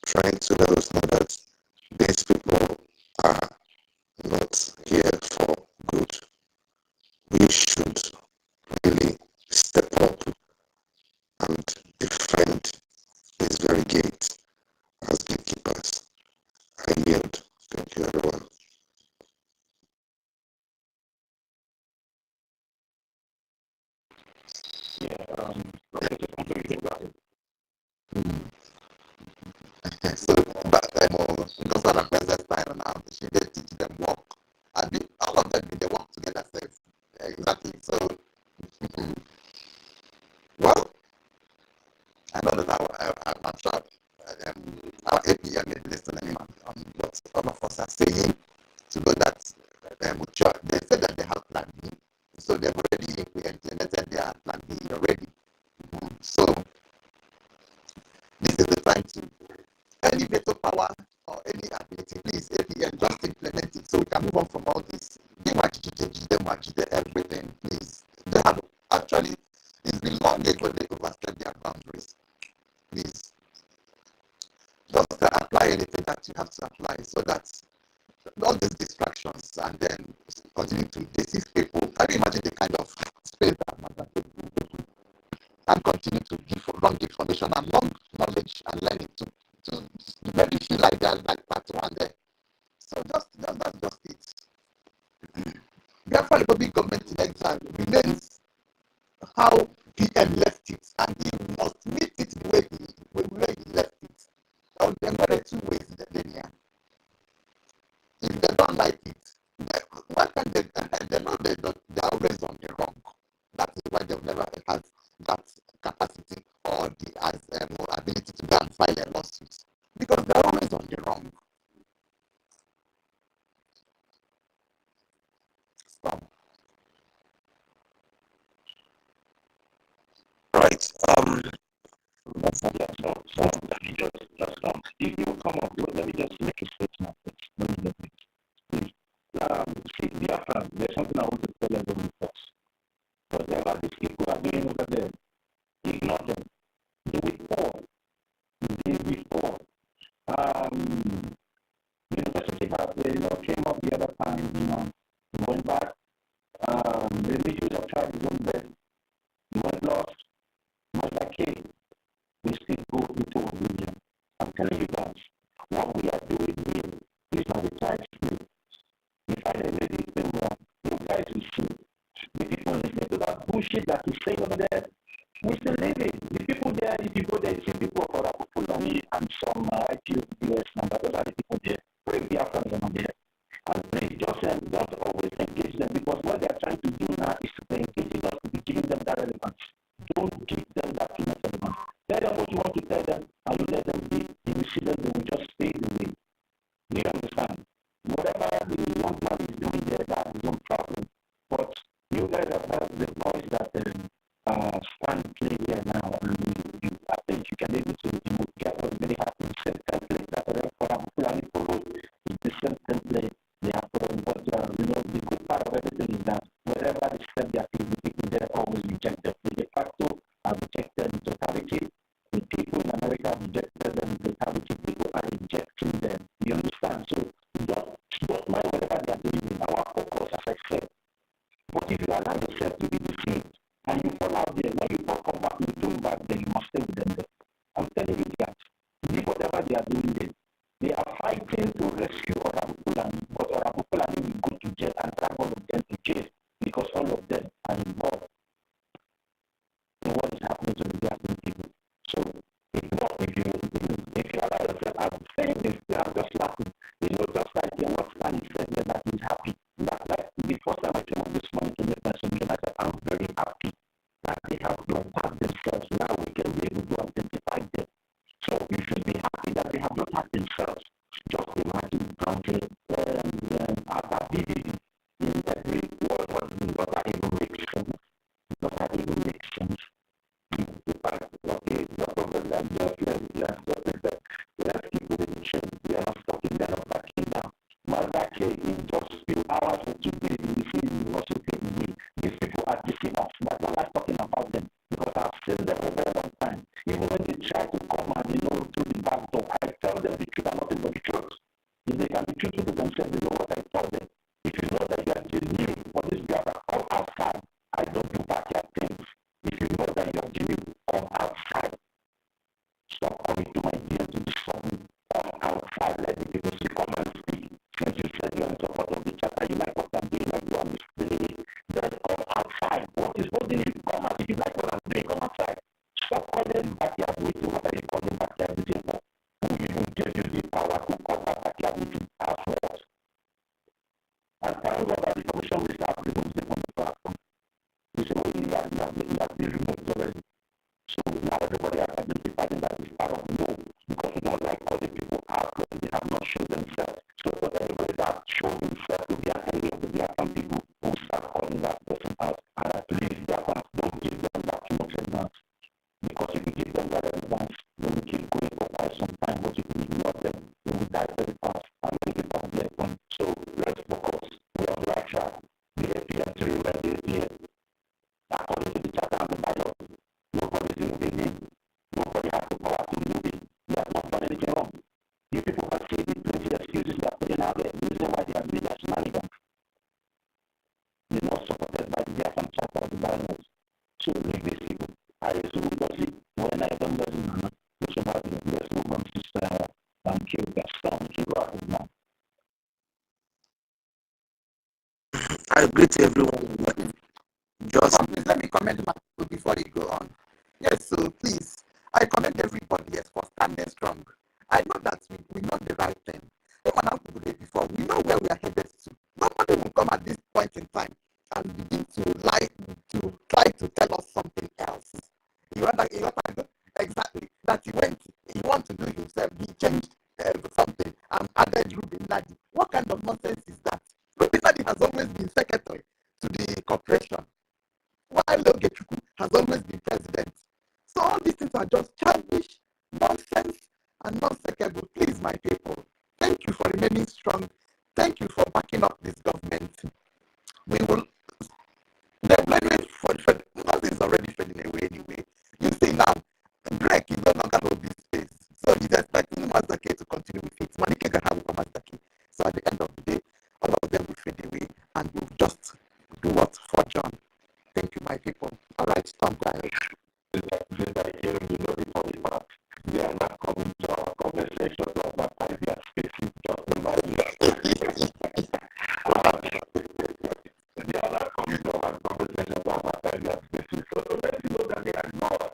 trying to let us know that these people are not here for good. We should really step up and defend this very gate as gatekeepers. I yield. Thank you, everyone. So, but those are the present time now. She did teach them work. And all of them did the work together. Exactly. So, well, I know that I'm sure our APM is listening on what all of us are saying to know that they said that they have plan B. So they've already implemented their plan B already. So this is the time to any veto power or any ability, please APM just implement it so we can move on from all this. Everything, please. They have actually, it's been long ago they overstepped their boundaries. Please just apply anything that you have to apply so that all these distractions and then continue to deceive people. Can you imagine the kind of space that and continue to give wrong information and wrong knowledge and learning to make you feel like that, like part one there. So that's just it. Biafra Republic government in exile remains how PM left it, and he must meet it the way he left it. Or there were two ways in the linear. If they don't like it, why can't they know they're always on the wrong? That is why they've never had that capacity or the file a lawsuit because they're always on the wrong. Stop. Right. Let me just if you come up with, let me just make a statement. Let me just make please. See, Biafra, there's something I want to tell everyone first. Whatever these people are doing over there, ignore them. They will fall. They will fall. University has, came up the other time, went back. The issues of tribalism there, went lost, was like, hey, we still go into oblivion. I'm telling you guys, what we are doing here is not the time to do. If I didn't make this thing wrong, you guys will see. The people listening to that bullshit that is saying over there, we still live it. The people there, if you go there, you see people for Fulani and some IQS number, those are the people there. Bring BIAFRANS over there. And please just don't always engage them because what they are trying to do now is to engage us to be giving them that relevance. Don't give them that too much relevance. Tell them what you want to tell them and you let them be. You will see them, they will just stay the way. Do you understand? Whatever the young man is doing there, that is no problem. But you guys have heard the voice that stand play here now, and I think you can be able to get what really happens. The same template that Fulani follow is the same template they have followed. But the good part of everything is that wherever they step their feet, the people there always reject them. They de facto have rejected in totality. The people in America have rejected them in totality. People are rejecting them. You understand? So don't mind whatever they are doing. Our focus, as I said. But if you allow yourself to be deceived and you fall out there, when you don't come back, you turn back, then you must stay with them there. I'm telling you that. Leave whatever they are doing there. They are fighting to rescue Fulani, but Fulani will go to jail and drag all of them to jail because all of them are involved in what is happening to the Biafran people. So if you allow yourself, I'm saying this, I'm just laughing. Just like what Fulani said that he's happy. Like the first time I came on this morning to make my submission, I said, I'm very happy that they have not tagged themselves. Now we can be able to identify them. So you should be happy that they have not tagged themselves. Just imagine counting BDD in every word. What that even makes sense? Does that even make sense? In fact, okay, no problem. Let's keep moving the chain. We are not stopping, we are not backing down. But that in just a few hours or 2 days, you see the also taking me. These people are deceivers. That's why I'm talking about them. Because I've seen them for a very long time. Even when they try to come and through the back door, I tell them the truth and nothing but the truth. If they can be truthful to themselves, they know what I tell them. If you know that you are genuine for this Biafra, come outside. I don't do backyard things. If you know that you are genuine, come outside. Stop coming to my DM to disturb me. Come outside. Let the people see, come and speak. Since you said you are in support of the chapter, you like what I'm doing, like you are misleading, then come outside. What is holding you? Come out. If you like what I'm doing, come outside. Stop calling backyard meeting. What are you calling backyard meeting for? Who even gave you the power to call that backyard meeting? As what? And thank God that the commission will start removing them from the platform. You say, well, you have been removed already. So now everybody has identified that is part of no, because we don't like all the people out because they have not shown themselves. So for everybody that showed himself to be an enemy of the Biafran people who start calling that person out, and at least don't give them that too much advance. Because if you give them that advance, they will keep going for quite some time, but if you ignore them, they will die very fast, and many people have their point. So let's focus. We are on the right track. The APM to remain the APM. According to the charter and the bylaws, nobody is moving in. Nobody has the power to move in. They have not done anything wrong. You people can see the plenty excuses they are putting out there. The reason why they are doing that shenanigans. They're not supported by the Biafran charter of the bylaws. So leave these people. I assume NGOZI, when I don't know NGOZI, which about the best woman sister and kill that stone, kill out of man. I greet everyone. Just please let me comment my people before you go on. Yes, so please, I commend everybody yes, for standing strong. I know that we know the right thing. Someone else to do it before. We know where we are headed to. Nobody will come at this point in time and begin to lie, to try to tell us something else. You understand? Exactly. That he went, he wants to do himself, he changed something and added Ruben Nadi. What kind of nonsense is that? Ruben Nadi has always been secretary to the corporation, while Ogechuku has always been president. So all these things are just childish, nonsense, and non-secable. Please, my people, thank you for remaining strong. Thank you for backing up this government. We will. The employment for nothing is already fading away anyway. You see now, Greg is no longer hold this space. So he's expecting Mazake to continue with it. Manike Gaha will come Mazake. So at the end of the day, all of them will fade away and we'll just do what for John. Thank you, my people. All right, stop, guys. They are not coming to our conversation about idea spaces, just about they are not coming to our conversation about idea spaces. So let you know that they are not.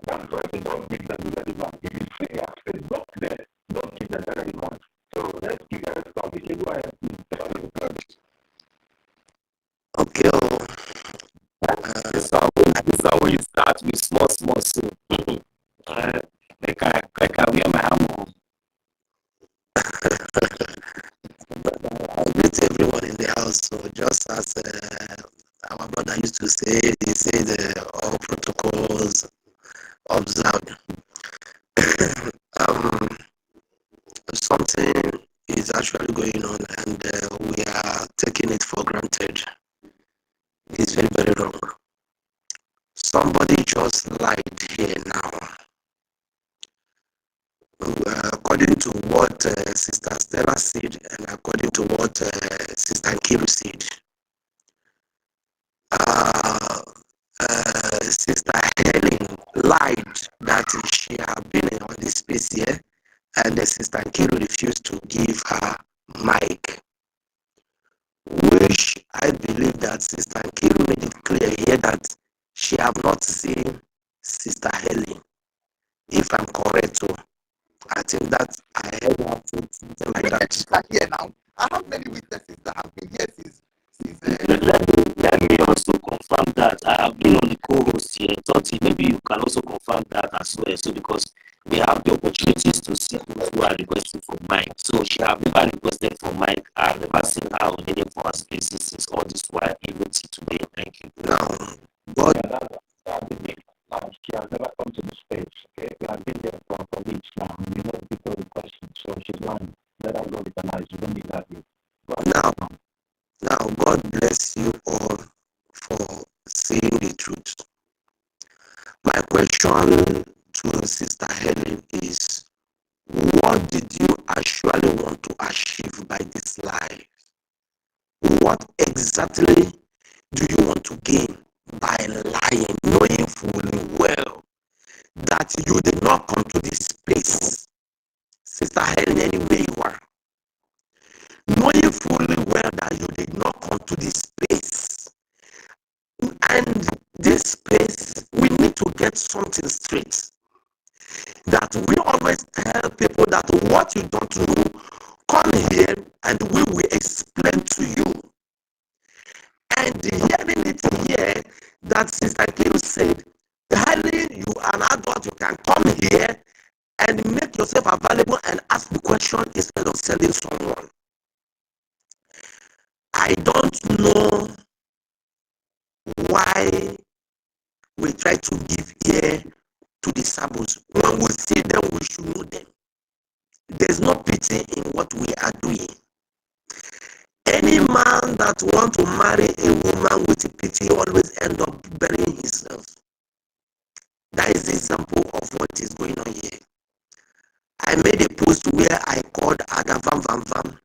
That's why they don't give them the relevant. If you say a space, don't there, don't give them the relevant. So let's give them a stop. If you go ahead, Okay. This is how we start with small soup. Like I wear my armor. I greet everyone in the house. So just as our brother used to say, they say the all protocols observed. Something is actually going on, and we are taking it for granted. It's very, very wrong. Somebody just lied here now. According to what Sister Stella said, and according to what Sister Nkiru said, Sister Helen lied that she had been on this space here, and Sister Nkiru refused to give her mic, which I believe that Sister Nkiru made it clear here that she have not seen Sister Helen. If I'm correct, so I think that I heard her say something like that. Here now, I have many witnesses that have been here since. Let me also confirm that I have been on the co-host here. Thought maybe you can also confirm that as well. So because we have the opportunities to see those who are requesting for mic. So she have never requested for mic. I have never seen her on any of our spaces since all this while, even till today. Thank you. Now, God. She has never come to the space. Okay, we have been there for weeks now. We know people requesting, so she's lying. Let her go recognize. You don't need that. Now, God bless you all for saying the truth. My question to Sister Helen is, what did you actually want to achieve by this lie? What exactly do you want to gain by lying, knowing fully well that you did not come to this place? Sister Helen, anywhere you are, knowing fully well that you did not come to this place. And this place, we need to get something straight. That we always tell people that what you don't know, come here and we will explain to you. And hearing it here, that Sister Kiru said, Helen, you are an adult, you can come here and make yourself available and ask the question instead of sending someone. I don't know why we try to give ear to the sabos. When we see them, we should know them. There's no pity in what we are doing. Any man that wants to marry a woman with pity always end up burying himself. That is the example of what is going on here. I made a post where I called Ada Vam Vam Vam.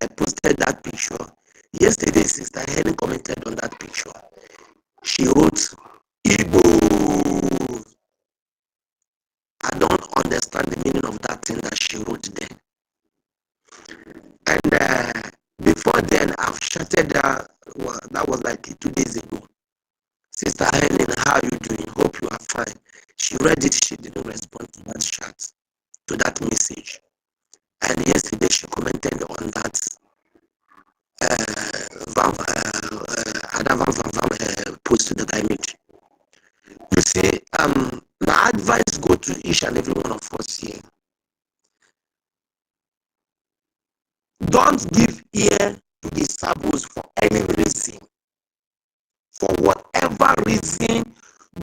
I posted that picture. Yesterday, Sister Helen commented on that picture. She wrote, Igbo. I don't understand the meaning of that thing that she wrote there. And before then, I've chatted that was like 2 days ago. Sister Helen, how are you doing? Hope you are fine. She read it, she didn't respond to that chat, to that message. And yesterday she commented on that post that I made. You see, my advice go to each and every one of us here. Don't give ear to the sabos for any reason. For whatever reason,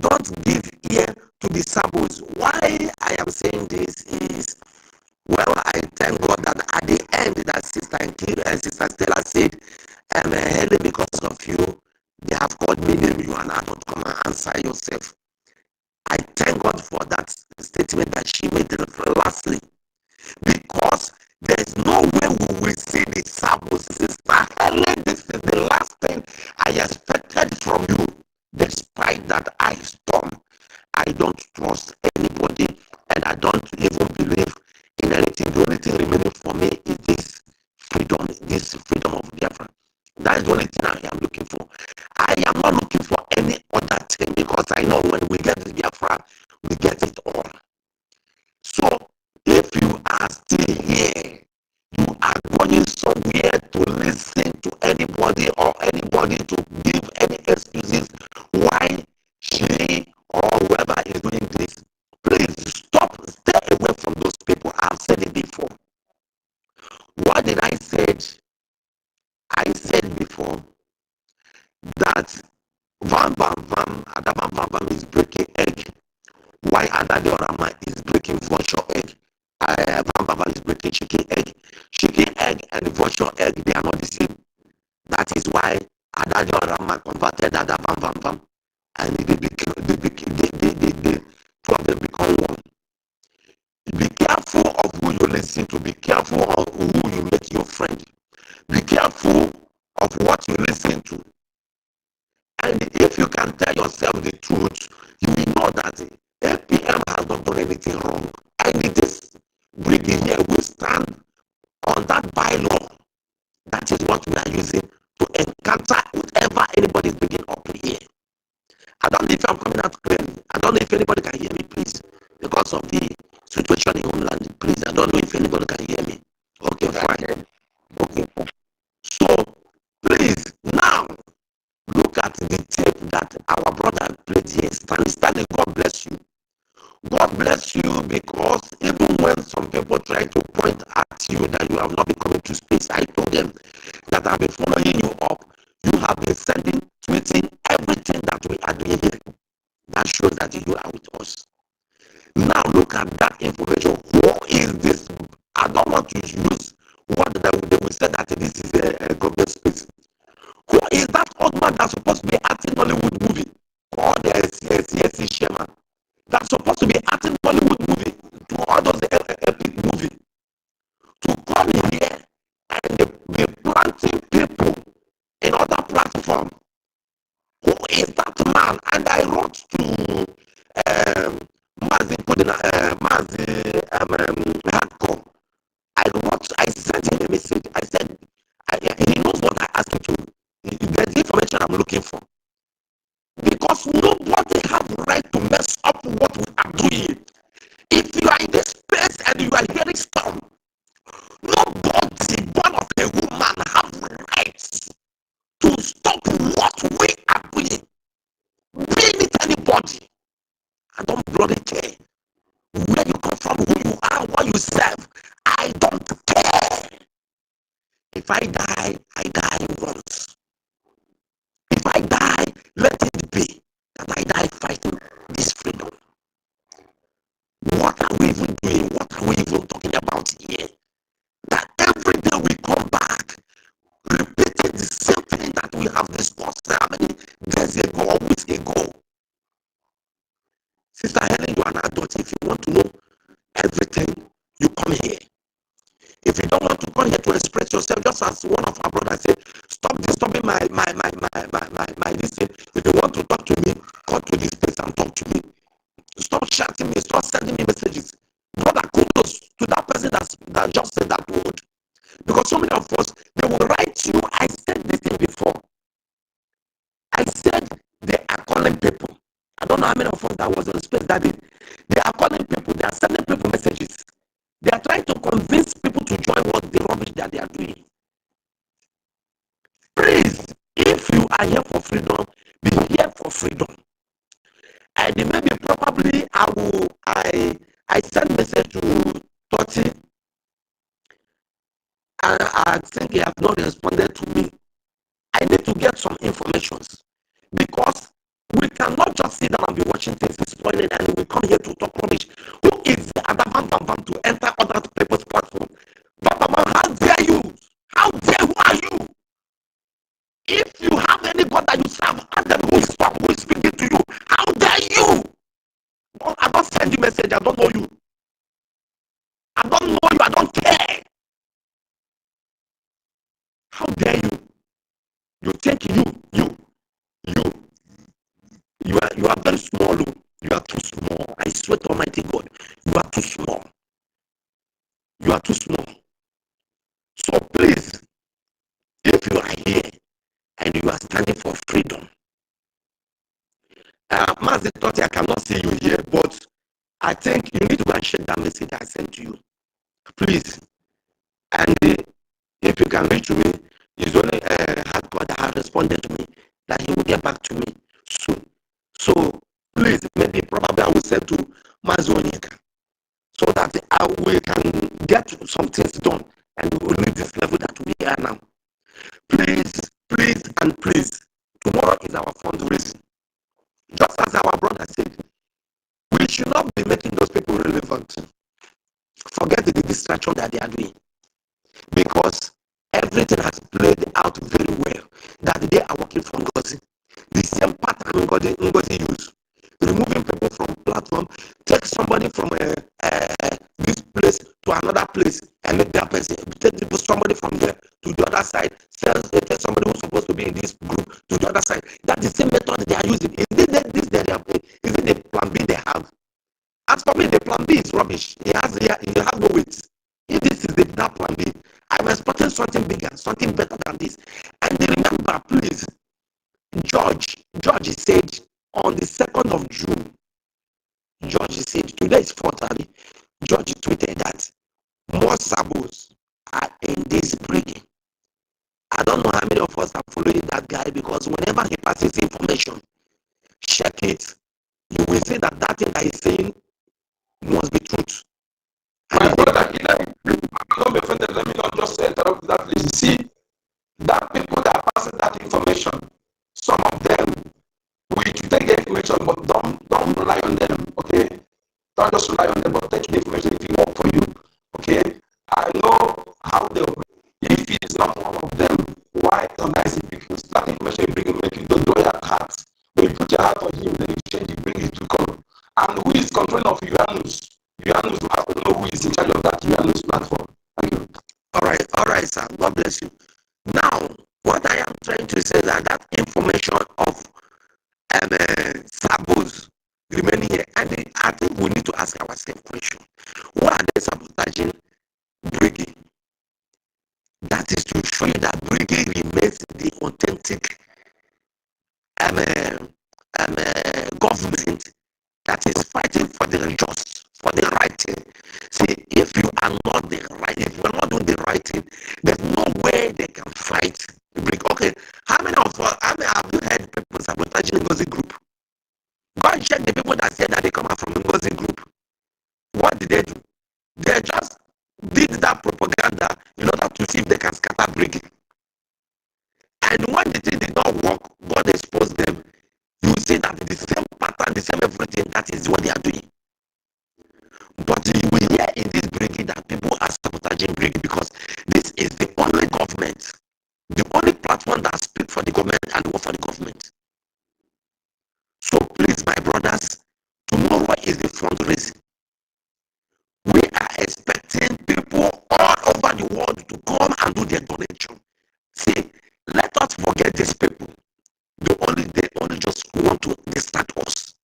don't give ear to the sabos. Why I am saying this is, well, I thank God that at the end that Sister Stella said, Helen, because of you, they have called me name, you and I don't come and answer yourself. I thank God for that statement that she made lastly, because there is no way we will see the sabos. Sister Helen, this is the last thing I expected from you. Despite that I storm, I don't trust anybody, and I don't even believe in anything. The only thing remaining for me is this freedom of Biafra. That is the only thing I am looking for. I am not looking for any other thing, because I know when we get the Biafra, we get it all. So if you are still here, you are going somewhere to listen to anybody or anybody to give any excuses why she or whoever is doing this. Please stop, stay away from those people. I've said it before. What did I say? I said before that Vam is breaking egg. Why Adadiorama is breaking virtual egg. Vam is breaking chicken egg. Chicken egg and virtual egg, they are not the same. That is why Adadiorama converted Vam, and the problem become one. Be careful of who you listen to. Be careful of who you make your friend. Be careful of what you listen to. And if you can tell yourself the truth, you will know that FPM has not done anything wrong. And it is Brgie here will stand on that bylaw. That is what we are using to encounter whatever anybody is bringing up here. I don't know if I'm coming out clearly. I don't know if anybody can hear me, please. Because of the situation in Homeland, please. I don't know if anybody can hear me. Okay, fine. Okay. So, please, now, look at the tape that our brother played here. Stanley, God bless you. God bless you, because even when some people try to point at you that you have not been coming to space, I told them that I've been following you up. You have been sending, tweeting everything that we are doing here. That shows that you are with us. Now look at that information. Who is this? I don't want to use what they will say that this is a government space. Who is that old man that's supposed to be acting Hollywood movie? Called yes, Sherman. That's supposed to be acting Hollywood movie to all those epic movie. To come here and be planting people in other platform. Who is that man? And I wrote to Hardcore. I sent him a message. I said, he knows what I asked him to. There's information I'm looking for. Because nobody has the right to mess up what we are doing. If you are in this space and you are hearing storm, nobody, born of a woman, have the right to stop what we are doing. Be it anybody. I don't bloody care where you come from, who you are, what you serve. I don't care. If I die, I die once. If I die, let it be that I die fighting this freedom. What are we even doing? What are we even talking about here? That every day we come back, repeating the same thing that we have discussed how many days ago or weeks ago. Sister Helen, you are an adult. If you want to know everything, you come here. If you don't want to come here to express yourself, just as one of our brothers said, stop disturbing my this thing. If you want to talk to me, come to this place and talk to me. Stop chatting me, stop sending me messages. Brother, kudos to that person that just said that word. Because so many of us, they will write you. I said this thing before. I said they are calling people. I don't know how many of us that was on space that did. They are calling people, they are sending people messages. They are trying to convince people to join what the rubbish that they are doing. Please, if you are here for freedom, be here for freedom. And maybe probably I I sent message to Toti, and I think he have not responded to me. I need to get some information because we cannot just sit down and be watching things spoiling and we come here to talk rubbish. Who is the other man to enter other people's platform? How dare you? How dare, who are you? If you have any God that you serve, ask them who is speaking to you. How dare you? I don't send you message, I don't know you. I don't know you, I don't care. How dare you? You think you are very small. You are too small. I swear to Almighty God, you are too small. You are too small. So please, if you are here and you are standing for freedom, Mazi Toti, I cannot see you here, but I think you need to go and check that message I sent to you. Please. And if you can reach me, it's only hardcore that have responded to me that he will get back to me soon. So please, maybe probably I will send to Mazoniaka so that we can get some things done and we will reach this level that we are now. Please, please, and please, tomorrow is our fundraising. Just as our brother said, we should not be making those people relevant. Forget the distraction that they are doing. Because everything has played out very well. That they are working for NGOZI. The same pattern NGOZI use. Removing people from platform, take somebody from this place to another place and make that person, take somebody from there to the other side, take somebody who's supposed to be in this group to the other side. That's the same method they are using. Is it the plan B they have? As for me, the plan B is rubbish. He has no weight. If this is that plan B, I'm expecting something bigger, something better than this. And remember, please, George said on the 2nd of June, George said, today is 4th, George tweeted that more sabos are in this Brgie. I don't know how many of us are following that guy because whenever he passes information, check it. You will see that that thing that he's saying must be truth. My brother, let me not just interrupt that. You see, that people that are passing that information, some of them, we take the information, but don't rely on them, okay? Don't just rely on them, but take the information if it work for you, okay? I know how they operate. If it is not one of them, why don't I see people start information, make you don't know your heart. When you put your heart on him, then you change it, bring it to God. And who is controlling of Uranus? Uranus, we have to know who is in charge of that Uranus platform. Thank you. All right, sir. God bless you. Now, what I am trying to say is that information of sabos remaining here, and I think we need to ask ourselves a question. Why are they sabotaging Brgie? That is to show you that Brgie remains the authentic government that is fighting for the just, for the right thing. See, if you are not if you are not doing the right thing, there's no way they can fight. Okay, how many of us have you heard people sabotaging NGOZI group? Go and check the people that said that they come out from NGOZI group. What did they do? They just did that propaganda in order to see if they can scatter Brgie. And when the thing did not work, God exposed them. You see that the same pattern, the same everything, that is what they are doing. But you will hear in this Brgie that people are sabotaging Brgie because this is the only government, the only platform that speaks for the government and work for the government. So please, my brothers, tomorrow is the fundraising. We are expecting people all over the world to come and do their donation. See, let us forget these people. They only just want to distract us.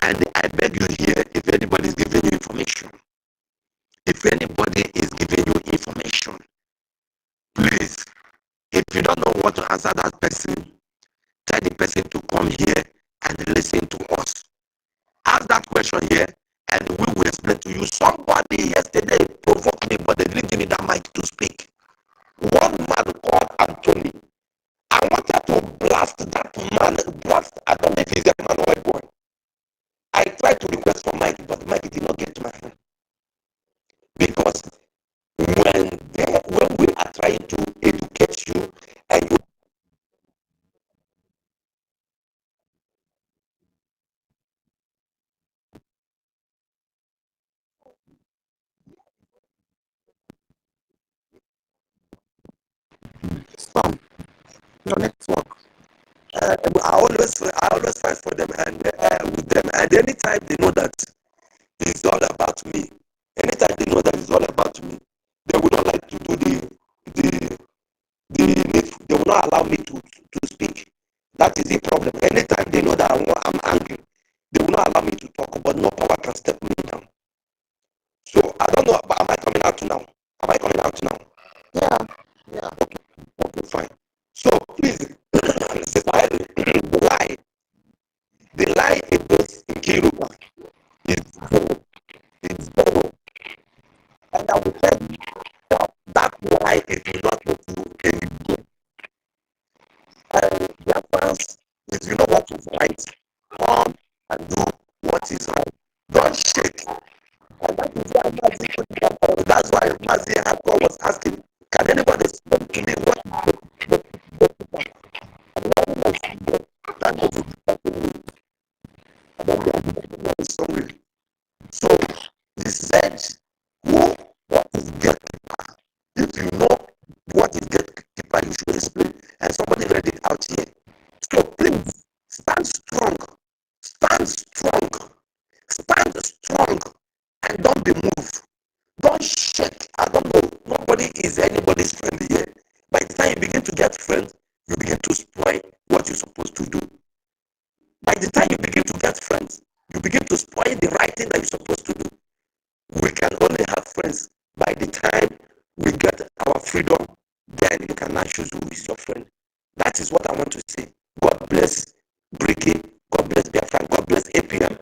And I beg you here, if anybody is giving you information, if anybody is giving you information, please, if you don't know what to answer that person, tell the person to come here and listen to us. Ask that question here, and we will explain to you. Somebody yesterday provoked me, but they didn't give me that mic to speak. One man called Anthony. I wanted to blast that man, I don't know if he's a man or a boy. I tried to request for trying to educate you, and you some your network. I always fight for them and with them, and anytime they know that it's all about me, anytime they know that it's all about me, they will not like to do they will not allow me to speak. That is the problem. Anytime they know that I'm angry, they will not allow me to talk, but no power can step me down. So I don't know, but am I coming out now? Am I coming out now? Yeah, okay, fine. So please, Sister Helen, the lie against Kiruba is zero. And I will tell you that lie is not going to any good. And Biafrans, if you know what is right, come and do what is right. Don't shake. And that is why that's why Mazi Hardcore was asking, can anybody explain to me what that is sorry. So he said, what is gatekeeper? If you know what is gatekeeper, you should explain. And somebody read it out here. So please stand strong, stand strong, stand strong, and don't be moved. Don't shake. I don't know. Nobody is anybody's friend here. By the time you begin to get friends, you begin to spoil what you're supposed to do. By the time you begin to get friends, you begin to spoil the right thing that you're supposed to do. We can only have friends by the time we get our freedom, then you can now choose who is your friend. That is what I want to say. God bless Brgie, God bless Biafra, God bless APM,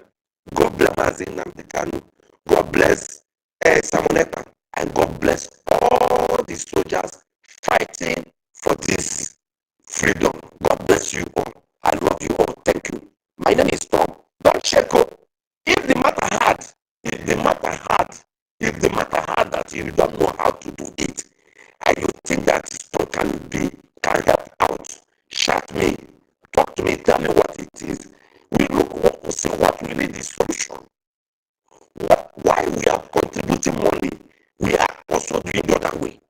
God bless Mazin Namdekanu, God bless Samoneka, and God bless all the soldiers fighting for this freedom. God bless you all. I love you all. Thank you. My name is Tom. Don't check up. If the matter hard, if the matter hard that you don't know how to do it, and you think that stone can help out, shout me, talk to me, tell me what it is. We look see what really the solution. Why we are contributing money, we are also doing the other way.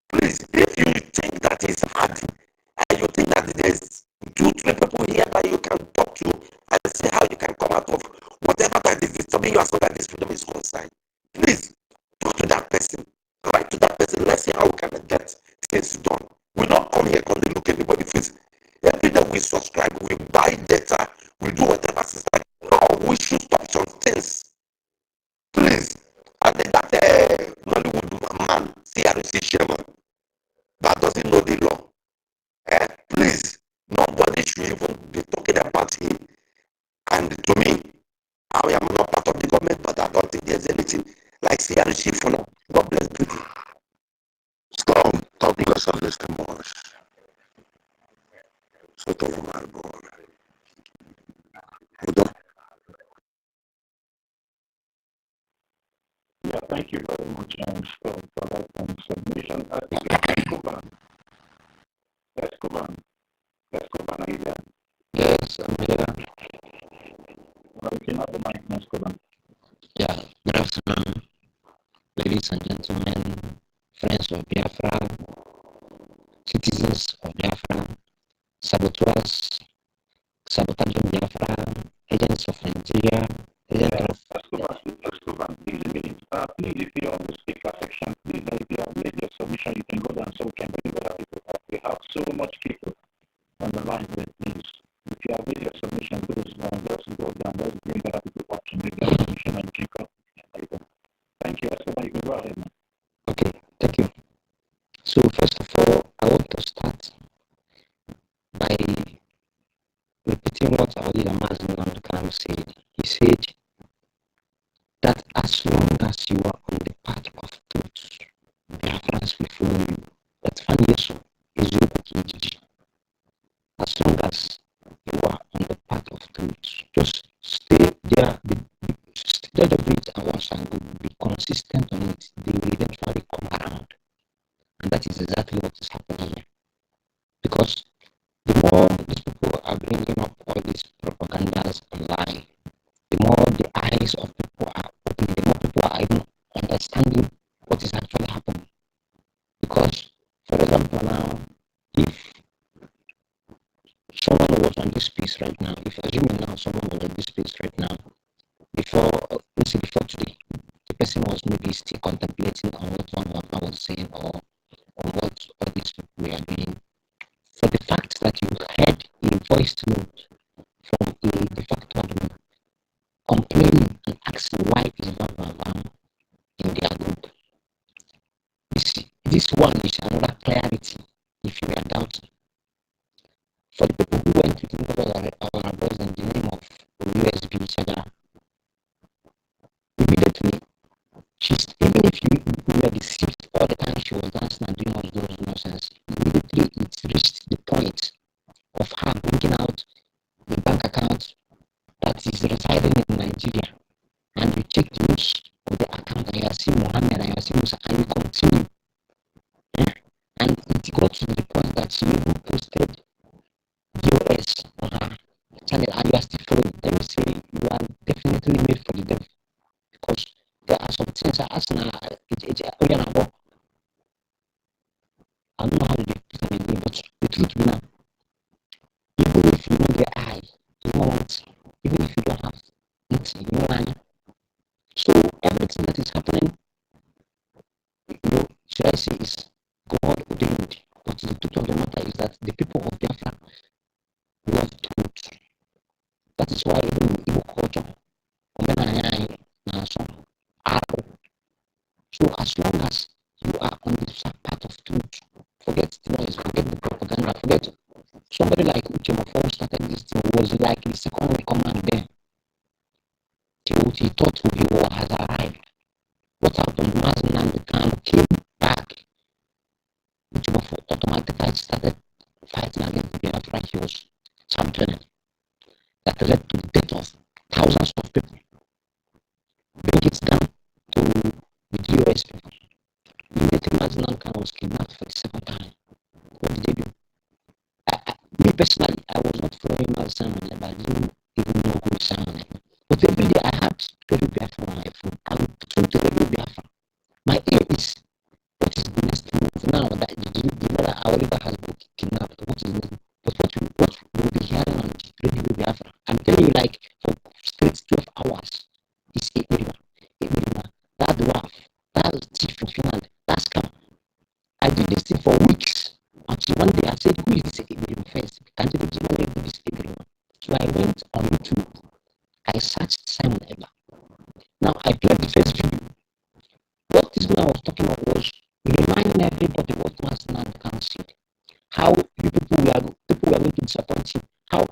Please, if you think that is hard, and you think that there's 2-3 people here that you can talk to and see how you can come out of whatever that is disturbing you as far as this freedom is concerned, please talk to that person. Write to that person. Let's see how we can get things done. We don't come here and look everybody face. Every day we subscribe, we buy data, we do whatever. No, we should stop some things. Please. And then that Nollywood man, CRC chairman, that doesn't know the law. Please, nobody should even be talking about him. And to me, I am not part of the government, but I don't think there's anything like CRC for now. God bless you. Storm, God bless and Mr. Morris. So to my boy. Yeah, thank you very much for that submission. Escobar, are you there? Yes, I'm here. Well, you can have the mic, Escobar. Yeah, good afternoon, ladies and gentlemen, friends of Biafra, citizens of Biafra, saboteurs, sabotaging Biafra, agents of Nigeria, agents of... Escobar, please, if you're on the speaker section, please, if you have made your submission, you can go down so we can bring other people up. We have so much people on the line there, please. If you have made your submission, please, let's go down. Let's bring other people up to make their submission and kick up. Thank you, Escobar. You can go ahead, man. Okay, thank you. So, first of all, I want to start by repeating what our leader Mazin Namdekanu said. He said that as long as you are on the path of truth, Biafrans will follow you. That Fanyeso is your EKID. As long as you are on the path of truth, just stay there, stay the bridge and once and go, be consistent on it. They will eventually come around. And that is exactly even understanding what is actually happening. Because, for example, now, if someone was on this space right now, if assuming now someone was on this space right now, before, let's say before today, the person was maybe still contemplating on what one was saying or on what all these people were doing. For the fact that you heard a voice note from a de facto admin complaining and asking why is Van in their group, this one is another clarity if you are doubting. For the people who went to think about our voice in the name of USB Saga, immediately, even if you were deceived all the time she was dancing and doing all those nonsense, immediately it reached the point of her bringing out a bank account that is residing in Nigeria, and you check the use of the account and you are seeing Mohammed and you are seeing Musa and you continue. And it got to the point that she even posted BOS on her channel and you are still following. Let me say you are definitely made for the devil, because there are some things I ask now. I don't know how to put them in, but the truth be now, even if you know the eye, you want, even if you don't have nothing, you know. So everything that is happening, should I say, is God ordained. But the truth of the matter is that the people of Biafra love truth. That is why even in Igbo culture, so as long as you are on the path of truth, forget the noise, forget the propaganda, forget somebody like Uchemofo started this thing, was like the second in command there. He thought who he was has arrived. What happened? Mazin and the camp came back. Uchemofo automatically started fighting against the Biafra he was championing. That led to the death of thousands of people. Bring it down to the DOS people. Immediately Mazin and was kidnapped for the second time. What did they do? Me personally, I was not following Mazin, but I didn't even know who Simon. But every day I had Radio Biafra on my phone. I would put the Radio Biafra. My aim is, what is the next move now that the brother Oliver has been kidnapped? What is next? But what we'll be hearing on Radio Biafra, I'm telling you, like for straight 12 hours, is Ebirima, that dwarf, that chief in Finland, that scam. I did this thing for weeks until one day I said, who is this Ebirima first? Can you give me this Ebirima? So I went on YouTube. I searched Simon Eba. Now I played the first video. What this man was talking about was reminding everybody what Master Nankan said. How people were going to disappoint him. How,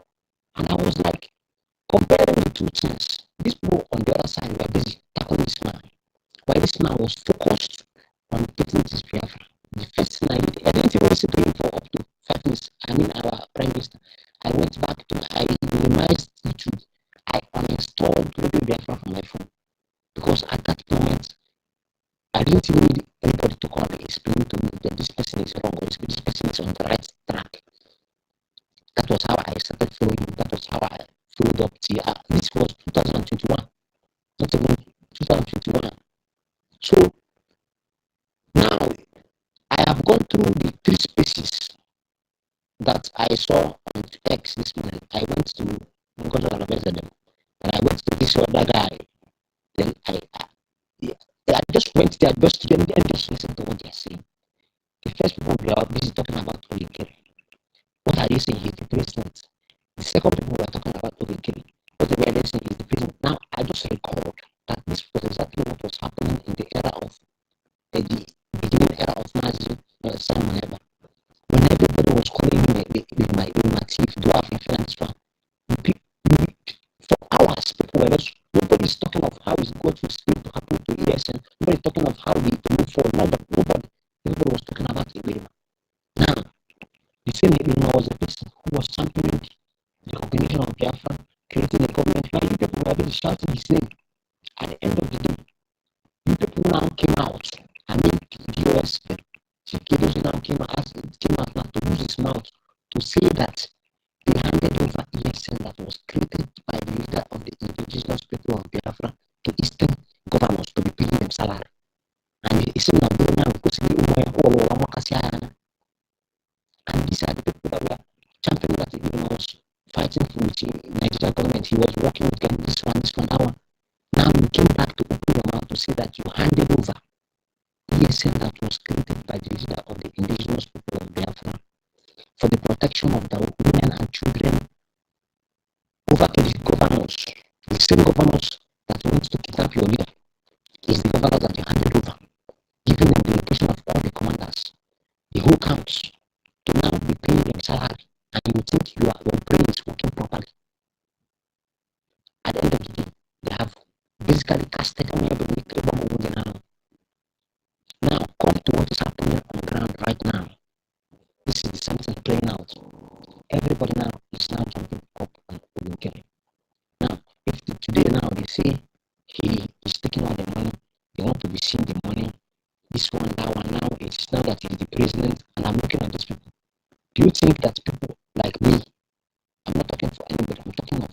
and I was like, comparing the two things. These people on the other side were busy tackling this man, while this man was focused on getting this Biafra. The first thing I didn't even listen to him for up to 5 minutes. I mean, our Prime Minister. I went back to I minimized YouTube. I uninstalled Radio Biafra from my phone, because at that moment I didn't even need anybody to come and explain to me that this person is wrong or this person is on the right track. That was how I started following him. That was how I followed up to this was 2021, not even 2021. So now I have gone through the 3 spaces that I saw on X this morning. I went to NGOZI, and I went to this other guy. Then I just went there just to get and just listen to what they're saying. The first people we are busy talking about Ogekere. What are they saying? He's the president. The second people were talking about Ogekere. What they were saying is the president. Now I just recalled that this was exactly what was happening in the era of the beginning era of Nazi Simon Eba. When everybody was calling him my thief, dwarf, and this one. For hours, people were just, nobody's talking of how is God's going to happen to ESN. Nobody's talking of how we move forward. Nobody. Everybody was talking about Ibirima. Now, the same Ibirima was a person who was championing the recognition of Biafra, creating a government. Now, you people were really shouting his name. At the end of the day, you people now came out. I mean, the US, Chikidos now came out now to use his mouth to say that they handed over ESN that was created by the leader of the indigenous people of Biafra to Eastern governors to be paying them. It's in Nigeria because and these are the people that were championing that he was fighting for the Nigerian government. He was working with them, this one, that one. Now you came back to open your mouth to say that you handed over ESN that was created by the leader of the indigenous people of Biafra for the protection of the women and children over to the governors. The same governors that want to kidnap your leader is the governors that you handed over, giving them the location of all the commanders, the whole camps, to now be paying them salary, and you think your brain is working properly. At the end of the day, they have basically casted on everybody. Now, come to what is happening on the ground right now. This is something playing out. Everybody now is now jumping up and okay. Now, if today now they say he is taking all the money, they want to be seeing the money, this one, that one, now it's now that he's the president, and I'm looking at these people. Do you think that people like me, I'm not talking for anybody, I'm talking of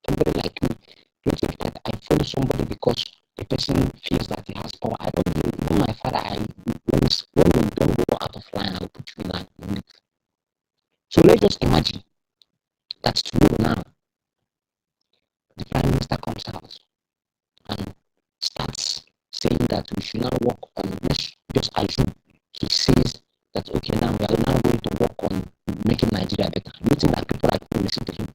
somebody like me, do you think that I follow somebody because the person feels that he has power? I don't do it. Even my father, when we don't go out of line, I'll put you in line. So let's just imagine that tomorrow now, the Prime Minister comes out and starts saying that we should now work on, just assume he says that, okay, now we are now going to work on making Nigeria better. Do you think that people like me listen to him?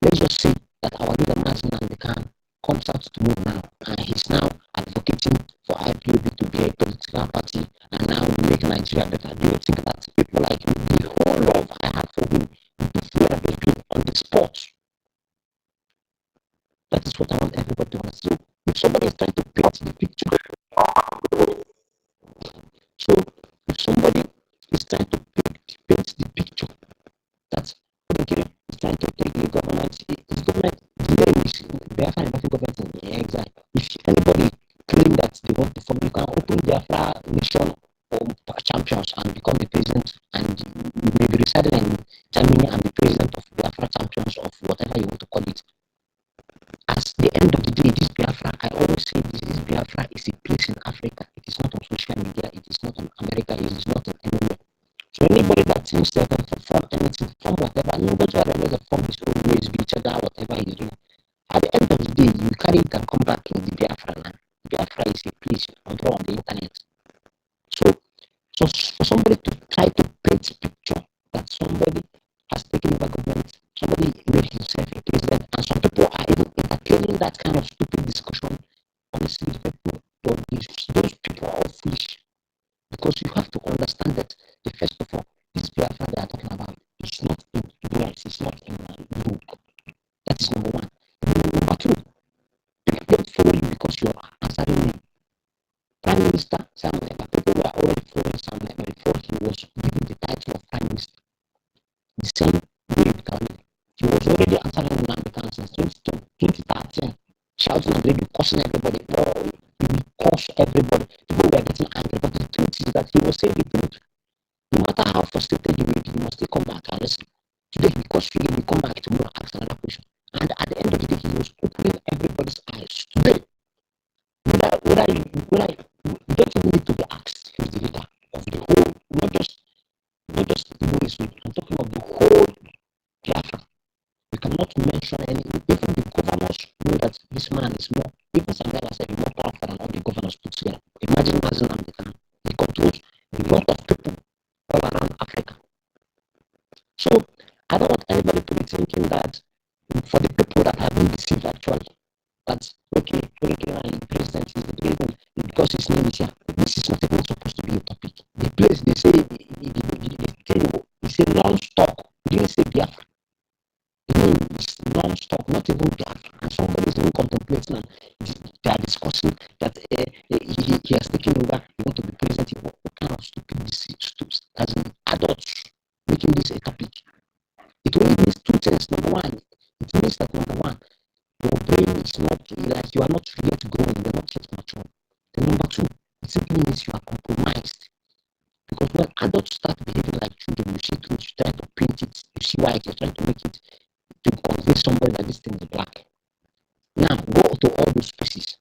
Let's just say that our leader, Martin Nandekan, comes out tomorrow now, and he's now advocating for IPOB to be a political party and now make Nigeria better. Do you think that people like me, the whole love I have for him, on the spot? That is what I want everybody to understand. So if somebody is trying to paint the picture, if somebody is trying to paint the picture that is trying to take the government, his government, Biafra is not government in exile. If anybody claim that they want to form, you can open Biafra nation or champions and become the president, and you may be residing in Germany and the president of Biafra champions of whatever you want to call it. At the end of the day, this Biafra, I always say this Biafra is a place in Africa. It is not on social media, it is not on America, it is not in anywhere. So anybody that thinks that can perform anything, from whatever, nobody will ever perform his own ways, each other, whatever he's doing. At the end of the day, you carry it and come back in the Biafra land. Biafra is a place on the internet. So for somebody to try to paint a picture that somebody has taken over government, somebody made himself a president, and some people are even entertaining that kind of stupid discussion. Honestly, those people are all foolish, because you have to understand that first of all, this Biafra they are talking about is not in US, it's not in Europe. That is number one. And then number two, people don't follow you because you are answering me. Prime Minister Sam Neva, people were already following Sam Neva before he was given the title of Prime Minister. The same way he was already answering the Americans since 2013, shouting and really cursing everybody. No, he will curse everybody. People were getting angry, but the truth is that he was saying the truth. No matter how frustrated you may be, you must still come back and listen. Today, because you will come back tomorrow, ask another question. And at the end of the day, he was opening everybody's eyes. Today, whether you don't even need to be asked who's the leader of the whole, not just the boys, I'm talking of the whole Biafra. You cannot mention any, even the governors know that this man is more, even sometimes I said, more powerful than all the governors put together. Imagine Mazen Amdekan. He controls a lot of people all around Africa. So I don't want anybody to be thinking that for the people that have been deceived actually, that okay, the president is the president because his name is here. This is not even supposed to be a topic. The place they say it's a non-stop. They didn't say Biafra. It's non-stop, not even Biafra. And somebody is even contemplating and they are discussing that he has taken over, he wants to be president. What kind of stupid as in adults making this a topic? It only means two things. Number one, it means that number one, your brain is not like you are not yet growing, you are not yet mature. Then number two, it simply means you are compromised. Because when adults start behaving like children, you see truth, you try to paint it, you see white, you're trying to make it to convince somebody that this thing is black. Now go to all those spaces.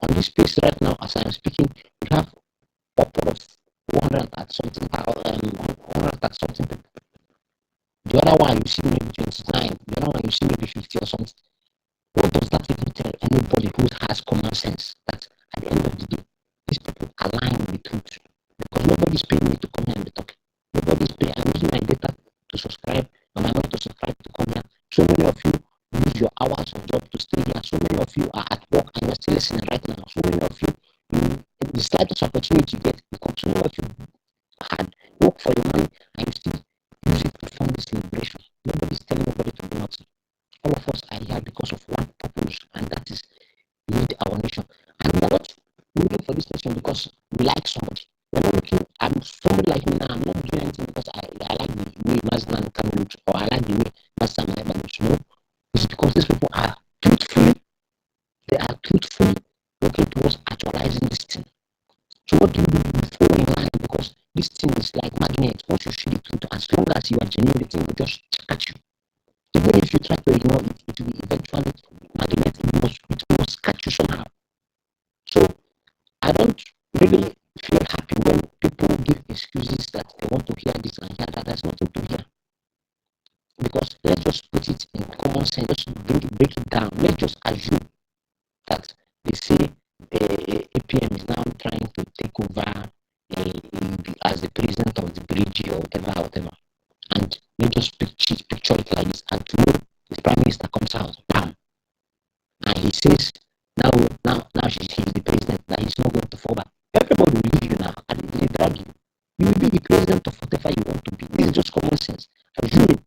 On this space right now, as I am speaking, we have the end of the day, these people align with the truth. Because nobody's paying me to come here and be talking. Nobody's paying. I'm using my data to subscribe, and my money to subscribe to come here. So many of you use your hours of job to stay here. So many of you are at work and you're still listening right now. So many of you, the slightest opportunity you get, because so many of you hard work for your money and you still use it to fund this liberation. Nobody's telling nobody to do nothing. All of us are here because of one purpose, and that is lead our nation. And we are not looking for this nation because we like somebody. We're not looking, somebody like me now, I'm not doing anything because I like the way Maznan can look, or I like the way Master Maheba looks. No, it's because these people are truthfully working towards actualizing this thing. So what do? You fall in line, because this thing is like magnet. Once you see the truth, as long as you are genuine, the thing will just catch you. Even if you try to ignore it, it will eventually magnet. It must catch you somehow. So I don't really feel happy when people give excuses that they want to hear this and hear that. There's nothing to hear. Because let's just put it in common sense, just break it down. Let's just assume that they say APM is now trying to take over as the president of the Brgie or whatever. And let's just picture it like this. And tomorrow, the prime minister comes out, bam, and he says, now he's the president, that he's not going to fall back. Everybody will leave you now, and they drag you. You will be the president of whatever you want to be. This is just common sense. Assuming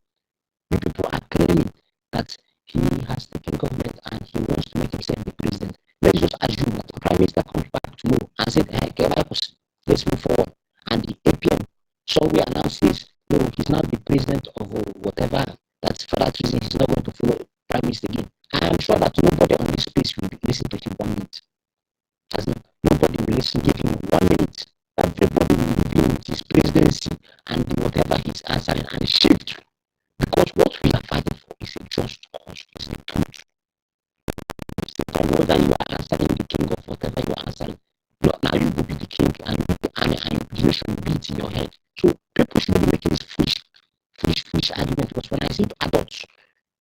the people are claiming that he has taken government and he wants to make himself the president. Let's just assume that the prime minister comes back tomorrow and said, hey, let's move forward. And the APM somewhere now says, no, he's not the president of whatever. That's for that reason he's not going to follow prime minister again. I am sure that nobody on this space will listen to him 1 minute. As in, nobody will give him 1 minute. Everybody will leave him with his presidency and whatever he's answering and shift. Because what we are fighting for is a just cause, is the truth. It's the time whether you are answering the king of whatever you are answering. Now you will be the king and you will be the army and the nation will be it in your head. So people should be making this foolish argument. Because when I see adults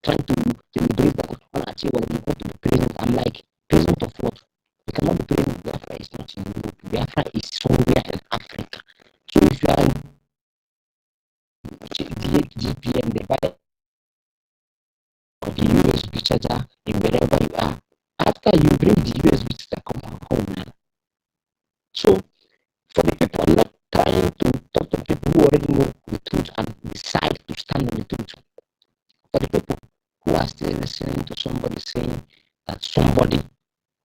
trying to deliberate that you want to be president, I'm like, president of what? You cannot be president. Biafra is not in Europe. Biafra is somewhere in Africa. So if you are in the GPM, the buy of the USB charger in wherever you are, after you bring the USB charger, come home now. So for the people not trying to talk to people who already know the truth and decide to stand on the truth, for the people who are still listening to somebody saying that somebody,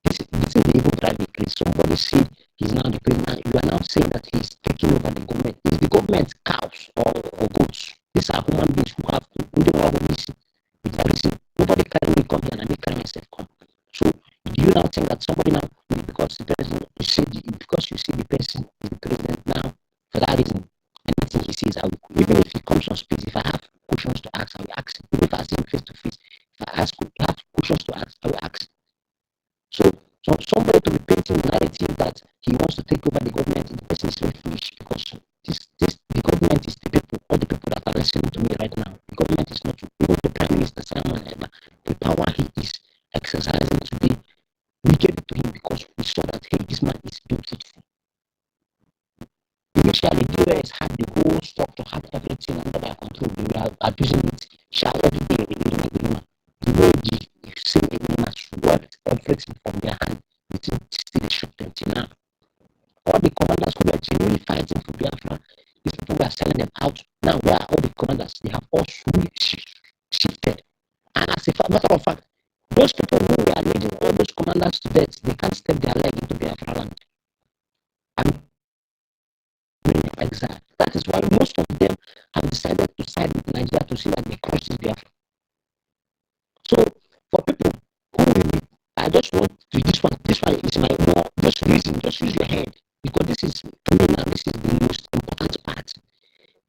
this is the evil private, somebody said he's now the president, you are now saying that he's taking over the government. Is the government cows or goats? These are human beings who have to, who don't want to listen. Nobody can really come here and make myself come. So do you now think that somebody now, because the person because you see the person is the president now, for that reason, anything he says, even if he comes on speech, if I have questions to ask, I will ask him. Even if I see him face to face, if I have questions to ask, I will ask him. So somebody to be painting the narrative that he wants to take over the government, the person is very foolish, because the government is the people, all the people that are listening to me right now. The government is not even the prime minister, the power he is exercising today. We gave it to him because we saw that, hey, this man is beautiful. Initially, the US had the whole structure, had everything under their control. They were abusing it. Every day, the way the same agreement swept everything from their hand, still they shook them till now. All the commanders who were genuinely fighting for Biafra, these people were selling them out. Now, where are all the commanders? They have all shifted. And as a matter of fact, those people who were leading all those commanders to death, they can't step their leg into Biafra land. And exile. That is why most of them have decided to side with Nigeria to see that they crush this Biafra. So, for people who will be, I just want to this one is my more just reason, just use your head. Because this is, to me now, this is the most important part.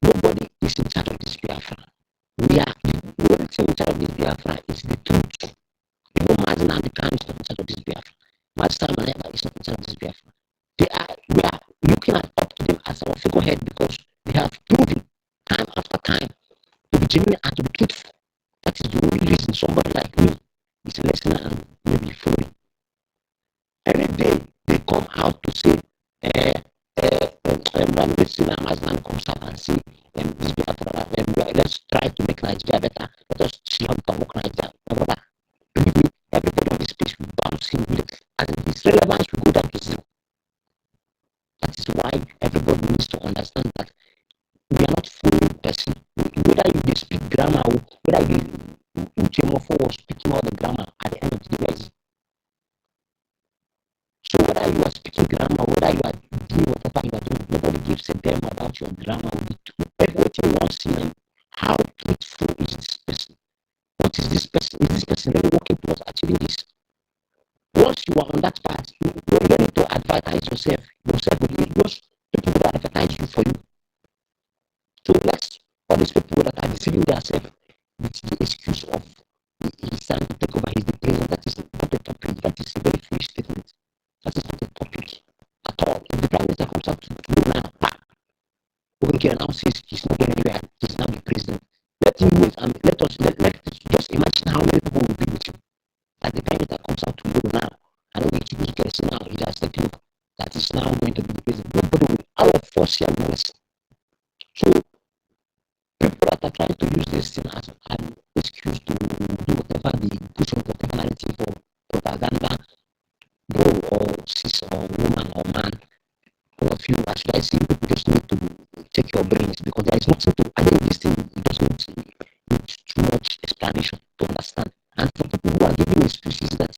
Nobody is in charge of this Biafra. We are, the only thing in charge of this Biafra is the truth. Even Mazin and the Khan is not in charge of this Biafra. Master Maneva is not in charge of this Biafra. We are looking up to them as our figurehead because they have proven time after time to be genuine and to be truthful. That is the only reason somebody like me is listening and maybe following. Every day they come to say, let's see Amazon comes out and see this Biafra, let's try to make Nigeria better. Let us see how we can work Nigeria. Believe me, everybody on this space will bounce in with it. And its relevance will go down to zero. That is why everybody needs to understand that we are not fooling person. Whether you speak grammar or whether you was speaking all the grammar at the end of the day. So whether you are speaking grammar, whether you are doing whatever you are doing, nobody gives a damn about your grammar. Everything wants to know how truthful is this person. What is this person? Is this person really working towards achieving this? Once you are on that path, you need to advertise yourself. Because people will advertise you for you. So let's all these people that are deceiving themselves with the excuse of he's trying to take over his dictation. That is not a topic. That is a very foolish statement. That is not a topic at all. If the prime minister comes out to do now, OGOJA announces he's not going anywhere. He's now the president. Let him wait and let us just imagine how many people will be with you. That the prime minister comes out to do now, and OGOJA gets now. He has said, look, that is now going to be the president. Nobody will. All of us here will listen. So people that are trying to use this thing as an excuse to do whatever they push on whatever narrative or propaganda, bro or cis or woman or man, all of you, actually, I see people just need to check your brains because there is nothing to, I think this thing, you just need too much explanation to understand. And for people who are giving excuses that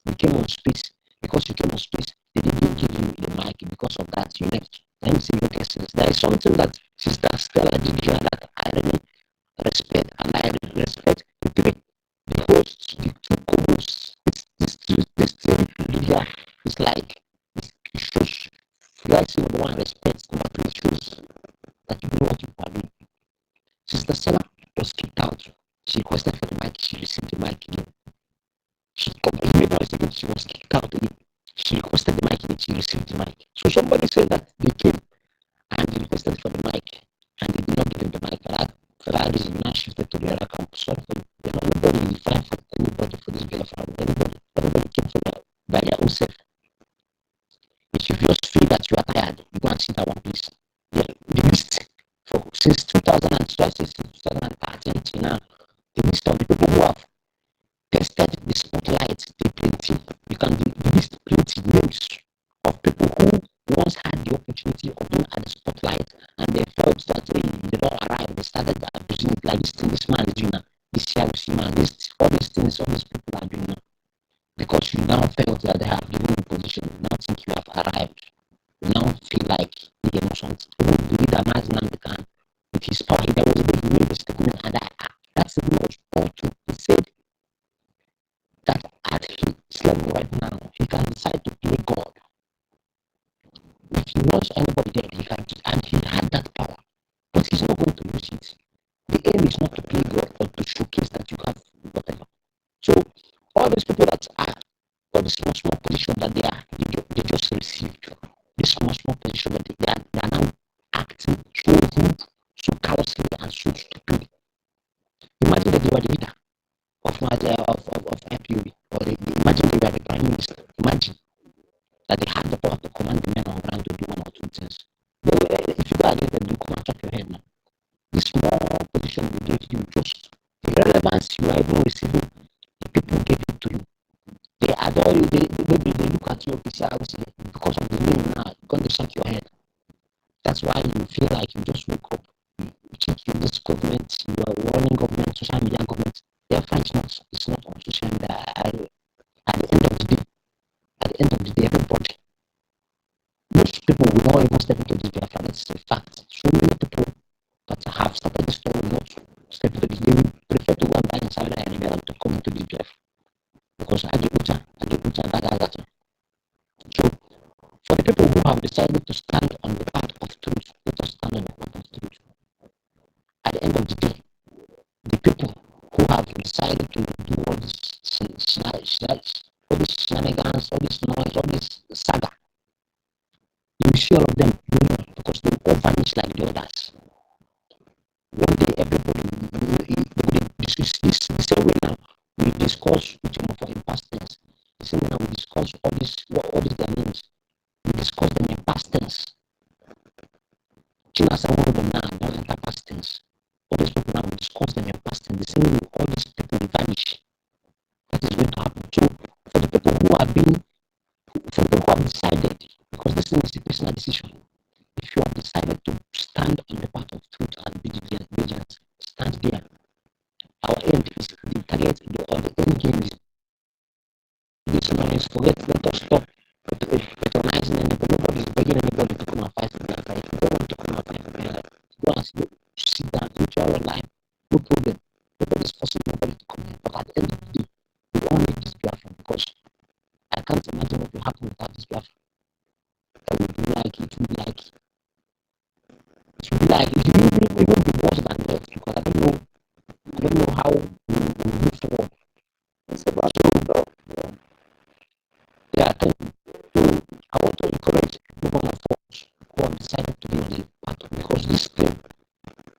you came on space, because you came on space, they didn't give you the mic because of that, you left. Let me see what essence. There is something that Sister Stella did here that I really respect, and I respect the three, the hosts, the two co-hosts. This thing here is like, it shows, you guys see number one, respect, number two, it shows that you know what you are doing. Sister Stella was kicked out. She requested for the mic, she received the mic again. She was kicked out again. She requested the mic and she received the mic. So somebody said that they came and they requested for the mic and they did not give him the mic. For that reason, now shifted to the other campus. So nobody will fight for anybody for this Biafra. Everybody came by their own self. If you just feel that you are tired, you go and sit at one place. Yeah, the list since 2013 till now, the list of the people who have tested the spotlight, they plenty. You can list plenty names of people who once had the opportunity of being at the spotlight and they felt that they don't arrive, they started abusing it like this man is doing now, this CRC man, all these things, all these people are doing now. Because you now felt that they have given you position, you now think you have arrived. You now feel like you know something. Even the leader ANNANG can, with his power, there was a day he made a statement, and that statement was powerful. He said that at his level right now, he can decide to play God. If he wants anybody there, he can, and he had that power, but he's not going to use it. The aim is not to play God, but to showcase that you have whatever. So all these people that are, all the small position that they just received, this small position that they are now acting so rude, so callously, and so stupid. Imagine that they were the leader of IPOB, or imagine they were the prime minister. Imagine that they had the power to command the men on ground to do one or two things. If you go against them, you come and chop your head now. This small position will give you just the relevance you are even receiving. The people give it to you. They adore you. Maybe they look at you because of the name now. You're going to shake your head. That's why you feel like you just woke up. You think in this government, you are running government, social media government. Therefore, it's not on social media. At the end of the day, everybody, most people will not even step into this Biafra. That's a fact. So many people that have started this story will not step into this. They will prefer to go and buy in Saudi Arabia than to come into this Biafra. Because Agibucha, Gagaza. So, for the people who have decided to stand on the path of truth, let us stand on the path of truth. At the end of the day, the people who have decided to do all this shenanigans, all this noise, all this saga, you will see all of them because they all vanish like the others. One day, everybody discuss this the same way now. We discuss which one for in past tense. The same way now we discuss all these their names. We discuss pastings. China said one of them now don't enter pastings. All these people now will discuss them in pastings. The same way all these people will vanish. That is going to happen. So for the people who have decided, because this thing is a personal decision, if you have decided to stand on the path of truth and be vigilant, stand there. Our end is the target, the end game is this morning. Forget, let us stop patronizing anybody. Nobody is begging anybody to come and fight for Biafra. If you don't want to come and fight for Biafra, go and sit down, enjoy your life. No problem. Nobody is forcing nobody to come here. But at the end of the day, we all need this Biafra because I can't imagine what will happen without this Biafra. It will be like, it will even be worse than that because I don't know how we move forward. Yeah, thank you. So I want to encourage everyone of us who have decided to be on the path because this thing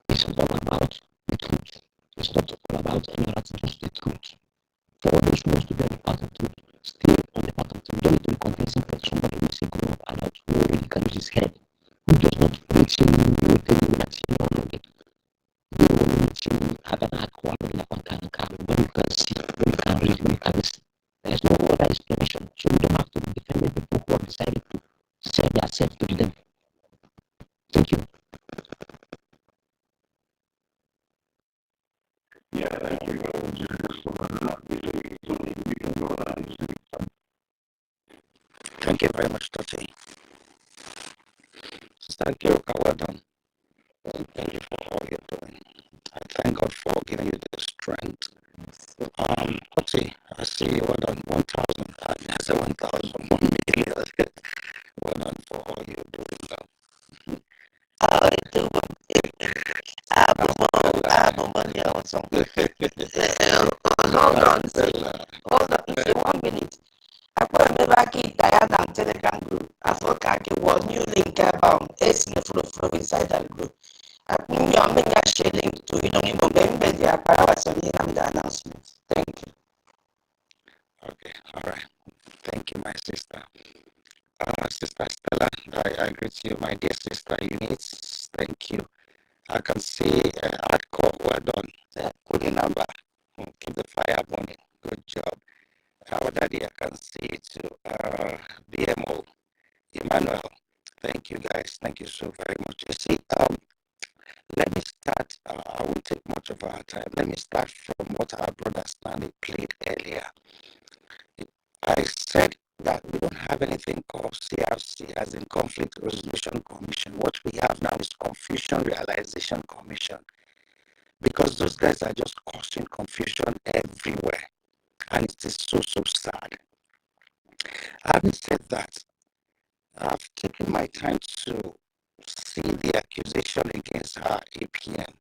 is all about the truth. It's not all about any other thing, just the truth. For all those who want to be on the path of truth, stay on the path of truth. Don't need to be convincing that somebody who is a grown up adult who really can use his head, who does not preach in you will tell you that you don't know it. You will need to have an aqua, when you can see, when you can read, when you can listen. There's no other explanation. So you don't have to be defending people who have decided to sell themselves to them. Thank you. Thank you very much, Toti. Sister Kyoka, well done. Thank you for all you're doing. I thank God for giving you the strength. Toti, I see you well done. 1,000. I said 1,000, 1 million. Well done for all you're doing now. I do. I'm money or something. Hold on, 1 minute. I remember Diana on Telegram group. I forgot one new link about flow inside that group. I share link to the announcement. Thank you. Okay, all right. Thank you, my sister. Sister Stella, I greet you, my dear sister Eunice. Thank you. I can see hardcore, well done. Good number. Keep the fire burning. Good job. Our daddy, I can see too. BMO, Emmanuel. Thank you, guys. Thank you so very much. You see, let me start. I won't take much of our time. Let me start from what our brother Stanley played earlier. I said that we don't have anything called CRC, as in Conflict Resolution Commission. What we have now is Confusion Realization Commission, because those guys are just causing confusion everywhere, and it is so sad. Having said that, I've taken my time to see the accusation against her APM,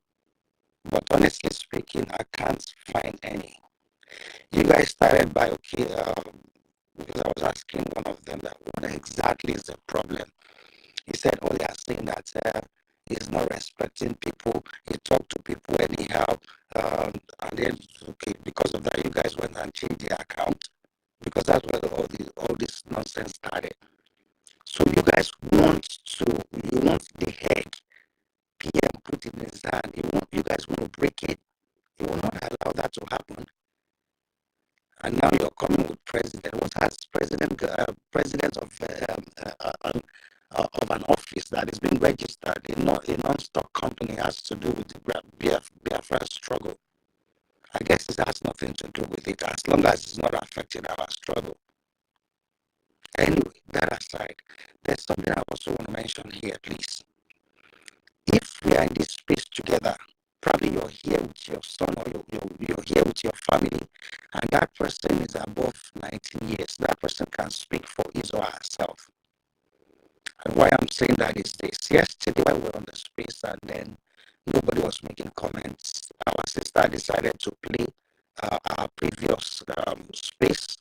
but honestly speaking, I can't find any. You guys started by, because I was asking one of them that what exactly is the problem. He said, they are saying that he's not respecting people, he talked to people anyhow, and then, because of that, you guys went and changed the account, because that's where all this nonsense started. So you guys want the head PM put in his hand, you guys want to break it, you will not allow that to happen. And now you're coming with president. What has president of an office that is being registered in a non-stock company has to do with the Biafra struggle? I guess it has nothing to do with it as long as it's not affecting our struggle. Anyway, that aside, there's something I also want to mention here, please. If we are in this space together, probably you're here with your son or you're here with your family, and that person is above 19 years. That person can speak for his or herself. And why I'm saying that is this. Yesterday when we were on the space and then nobody was making comments, our sister decided to play our previous space.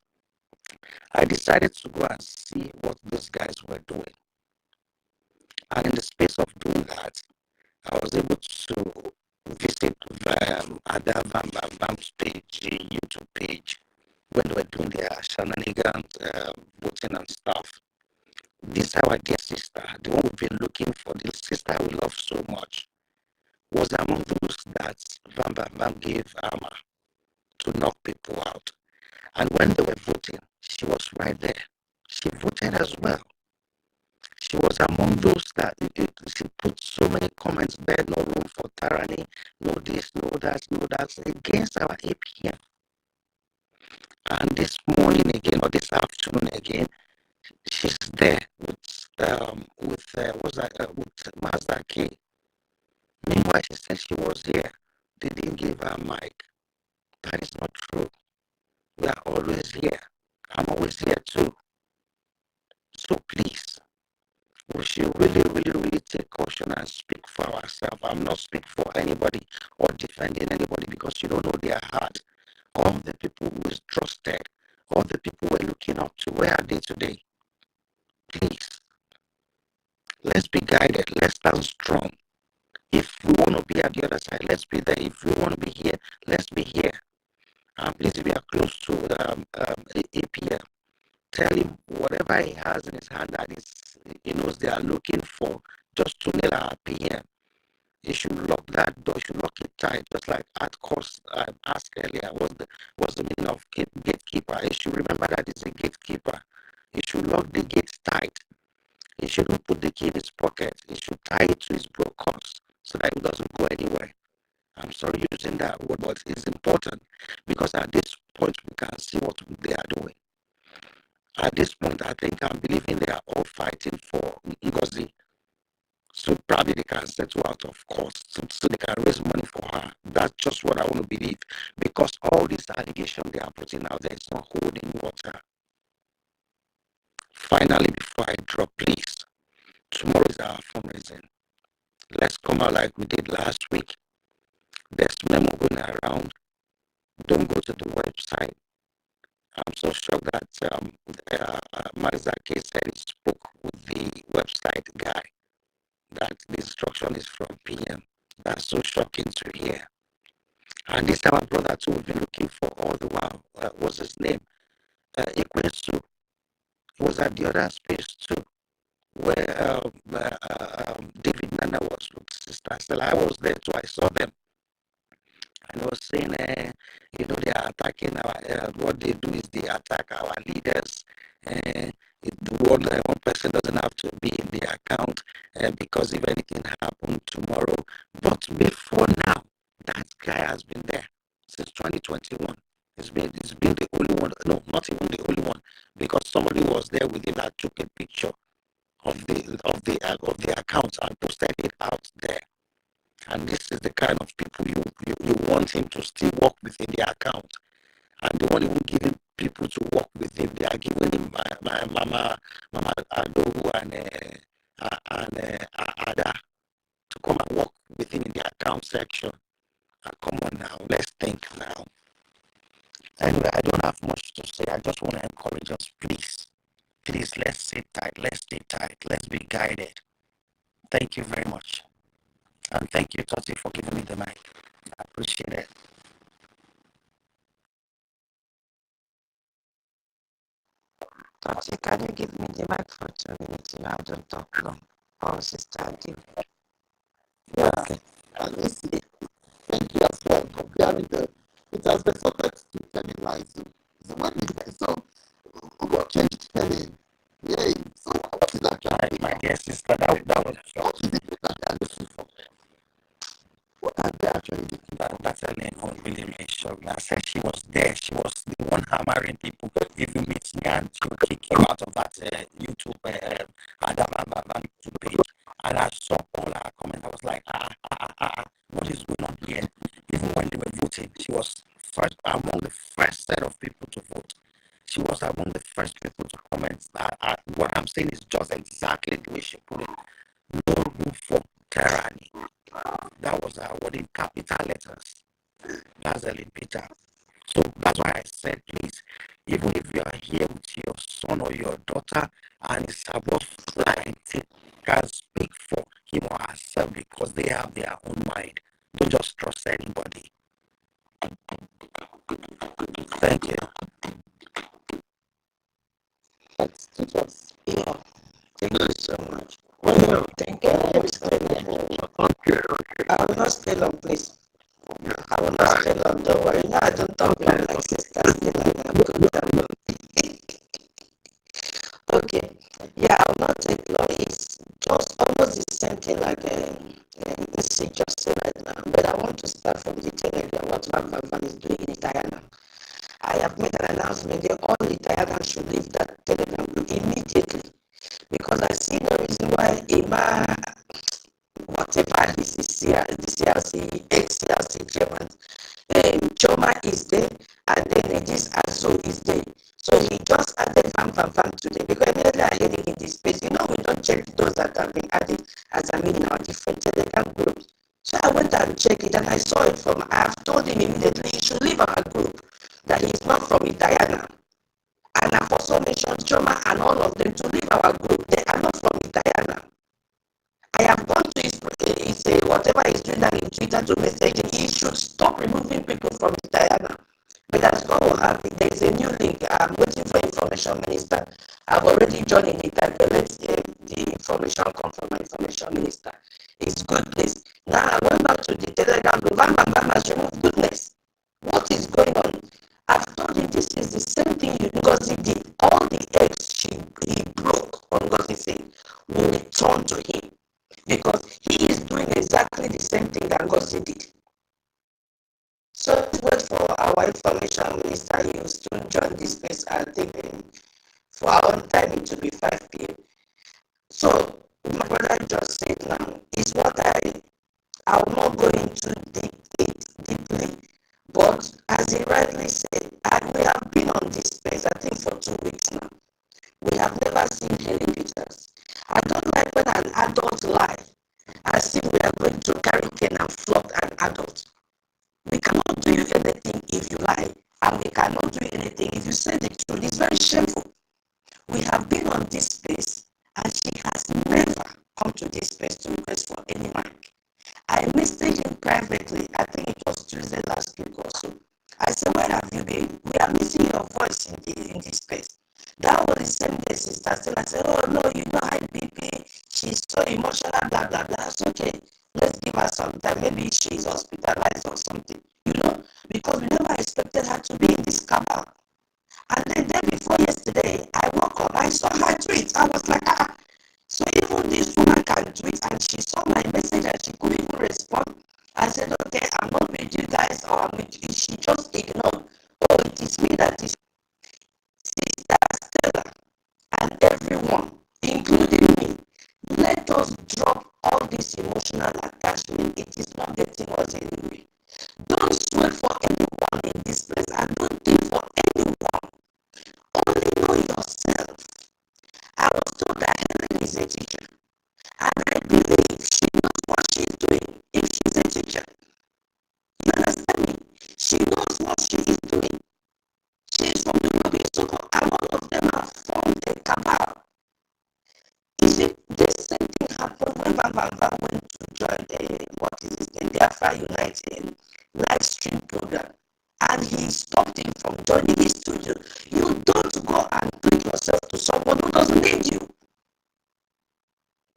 I decided to go and see what these guys were doing. And in the space of doing that, I was able to visit Ada Bam's page, YouTube page, when they were doing their shenanigans, voting and stuff. The This our dear sister, the one we've been looking for, the sister we love so much, was among those that Bam Bam Bam gave armor to knock people out. And when they were voting, she was right there. She voted as well. She was among those that she put so many comments there, no room for tyranny, no this, no that, no that, against our APM. And this morning again, or this afternoon again, she's there with Master K. Meanwhile, she said she was here. They didn't give her a mic. That is not true. We are always here. I'm always here too. So please, we should really take caution and speak for ourselves. I'm not speaking for anybody or defending anybody because you don't know their heart. All the people who is trusted, all the people we're looking up to, where are they today? Please, let's be guided. Let's stand strong. If we want to be at the other side, let's be there. If we want to be here, let's be here. Please, if you are close to APM, tell him whatever he has in his hand that he knows they are looking for, just to nail our PM. He should lock that door, he should lock it tight, just like at course I asked earlier, what's the meaning of gatekeeper? He should remember that he's a gatekeeper. He should lock the gates tight. He shouldn't put the key in his pocket. He should tie it to his brokers so that it doesn't go anywhere. I'm sorry using that word, but it's important because at this point we can see what they are doing. At this point, I think I'm believing they are all fighting for NGOZI. So probably they can settle out of court so they can raise money for her. That's just what I want to believe. Because all these allegations they are putting out there is not holding water. Finally, before I drop, please, tomorrow is our fundraising. Let's come out like we did last week. There's memo going around. Don't go to the website. I'm so shocked that Mazaki said he spoke with the website guy, that the instruction is from PM. That's so shocking to hear. And this our brother too, we've been looking for all the while. What's his name? Ikwesu. He was at the other space too, where David Nana was with Sister Stella. I was there too, I saw them. And I was saying, they are attacking our, what they do is they attack our leaders. One person doesn't have to be in the account because if anything happened tomorrow. But before now, that guy has been there since 2021. It's been the only one, no, not even the only one, because somebody was there with him that took a picture of the account and posted it out there. And this is the kind of people you want him to still work within the account. And they won't even give him people to work with him. They are giving him my Mama Adohu and Ada to come and work with him in the account section. Come on now, let's think now. Anyway, I don't have much to say. I just want to encourage us, please. Please, let's sit tight. Let's stay tight. Let's be guided. Thank you very much. And thank you, Toti, for giving me the mic. I appreciate it. Toti, can you give me the mic for 2 minutes? I don't talk long. Oh, sister, give it. Yeah. Okay. And listen, thank you as well for bearing it has been subject to telling lies. So when what changed spelling? Yay. So what is that? My dear sister, that was what is it that they are looking for? What are they actually looking for? That's a name who really made sure. I said she was there. She was the one hammering people. If you meet me and she will kick you out of that YouTube YouTube page. And I saw all her comments. I was like, what is going on here? Even when they were voting, she was first among the first set of people to vote. She was among the first people to comment. What I'm saying is just exactly the way she put it. No room for tyranny. That was our word in capital letters. That's a Peter. So that's why I said, please, even if you are here with your son or your daughter and it's above flying, can speak for him or herself because they have their own mind. Don't just trust anybody. Thank you. Let's teach us. Yeah. Thank you. much. Well, thank you. Let me stay there. Okay, okay. I will not stay long, please. I will not stay long. Don't worry. No, I don't talk long like sister. Still, I'm good. Okay. Yeah, I will not take long. It's just almost the same thing like this is just say right now. But I want to start from the Telegram. What Van is doing in Diana. I have made an announcement that all Italians should leave that Telegram group immediately because I see no reason why Emma, whatever his CRC, ex-CRC chairman, Choma is there, and then this Azo is there. So he just added Van today because immediately I heard it in this space. You know, we don't check those that have been added as I mean in our different Telegram groups. So I went and checked it and I saw it from, I have told him immediately he should leave our group, that he's not from Diana. And I've also mentioned Choma and all of them to leave our group. They are not from Diana. I have gone to his whatever he's doing that in Twitter to message him, he should stop removing people from Diana. But that's God will have it. There's a new link. I'm waiting for information minister. I've already joined in it. I let the information come from my information minister. It's good place. Now I went back to the Telegram group. Bam has removed goodness. What is going on? I've told him this is the same thing because he did. All the eggs he broke on God's saying will return to him. Because he is doing exactly the same thing that Ngozi did. So let's wait for our information minister. He will still join this space. I think for our own time it will be 5 p.m. So my brother just said now is what I will not go into it deeply. But as he rightly said, we have been on this space I think for 2 weeks now. We have never seen Helen Peters. I don't like when an adult lies as if we are going to carry cane and flog an adult. We cannot do you anything if you lie, and we cannot do anything if you say the truth. It's very shameful. We have been on this space, and she has never come to this space to request for any mic. I messaged him privately, I think it was Tuesday last week or so. I said, where have you been? We are missing your voice in this space. That was the same day, sister. Still, I said, oh no, you know, IBP, she's so emotional, blah, blah, blah. It's okay. Let's give her some time. Maybe she's hospitalized or something, you know, because we never expected her to be in this cabal. And then day before yesterday, I woke up, I saw her tweet. I was like, ah. So even this woman can tweet, and she saw my message and she couldn't even respond. I said, okay, I'm not with you guys, or I'm with you. She just ignored. Oh, it is me that is Sister Stella and everyone, including me. Let us drop all this emotional attachment. It is not getting us anywhere. Don't sweat for anyone in this place and don't think for anyone. Only know yourself. I was told that Helen is a teacher, and I believe she knows what she's doing if she's a teacher. You understand me? She knows what she is doing. She is from the Ruby Soko, and all of them have formed a cabal. Is it the same thing happened when Bamba went to join the Biafra United live stream program, and he stopped him from joining his studio? You don't go and click yourself to someone who doesn't need you.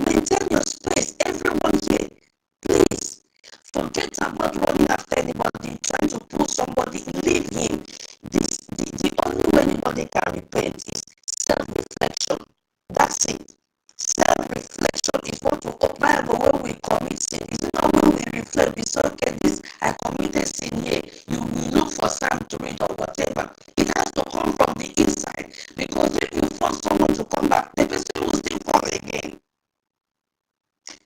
Maintain your space. Everyone here, please forget about running after anybody, trying to pull somebody, leave him. The only way anybody can repent is self-reflection. That's it. Self-reflection. If what to Bible when we commit sin, is it not when we reflect, we say, okay, this I committed sin here. You will look for Psalm to read or whatever. It has to come from the inside, because if you force someone to come back, the person will still fall again.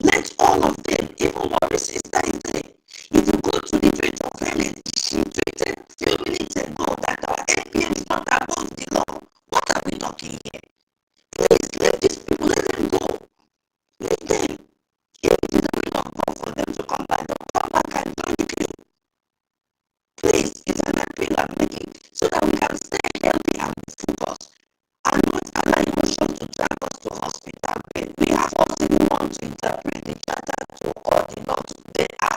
Let all of them, even what sister is there. If you go to the tweet of Helen, she tweeted a few minutes ago that our APM is not above the law. What are we talking here? Please let these people, let them go. Let them. If it is the will of God for them to come back, they'll come back and join you. Please, it's an appeal I'm making so that we can stay healthy and focused and not allow emotions to drag us to hospital bed. We have also want to interpret the charter to or the not. They are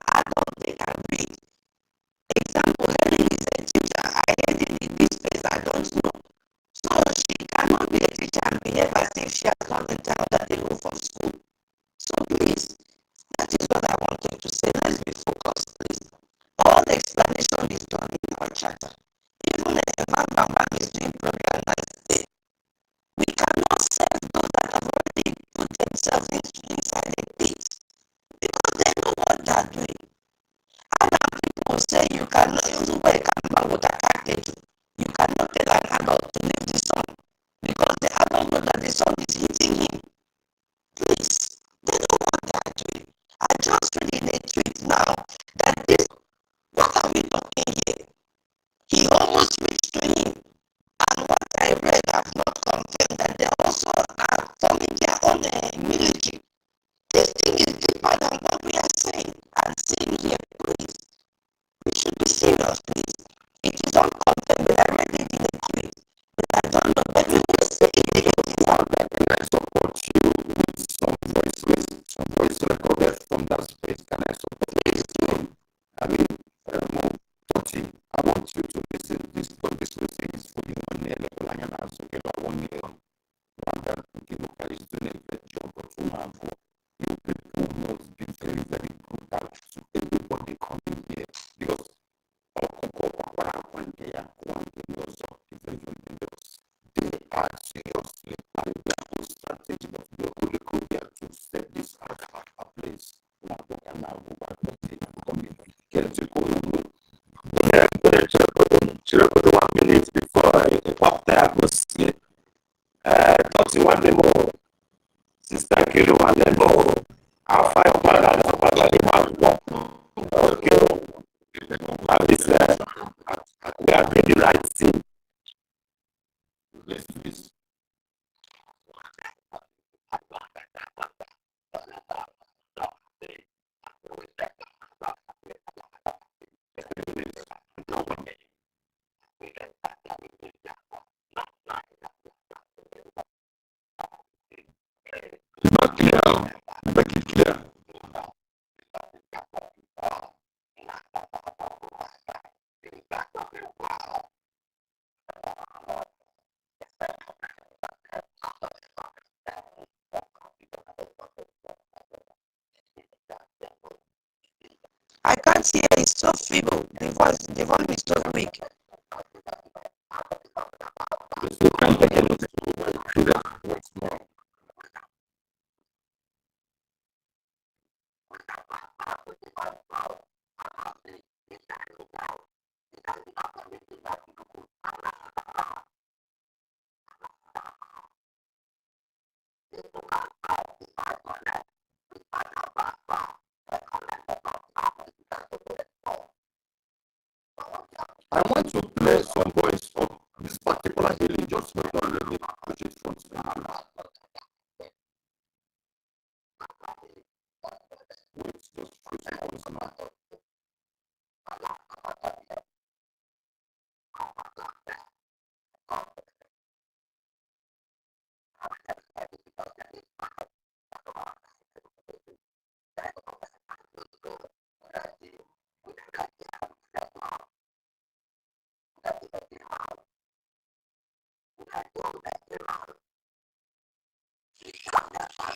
themselves inside a pit because they know what they are doing. And now people say you cannot use the way you cannot tell an adult to leave the sun because the adult know that the sun is hitting him. Please, they know what they are doing. I just read in a tweet now that this, what are we talking here? He almost reached to him. And what I read, I've not confirmed that they also are forming their own military. This thing is deeper than what we are saying. And saying here, please, we should be serious, please. It is unconfirmed, but I read it in a tweet. But I don't know, but we will say it Can I support you with some voice recorded from that space? Can I support you? I mean, 40. I want you to listen. This message is for you. One year, so 1 million. Rather, Kibuka is doing a great job, but you people must be very, very brutal to everybody coming here because they are seriously planning their own strategy of the Holy Korea to set this at place. Yeah, but 1 minute before I pop the atmosphere. 31 demo. Sister Kilo one demo. I'll find one okay. At least we are doing the right thing. Let's do this. Clear. I can't hear, it's so feeble. The volume is so weak. I want to play some voice of this particular healing. Just hold on, let me push it from screen. Wait, just push the voice now.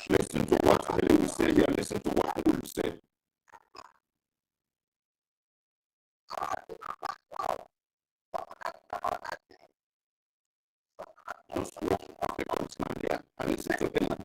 Listen to what Haley will say here. Listen to what Haley will say. Just watch Africans now here and listen to Haley.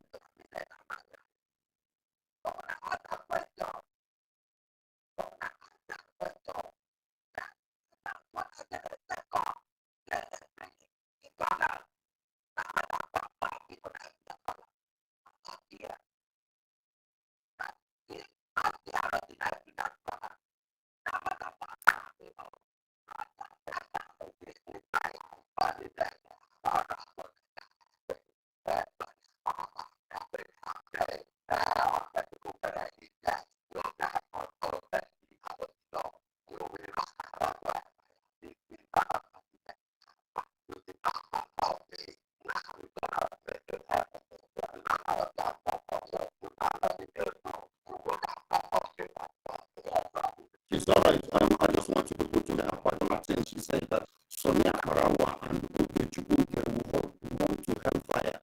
It's all right. I just want you to go to the Apadona thing. She said that Sonia Karawa and Ugojugu will want to hellfire.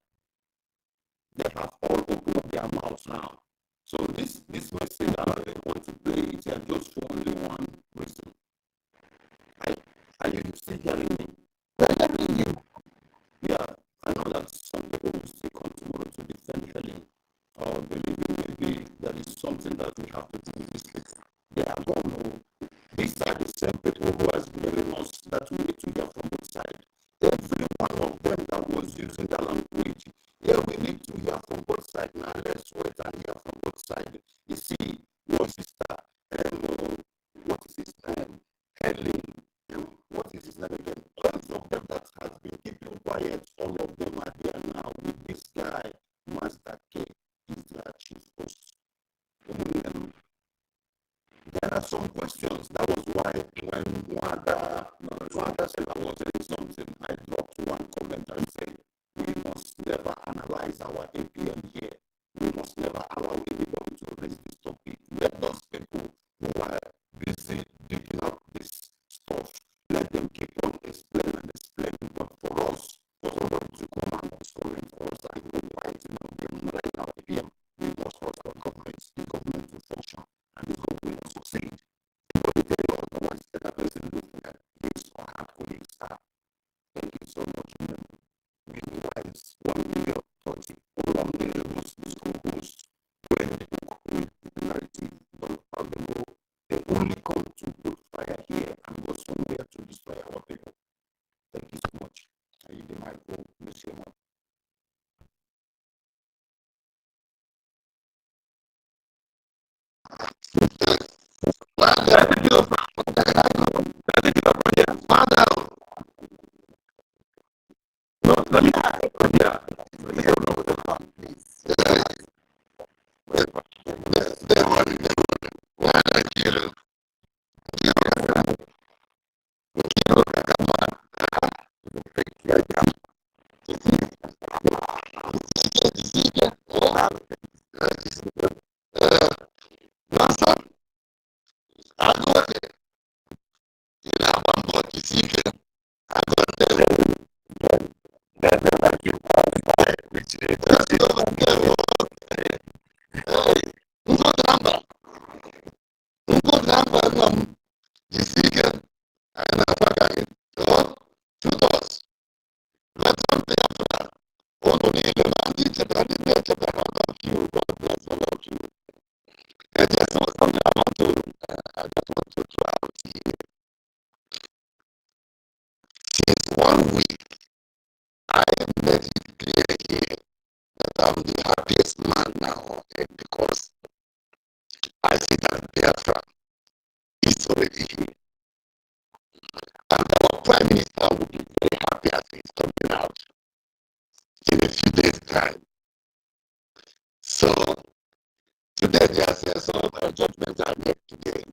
They have all opened up their mouths now. So this message I want to play it here just for only one reason. Are you still hearing me? I'm hearing you. Yeah, I know that some people will still come tomorrow to defend Helen. believing maybe there is something that we have to do with this case. They are gone. These are the same people who has been telling us that we need to hear from both sides. Every one of them that was using the language, yeah, we need to hear from both sides now. Let's wait and hear from both sides. You see, your sister, what is his name? Helen, what is his name again? Lots of them that has been keeping quiet, all of them are there now with this guy, Master K, is their chief host. There are some questions. That was why when Wanda said I was saying something, I dropped one comment and said, we must never analyze our APM here. We must never allow anybody to raise this topic. Let those people who are busy digging up this stuff, let them keep on explaining and explaining. But for us, for somebody to come and comment for us and go right, analyze our APM, we must trust our government. The government will function and the government will succeed. But if they don't otherwise, that person looking at his or her colleagues are. Thank you so much. Meanwhile, 1 million 30 or 1 million was this composed when the book with the narrative don't have them go. They only come to put fire here and go somewhere to destroy our people. Thank you so much. I use the microphone, Monsieur. Because I see that Biafra is already here. And our Prime Minister will be very happy as he's coming out in a few days' time. So today there are some judgments are made today.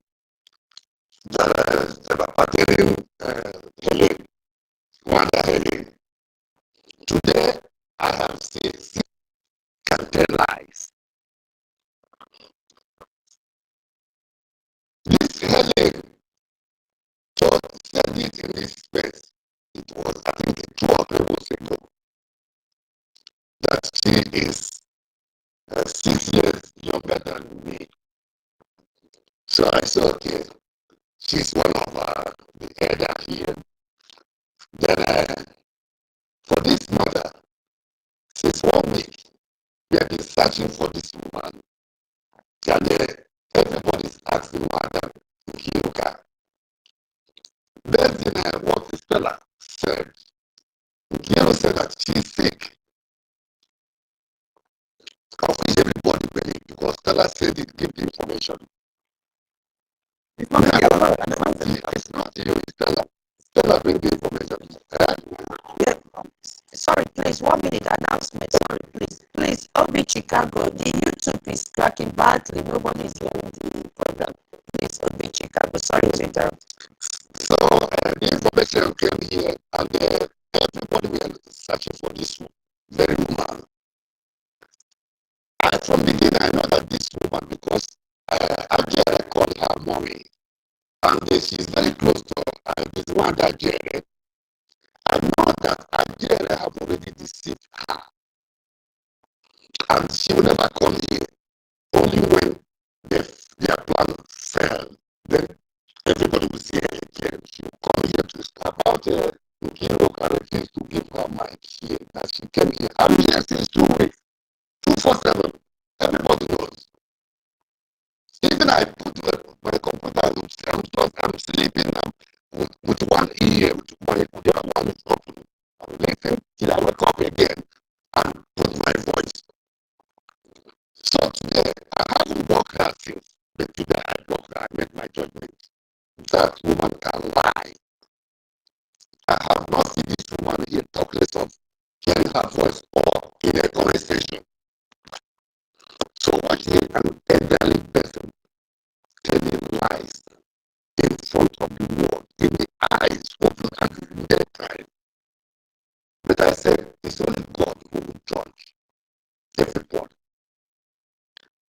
There are pertaining Helen, Wanda Helen. Today I have seen can tell lies. This Helen said it in this space. It was, I think, 2 or 3 weeks ago, that she is 6 years younger than me. So I said, okay, she's one of the elder here. Then for this mother, since 1 week, we have been searching for this woman. And everybody's asking Madam Kiyoka. Based on what the speller said, Kiyoka said that she's sick. Of which everybody believed, because Stella said it gave the information. It's not it's not you, it's Stella. Stella bring the information. Yeah. Sorry, please, 1 minute announcement. Sorry, please. OB Chicago, the YouTube is cracking badly. Nobody is hearing the program. Please, OB Chicago. Sorry to interrupt. So the information came here, and everybody were searching for this very woman. From the beginning, I know that this woman, because Ajay called her mommy, and she's very close to this one that Ajay. I know that Ajay have already deceived her, and she will never come here. Only when their plan failed, then everybody will see her again. She will come here to talk about Nkiru and refuse to give her mic here. That she came here. I'm here since 2 weeks, 247. Everybody I put my computer, I'm sleeping now with one ear, with the other one is open. I'm listening till I wake up again and put my voice. So today, I haven't worked hard since, but today I worked hard, I made my judgment. That woman can lie. I have not seen this woman here talk less of hearing her voice or in a conversation. So watching an elderly person telling lies in front of the world, in the eyes, open and in their time. But I said, it's only God who will judge everybody.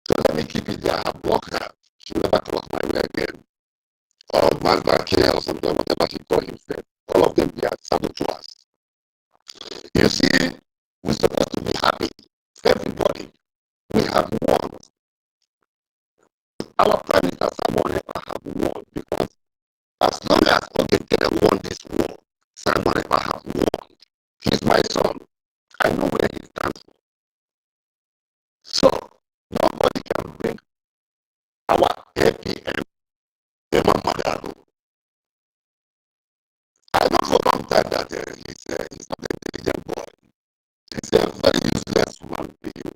So let me keep it there. I have worked hard. She never cross my way again. Or Mazda Care or something, whatever she called himself. All of them, they are saboteurs. You see, we're supposed to be happy. Everybody, we have won. Our prime minister Simon never have won because as long as Ogenkere won this war, Simon never have won. He's my son. I know where he stands for. So nobody can bring our APM, Emma Madaro. I know for a long time that he's not an intelligent boy. He's a very useless human being.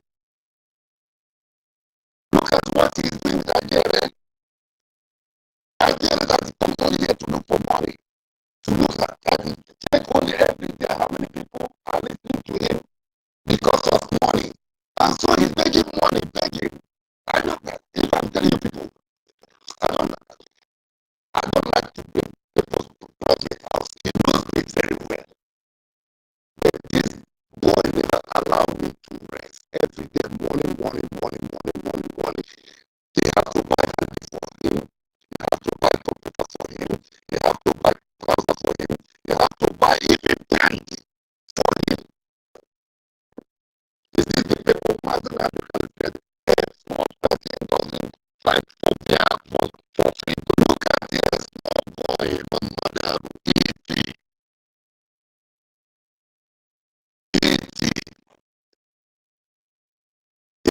Look at what he's doing with Nigeria. Nigeria that comes only here to look for money. To look at and check only every day how many people are listening to him because of money. And so he's begging money, begging. I know that. If I'm telling you people, I don't like to bring people's project house. He knows me very well. But this boy never allowed me to rest. Every day, morning. They have to buy handy for him. They have to buy computer for him. They have to buy browser for him. They have to buy even plant for him. This is the people Mother Africa said, small person doesn't fight for their for free. Look at this small boy, Mother E.T.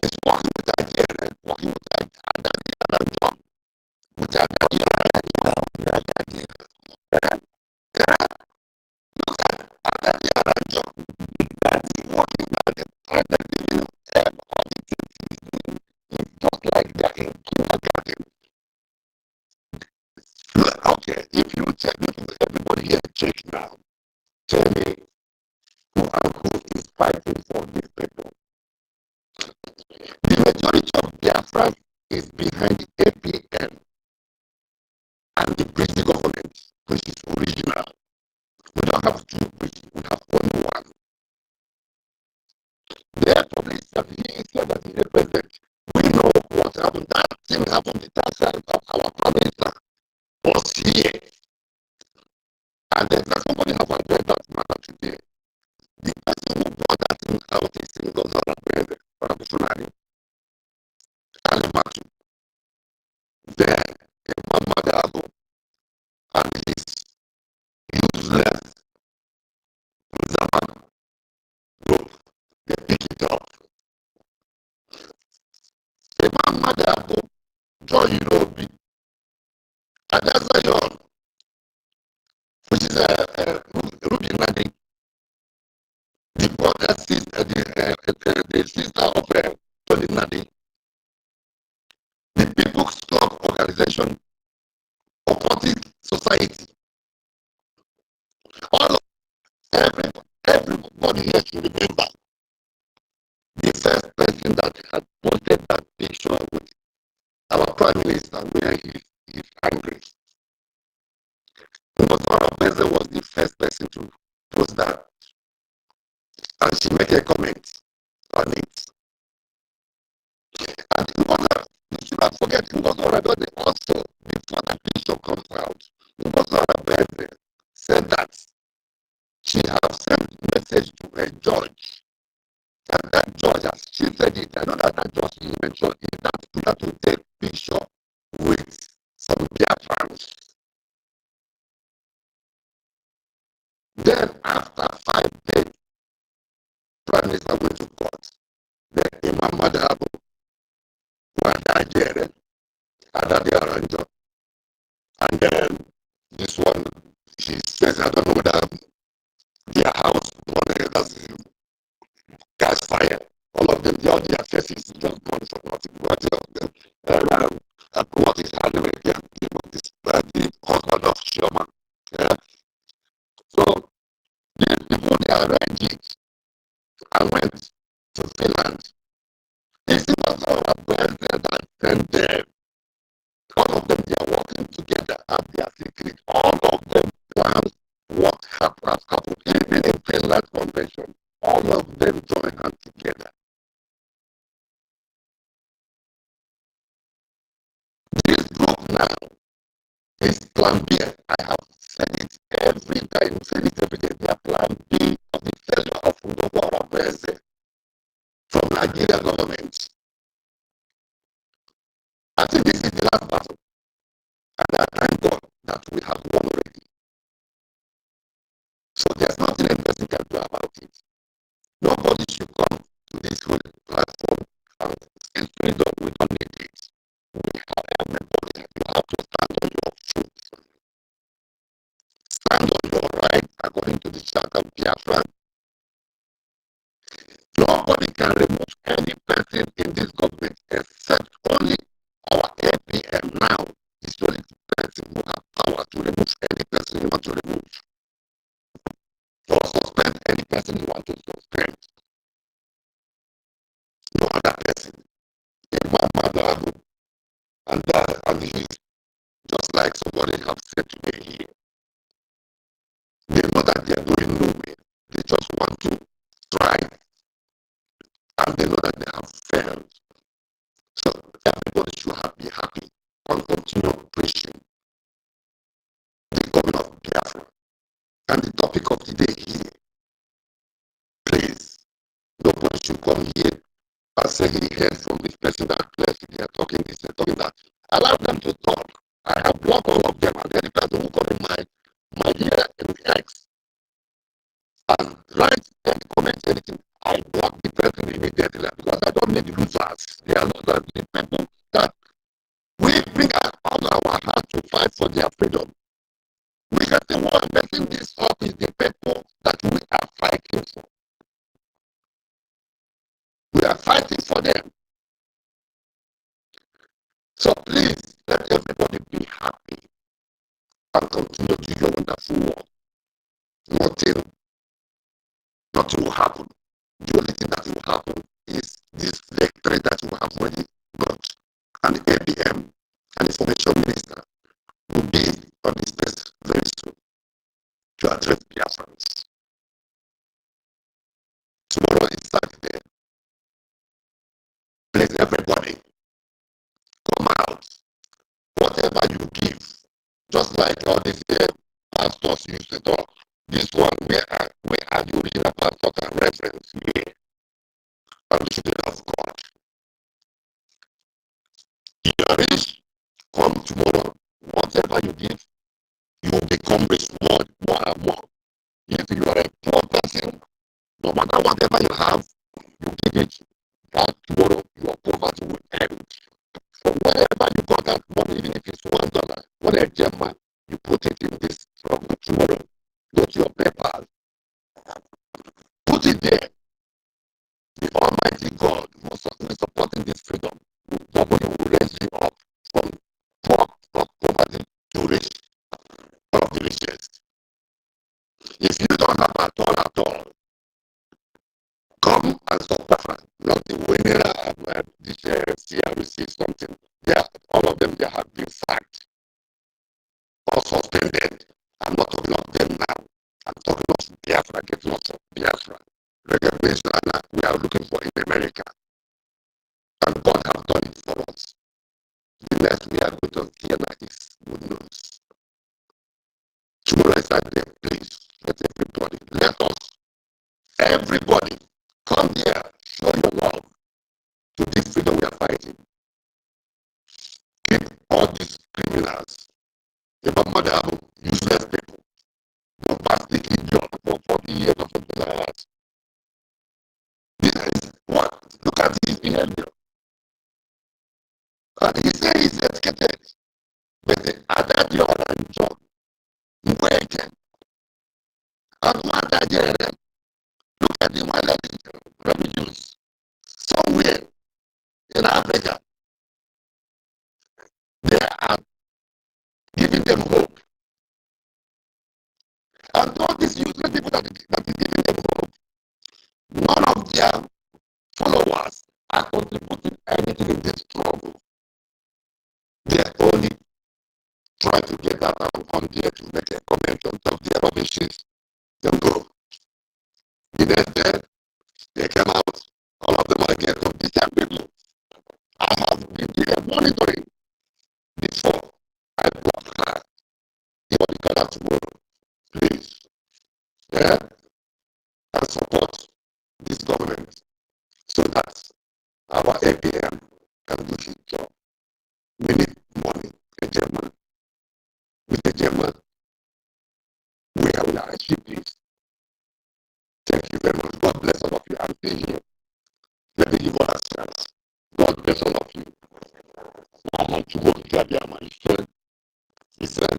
is working with Nigeria, working with Nigeria, with Nigeria, look at Nigeria, that's working at the just like that in kindergarten. Okay, if you check, everybody here check now. Tell me who is fighting for these people. The majority of Biafra is behind the APM and the British government, which is original. We don't have two British, we have only one. Their public service said that the president, we know what happened. That thing happened the that side of our prime minister was here. And then somebody has addressed that matter today. The person who brought that thing out is NGOZI revolutionary. Alimatu. Then Madago and his useless Zaman group, they pick it up. Madago, Joy Robi, and that's Zion, which is a Ruby Nadi, the brother sister, the sister of Tony Nadi, the People's Club Organization, Opportunity Society. All of everybody here should remember the first person that had posted that picture with our prime minister where he's angry. Ngozara was the first person to post that. And she made a comment on it. And Ngozara, you should not forget Ngozara also, before that picture comes out, Ngozara said that she has sent a message to a judge. And that judge, as she said it, I know that judge she mentioned is that put her to take picture with some BIAFRANS. Then after 5 days, Prime Minister went to court. Then Imam Madabo was Nigerian. Adadia Ranjo. And then this one, she says, I don't know whether their house, one that's gas fire. All of them, all their faces just gone for nothing. What is handling again? The husband of Sherman. Yeah. So the people they arranged it. I went to Finland. This was our president and then all of them they are working together and they are secret. All of them plans what has happened even in Finland Convention. All of them join hands together. This group now is plan B. I have said it every time, said it every day. Their plan B of the failure of Udogo from Nigeria government. I think this is the last battle. And I thank God that we have won already. So there's nothing a person can do about it. Nobody should come to this whole platform and say, we don't need it. We have everybody. You have to stand on your truth. Stand on your right according to the Charter of Biafra. Nobody can remove any person in this government except only our APM now. Is the only person who has power to remove any person you want to remove. Or suspend any person you want to suspend. No other person. And this is just like somebody have said today here. They know that they are going nowhere. They just want to try. And they know that they have failed. So everybody should be happy and continue preaching the coming of Biafra. And the topic of the day here, please, nobody should come here and say he heard from this person that place they are talking this, they are talking that. Allow them to talk. I have blocked all of them and any person who come in my ear in the X and write and comment anything. I block the person immediately because I don't need losers. They are not the people that we bring all our heart to fight for their freedom. We are the one making this up is the people that we are fighting for. We are fighting for them. So please let everybody be happy and continue to do your wonderful work. Nothing will happen. The only thing that will happen is this victory that we have already got. And the ABM and Information Minister will be on this place very soon to address BIAFRANS. Tomorrow is Saturday. Please, everybody, come out. Whatever you give, just like all these pastors used to talk. This one, where are the original pastors and reference here? And the children of God. You are rich, come tomorrow. Whatever you give, you will become rich more and more. If you are a poor person, no matter whatever you have, you give it. That tomorrow your poverty will end. So wherever you got that money, even if it's $1, whatever German, you put it in this from tomorrow. Go to your PayPal. Put it there. The Almighty God who is supporting this freedom. Nobody will raise you up from poverty to rich, one of the richest. If you don't have at all, come and support. Not the winner of this CRC something. All of them, they have been sacked or suspended. I'm not talking of them now. I'm talking of Biafra, get lots of Biafra. Recognition, we are looking for in America. And God has done it for us. The next we are going to hear is good news. Tomorrow is that day, please. Everybody, come here, show your love to this freedom we are fighting. Keep all these criminals, even more than useless people, don't pass the idiot for 40 years or something like that. This is what? Look at his behavior. But he said he's educated. But the other job, working. And one Nigerian, look at the one revenues somewhere in Africa. They are giving them hope. And all these useless people that is giving them hope, none of their followers are contributing anything in this struggle. They are only trying to get out and come there to make a comment on top of their rubbishes. Then go. The next day, they came out, all of them are against of this people. I have been there monitoring before I block her. You want to come out tomorrow, please. Yeah? And support this government so that our APM can do his job. We need money, a German. With a German, we will achieve this. Thank you very much. God bless all of you. I'm staying here. Let me give all a chance. God bless all of you. I want to work with Abiyama. He said,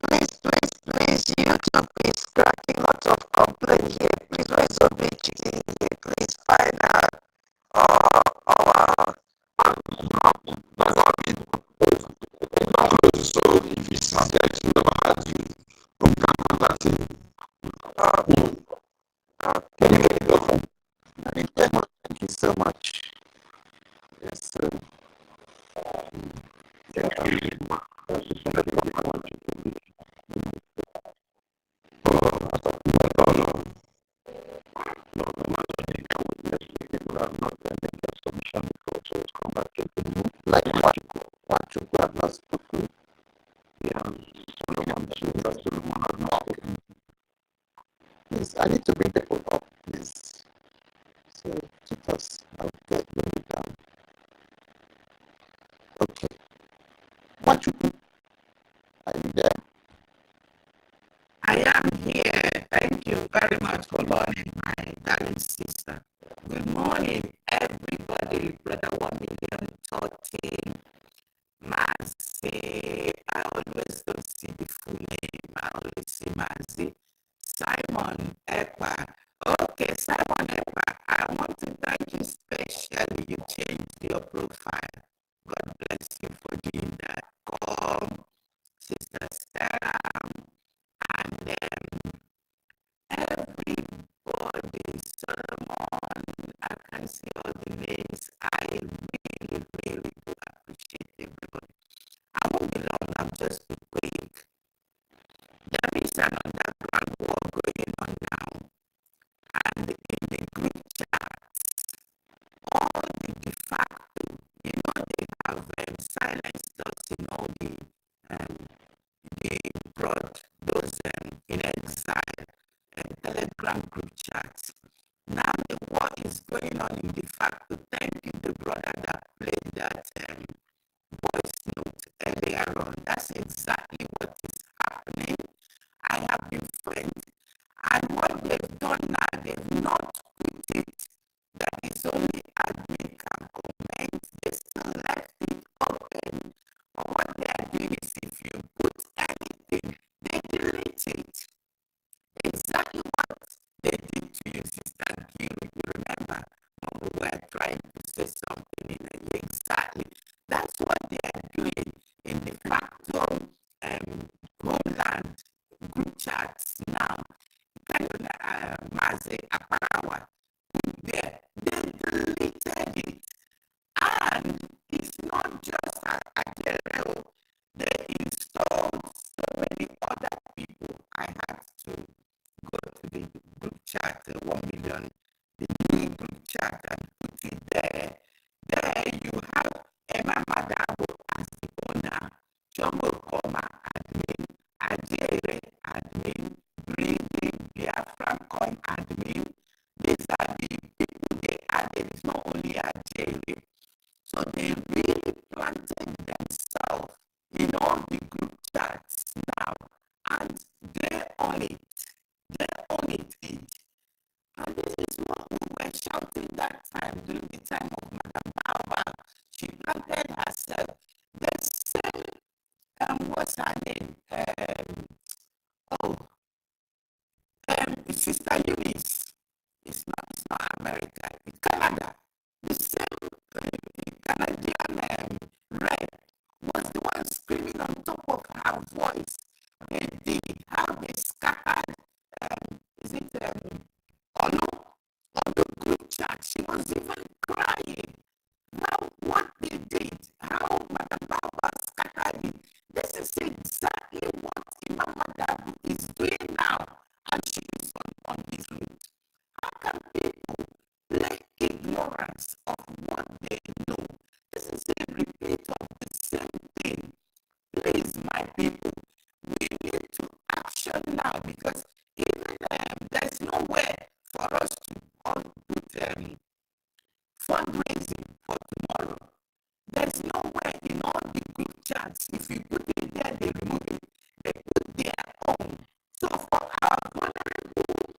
Please, YouTube is cracking lots of complaints here. Please, where's Brgie here? Please find out. So if he sees that you never had you, don't come on that thing. Thank you so much. Yes, sir. Like what you have not spoken. Yeah. Please, I need to bring people up, please. So keep us. I'll get them down. Okay. What you do? Are you there? I am here. Thank you very much for learning, my darling sister. Good morning, everybody. Brother 1 million 13. Mazi. I always don't see the full name. I only see Mazi. Simon Ekpa. Okay, Simon Ekpa. I want to thank you especially. You changed your profile. God bless you for doing that. Come, Sister Sarah. And then everybody, Solomon, I can see all the names. I really, really do appreciate everybody. I won't be long, I'm just too quick. There is an underground war going on now. And in the group chats, all the de facto, they have silenced us in all they brought those in exile and Telegram group chats. Now the war is going on in de facto. Thank you, the brother that played that voice note earlier on. That's exactly what is happening. I have been friends, and what they've done now, they've not put it that is only admin can comment. They still left it open. But what they are doing is if you put anything, they delete it. Exactly what they did to you, Sister Gill, if you remember when we were trying to say something in exactly. That's what they are doing in the facto homeland group chats now. Mazi Aparawa, they deleted it. And it's not just a general. They installed so many other people. I had to go to the group chat, 1 million, the new group chat, and put it there. There you have Emma Madabo as the owner, Jomo Koma admin, Ajere admin, Brgie, BIAFRACOIN admin. These are the people they added. It's not only Ajere. So they really planted themselves in all the group chats now, and they own it. They own it. And this is what we were during that time, during the time of Madam Bawa, she planted herself. The same, what's her name? Sister Eunice. It's not America, it's Canada. The same Canadian rep was the one screaming on top of her voice. How they scattered, is it on the group chat? She was even crying. Now, what they did, how Madam Baba scattered it, this is exactly what Imam Madabu is doing now, and she is on his route. How can people play ignorance of what they know? This is a repeat of the same thing. Please, my people, we need to action now, because even there's nowhere for us to put fundraising for tomorrow. There's nowhere in all the group chats. If you put it there, they remove it. They put their own. So for our vulnerable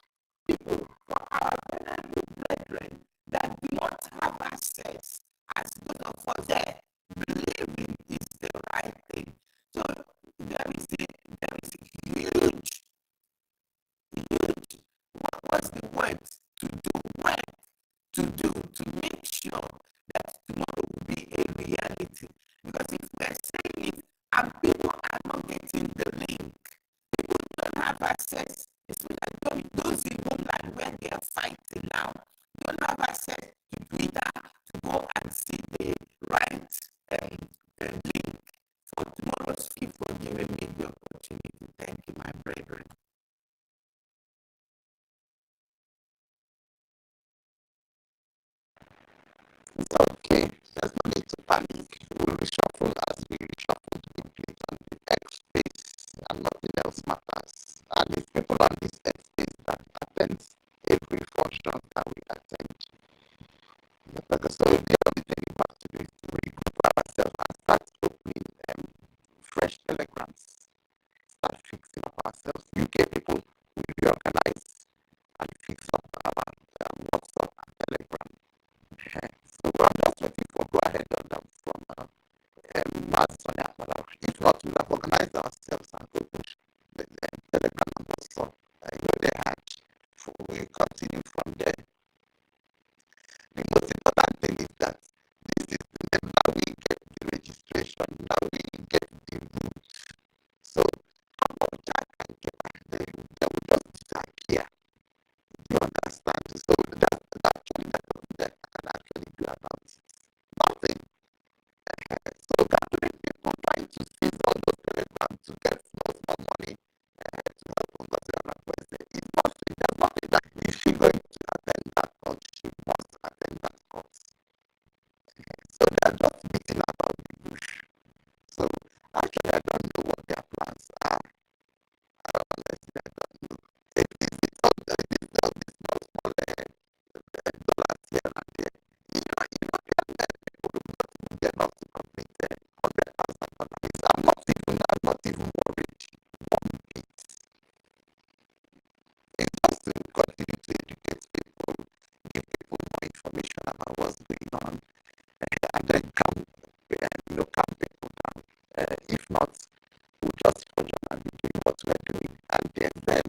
people, for our vulnerable brethren that do not have access, as those of us there believing is the right thing. So there is a huge, what was the word to do? Work to do to make sure that tomorrow will be a reality. Because if we're saying it and people are not getting the link, people don't have access. It's like those in homeland where they are fighting now, don't have access to Twitter to go and see the right link for tomorrow's feed, for giving me the opportunity. Thank you, my brethren. It's okay. There's no need to panic. We'll reshuffle as we reshuffle the plate on the X space, and nothing else matters. And if people on this X space that attend every function that we attend, so the only thing we have to do is to regroup ourselves and start opening fresh telegrams, start fixing up ourselves. UK people will reorganize and fix up our WhatsApp and Telegram. So I'm just waiting for go ahead on them from Sonia. If not, we'll have organized ourselves and open the Telegram and WhatsApp. They had. We continue from there. The most important thing is that this is now we get the registration, now we get the route. So OGOJA and they will just start here. You understand? So that's actually that can actually do about it. Nothing. So gathering people trying to seize all those telegrams to get small money to help us request is nothing. There's nothing that if she's going to attend that course, she must attend that course. So they are just beating about the bush. So actually I don't know what their plans are. Honestly, I don't know. It is all this small dollars here and there. People will not even get enough to complete $100,000. I'm not even worried one bit. It's just to continue to educate people, give people more information about what's going on, and then calm people down. If not, we'll just focus on and be doing what we're doing, and then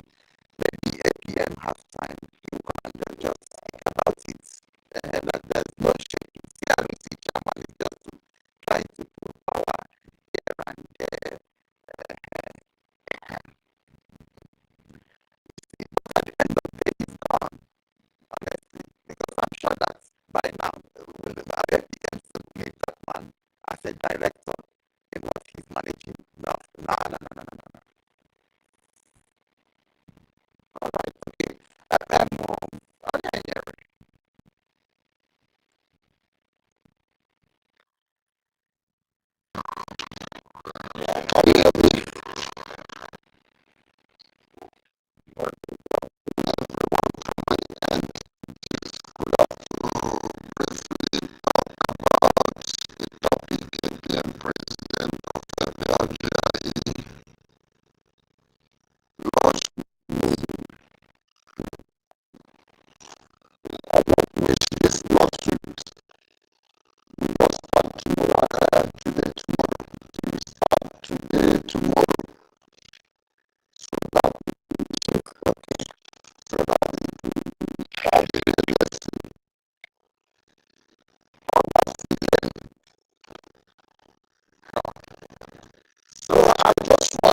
maybe APM has time, you come and then just think about it. That there's no shaking. CRC chairman is just trying to put power here and there. But at the end of the day, it's gone, honestly, because I'm sure that by now, when the APM submit that man as a director in what he's managing, no. All right, okay.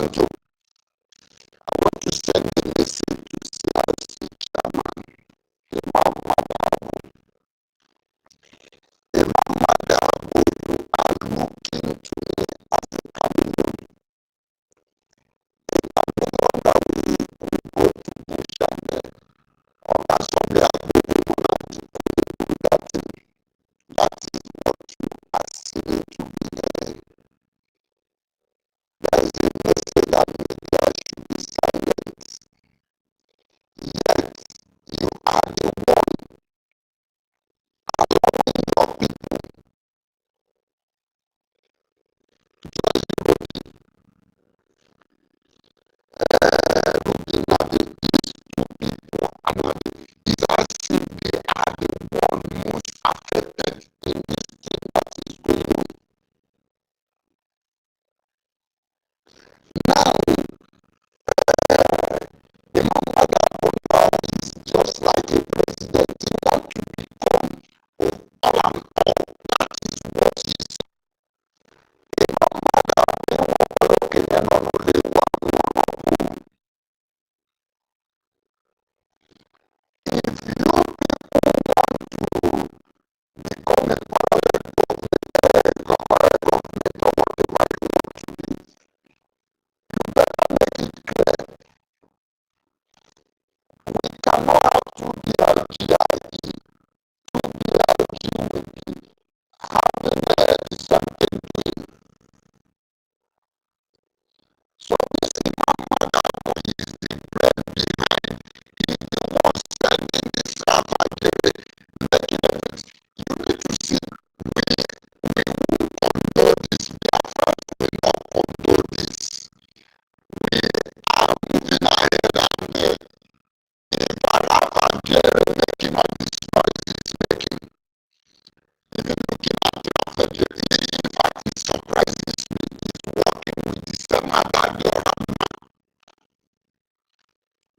Thank you. I want to send a message to CRC chairman, Imam Madabo. Imam Madabo, you are looking to me as a chameleon. The chameleon that we go to bush and or assembly and we will not do that thing. That is what you are seeming to be hearing. There is a message that media should be silent. Yet you are the one allowing your people looking at these two people and it's as if they are the one most affected in this thing that is going on. Now, the Mamada now is just like a president. He wants to become all. That is what he is. The Mamada opinion on only one. If you people want to become a parallel government or whatever you want to be, you better make it clear. We cannot have two DRGIE, two DRG will be having the same thing doing. So this Imam Madabo is the brain behind, he is the one sending this Ramagere, making it. You need to see, we will condone this Biafrans, we will not condone this. We are moving ahead and if Ramagere making all this noise he's making, even looking at Ramagere, in fact it surprises me, he's working with the same Adadioram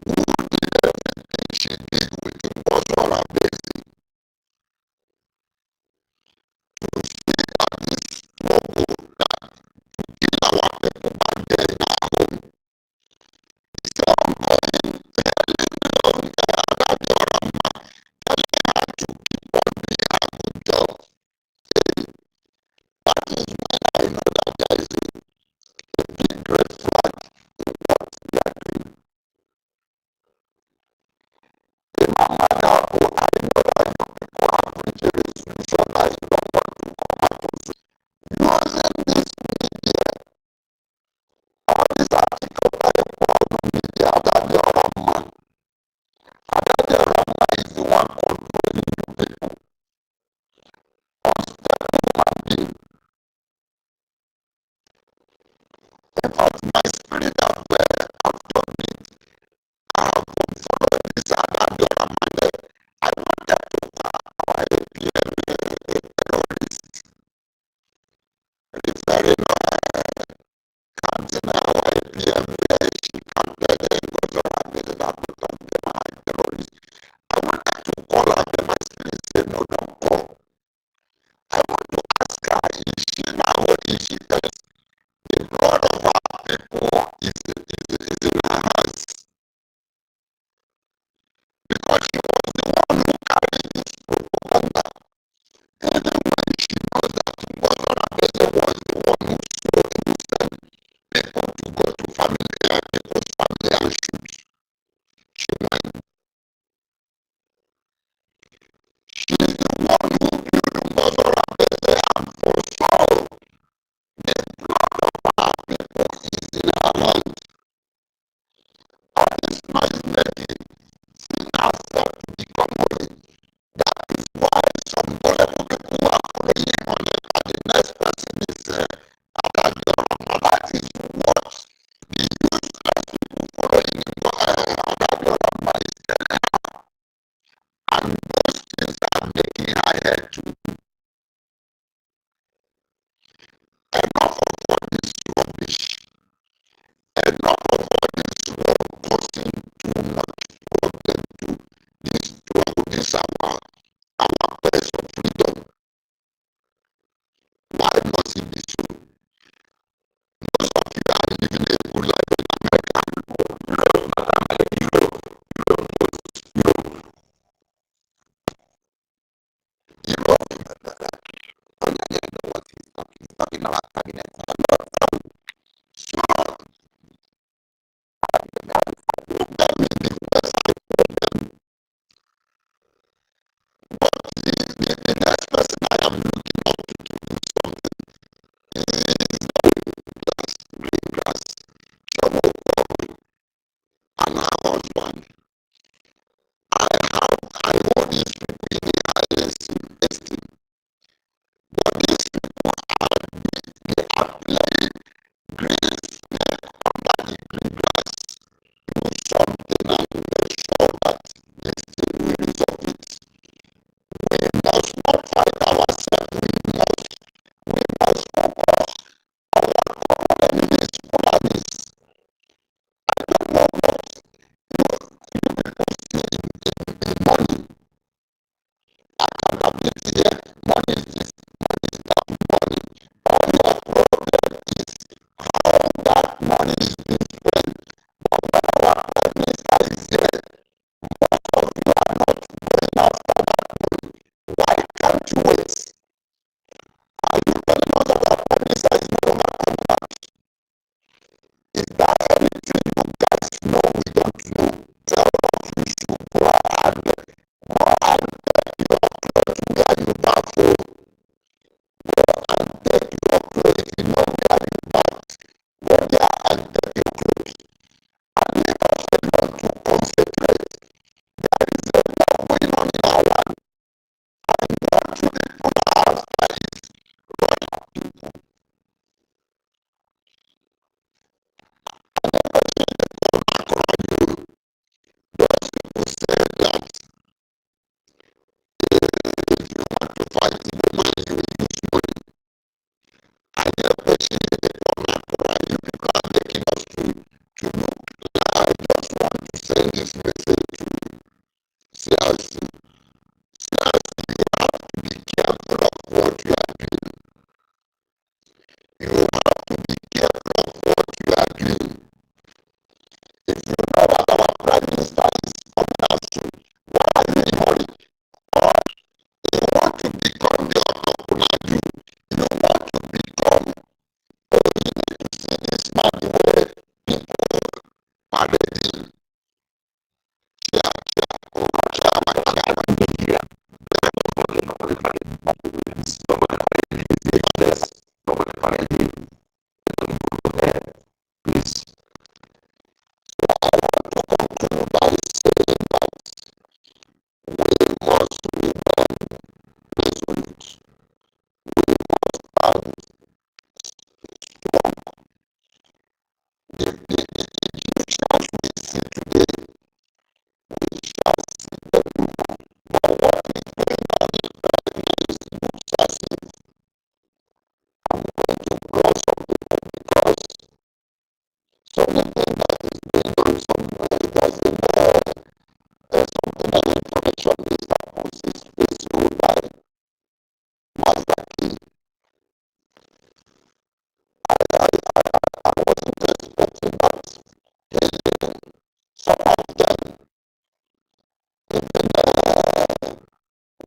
who did everything she did with the Bosora Basic to see that this struggle that kill our people back there in our home is ongoing, telling Adadioram telling her to keep on doing her good job. That is when I know that there is a big red flag in what they are doing. Imam Madabo, I know that you people have reached a resolution that you don't want to come out to say. Using this media, all this article by the porno media, Adadioram man. Adadioram is the one controlling you people. Unstable human being. In fact, my spirit as well after me, I have followed this Adadioram and I wanted to our APM terrorist, referring counting our APM where she counted NGOZI that become them terrorists. I wanted to call her them and say, no, don't call. I want to ask her, is she now or is she first? The blood of our people is in her hands because she was the one who carried this propaganda. Even when she knows that Bosora Basic was the one who introduced them people to go to people's family and shoot. She went. She is the one who killed Bosora Basic and foresaw the blood of our people is in her hands. All this noise making, seeing herself to become holy. That is why some Bollywood people who are following him on it, and the next person is Adadioram. That is what the useless people following him Adadioram is telling her. And those things are making her head to enough of all this rubbish, enough of all this world causing too much problem to this struggle, this our quest of freedom. Why must it be so? Most of you are living a good life.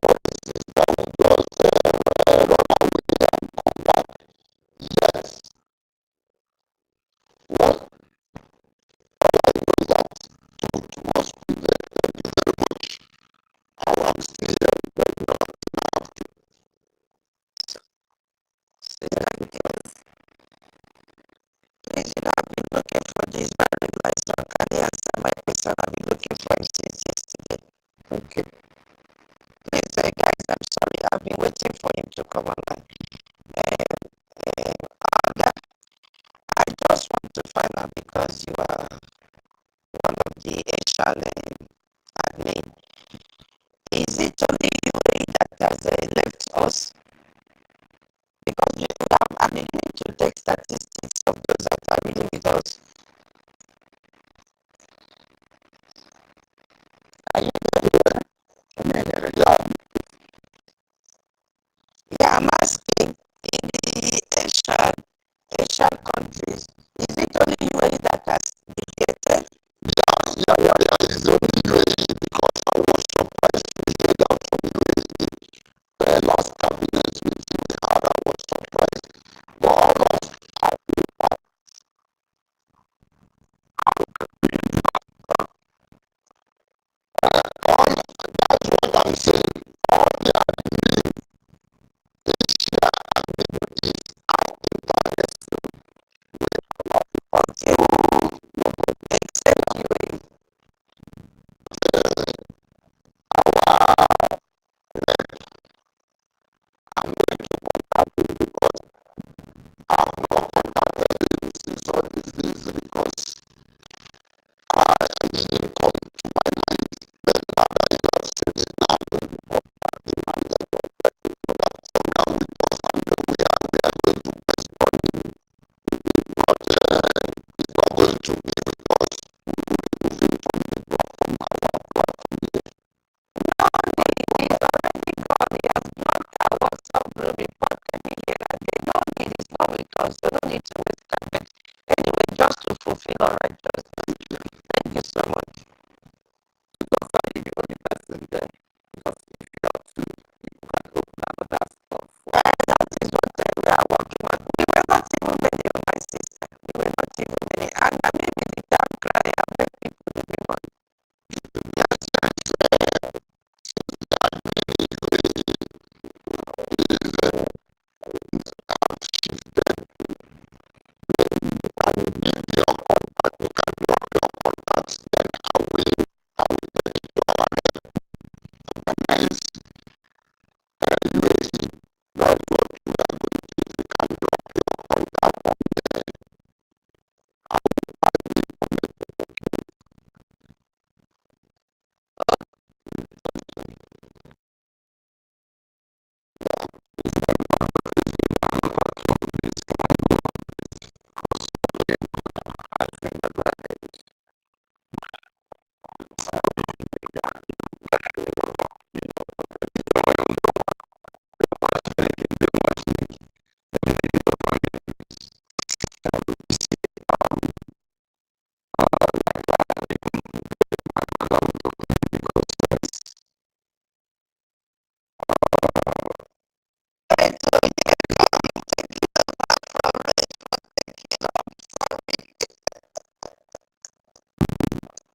what is this? That we just run away and come back. Yes. Well, all I know is that truth must prevail. Thank you very much. I'm still here, but not now. Please, I've been looking for this very my son. Can he answer my question? I've been looking for him since yesterday. Okay. Please, guys, I'm sorry. I've been waiting for him to come online. And I just want to find out because you are one of the Eshale